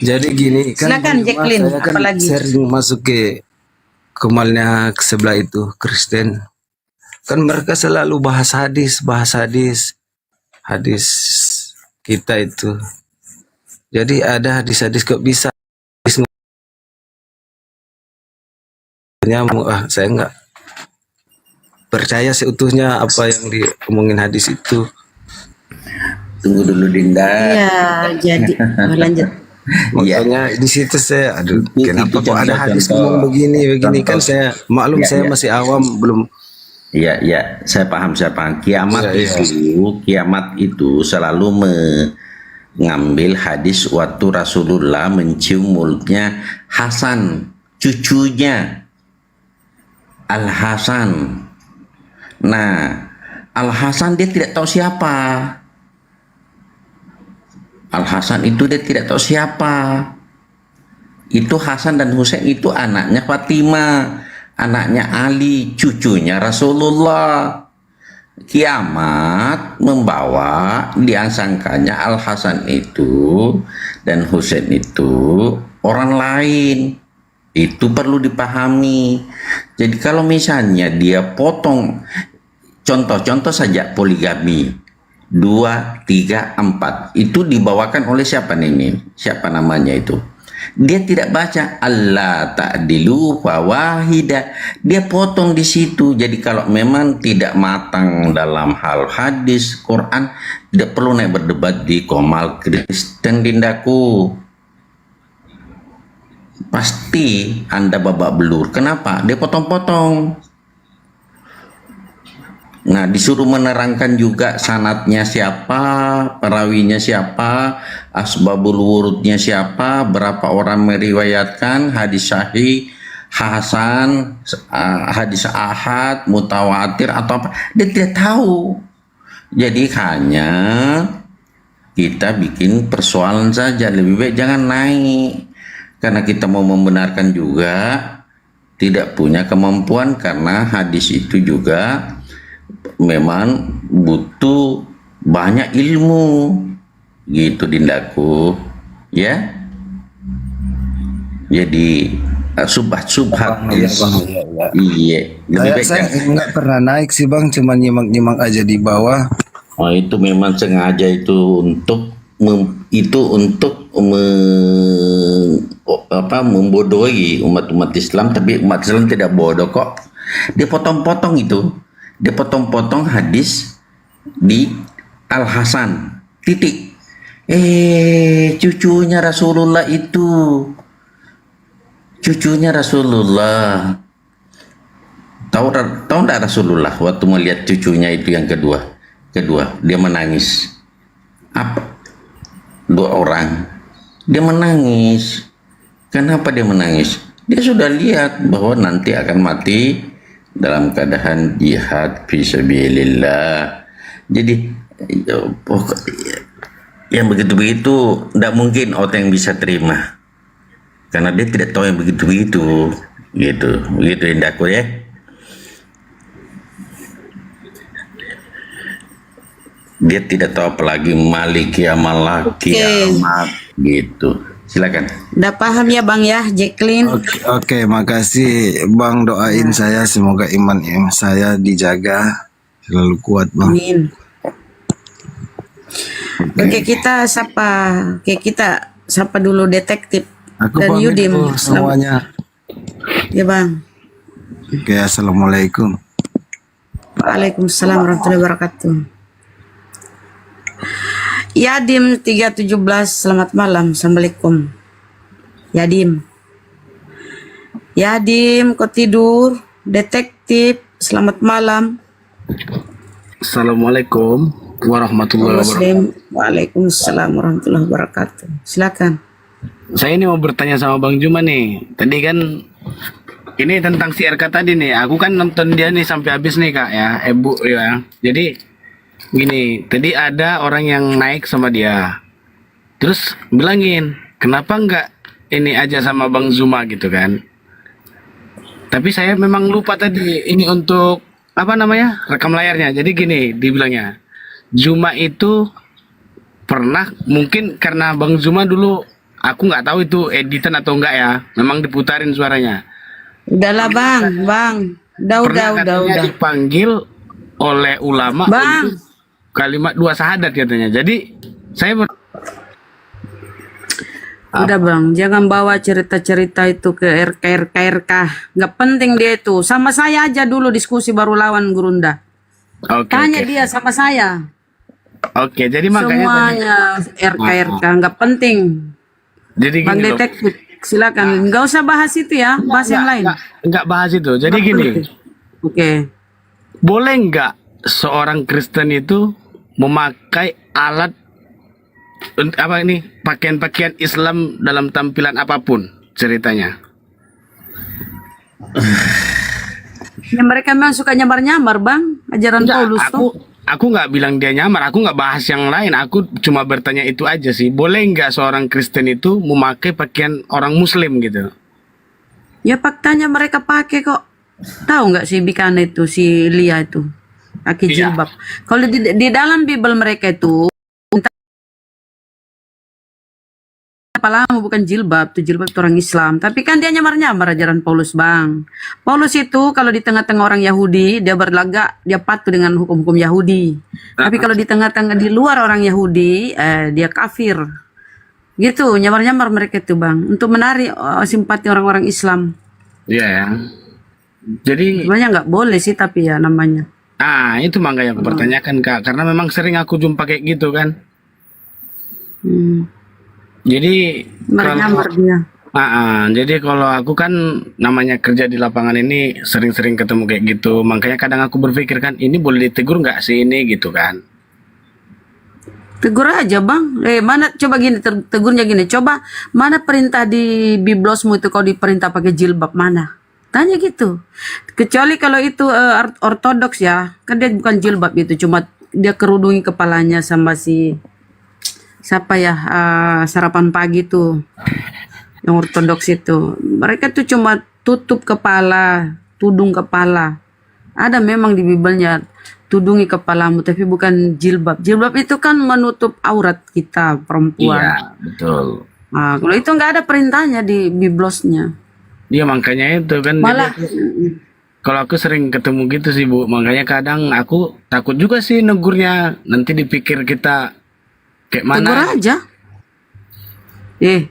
Jadi gini kan, Silakan, di rumah Jacqueline, saya kan apalagi? sering masuk ke kemalnya ke sebelah itu Kristen, kan mereka selalu bahas hadis kita itu. Jadi ada hadis-hadis kok bisa saya nggak percaya seutuhnya apa yang diomongin hadis itu. Tunggu dulu Dinda. Iya, jadi lanjut. Makanya di situ saya, aduh, kenapa kok ada hadis ngomong begini kan, saya maklum saya masih awam, belum. Iya, saya paham. Kiamat itu selalu mengambil hadis waktu Rasulullah mencium mulutnya Hasan, cucunya Al Hasan. Nah, Al Hasan dia tidak tahu siapa. Al Hasan itu dia tidak tahu siapa. Itu Hasan dan Husain itu anaknya Fatimah, anaknya Ali, cucunya Rasulullah. Kiamat membawa diangsangkannya Al Hasan itu dan Husain itu orang lain. Itu perlu dipahami. Jadi kalau misalnya dia potong, contoh saja poligami 2, 3, 4 itu dibawakan oleh siapa nih? Siapa namanya itu? Dia tidak baca Allah ta'dilu fawahida. Dia potong di situ. Jadi kalau memang tidak matang dalam hal hadis, Quran, tidak perlu naik berdebat di Komal Kristen, Dindaku. Pasti Anda babak belur. Kenapa? Dia potong-potong. Nah, disuruh menerangkan juga sanatnya siapa, perawinya siapa, asbabul wurudnya siapa, berapa orang meriwayatkan, hadis sahih, hasan, hadis ahad, mutawatir atau apa. Dia tidak tahu. Jadi hanya kita bikin persoalan saja, lebih baik jangan naik. Karena kita mau membenarkan juga tidak punya kemampuan, karena hadis itu juga memang butuh banyak ilmu gitu, Dindaku, ya. Jadi subhat iya, lebih baik Saya nggak pernah naik sih Bang, cuma nyimak-nyimak aja di bawah. Oh, itu memang sengaja itu untuk membodohi umat-umat Islam, tapi umat Islam tidak bodoh kok. Dia potong-potong itu. Dia potong-potong hadis di Al-Hasan, titik. Cucunya Rasulullah itu. Cucunya Rasulullah. Tahu enggak Rasulullah waktu melihat cucunya itu yang kedua, dia menangis. Apa? 2 orang. Dia menangis. Kenapa dia menangis? Dia sudah lihat bahwa nanti akan mati dalam keadaan jihad fisabilillah. Jadi yang begitu-begitu tidak mungkin orang yang bisa terima, karena dia tidak tahu yang begitu-begitu, gitu Indaku ya. Dia tidak tahu apalagi Malik ya Malaki kiamat gitu. Silakan. Udah paham ya Bang ya, Jacqueline? Oke, makasih Bang, doain saya semoga iman saya dijaga selalu kuat Bang. Amin. Oke, kita sapa dulu detektif Aku dan pamit Yudim. tuh semuanya. Ya Bang. Oke, assalamualaikum. Waalaikumsalam warahmatullahi wabarakatuh. Yadim 317, selamat malam. Assalamualaikum. Yadim, kok tidur? Detektif, selamat malam. Assalamualaikum warahmatullahi wabarakatuh. Waalaikumsalam warahmatullahi wabarakatuh. Silakan. Saya ini mau bertanya sama Bang Juma nih. Tadi kan ini tentang si RK tadi nih. Aku kan nonton dia nih sampai habis nih Kak ya, Ibu ya. Jadi gini, tadi ada orang yang naik sama dia, terus bilangin kenapa enggak ini aja sama Bang Zuma gitu kan. Tapi saya memang lupa tadi ini untuk apa namanya, rekam layarnya. Jadi gini dibilangnya, Zuma itu pernah, mungkin karena Bang Zuma dulu aku nggak tahu itu editan atau enggak ya, memang diputarin suaranya. Udahlah Bang, udah dipanggil oleh ulama Bang untuk kalimat 2 syahadat katanya. Jadi saya udah Bang, jangan bawa cerita-cerita itu ke RK. Nggak penting dia itu. Sama saya aja dulu diskusi baru lawan Gurunda. Tanya dia sama saya. Oke, jadi makanya semuanya RK nggak penting. Jadi Bang gini detektif, silakan. Nggak usah bahas itu ya, bahas yang lain. Nggak bahas itu. Jadi gini. Oke. Boleh nggak seorang Kristen itu memakai alat apa ini, pakaian-pakaian Islam dalam tampilan apapun ceritanya? Ya, mereka memang suka nyamar-nyamar Bang, ajaran Paulus tuh. Aku nggak bilang dia nyamar, aku nggak bahas yang lain, aku cuma bertanya itu aja sih. Boleh nggak seorang Kristen itu memakai pakaian orang Muslim gitu? Ya faktanya mereka pakai kok. Tahu nggak si Bikana itu, si Lia itu pakai jilbab. Kalau di dalam Bible mereka itu apa lama bukan jilbab, itu jilbab itu orang Islam. Tapi kan dia nyamar-nyamar ajaran Paulus Bang. Paulus itu kalau di tengah-tengah orang Yahudi dia berlagak, dia patuh dengan hukum-hukum Yahudi. Tapi kalau di tengah-tengah di luar orang Yahudi dia kafir. Gitu, nyamar-nyamar mereka tuh Bang, untuk menarik simpati orang-orang Islam. Iya ya. Jadi Sebenarnya nggak boleh sih, tapi ya namanya. itu makanya aku pertanyakan Kak, karena memang sering aku jumpa kayak gitu kan. Jadi Nyamar dia. jadi kalau aku kan namanya kerja di lapangan ini sering-sering ketemu kayak gitu, makanya kadang aku berpikir kan ini boleh ditegur nggak sih ini gitu kan. Tegur aja Bang. Mana coba gini, tegurnya gini. Coba mana perintah di biblosmu itu kau diperintah pakai jilbab mana? Tanya gitu. Kecuali kalau itu ortodoks ya, kan dia bukan jilbab itu, cuma dia kerudungi kepalanya sama si siapa ya, sarapan pagi tuh. Yang ortodoks itu. Mereka tuh cuma tutup kepala, tudung kepala. Ada memang di Bibelnya tudungi kepalamu, tapi bukan jilbab. Jilbab itu kan menutup aurat kita perempuan. Iya, betul. Nah, kalau itu nggak ada perintahnya di biblosnya. Iya makanya itu kan. Malah kalau aku sering ketemu gitu sih Bu, makanya kadang aku takut juga sih negurnya, nanti dipikir kita kayak mana. tegur aja.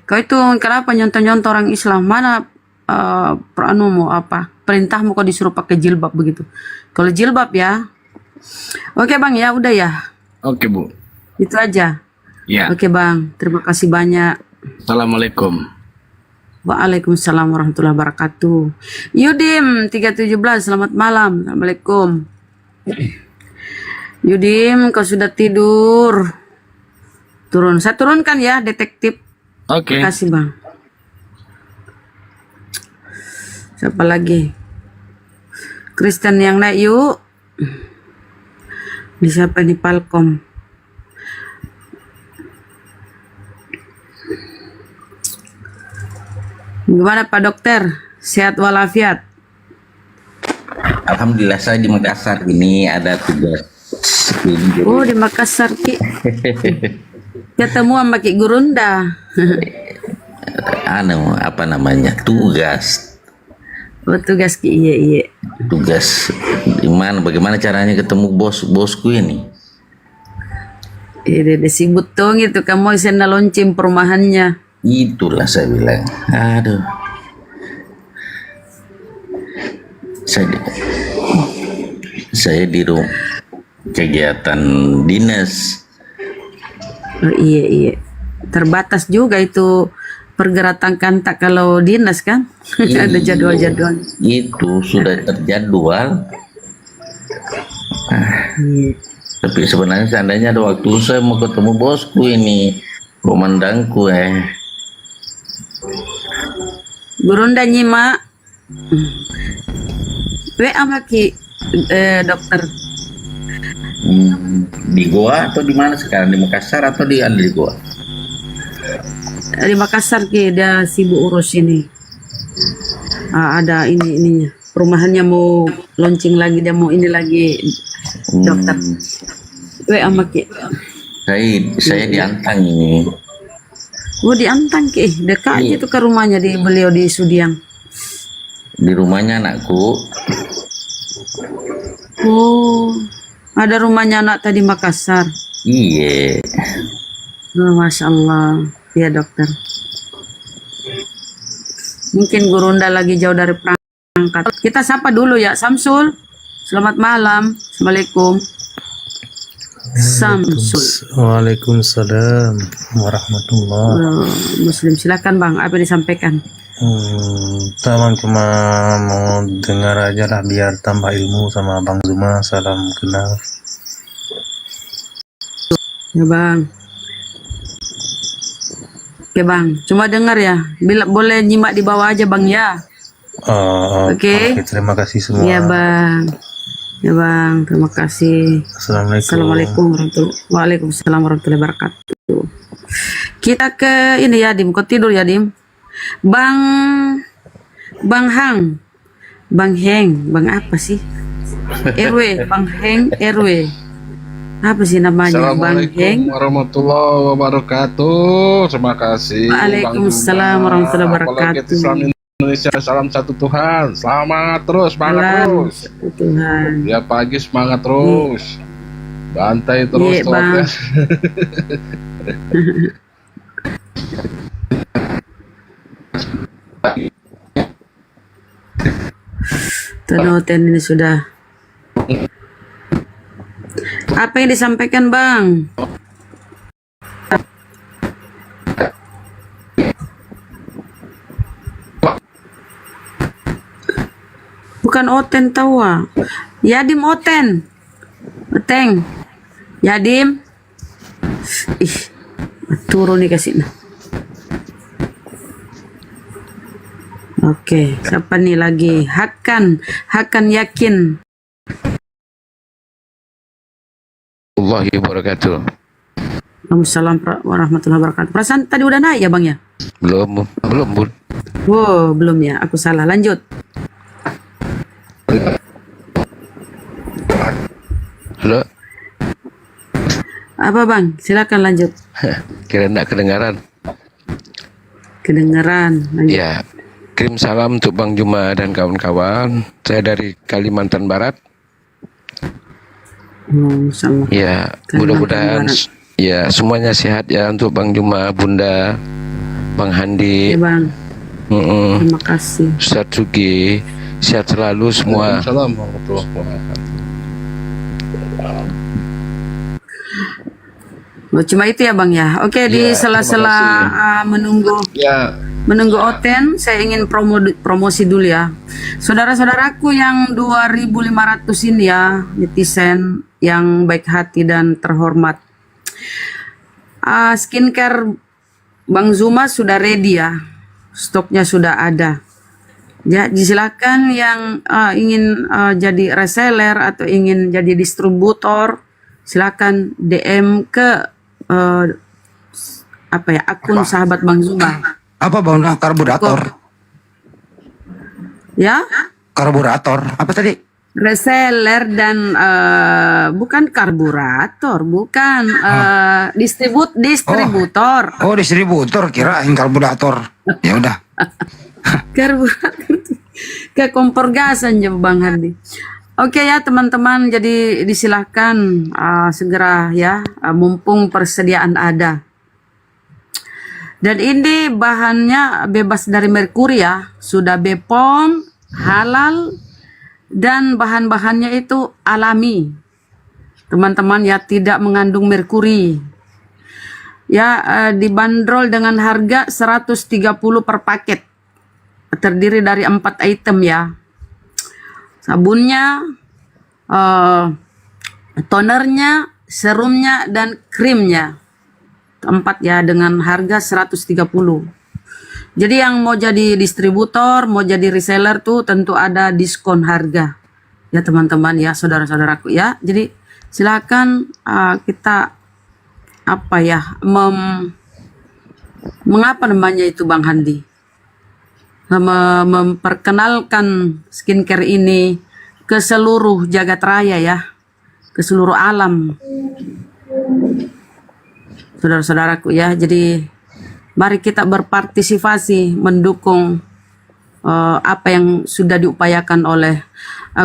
Kau itu kenapa nyontoh-nyontoh orang Islam? Mana peranumu apa? Perintahmu kau disuruh pakai jilbab begitu. Kalau jilbab ya. Oke Bang ya, udah ya. Oke Bu. Itu aja. Ya. Oke Bang, terima kasih banyak. Assalamualaikum. Waalaikumsalam warahmatullahi wabarakatuh. Yudim 317, selamat malam. Assalamualaikum. Yudim, kau sudah tidur? Turun, saya turunkan ya detektif. Oke. Terima kasih Bang. Siapa lagi? Kristen yang naik yuk. Ini siapa nih, Palkom? Gimana Pak Dokter? Sehat walafiat? Alhamdulillah saya di Makassar ini ada tugas. Oh di Makassar Ki. Ketemu sama Ki Gurunda. Apa namanya? Tugas. Oh tugas Ki, iya. Tugas bagaimana caranya ketemu bosku ini? Dia sibuk dong itu, kamu sana lonceng perumahannya. Itulah saya bilang. Aduh. Saya di rumah kegiatan dinas. Oh, iya. Terbatas juga itu pergerakan kantak kalau dinas kan. Ada jadwal-jadwal. Itu sudah terjadwal. Tapi sebenarnya seandainya ada waktu saya mau ketemu bosku ini, komandanku Gurunda nyimak. WA Maki dokter. Di Goa atau di mana sekarang? Di Makassar atau di Goa? Di Makassar Ki, dia sibuk urus ini. Ada ininya. Perumahannya mau launching lagi, dia mau ini lagi dokter. WA Maki. Saya di Antang ini. Oh di Antang Ki, dekat aja tuh ke rumahnya beliau di Sudiang. Di rumahnya anakku. Oh, ada rumahnya anak tadi Makassar. Iya. Oh, Masya Allah, ya dokter. Mungkin Gurunda lagi jauh dari perangkat. Kita sapa dulu ya, Samsul. Selamat malam, Assalamualaikum. Samsul. Waalaikumsalam warahmatullah. Muslim, silakan Bang, apa yang disampaikan? Teman cuma mau dengar aja lah biar tambah ilmu sama Bang Zuma. Salam kenal. Ya Bang. Oke Bang, cuma dengar ya. Bila boleh nyimak di bawah aja Bang ya. Oke. Terima kasih semua. Iya Bang. Ya Bang, terima kasih. Assalamualaikum Waalaikumsalam warahmatullahi wabarakatuh. Kita ke ini ya Dim, kau tidur ya Dim. Bang Hang, Bang Heng, Bang apa sih? RW, Bang Heng RW. Apa sih namanya? Bang Heng. Assalamualaikum warahmatullahi wabarakatuh. Terima kasih. Waalaikumsalam warahmatullahi wabarakatuh. Indonesia, salam satu Tuhan. Semangat terus, semangat terus. Tuhan. Ya pagi semangat terus. Bantai terus. Tenoten ini sudah. Apa yang disampaikan Bang? Bukan Oten tawa. Yadim Oten. Oteng. Yadim. Ih, turun nih kasih nah. Oke, siapa nih lagi? Hakan Yakin. Allahi wabarakatuh. Waalaikumsalam warahmatullahi wabarakatuh. Perasaan tadi udah naik ya Bang ya? Belum, Bun. Wow, belum ya. Aku salah. Lanjut. Halo. Apa Bang? Silakan lanjut. Kira enggak kedengaran? Kedengaran. Lanjut. Ya. Kirim salam untuk Bang Juma dan kawan-kawan. Saya dari Kalimantan Barat. Sama. Ya, Kalimantan mudah-mudahan Barat. ya semuanya sehat ya untuk Bang Juma, Bunda, Bang Handi. Ya Bang. Terima kasih. Ustaz Sugi, sehat selalu semua. Waalaikumsalam warahmatullahi wabarakatuh. Oh, cuma itu ya Bang ya. Oke, di Ya, sela-sela menunggu Ya, menunggu Oten, saya ingin promosi dulu ya. Saudara-saudaraku yang 2.500 ini ya, netizen yang baik hati dan terhormat. Skincare Bang Zuma sudah ready ya. Stoknya sudah ada. Ya, silakan yang ingin jadi reseller atau ingin jadi distributor, silakan DM ke akun sahabat Bang Zuma. Apa Bang? Karburator. Ya? Karburator. Apa tadi? Reseller dan bukan karburator, bukan distributor. Oh, distributor, kirain karburator. Ya udah. Karburator ke kompor gasan ya Bang Hadi. Oke ya teman-teman, jadi disilahkan segera ya, mumpung persediaan ada. Dan ini bahannya bebas dari merkuri ya, sudah BPOM, halal, dan bahan-bahannya itu alami. Teman-teman ya, tidak mengandung merkuri. Ya, dibanderol dengan harga 130 per paket. Terdiri dari 4 item ya. Sabunnya, tonernya, serumnya, dan krimnya. 4 ya, dengan harga 130. Jadi yang mau jadi distributor, mau jadi reseller tuh tentu ada diskon harga. Ya teman-teman ya, saudara-saudaraku ya. Jadi silakan kita mengapa namanya itu Bang Handi? Memperkenalkan skincare ini ke seluruh jagat raya ya, ke seluruh alam. Saudara-saudaraku ya, jadi mari kita berpartisipasi mendukung apa yang sudah diupayakan oleh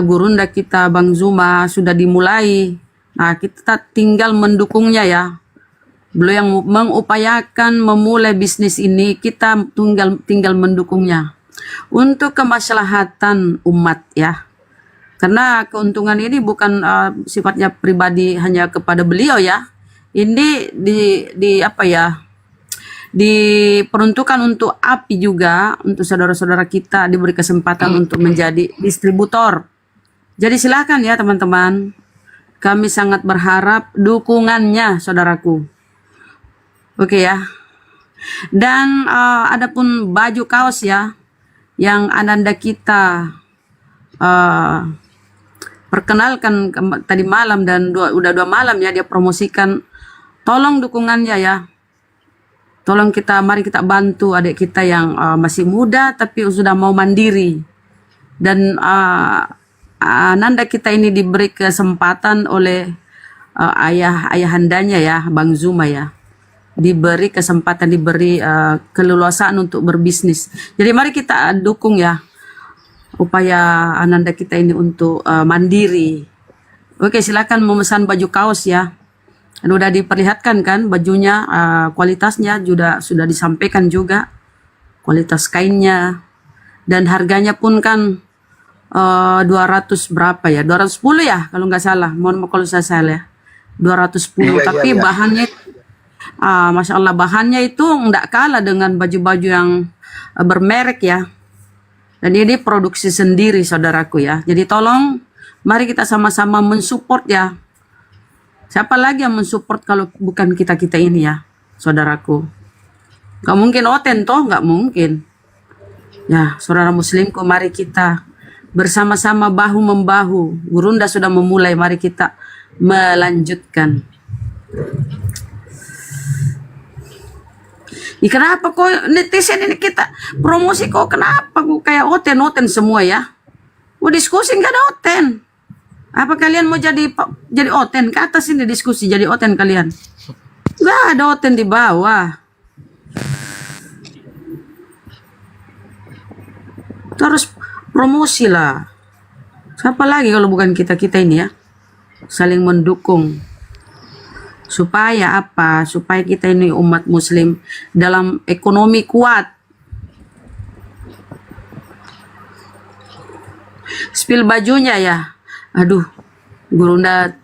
gurunda kita Bang Zuma, sudah dimulai. Nah, kita tinggal mendukungnya ya. Beliau yang mengupayakan memulai bisnis ini, kita tinggal mendukungnya untuk kemaslahatan umat ya. Karena keuntungan ini bukan sifatnya pribadi hanya kepada beliau ya. Ini diperuntukkan untuk API juga, untuk saudara-saudara kita diberi kesempatan untuk menjadi distributor. Jadi silakan ya teman-teman. Kami sangat berharap dukungannya saudaraku. Oke ya. Dan adapun baju kaos ya yang Ananda kita perkenalkan tadi malam dan udah 2 malam ya dia promosikan. Tolong dukungannya ya. Tolong mari kita bantu adik kita yang masih muda tapi sudah mau mandiri. Dan Ananda kita ini diberi kesempatan oleh ayahandanya ya, Bang Zuma ya. Diberi kesempatan, diberi keleluasaan untuk berbisnis. Jadi mari kita dukung ya upaya Ananda kita ini untuk mandiri. Oke, silakan memesan baju kaos ya. Dan udah diperlihatkan kan bajunya, kualitasnya sudah disampaikan juga, kualitas kainnya, dan harganya pun kan 200 berapa ya, 210 ya kalau nggak salah, mohon maaf kalau saya salah ya, 210. Iya, Tapi iya, iya. bahannya Masya Allah, bahannya itu nggak kalah dengan baju-baju yang bermerek ya. Dan ini produksi sendiri saudaraku ya. Jadi tolong mari kita sama-sama mensupport ya. Siapa lagi yang mensupport kalau bukan kita-kita ini ya saudaraku. Gak mungkin Oten toh, gak mungkin. Ya saudara muslimku, mari kita bersama-sama bahu-membahu. Gurunda sudah memulai, mari kita melanjutkan. Kenapa kok netizen ini kita promosi kok, kenapa kok kayak Oten semua ya? Mau diskusi nggak ada Oten. Apa kalian mau jadi Oten? Ke atas ini diskusi jadi Oten kalian. Nggak ada Oten di bawah. Terus promosi lah. Siapa lagi kalau bukan kita-kita ini ya? Saling mendukung. Supaya apa? Supaya kita ini umat muslim dalam ekonomi kuat. Spill bajunya ya. Aduh, Gurunda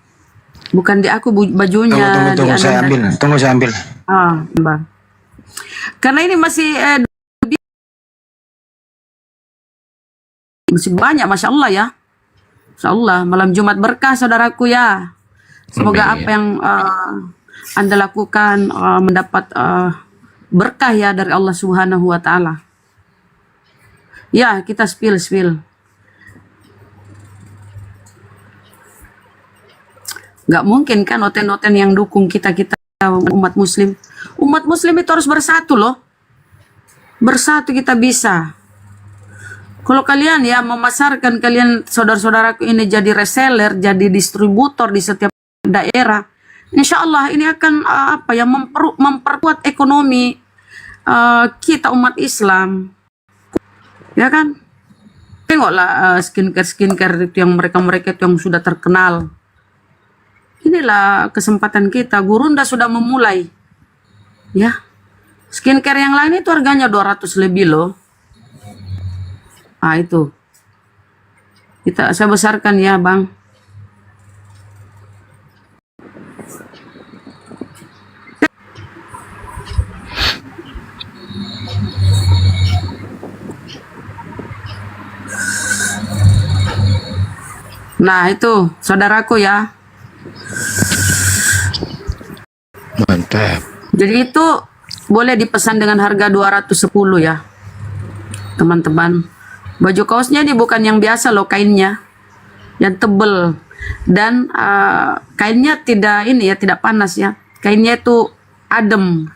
bukan di aku bajunya. Tunggu, di saya ambil. Tunggu, saya ambil. Bang. Karena ini masih banyak, Masya Allah ya. Masya Allah, malam Jumat berkah saudaraku ya. Semoga apa yang Anda lakukan mendapat berkah ya dari Allah Subhanahu wa Ta'ala. Ya, kita spill. Nggak mungkin kan Oten yang dukung kita umat muslim. Umat muslim itu harus bersatu loh. Bersatu kita bisa. Kalau kalian ya memasarkan kalian saudara-saudaraku ini jadi reseller, jadi distributor di setiap daerah, insya Allah ini akan memperkuat ekonomi kita umat Islam, ya kan? Tengoklah skincare itu yang mereka itu yang sudah terkenal. Inilah kesempatan kita. Gurunda sudah memulai, ya. Skincare yang lain itu harganya 200 lebih loh. Itu saya besarkan ya bang. Nah itu saudaraku ya. Mantap. Jadi itu boleh dipesan dengan harga 210 ya teman-teman. Baju kaosnya ini bukan yang biasa loh, kainnya yang tebel dan kainnya tidak panas ya. Kainnya itu adem,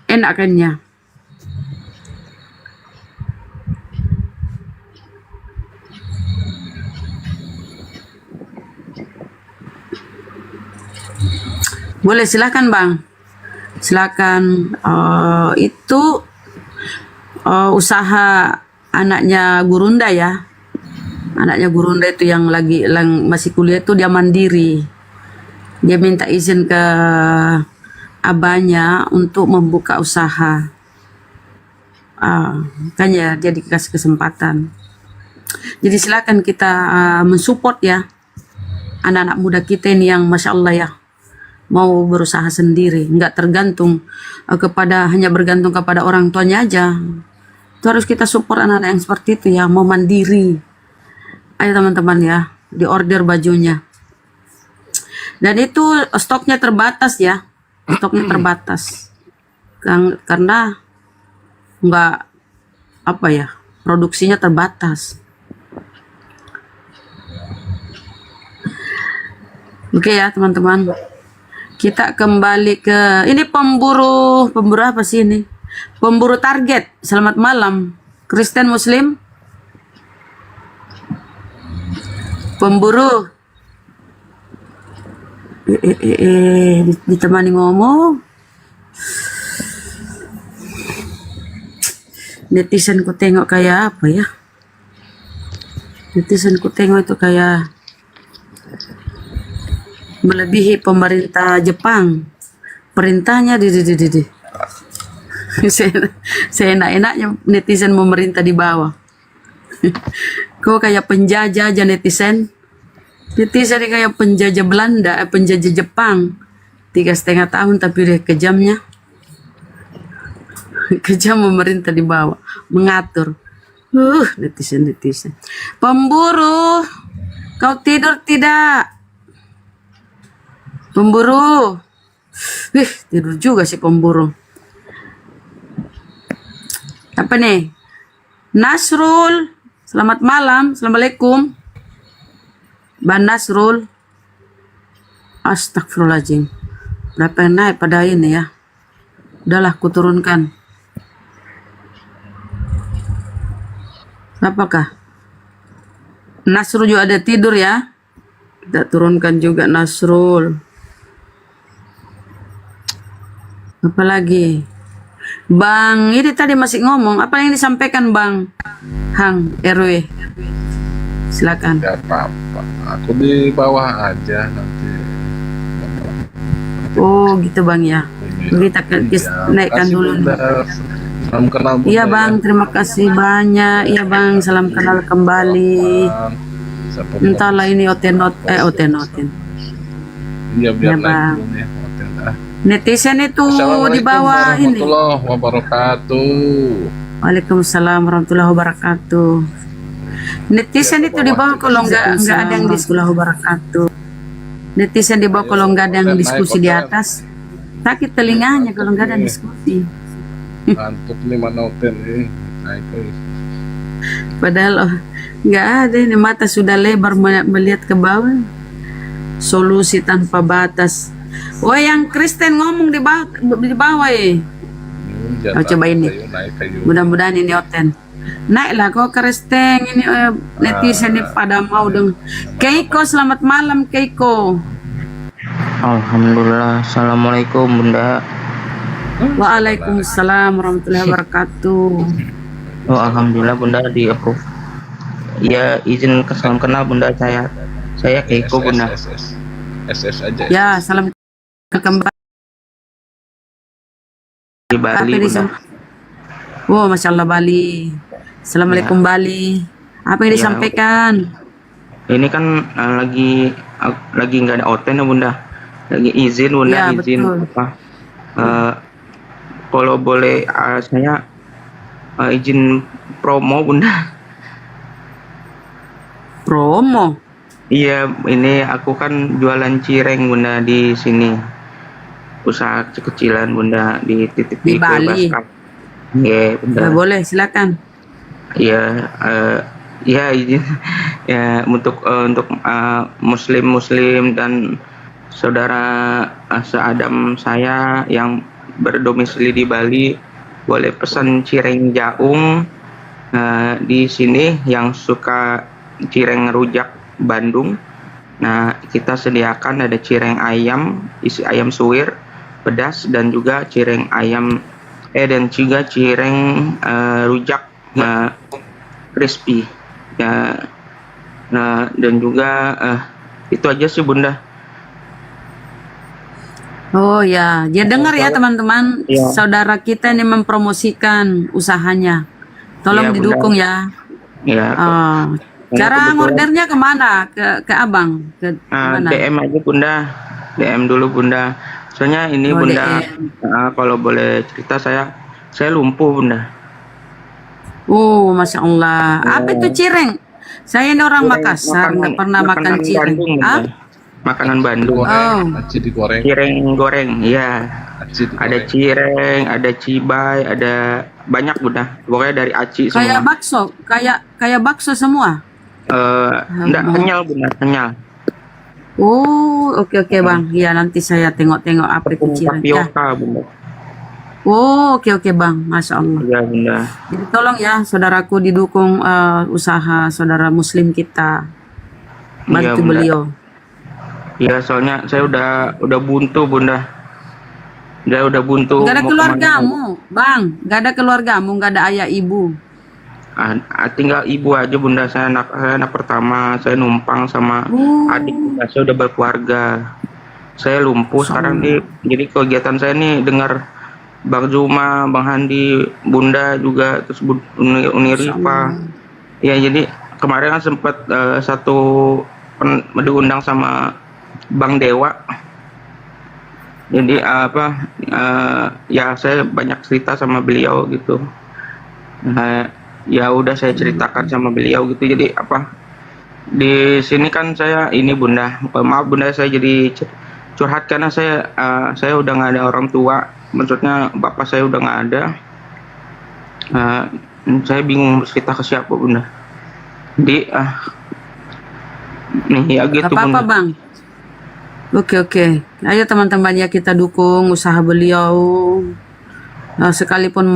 enak kainnya. Boleh, silakan bang, silakan. Itu usaha anaknya Gurunda ya. Anaknya Gurunda itu yang masih kuliah itu dia mandiri. Dia minta izin ke abahnya untuk membuka usaha. Kan ya dia dikasih kesempatan. Jadi silakan kita mensupport ya anak-anak muda kita ini yang Masya Allah ya, mau berusaha sendiri, nggak tergantung hanya bergantung kepada orang tuanya aja. Itu harus kita support anak-anak yang seperti itu ya, mau mandiri. Ayo teman-teman ya, diorder bajunya. Dan itu stoknya terbatas ya, stoknya terbatas. Karena nggak produksinya terbatas. Oke ya teman-teman. Kita kembali ke ini pemburu apa sih ini? Pemburu target. Selamat malam, Kristen Muslim. Pemburu. Ditemani ngomong. Netizen ku tengok kayak apa ya? Netizen ku tengok itu kayak melebihi pemerintah Jepang. Perintahnya Saya enak-enaknya netizen memerintah di bawah. Kok kayak penjajah aja netizen. Netizen ini kayak penjajah Belanda, penjajah Jepang. 3,5 tahun tapi udah kejamnya. Kejam memerintah di bawah, mengatur. Netizen. Pemburu, kau tidur tidak? Pemburu. Tidur juga si pemburu. Apa nih? Nasrul, selamat malam, assalamualaikum. Ban Nasrul. Astagfirullahaladzim. Berapa yang naik pada ini ya? Udahlah, kuturunkan. Apakah? Nasrul juga ada tidur ya? Kita turunkan juga Nasrul. Apa lagi? Bang, ini tadi masih ngomong. Apa yang disampaikan Bang Hang RW? Silakan. Ya apa-apa. Aku di bawah aja nanti. Oh gitu Bang ya. Kita naikkan dulu. Salam kenal Bunda. Iya Bang, terima kasih banyak. Iya Bang, salam kenal kembali. Entahlah ini Oten. Iya biar Ya, Bang. naik dulu nih. Oten dah. Netizen itu di Assalamualaikum bawah ini. warahmatullahi wabarakatuh. Waalaikumsalam warahmatullahi wabarakatuh. Netizen itu di bawah kalau nggak ada yang diskusi wabarakatuh. Netizen di bawah kalau nggak ada yang diskusi di atas. Sakit telinganya kalau nggak ada yang diskusi. Ngantuk nih mana Oten nih. Naik guys. Padahal nggak ada ini, mata sudah lebar melihat ke bawah. Solusi tanpa batas. Oh yang Kristen ngomong di bawah ya. Oh, coba ini. Mudah-mudahan ini Oten. Naiklah kok Kristen ini netizen ini pada mau dong. Keiko, selamat malam Keiko. Alhamdulillah. Assalamualaikum Bunda. Waalaikumsalam warahmatullahi wabarakatuh. Oh alhamdulillah Bunda di approve. Ya izin salam kenal Bunda, saya Keiko Bunda. SS aja. Ya salam kembali Di Bali Bunda. Oh Masya Allah Bali. Assalamualaikum Bali. Apa yang Ya. disampaikan? Ini kan lagi nggak ada Oten ya Bunda. Lagi izin Bunda, Ya, izin betul. apa? Kalau boleh saya izin promo Bunda. Promo? Iya, ini aku kan jualan cireng Bunda di sini. Usaha kecil-kecilan Bunda di titik Di Bali. Iya, Bunda. Ya, boleh silakan. Iya, ya izin ya untuk muslim dan saudara seadam saya yang berdomisili di Bali boleh pesan cireng jaung di sini yang suka cireng rujak Bandung. Nah, kita sediakan ada cireng ayam, isi ayam suwir, pedas dan juga cireng ayam dan juga cireng rujak crispy. Ya. Nah, dan juga itu aja sih Bunda. Oh ya, dia dengar ya teman-teman, Ya. saudara kita ini mempromosikan usahanya. Tolong Iya, Bunda. didukung ya. Ya. Cara kebetulan- ngordernya kemana? Ke abang? Ke mana? DM aja Bunda, DM dulu Bunda. Soalnya ini Oh, Bunda, DM. kalau boleh cerita saya lumpuh Bunda. Oh, Masya Allah. Apa itu cireng? Saya ini orang Cireng, Makassar, nggak pernah makan makanan cireng. Bandung, Ah? Bunda. Makanan Bandung. Oh. Aci digoreng. Cireng goreng, iya. Ada cireng, ada cibai, ada banyak Bunda. Pokoknya dari aci Kayak semua. bakso, kayak bakso semua. Enggak kenyal Bunda, kenyal. Oh, oke Bang. Ya nanti saya tengok-tengok apa itu cireng. Ya. Tapioka Bunda. Oh, oke Bang. Masya Allah. Iya Bunda. Jadi tolong ya saudaraku didukung usaha saudara muslim kita. Bantu Iya, Bunda. beliau. Iya, soalnya saya udah buntu Bunda. Udah buntu. Gak ada mau keluargamu, Bang. Gak ada keluargamu, gak ada ayah ibu. Tinggal ibu aja Bunda. Saya anak pertama. Saya numpang sama adik Bunda. Saya udah berkeluarga. Saya lumpuh sekarang nih. Jadi kegiatan saya nih dengar Bang Zuma, Bang Handi, Bunda juga, terus Uni Rifa. Ya jadi kemarin kan sempat diundang sama Bang Dewa. Jadi ya saya banyak cerita sama beliau gitu. Ya udah saya ceritakan sama beliau gitu. Jadi di sini kan saya ini Bunda, maaf Bunda, saya jadi curhat karena saya udah nggak ada orang tua, maksudnya bapak saya udah nggak ada. Saya bingung cerita ke siapa Bunda. Jadi nih ya gitu Gak apa-apa Bunda. Bang. Oke. Ayo teman-teman ya, kita dukung usaha beliau. Sekalipun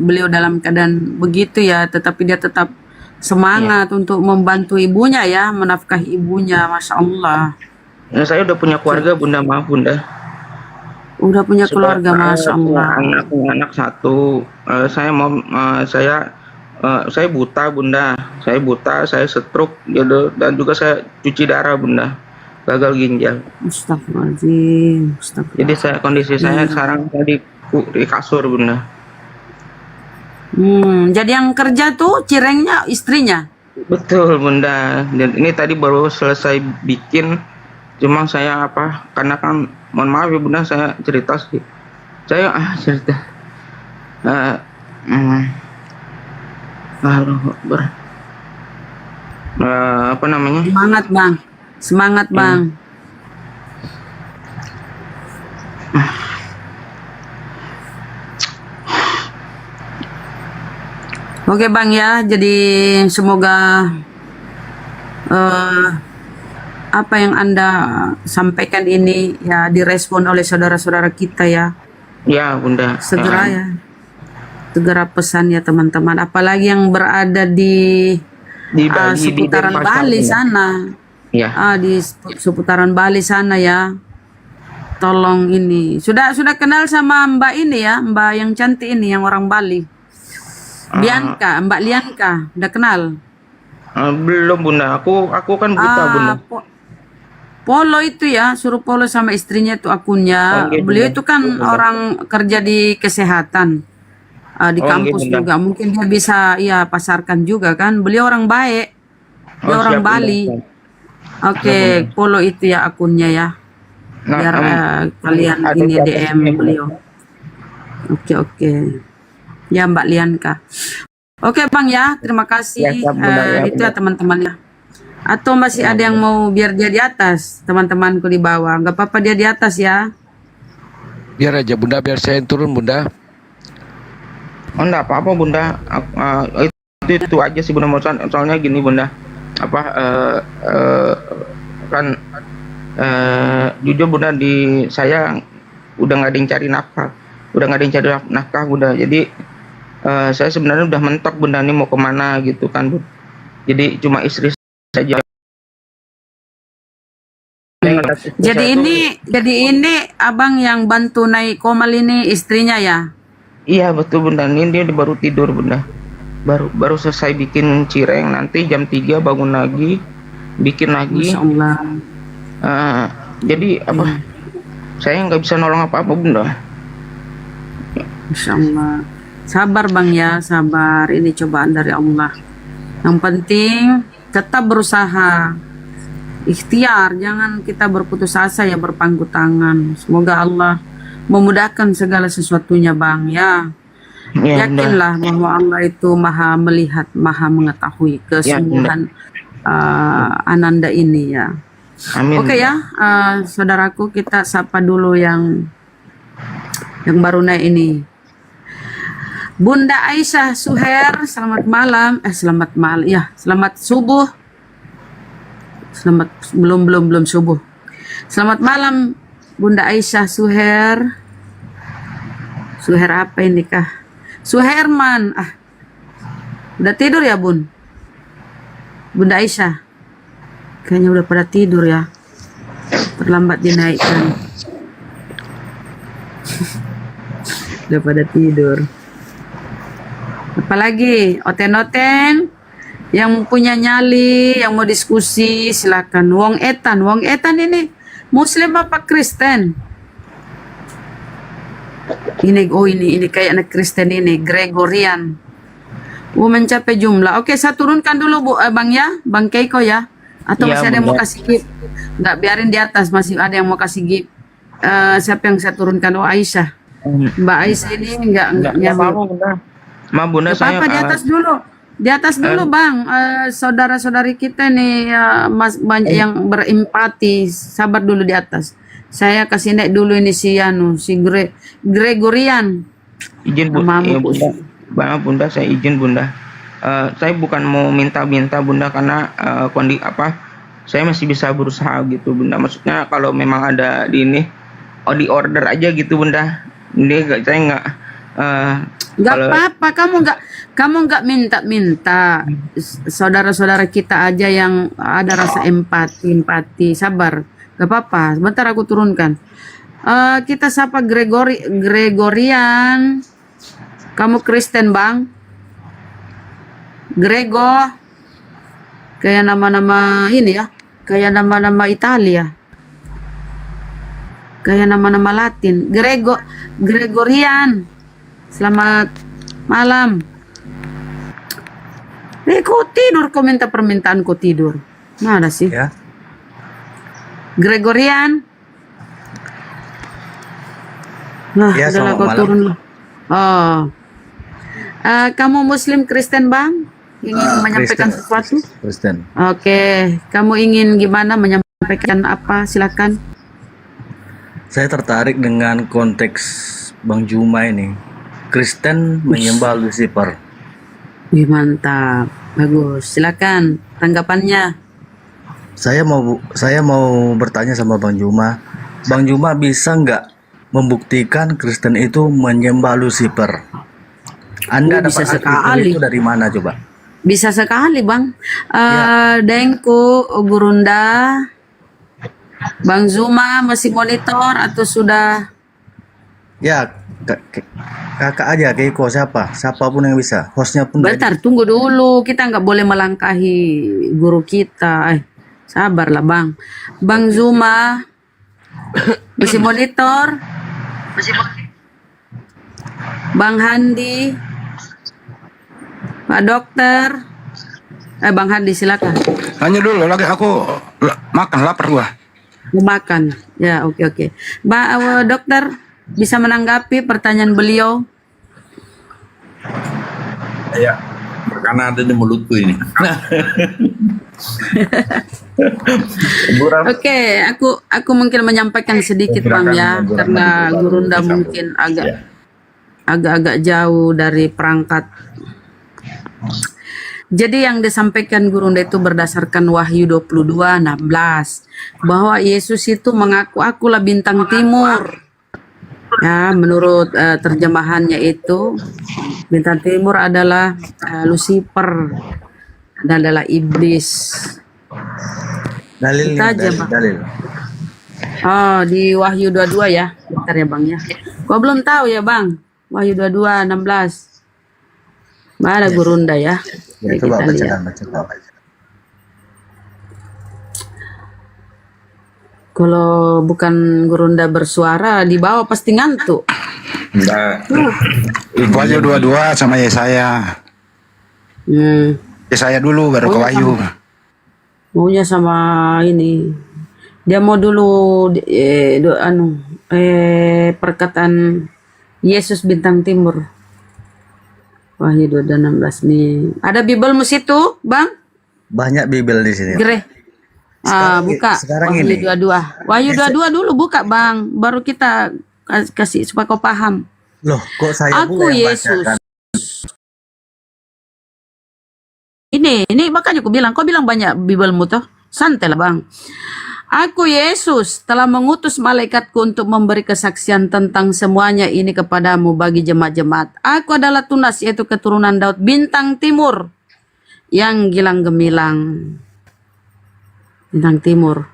beliau dalam keadaan begitu ya, tetapi dia tetap semangat untuk membantu ibunya ya, menafkahi ibunya, Masya Allah. Ya, saya udah punya keluarga Bunda, maaf Bunda. Udah punya keluarga, Masya Allah. Anak satu. Saya buta Bunda. Saya buta, saya stroke gitu, dan juga saya cuci darah Bunda. Gagal ginjal. Astagfirullahaladzim. Jadi kondisi saya sekarang di kasur Bunda. Jadi yang kerja tuh cirengnya istrinya. Betul Bunda. Dan ini tadi baru selesai bikin. Cuma saya karena kan mohon maaf ya Bunda, saya cerita sih. Saya cerita. Apa namanya? Semangat Bang. Semangat Bang. Oke Bang ya, jadi semoga apa yang Anda sampaikan ini ya direspon oleh saudara-saudara kita ya. Ya Bunda. Segera pesan ya teman-teman. Apalagi yang berada di Bali, seputaran di Bali Denpasar, sana. Ya. Di seputaran Bali sana ya. Tolong ini. Sudah kenal sama Mbak ini ya, Mbak yang cantik ini yang orang Bali. Bianca, Mbak Lianka, udah kenal? Belum Bunda, aku kan buta Bunda. Polo itu ya, suruh Polo sama istrinya itu akunnya. Beliau itu kan orang kerja di kesehatan, di kampus juga. Mungkin dia bisa pasarkan juga kan. Beliau orang baik, dia orang Bali. Oke, Polo itu ya akunnya ya. Biar kalian ini DM beliau. Oke. Ya Mbak Lianka. Oke Bang ya, terima kasih. Itu ya teman-teman ya. Atau masih ada yang mau biar dia di atas, teman-temanku di bawah. Nggak apa-apa dia di atas ya. Biar aja Bunda, biar saya yang turun Bunda. Enggak apa-apa Bunda. Itu aja sih Bunda, soalnya gini Bunda. Jujur Bunda, saya udah nggak ada yang cari nafkah. Bunda. Jadi saya sebenarnya udah mentok Bunda, nih mau kemana gitu kan Bu. Jadi cuma istri saja. Jadi ini abang yang bantu naik komal ini istrinya ya? Iya betul Bunda, ini dia baru tidur Bunda. Baru selesai bikin cireng, nanti jam 3 bangun lagi, bikin lagi. Masya Allah. Jadi saya nggak bisa nolong apa-apa Bunda. Masya Allah. Sabar Bang ya, sabar. Ini cobaan dari Allah. Yang penting tetap berusaha, ikhtiar, jangan kita berputus asa ya, berpangku tangan. Semoga Allah memudahkan segala sesuatunya Bang ya. Yakinlah bahwa Allah itu maha melihat, maha mengetahui kesungguhan Ananda ini ya. Amin. Oke ya, saudaraku, kita sapa dulu yang baru naik ini. Bunda Aisyah Suher, selamat malam. Selamat malam. Ya, selamat subuh. Belum subuh. Selamat malam Bunda Aisyah Suher. Suher apa ini kah? Suherman. Udah tidur ya Bun? Bunda Aisyah. Kayaknya udah pada tidur ya. Terlambat dinaikkan. Udah pada tidur. Apalagi oten-oten yang punya nyali, yang mau diskusi, silakan. Wong Etan ini Muslim apa Kristen? Ini kayak anak Kristen ini, Gregorian. Mencapai jumlah. Oke, saya turunkan dulu Bang ya, Bang Keiko ya. Atau Iya, masih ada yang mau Bunda. kasih gift? Nggak, biarin di atas, masih ada yang mau kasih gift. Siapa yang saya turunkan? Oh, Aisyah. Mbak Aisyah ini nggak Nggak apa-apa, Bunda. Ma, Bunda, Nggak saya apa-apa, di atas dulu. Di atas dulu, Bang. Saudara-saudari kita nih banyak yang berempati. Sabar dulu di atas. Saya kasih naik dulu ini si Gregorian. izin Bunda, saya izin Bunda. Saya bukan mau minta-minta Bunda karena saya masih bisa berusaha gitu Bunda. Maksudnya kalau memang ada di di order aja gitu Bunda. Saya nggak Nggak apa-apa, kamu nggak minta-minta. Saudara-saudara kita aja yang ada rasa empati, sabar. Nggak apa-apa, sebentar aku turunkan. Kita sapa Gregorian. Kamu Kristen, Bang? Grego. Kayak nama-nama ini ya. Kayak nama-nama Italia. Kayak nama-nama Latin. Gregorian. Selamat malam. Kok tidur, kau minta permintaan kau tidur. Mana sih? Ya. Gregorian. Nah, Ya, udahlah selamat kau malam. turun lah. Oh. Kamu Muslim Kristen, Bang? Ingin menyampaikan Kristen. sesuatu? Kristen. Oke. Kamu ingin gimana menyampaikan apa? Silakan. Saya tertarik dengan konteks Bang Juma ini. Kristen menyembah Lucifer. Wih, mantap. Bagus. Silakan tanggapannya. Saya mau bertanya sama Bang Juma. Bang Juma bisa nggak membuktikan Kristen itu menyembah Lucifer? Anda Bisa dapat artikel sekali. itu dari mana coba? Bisa sekali, Bang. Dengku, Gurunda, Bang Zuma masih monitor atau sudah? Ya, kakak aja, Keiko, siapapun yang bisa. Hostnya pun Bentar, tunggu dulu. Kita nggak boleh melangkahi guru kita. Sabarlah, Bang. Bang Zuma masih monitor. Bang Handi, Pak Dokter. Bang Handi silakan. Hanya dulu lagi aku makan, lapar gua. Mau makan. Ya, oke. Dokter bisa menanggapi pertanyaan beliau? Ya, karena ada di mulutku ini. Oke, aku mungkin menyampaikan sedikit Bang ya, karena Gurunda mungkin agak jauh dari perangkat. Jadi yang disampaikan Gurunda itu berdasarkan Wahyu 22:16 bahwa Yesus itu mengaku akulah bintang timur. Ya, menurut terjemahannya itu bintang timur adalah Lucifer, adalah iblis. Dalilnya, Kita aja, Bang. dalil. Oh, di Wahyu 22 ya. Bentar ya, Bang ya. Gua belum tahu ya, Bang. Wahyu 22:16. Mana Gurunda ya? Ya, Oke, coba kita lihat. bacakan. Kalau bukan Gurunda bersuara di bawah pasti ngantuk. Enggak. Itu aja dua-dua sama Yesaya. Yesaya dulu baru ke Wahyu. Maunya sama ini. Dia mau dulu perkataan Yesus bintang timur. Wahyu 22:16 nih. Ada Bibelmu situ, Bang? Banyak Bibel di sini. Buka. sekarang Wahyu ini. 22. Wahyu 22 dulu buka, Bang. Baru kita kasih supaya kau paham. Loh, kok saya Aku pula yang Yesus. bacakan? Ini makanya aku bilang, kau bilang banyak Bibelmu toh. Santai lah, Bang. Aku Yesus telah mengutus malaikatku untuk memberi kesaksian tentang semuanya ini kepadamu bagi jemaat-jemaat. Aku adalah Tunas, yaitu keturunan Daud, bintang timur yang gilang gemilang. Bintang timur.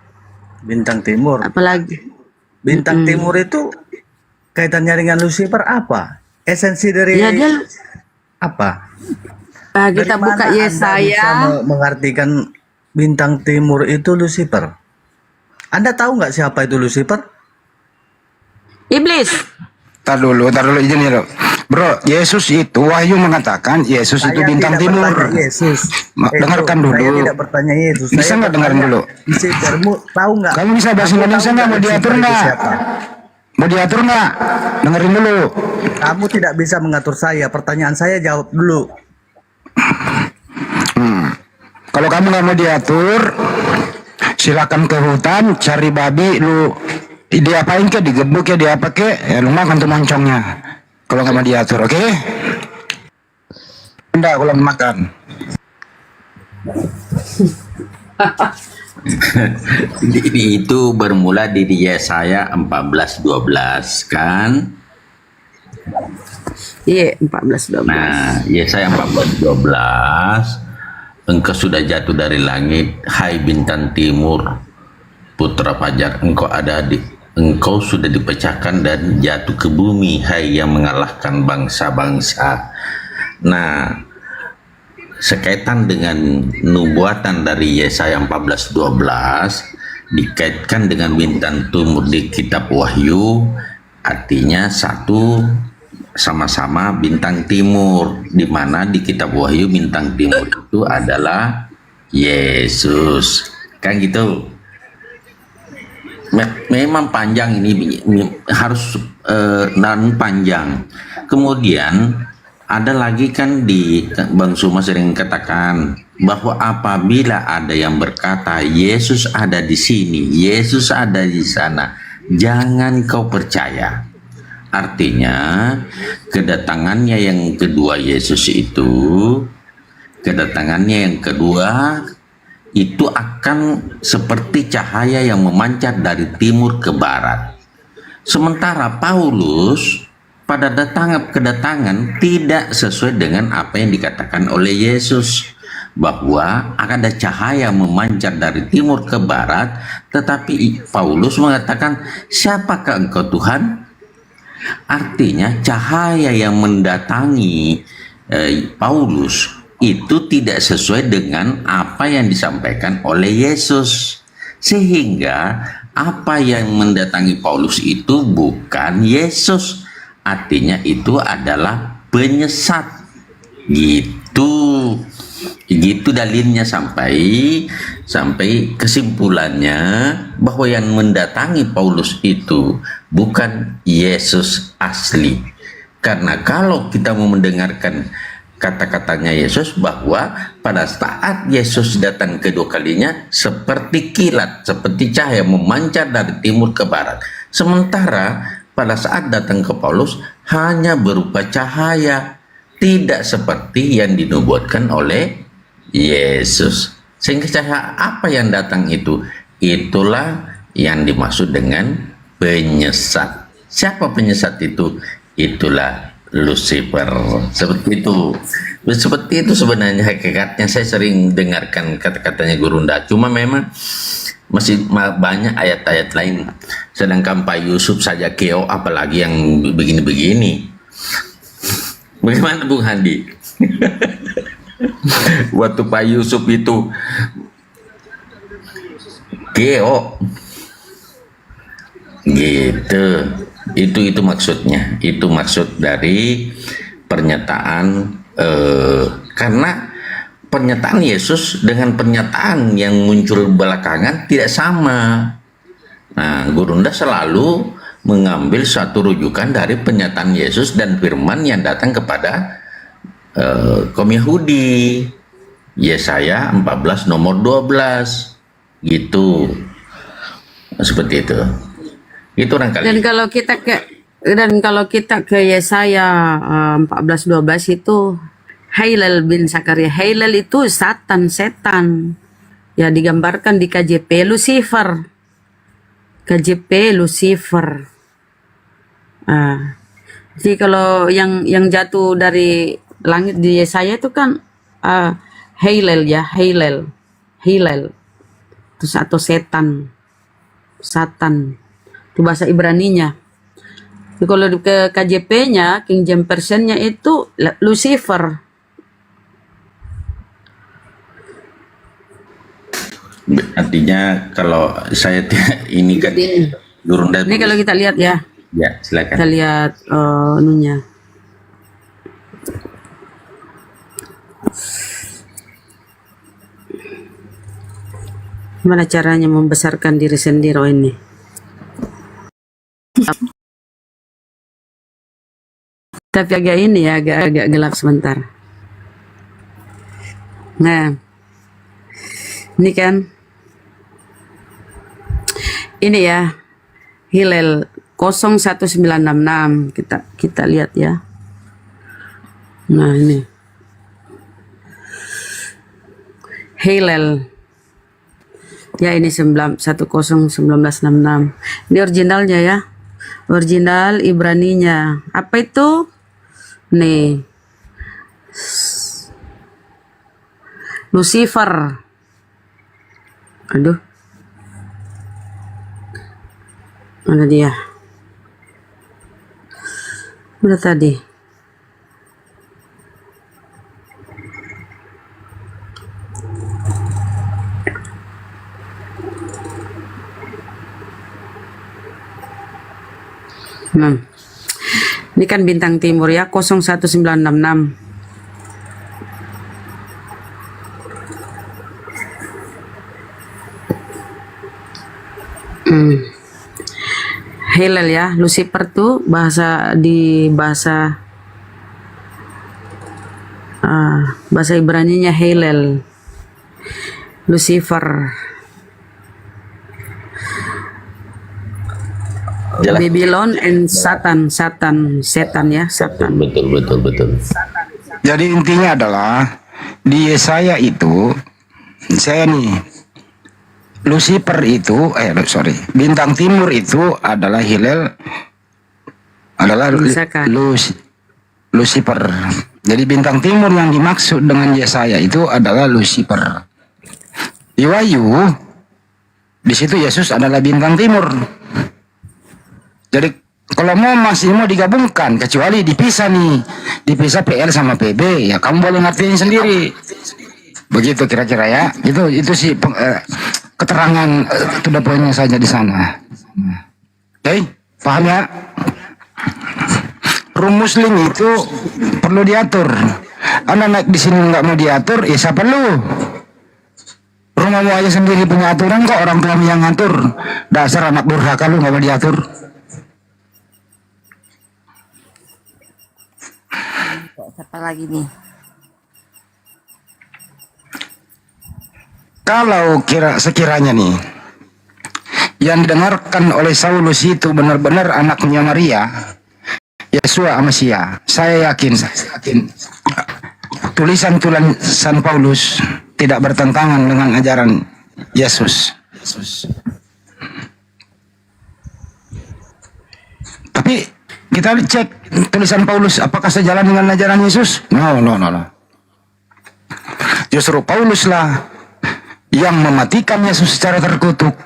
Bintang timur. Apalagi? Bintang timur itu kaitannya dengan Lucifer apa? Esensi dari Ya, dia apa? kita Dari buka mana Anda Yesaya. bisa mengartikan bintang timur itu Lucifer? Anda tahu nggak siapa itu Lucifer? Iblis. tar dulu izin ya, Bro. Yesus itu, Wahyu mengatakan Yesus itu bintang timur. Yesus. Dengarkan dulu. Saya tidak bertanya Yesus. Bisa nggak dengerin dulu? Kamu tahu nggak? Kamu bisa bahasa Indonesia nggak? Mau diatur nggak? Mau diatur nggak? Dengerin dulu. Kamu tidak bisa mengatur saya. Pertanyaan saya jawab dulu. Kalau kamu nggak mau diatur, silakan ke hutan cari babi, lu diapain ke, digebuk ya, diapa ke, ya lu makan tuh moncongnya. Kalau nggak mau diatur, oke? Enggak, kalau makan. Itu bermula di Yesaya 14:12 kan? Iya, 14:12. Nah, Yesaya 14:12, engkau sudah jatuh dari langit, hai bintang timur, putra fajar, engkau sudah dipecahkan dan jatuh ke bumi, hai yang mengalahkan bangsa-bangsa. Nah, sekaitan dengan nubuatan dari Yesaya 14:12 dikaitkan dengan bintang timur di kitab Wahyu, artinya satu sama-sama bintang timur, di mana di kitab Wahyu bintang timur itu adalah Yesus, kan gitu. Memang panjang ini, harus dan panjang. Kemudian ada lagi kan di Bang Suma sering katakan bahwa apabila ada yang berkata Yesus ada di sini, Yesus ada di sana, jangan kau percaya. Artinya kedatangannya yang kedua Yesus itu, kedatangannya yang kedua itu akan seperti cahaya yang memancar dari timur ke barat. Sementara Paulus pada kedatangan tidak sesuai dengan apa yang dikatakan oleh Yesus, bahwa akan ada cahaya memancar dari timur ke barat, tetapi Paulus mengatakan, siapakah engkau Tuhan? Artinya cahaya yang mendatangi Paulus itu tidak sesuai dengan apa yang disampaikan oleh Yesus, sehingga apa yang mendatangi Paulus itu bukan Yesus, artinya itu adalah penyesat. Gitu dalilnya, sampai kesimpulannya bahwa yang mendatangi Paulus itu bukan Yesus asli. Karena kalau kita mau mendengarkan kata-katanya Yesus, bahwa pada saat Yesus datang kedua kalinya seperti kilat, seperti cahaya memancar dari timur ke barat. Sementara pada saat datang ke Paulus hanya berupa cahaya, tidak seperti yang dinubuatkan oleh Yesus. Sehingga cahaya apa yang datang itu, itulah yang dimaksud dengan penyesat. Siapa penyesat itu? Itulah Lucifer. Seperti itu sebenarnya hakikatnya. Saya sering dengarkan kata-katanya Gurunda, cuma memang masih banyak ayat-ayat lain. Sedangkan Pak Yusuf saja keo, apalagi yang begini-begini. Bagaimana Bung Handi? Waktu Pak Yusuf itu keo gitu, itu maksudnya, itu maksud dari pernyataan karena pernyataan Yesus dengan pernyataan yang muncul belakangan tidak sama. Nah, Gurunda selalu mengambil satu rujukan dari pernyataan Yesus dan firman yang datang kepada kaum Yahudi, Yesaya 14 nomor 12 gitu, seperti itu. Itu barangkali. Dan kalau kita ke Yesaya 14:12 itu Hailal bin Zakaria. Hailal itu setan. Ya, digambarkan di KJP Lucifer. KJP Lucifer. Jadi kalau yang jatuh dari langit di Yesaya itu kan Hailal ya, Hailal. Terus atau Satan. Itu bahasa Ibraninya. Jadi kalau ke KJP-nya, King James Version-nya itu Lucifer. Artinya kalau saya ini kan Gurunda, ini kalau kita lihat ya. Ya, silakan. Kita lihat anunya. Gimana caranya membesarkan diri sendiri? Oh ini. Tapi agak ini ya, agak gelap sebentar. Nah, ini kan, ini ya, Hilal 01966. Kita lihat ya. Nah ini, Hilal. Ya ini 10/1966. Ini originalnya ya. Original Ibraninya. Apa itu? Nih. Lucifer. Aduh. Mana dia? Mana tadi? Ini kan bintang timur ya, 01966. Hilal ya, Lucifer tuh bahasa Ibraninya Hilal. Lucifer. Babylon and setan ya, setan. Betul. Jadi intinya adalah di Yesaya itu, saya nih, Lucifer itu, bintang timur itu adalah Hilal, adalah Lucifer. Jadi bintang timur yang dimaksud dengan Yesaya itu adalah Lucifer. Di Wahyu, di situ Yesus adalah bintang timur. Jadi kalau masih mau digabungkan, kecuali dipisah dipisah PL sama PB, ya kamu boleh ngertiin sendiri. Begitu kira-kira ya. Itu sih keterangan to the point-nya saja di sana. Oke, paham ya? Rum muslim itu perlu diatur. Anak naik di sini nggak mau diatur, ya siapa lu? Rumahmu aja sendiri punya aturan kok, orang tuamu yang ngatur. Dasar anak durhaka, lu nggak mau diatur. Siapa lagi nih? Kalau sekiranya nih yang didengarkan oleh Saulus itu benar-benar anaknya Maria, Yesua Amasia, saya yakin tulisan Paulus tidak bertentangan dengan ajaran Yesus. Tapi kita cek tulisan Paulus apakah sejalan dengan ajaran Yesus? No. Justru Paulus lah yang mematikan Yesus secara terkutuk,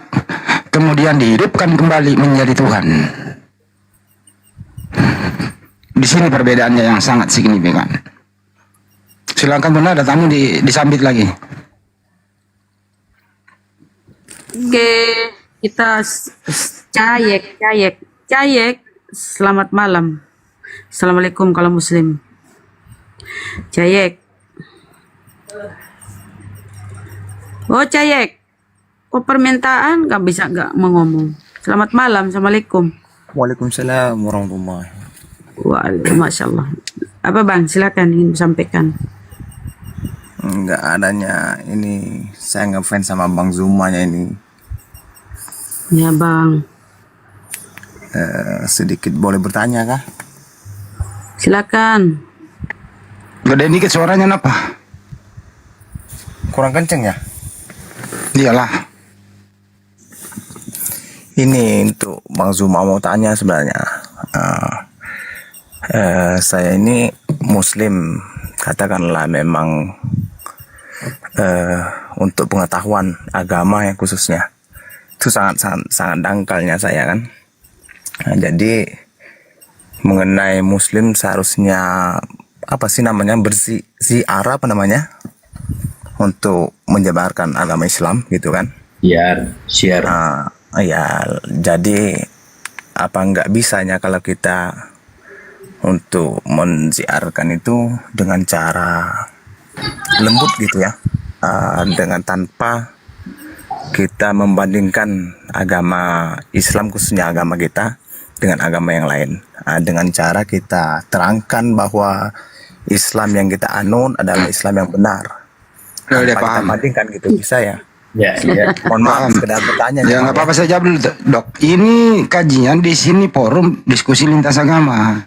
kemudian dihidupkan kembali menjadi Tuhan. Di sini perbedaannya yang sangat signifikan. Silakan Bunda, ada tamu disambit lagi. Oke, kita Cayek. Selamat malam. Assalamualaikum kalau muslim. Cayek. Oh Cayek. Oh permintaan nggak bisa nggak ngomong. Selamat malam. Assalamualaikum. Waalaikumsalam warahmatullahi. Masya Allah. Apa bang? Silakan ingin sampaikan. Enggak adanya ini, saya ngefans sama Bang Zumanya ini. Ya bang. Sedikit boleh bertanya kah? Silakan. Gede dikit suaranya apa? Kurang kenceng ya? Iyalah. Ini untuk Bang Zuma mau tanya sebenarnya. Saya ini muslim, katakanlah memang untuk pengetahuan agama ya khususnya. Itu sangat dangkalnya saya kan. Nah, jadi mengenai muslim seharusnya apa sih namanya berziar apa namanya untuk menyebarkan agama Islam gitu kan? Syiar. Ya, jadi apa nggak bisanya kalau kita untuk menziarahkan itu dengan cara lembut gitu ya, dengan tanpa kita membandingkan agama Islam, khususnya agama kita, dengan agama yang lain. Dengan cara kita terangkan bahwa Islam yang kita anut adalah Islam yang benar. Udah Tanpa kita paham. bandingkan gitu, bisa ya? Ya, Mohon maaf, sekedar bertanya. Ya nggak apa-apa, saya jawab dulu dok. Ini kajian di sini forum diskusi lintas agama.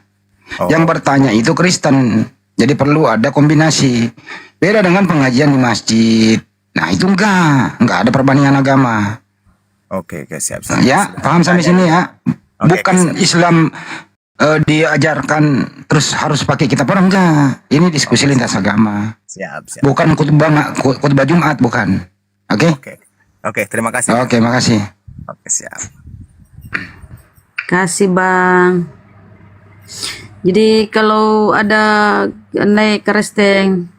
Yang bertanya itu Kristen, jadi perlu ada kombinasi. Beda dengan pengajian di masjid. Nah itu enggak ada perbandingan agama. Oke, siap. Ya paham sampai sini ya. Bukan Islam diajarkan terus harus pakai kitab orang, enggak. Ini diskusi lintas agama. Siap. Bukan khutbah Jumat, bukan. Oke. Oke, terima kasih. Oke, makasih. Oke, siap. Kasih Bang. Jadi kalau ada naik keresteng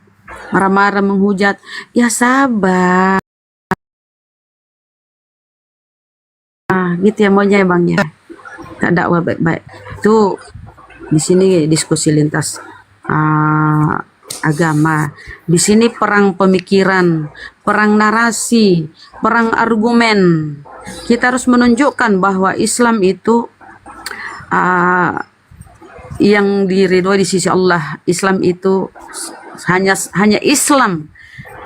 marah-marah menghujat, ya sabar. Gitu ya maunya ya Bang ya. Tak dakwah baik-baik. Itu di sini diskusi lintas agama. Di sini perang pemikiran, perang narasi, perang argumen. Kita harus menunjukkan bahwa Islam itu yang diridhoi di sisi Allah. Islam itu hanya Islam,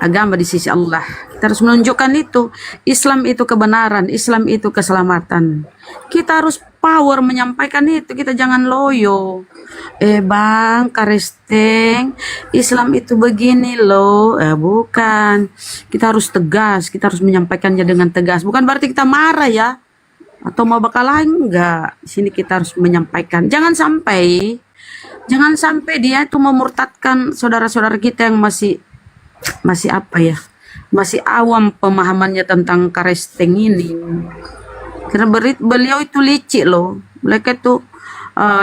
agama di sisi Allah. Kita harus menunjukkan itu. Islam itu kebenaran, Islam itu keselamatan. Kita harus power menyampaikan itu. Kita jangan loyo. Bang, Karesteng, Islam itu begini loh. Bukan. Kita harus tegas. Kita harus menyampaikannya dengan tegas. Bukan berarti kita marah ya. Atau mau bakal lain, enggak. Di sini kita harus menyampaikan. Jangan sampai dia itu memurtadkan saudara-saudara kita yang masih apa ya? Masih awam pemahamannya tentang Karesteng ini. Karena beliau itu licik loh. Mereka itu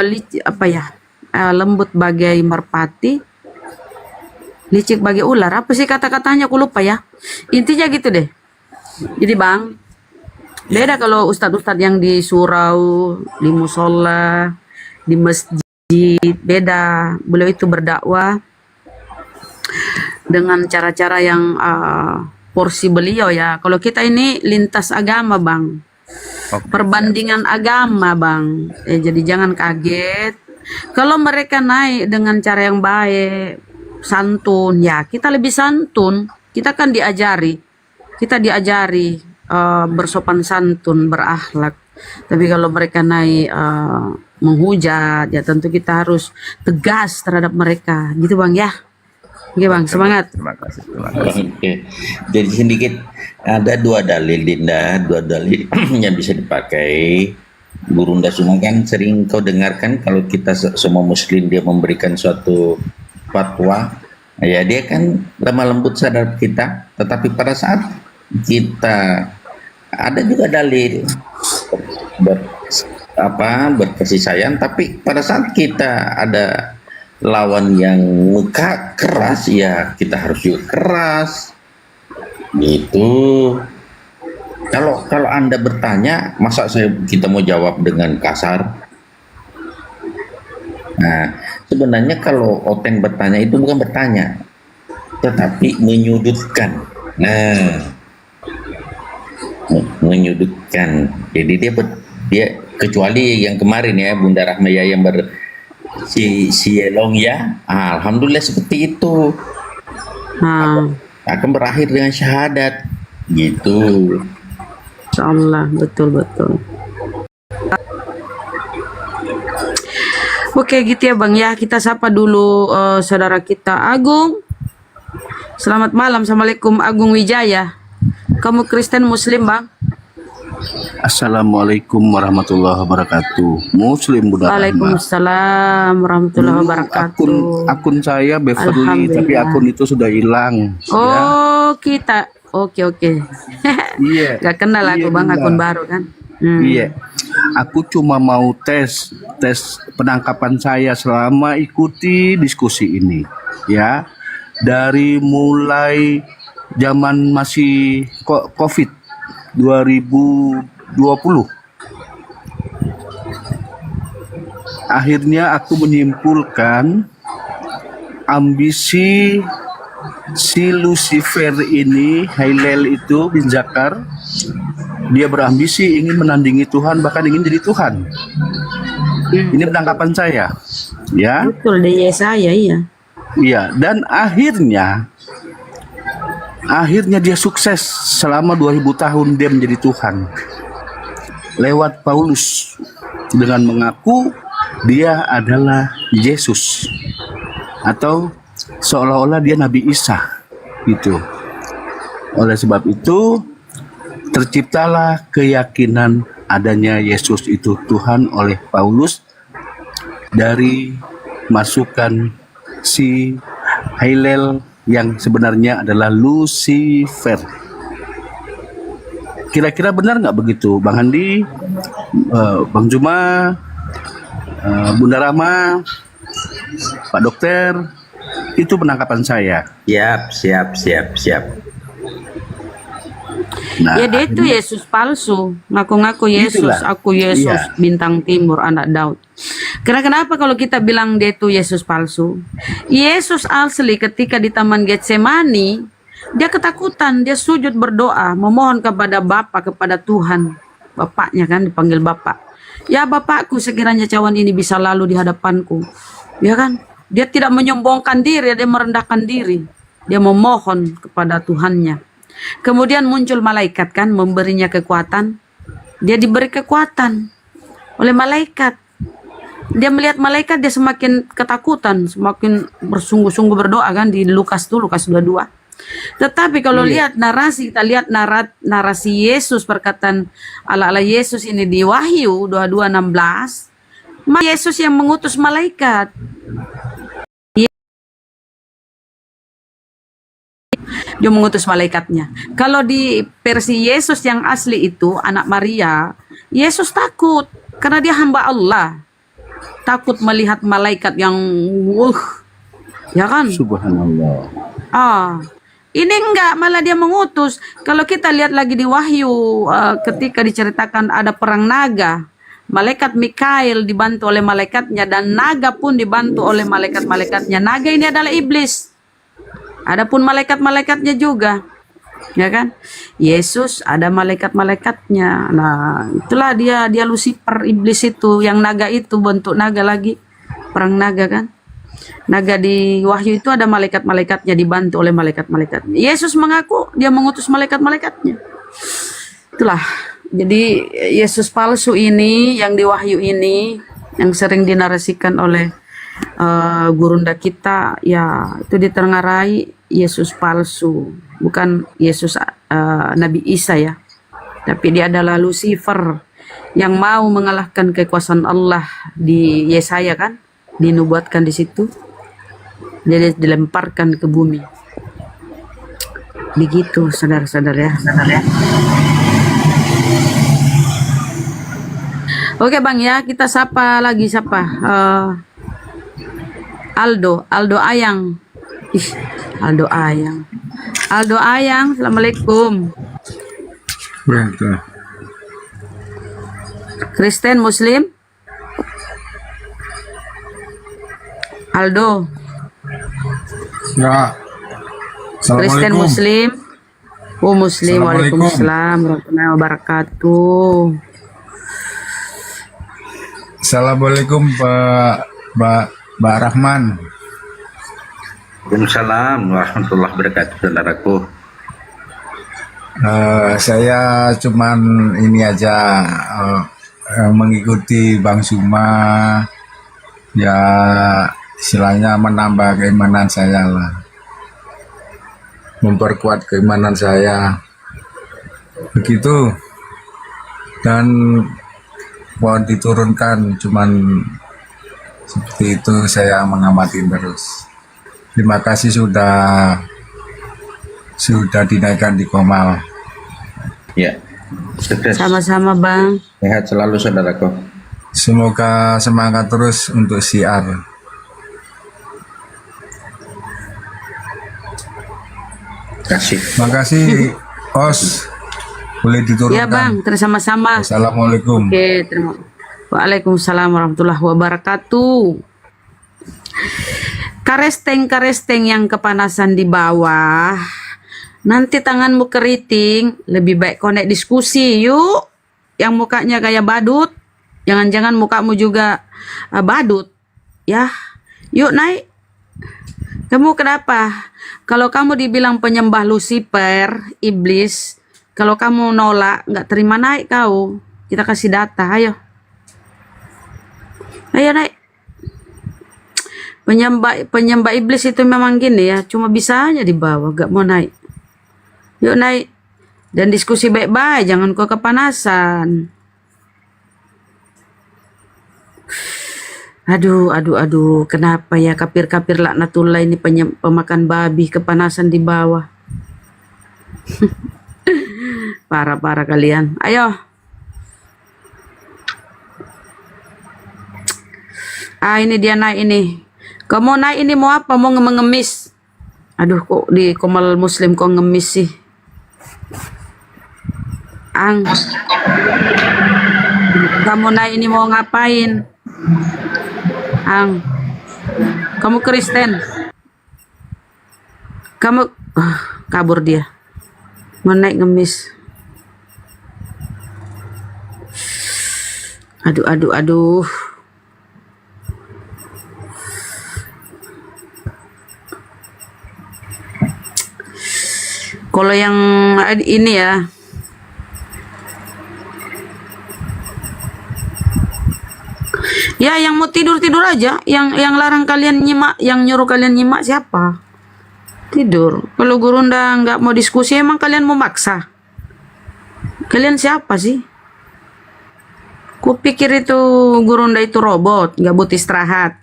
licik apa ya? Lembut bagai merpati, licik bagai ular. Apa sih kata-katanya? Aku lupa ya. Intinya gitu deh. Jadi Bang, beda kalau ustadz-ustadz yang di surau, di musola, di masjid, beda. Beliau itu berdakwah dengan cara-cara yang porsi beliau ya. Kalau kita ini lintas agama Bang, perbandingan agama Bang. Jadi jangan kaget kalau mereka naik dengan cara yang baik, santun. Ya kita lebih santun. Kita kan diajari bersopan santun, berakhlak. Tapi kalau mereka naik menghujat, ya tentu kita harus tegas terhadap mereka, gitu Bang ya. Oke Bang, semangat. Terima kasih. Oke. Jadi sedikit ada dua dalil Dinda, dua dalil yang bisa dipakai. Burunda semua kan sering kau dengarkan kalau kita semua muslim dia memberikan suatu fatwa, ya dia kan lemah lembut terhadap kita, tetapi pada saat kita ada juga dalil berkasih sayang, tapi pada saat kita ada lawan yang muka keras, ya kita harus juga keras gitu. Kalau Anda bertanya, masa kita mau jawab dengan kasar? Nah, sebenarnya kalau Oteng bertanya itu bukan bertanya, tetapi menyudutkan. Nah, menyudutkan. Jadi dia kecuali yang kemarin ya Bunda Rahmaya yang si Elong ya, alhamdulillah seperti itu. Akan berakhir dengan syahadat gitu. Insyaallah, betul. Oke gitu ya Bang ya, kita sapa dulu saudara kita Agung. Selamat malam, Assalamualaikum Agung Wijaya. Kamu Kristen Muslim Bang? Assalamualaikum warahmatullahi wabarakatuh. Muslim Bunda Rahma. Waalaikumsalam warahmatullahi wabarakatuh. Akun saya Beverly, tapi akun itu sudah hilang. Oh kita, oke. Iya. Gak kenal aku Bang, akun baru kan. Iya. Aku cuma mau tes penangkapan saya selama ikuti diskusi ini, ya. Dari mulai zaman masih COVID 2020 akhirnya aku menyimpulkan ambisi si Lucifer ini, Hillel itu bin Zakar, dia berambisi ingin menandingi Tuhan, bahkan ingin jadi Tuhan. Ini penangkapan saya, ya. Betul deh, Yesaya, iya. Iya, dan akhirnya dia sukses selama 2000 tahun dia menjadi Tuhan. Lewat Paulus dengan mengaku dia adalah Yesus atau seolah-olah dia Nabi Isa gitu. Oleh sebab itu terciptalah keyakinan adanya Yesus itu Tuhan oleh Paulus dari masukan si Hillel yang sebenarnya adalah Lucifer. Kira-kira benar nggak begitu, Bang Handi, Bang Juma, Bunda Rama, Pak Dokter? Itu penangkapan saya. Siap. Nah, Ya dia itu Yesus palsu, ngaku-ngaku Yesus, Itulah. aku Yesus, Iya. bintang timur, anak Daud. Karena kenapa kalau kita bilang dia itu Yesus palsu? Yesus asli ketika di Taman Getsemani, dia ketakutan, dia sujud berdoa, memohon kepada Bapa, kepada Tuhan. Bapaknya kan dipanggil Bapak. Ya Bapakku, sekiranya cawan ini bisa lalu di hadapanku. Ya kan? Dia tidak menyombongkan diri, dia merendahkan diri. Dia memohon kepada Tuhannya. Kemudian muncul malaikat kan, memberinya kekuatan. Dia diberi kekuatan oleh malaikat. Dia melihat malaikat, dia semakin ketakutan, semakin bersungguh-sungguh berdoa kan di Lukas 22. Tetapi kalau lihat narasi, kita lihat narasi Yesus, perkataan ala-ala Yesus ini di Wahyu 22:16. Yesus yang mengutus malaikat. Dia mengutus malaikatnya. Kalau di versi Yesus yang asli itu, anak Maria, Yesus takut karena dia hamba Allah. Takut melihat malaikat yang ya kan? Subhanallah. Ini enggak, malah dia mengutus. Kalau kita lihat lagi di Wahyu, ketika diceritakan ada perang naga, malaikat Mikail dibantu oleh malaikatnya, dan naga pun dibantu oleh malaikat-malaikatnya. Naga ini adalah iblis. Adapun malaikat-malaikatnya juga, ya kan? Yesus ada malaikat-malaikatnya. Nah, itulah dia Lucifer, iblis itu, yang naga itu, bentuk naga lagi, perang naga kan? Naga di Wahyu itu ada malaikat-malaikatnya, dibantu oleh malaikat-malaikatnya. Yesus mengaku dia mengutus malaikat-malaikatnya. Itulah. Jadi Yesus palsu ini, yang di Wahyu ini, yang sering dinarasikan oleh gurunda kita, ya itu ditengarai Yesus palsu, bukan Yesus Nabi Isa ya, tapi dia adalah Lucifer yang mau mengalahkan kekuasaan Allah. Di Yesaya kan dinubuatkan di situ, jadi dilemparkan ke bumi. Begitu saudara-saudara ya. Oke Bang ya, kita sapa lagi, siapa? Aldo Ayang. Aldo Ayang, assalamualaikum. Kristen Muslim? Aldo. Ya. Kristen Muslim? Oh Muslim. Waalaikumsalam warahmatullahi wabarakatuh. Assalamualaikum Pak Rahman. Waalaikumsalam warahmatullahi wabarakatuh, saudaraku. Saya cuman ini aja mengikuti Bang Suma, ya istilahnya menambah keimanan saya lah, memperkuat keimanan saya begitu, dan mohon diturunkan, cuman seperti itu saya mengamati terus. Terima kasih sudah dinaikkan di Komal. Ya, sukses. Sama-sama Bang. Sehat selalu saudaraku. Semoga semangat terus untuk siar. Makasih Os, boleh diturunkan. Ya Bang, sama-sama. Assalamualaikum. Oke, terima Waalaikumsalam warahmatullahi wabarakatuh. Karesteng yang kepanasan di bawah, nanti tanganmu keriting, lebih baik konek diskusi yuk. Yang mukanya kayak badut, jangan-jangan mukamu juga badut, ya. Yuk naik. Kamu kenapa? Kalau kamu dibilang penyembah Lucifer, iblis, kalau kamu nolak, nggak terima naik kau. Kita kasih data, ayo. Ayo naik. Penyembah iblis itu memang gini ya, cuma bisa aja di bawah, gak mau naik. Yuk naik. Dan diskusi baik-baik, jangan kau kepanasan. Aduh, kenapa ya kapir-kapir laknatullah ini pemakan babi, kepanasan di bawah. Parah-parah kalian. Ayo. Ini dia naik ini. Kamu naik ini mau apa? Mau ngemis? Aduh, kok di Komal Muslim kok ngemis sih? Kamu naik ini mau ngapain? Kamu Kristen? Kamu kabur dia. Mau naik ngemis. Aduh. Kalau yang ini ya, yang mau tidur aja, yang larang kalian nyimak, yang nyuruh kalian nyimak siapa? Tidur. Kalau Gurunda nggak mau diskusi, emang kalian mau maksa? Kalian siapa sih? Kupikir itu Gurunda itu robot, nggak butuh istirahat.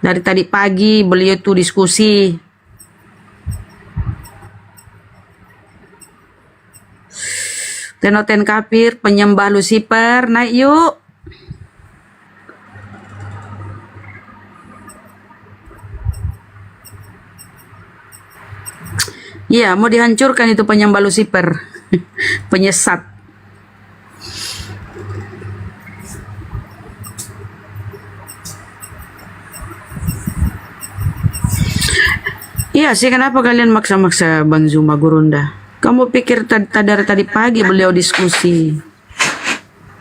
Dari tadi pagi beliau itu diskusi. Tenoten kapir, penyembah Lucifer, naik yuk. Iya, mau dihancurkan itu penyembah Lucifer. Penyesat. Iya sih, kenapa kalian maksa-maksa Bang Zuma Gurunda? Kamu pikir tadi pagi beliau diskusi,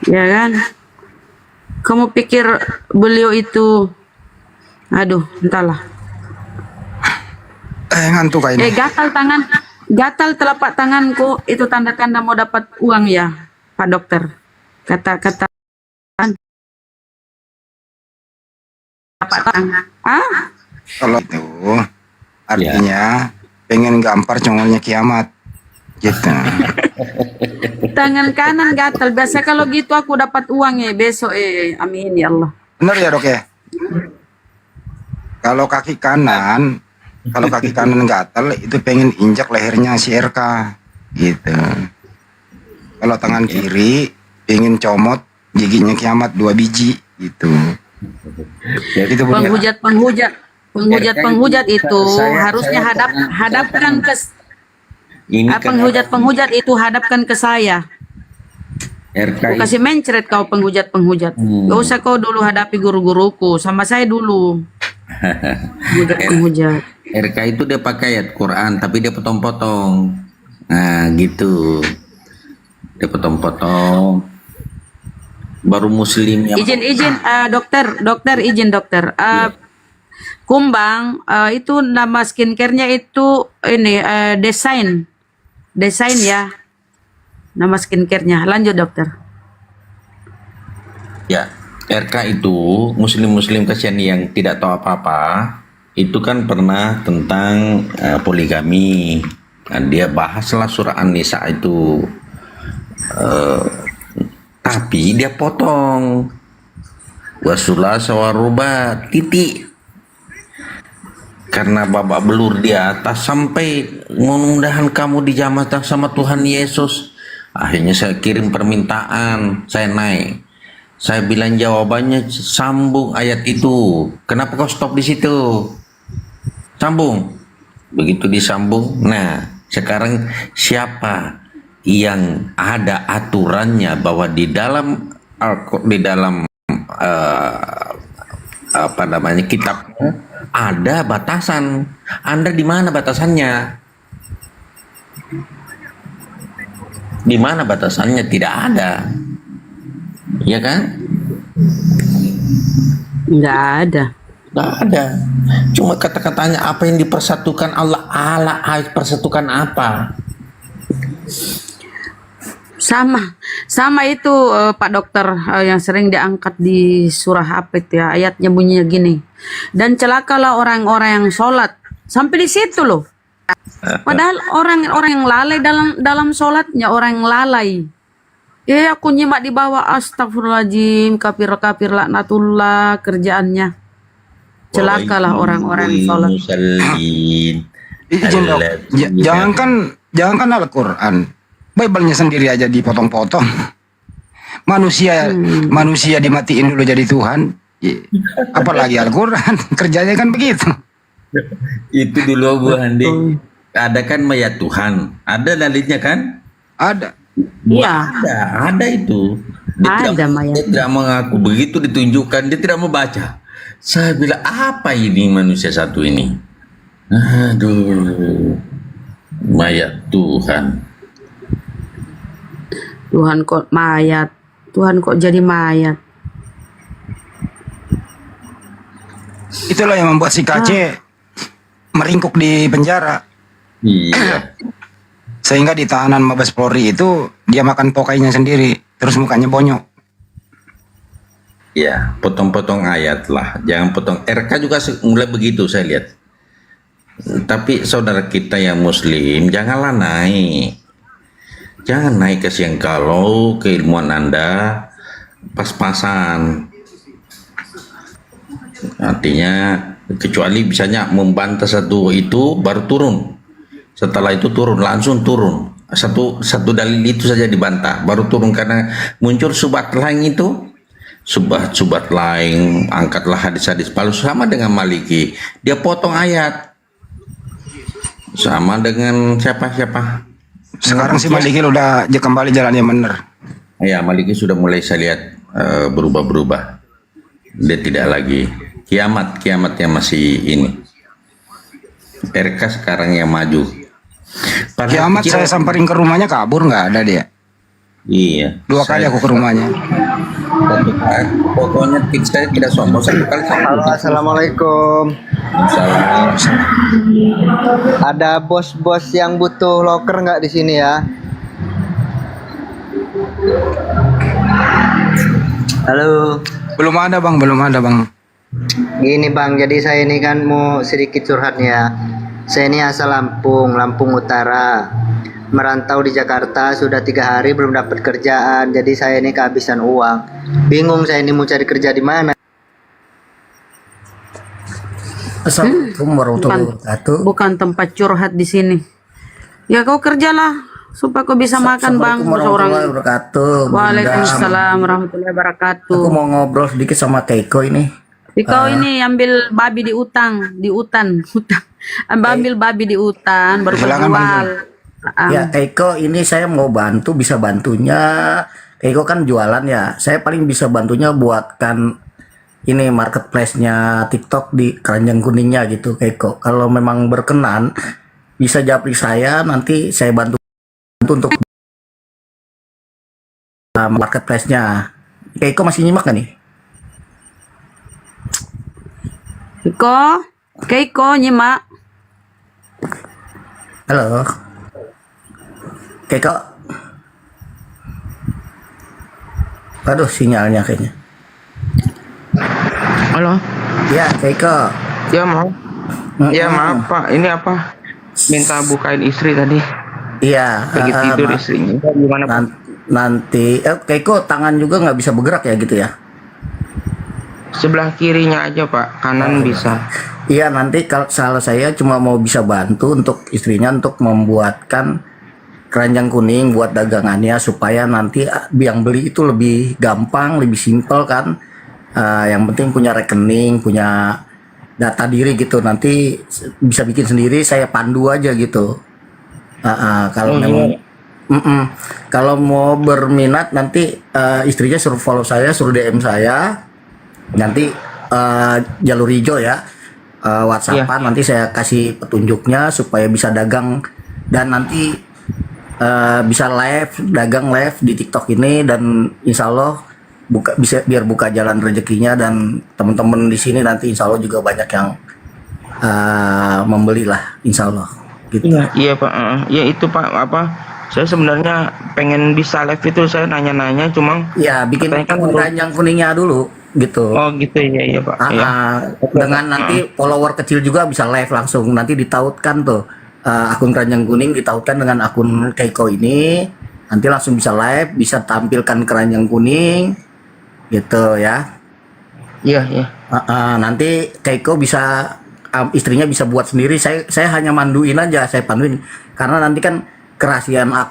ya kan? Kamu pikir beliau itu, entahlah. Ngantuk kayaknya. Gatal telapak tanganku, itu tanda-tanda mau dapat uang ya, Pak Dokter. Kata telapak tangan. Kalau itu artinya pengen gampar congolnya kiamat. Gitu. Tangan kanan gatal. Biasa kalau gitu aku dapat uang ya besok. Amin ya Allah. Bener ya dok ya? Kalau kaki kanan gatal itu pengen injak lehernya si RK gitu. Kalau tangan kiri pengen comot giginya kiamat 2 biji gitu. Itu penghujat itu harusnya hadapkan ke penghujat itu hadapkan ke saya. Aku kasih mencret kau penghujat. Gak usah kau dulu hadapi guru-guruku, sama saya dulu. Penghujat. RK itu dia pakai ayat Quran, tapi dia potong-potong. Nah, gitu. Dia potong-potong. Baru Muslim yang izin dokter izin dokter. Kumbang itu nama skincare-nya itu ini desain ya, nama skincare-nya. Lanjut dokter. Ya, RK itu muslim kasihan yang tidak tahu apa-apa, itu kan pernah tentang poligami. Nah, dia bahaslah surah An-Nisa itu, tapi dia potong wasulah sawaruba titik. Karena babak belur di atas sampai mudah-mudahan kamu dijamah sama Tuhan Yesus. Akhirnya saya kirim permintaan, saya naik. Saya bilang jawabannya sambung ayat itu. Kenapa kau stop di situ? Sambung. Begitu disambung. Nah, sekarang siapa yang ada aturannya bahwa di dalam di dalam apa namanya kitab ada batasan. Anda di mana batasannya? Di mana batasannya? Tidak ada, ya kan? Nggak ada. Nggak ada. Cuma kata-katanya apa yang dipersatukan Allah, Allah persatukan apa? Sama itu Pak Dokter, yang sering diangkat di surah apa itu ya, ayatnya bunyinya gini, dan celakalah orang-orang yang sholat, sampai di situ loh. Padahal orang-orang yang lalai dalam sholatnya, orang yang lalai. Ya aku nyimak di bawah, astagfirullahaladzim, kafir laknatullah kerjaannya. Celakalah orang-orang yang sholat. Izin dok, jangankan Al-Quran, Bible-nya sendiri aja dipotong-potong. Manusia dimatiin dulu jadi Tuhan. Apalagi Al-Quran, kerjanya kan begitu. Itu dulu Bu Handi. Ada kan mayat Tuhan, ada dalilnya kan? Ada. Iya. Ada itu. Dia tidak mengaku, begitu ditunjukkan dia tidak mau baca. Saya bilang apa ini manusia satu ini? Aduh, mayat Tuhan. Tuhan kok mayat, Tuhan kok jadi mayat. Itulah yang membuat si KC meringkuk di penjara. Iya. Sehingga di tahanan Mabes Polri itu dia makan pokainya sendiri, terus mukanya bonyok. Ya, potong-potong ayat lah, jangan potong. RK juga mulai begitu saya lihat. Tapi saudara kita yang Muslim, janganlah naik. Jangan naik kasihan kalau keilmuan Anda pas-pasan. Artinya kecuali misalnya membantah satu itu baru turun. Setelah itu turun, langsung turun. Satu dalil itu saja dibantah, baru turun karena muncul subhat lain itu. Subhat lain, angkatlah hadis-hadis palsu sama dengan Maliki. Dia potong ayat. Sama dengan siapa? Sekarang si Maliki udah kembali jalannya bener. Ya, Maliki sudah mulai saya lihat berubah-berubah. Dia tidak lagi kiamatnya masih ini. RK sekarang yang maju. Kiamat saya samperin ke rumahnya kabur, nggak ada dia. Iya. 2 kali aku ke rumahnya. Pokoknya saya tidak sombong, 1 kali. Halo, assalamualaikum. Ada bos-bos yang butuh loker nggak di sini ya? Halo. Belum ada bang. Gini bang, jadi saya ini kan mau sedikit curhat ya. Saya ini asal Lampung Utara. Merantau di Jakarta sudah 3 hari belum dapat kerjaan. Jadi saya ini kehabisan uang. Bingung saya ini mau cari kerja di mana. Assalamualaikum warahmatullahi wabarakatuh. Bukan tempat curhat di sini. Ya kau kerjalah supaya kau bisa makan bang. Warahmatullahi wabarakatuh. Waalaikumsalam warahmatullahi wabarakatuh. Aku mau ngobrol sedikit sama Keiko ini. Kau ini ambil babi di hutan. Ambil babi di hutan baru jual. Ya Keiko, ini saya mau bantu, bisa bantunya. Keiko kan jualan ya. Saya paling bisa bantunya buatkan ini marketplace-nya TikTok di keranjang kuningnya gitu Keiko. Kalau memang berkenan bisa japri saya, nanti saya bantu untuk marketplace-nya. Keiko masih nyimak gak nih? Keiko nyimak. Halo Keiko. Aduh sinyalnya kayaknya. Halo. Ya Keiko. Ya mau. Ya maaf Pak, ini apa? Minta bukain istri tadi. Iya. Lagi tidur istrinya. Gimana Pak? Nanti Keiko tangan juga nggak bisa bergerak ya gitu ya? Sebelah kirinya aja Pak, kanan bisa. Iya, nanti kalau saya cuma mau bisa bantu untuk istrinya untuk membuatkan keranjang kuning buat dagangannya supaya nanti yang beli itu lebih gampang, lebih simpel kan. Yang penting punya rekening, punya data diri gitu. Nanti bisa bikin sendiri, saya pandu aja gitu. Kalau memang Kalau mau berminat nanti istrinya suruh follow saya, suruh DM saya. Nanti jalur hijau ya, WhatsAppan. Nanti saya kasih petunjuknya supaya bisa dagang dan nanti bisa dagang live di TikTok ini, dan insya Allah biar buka jalan rezekinya, dan teman-teman di sini nanti insya Allah juga banyak yang membeli lah, insya Allah. Gitu. Iya Pak, ya itu Pak, saya sebenarnya pengen bisa live itu, saya nanya-nanya, cuma ya bikin akun keranjang kuningnya dulu gitu. Oh gitu, iya Pak. Dengan nanti follower kecil juga bisa live langsung, nanti ditautkan tuh akun keranjang kuning ditautkan dengan akun Keiko ini, nanti langsung bisa live, bisa tampilkan keranjang kuning gitu ya. Iya. Nanti Keiko bisa istrinya bisa buat sendiri, saya hanya manduin aja, saya panduin, karena nanti kan kerahasiaan akun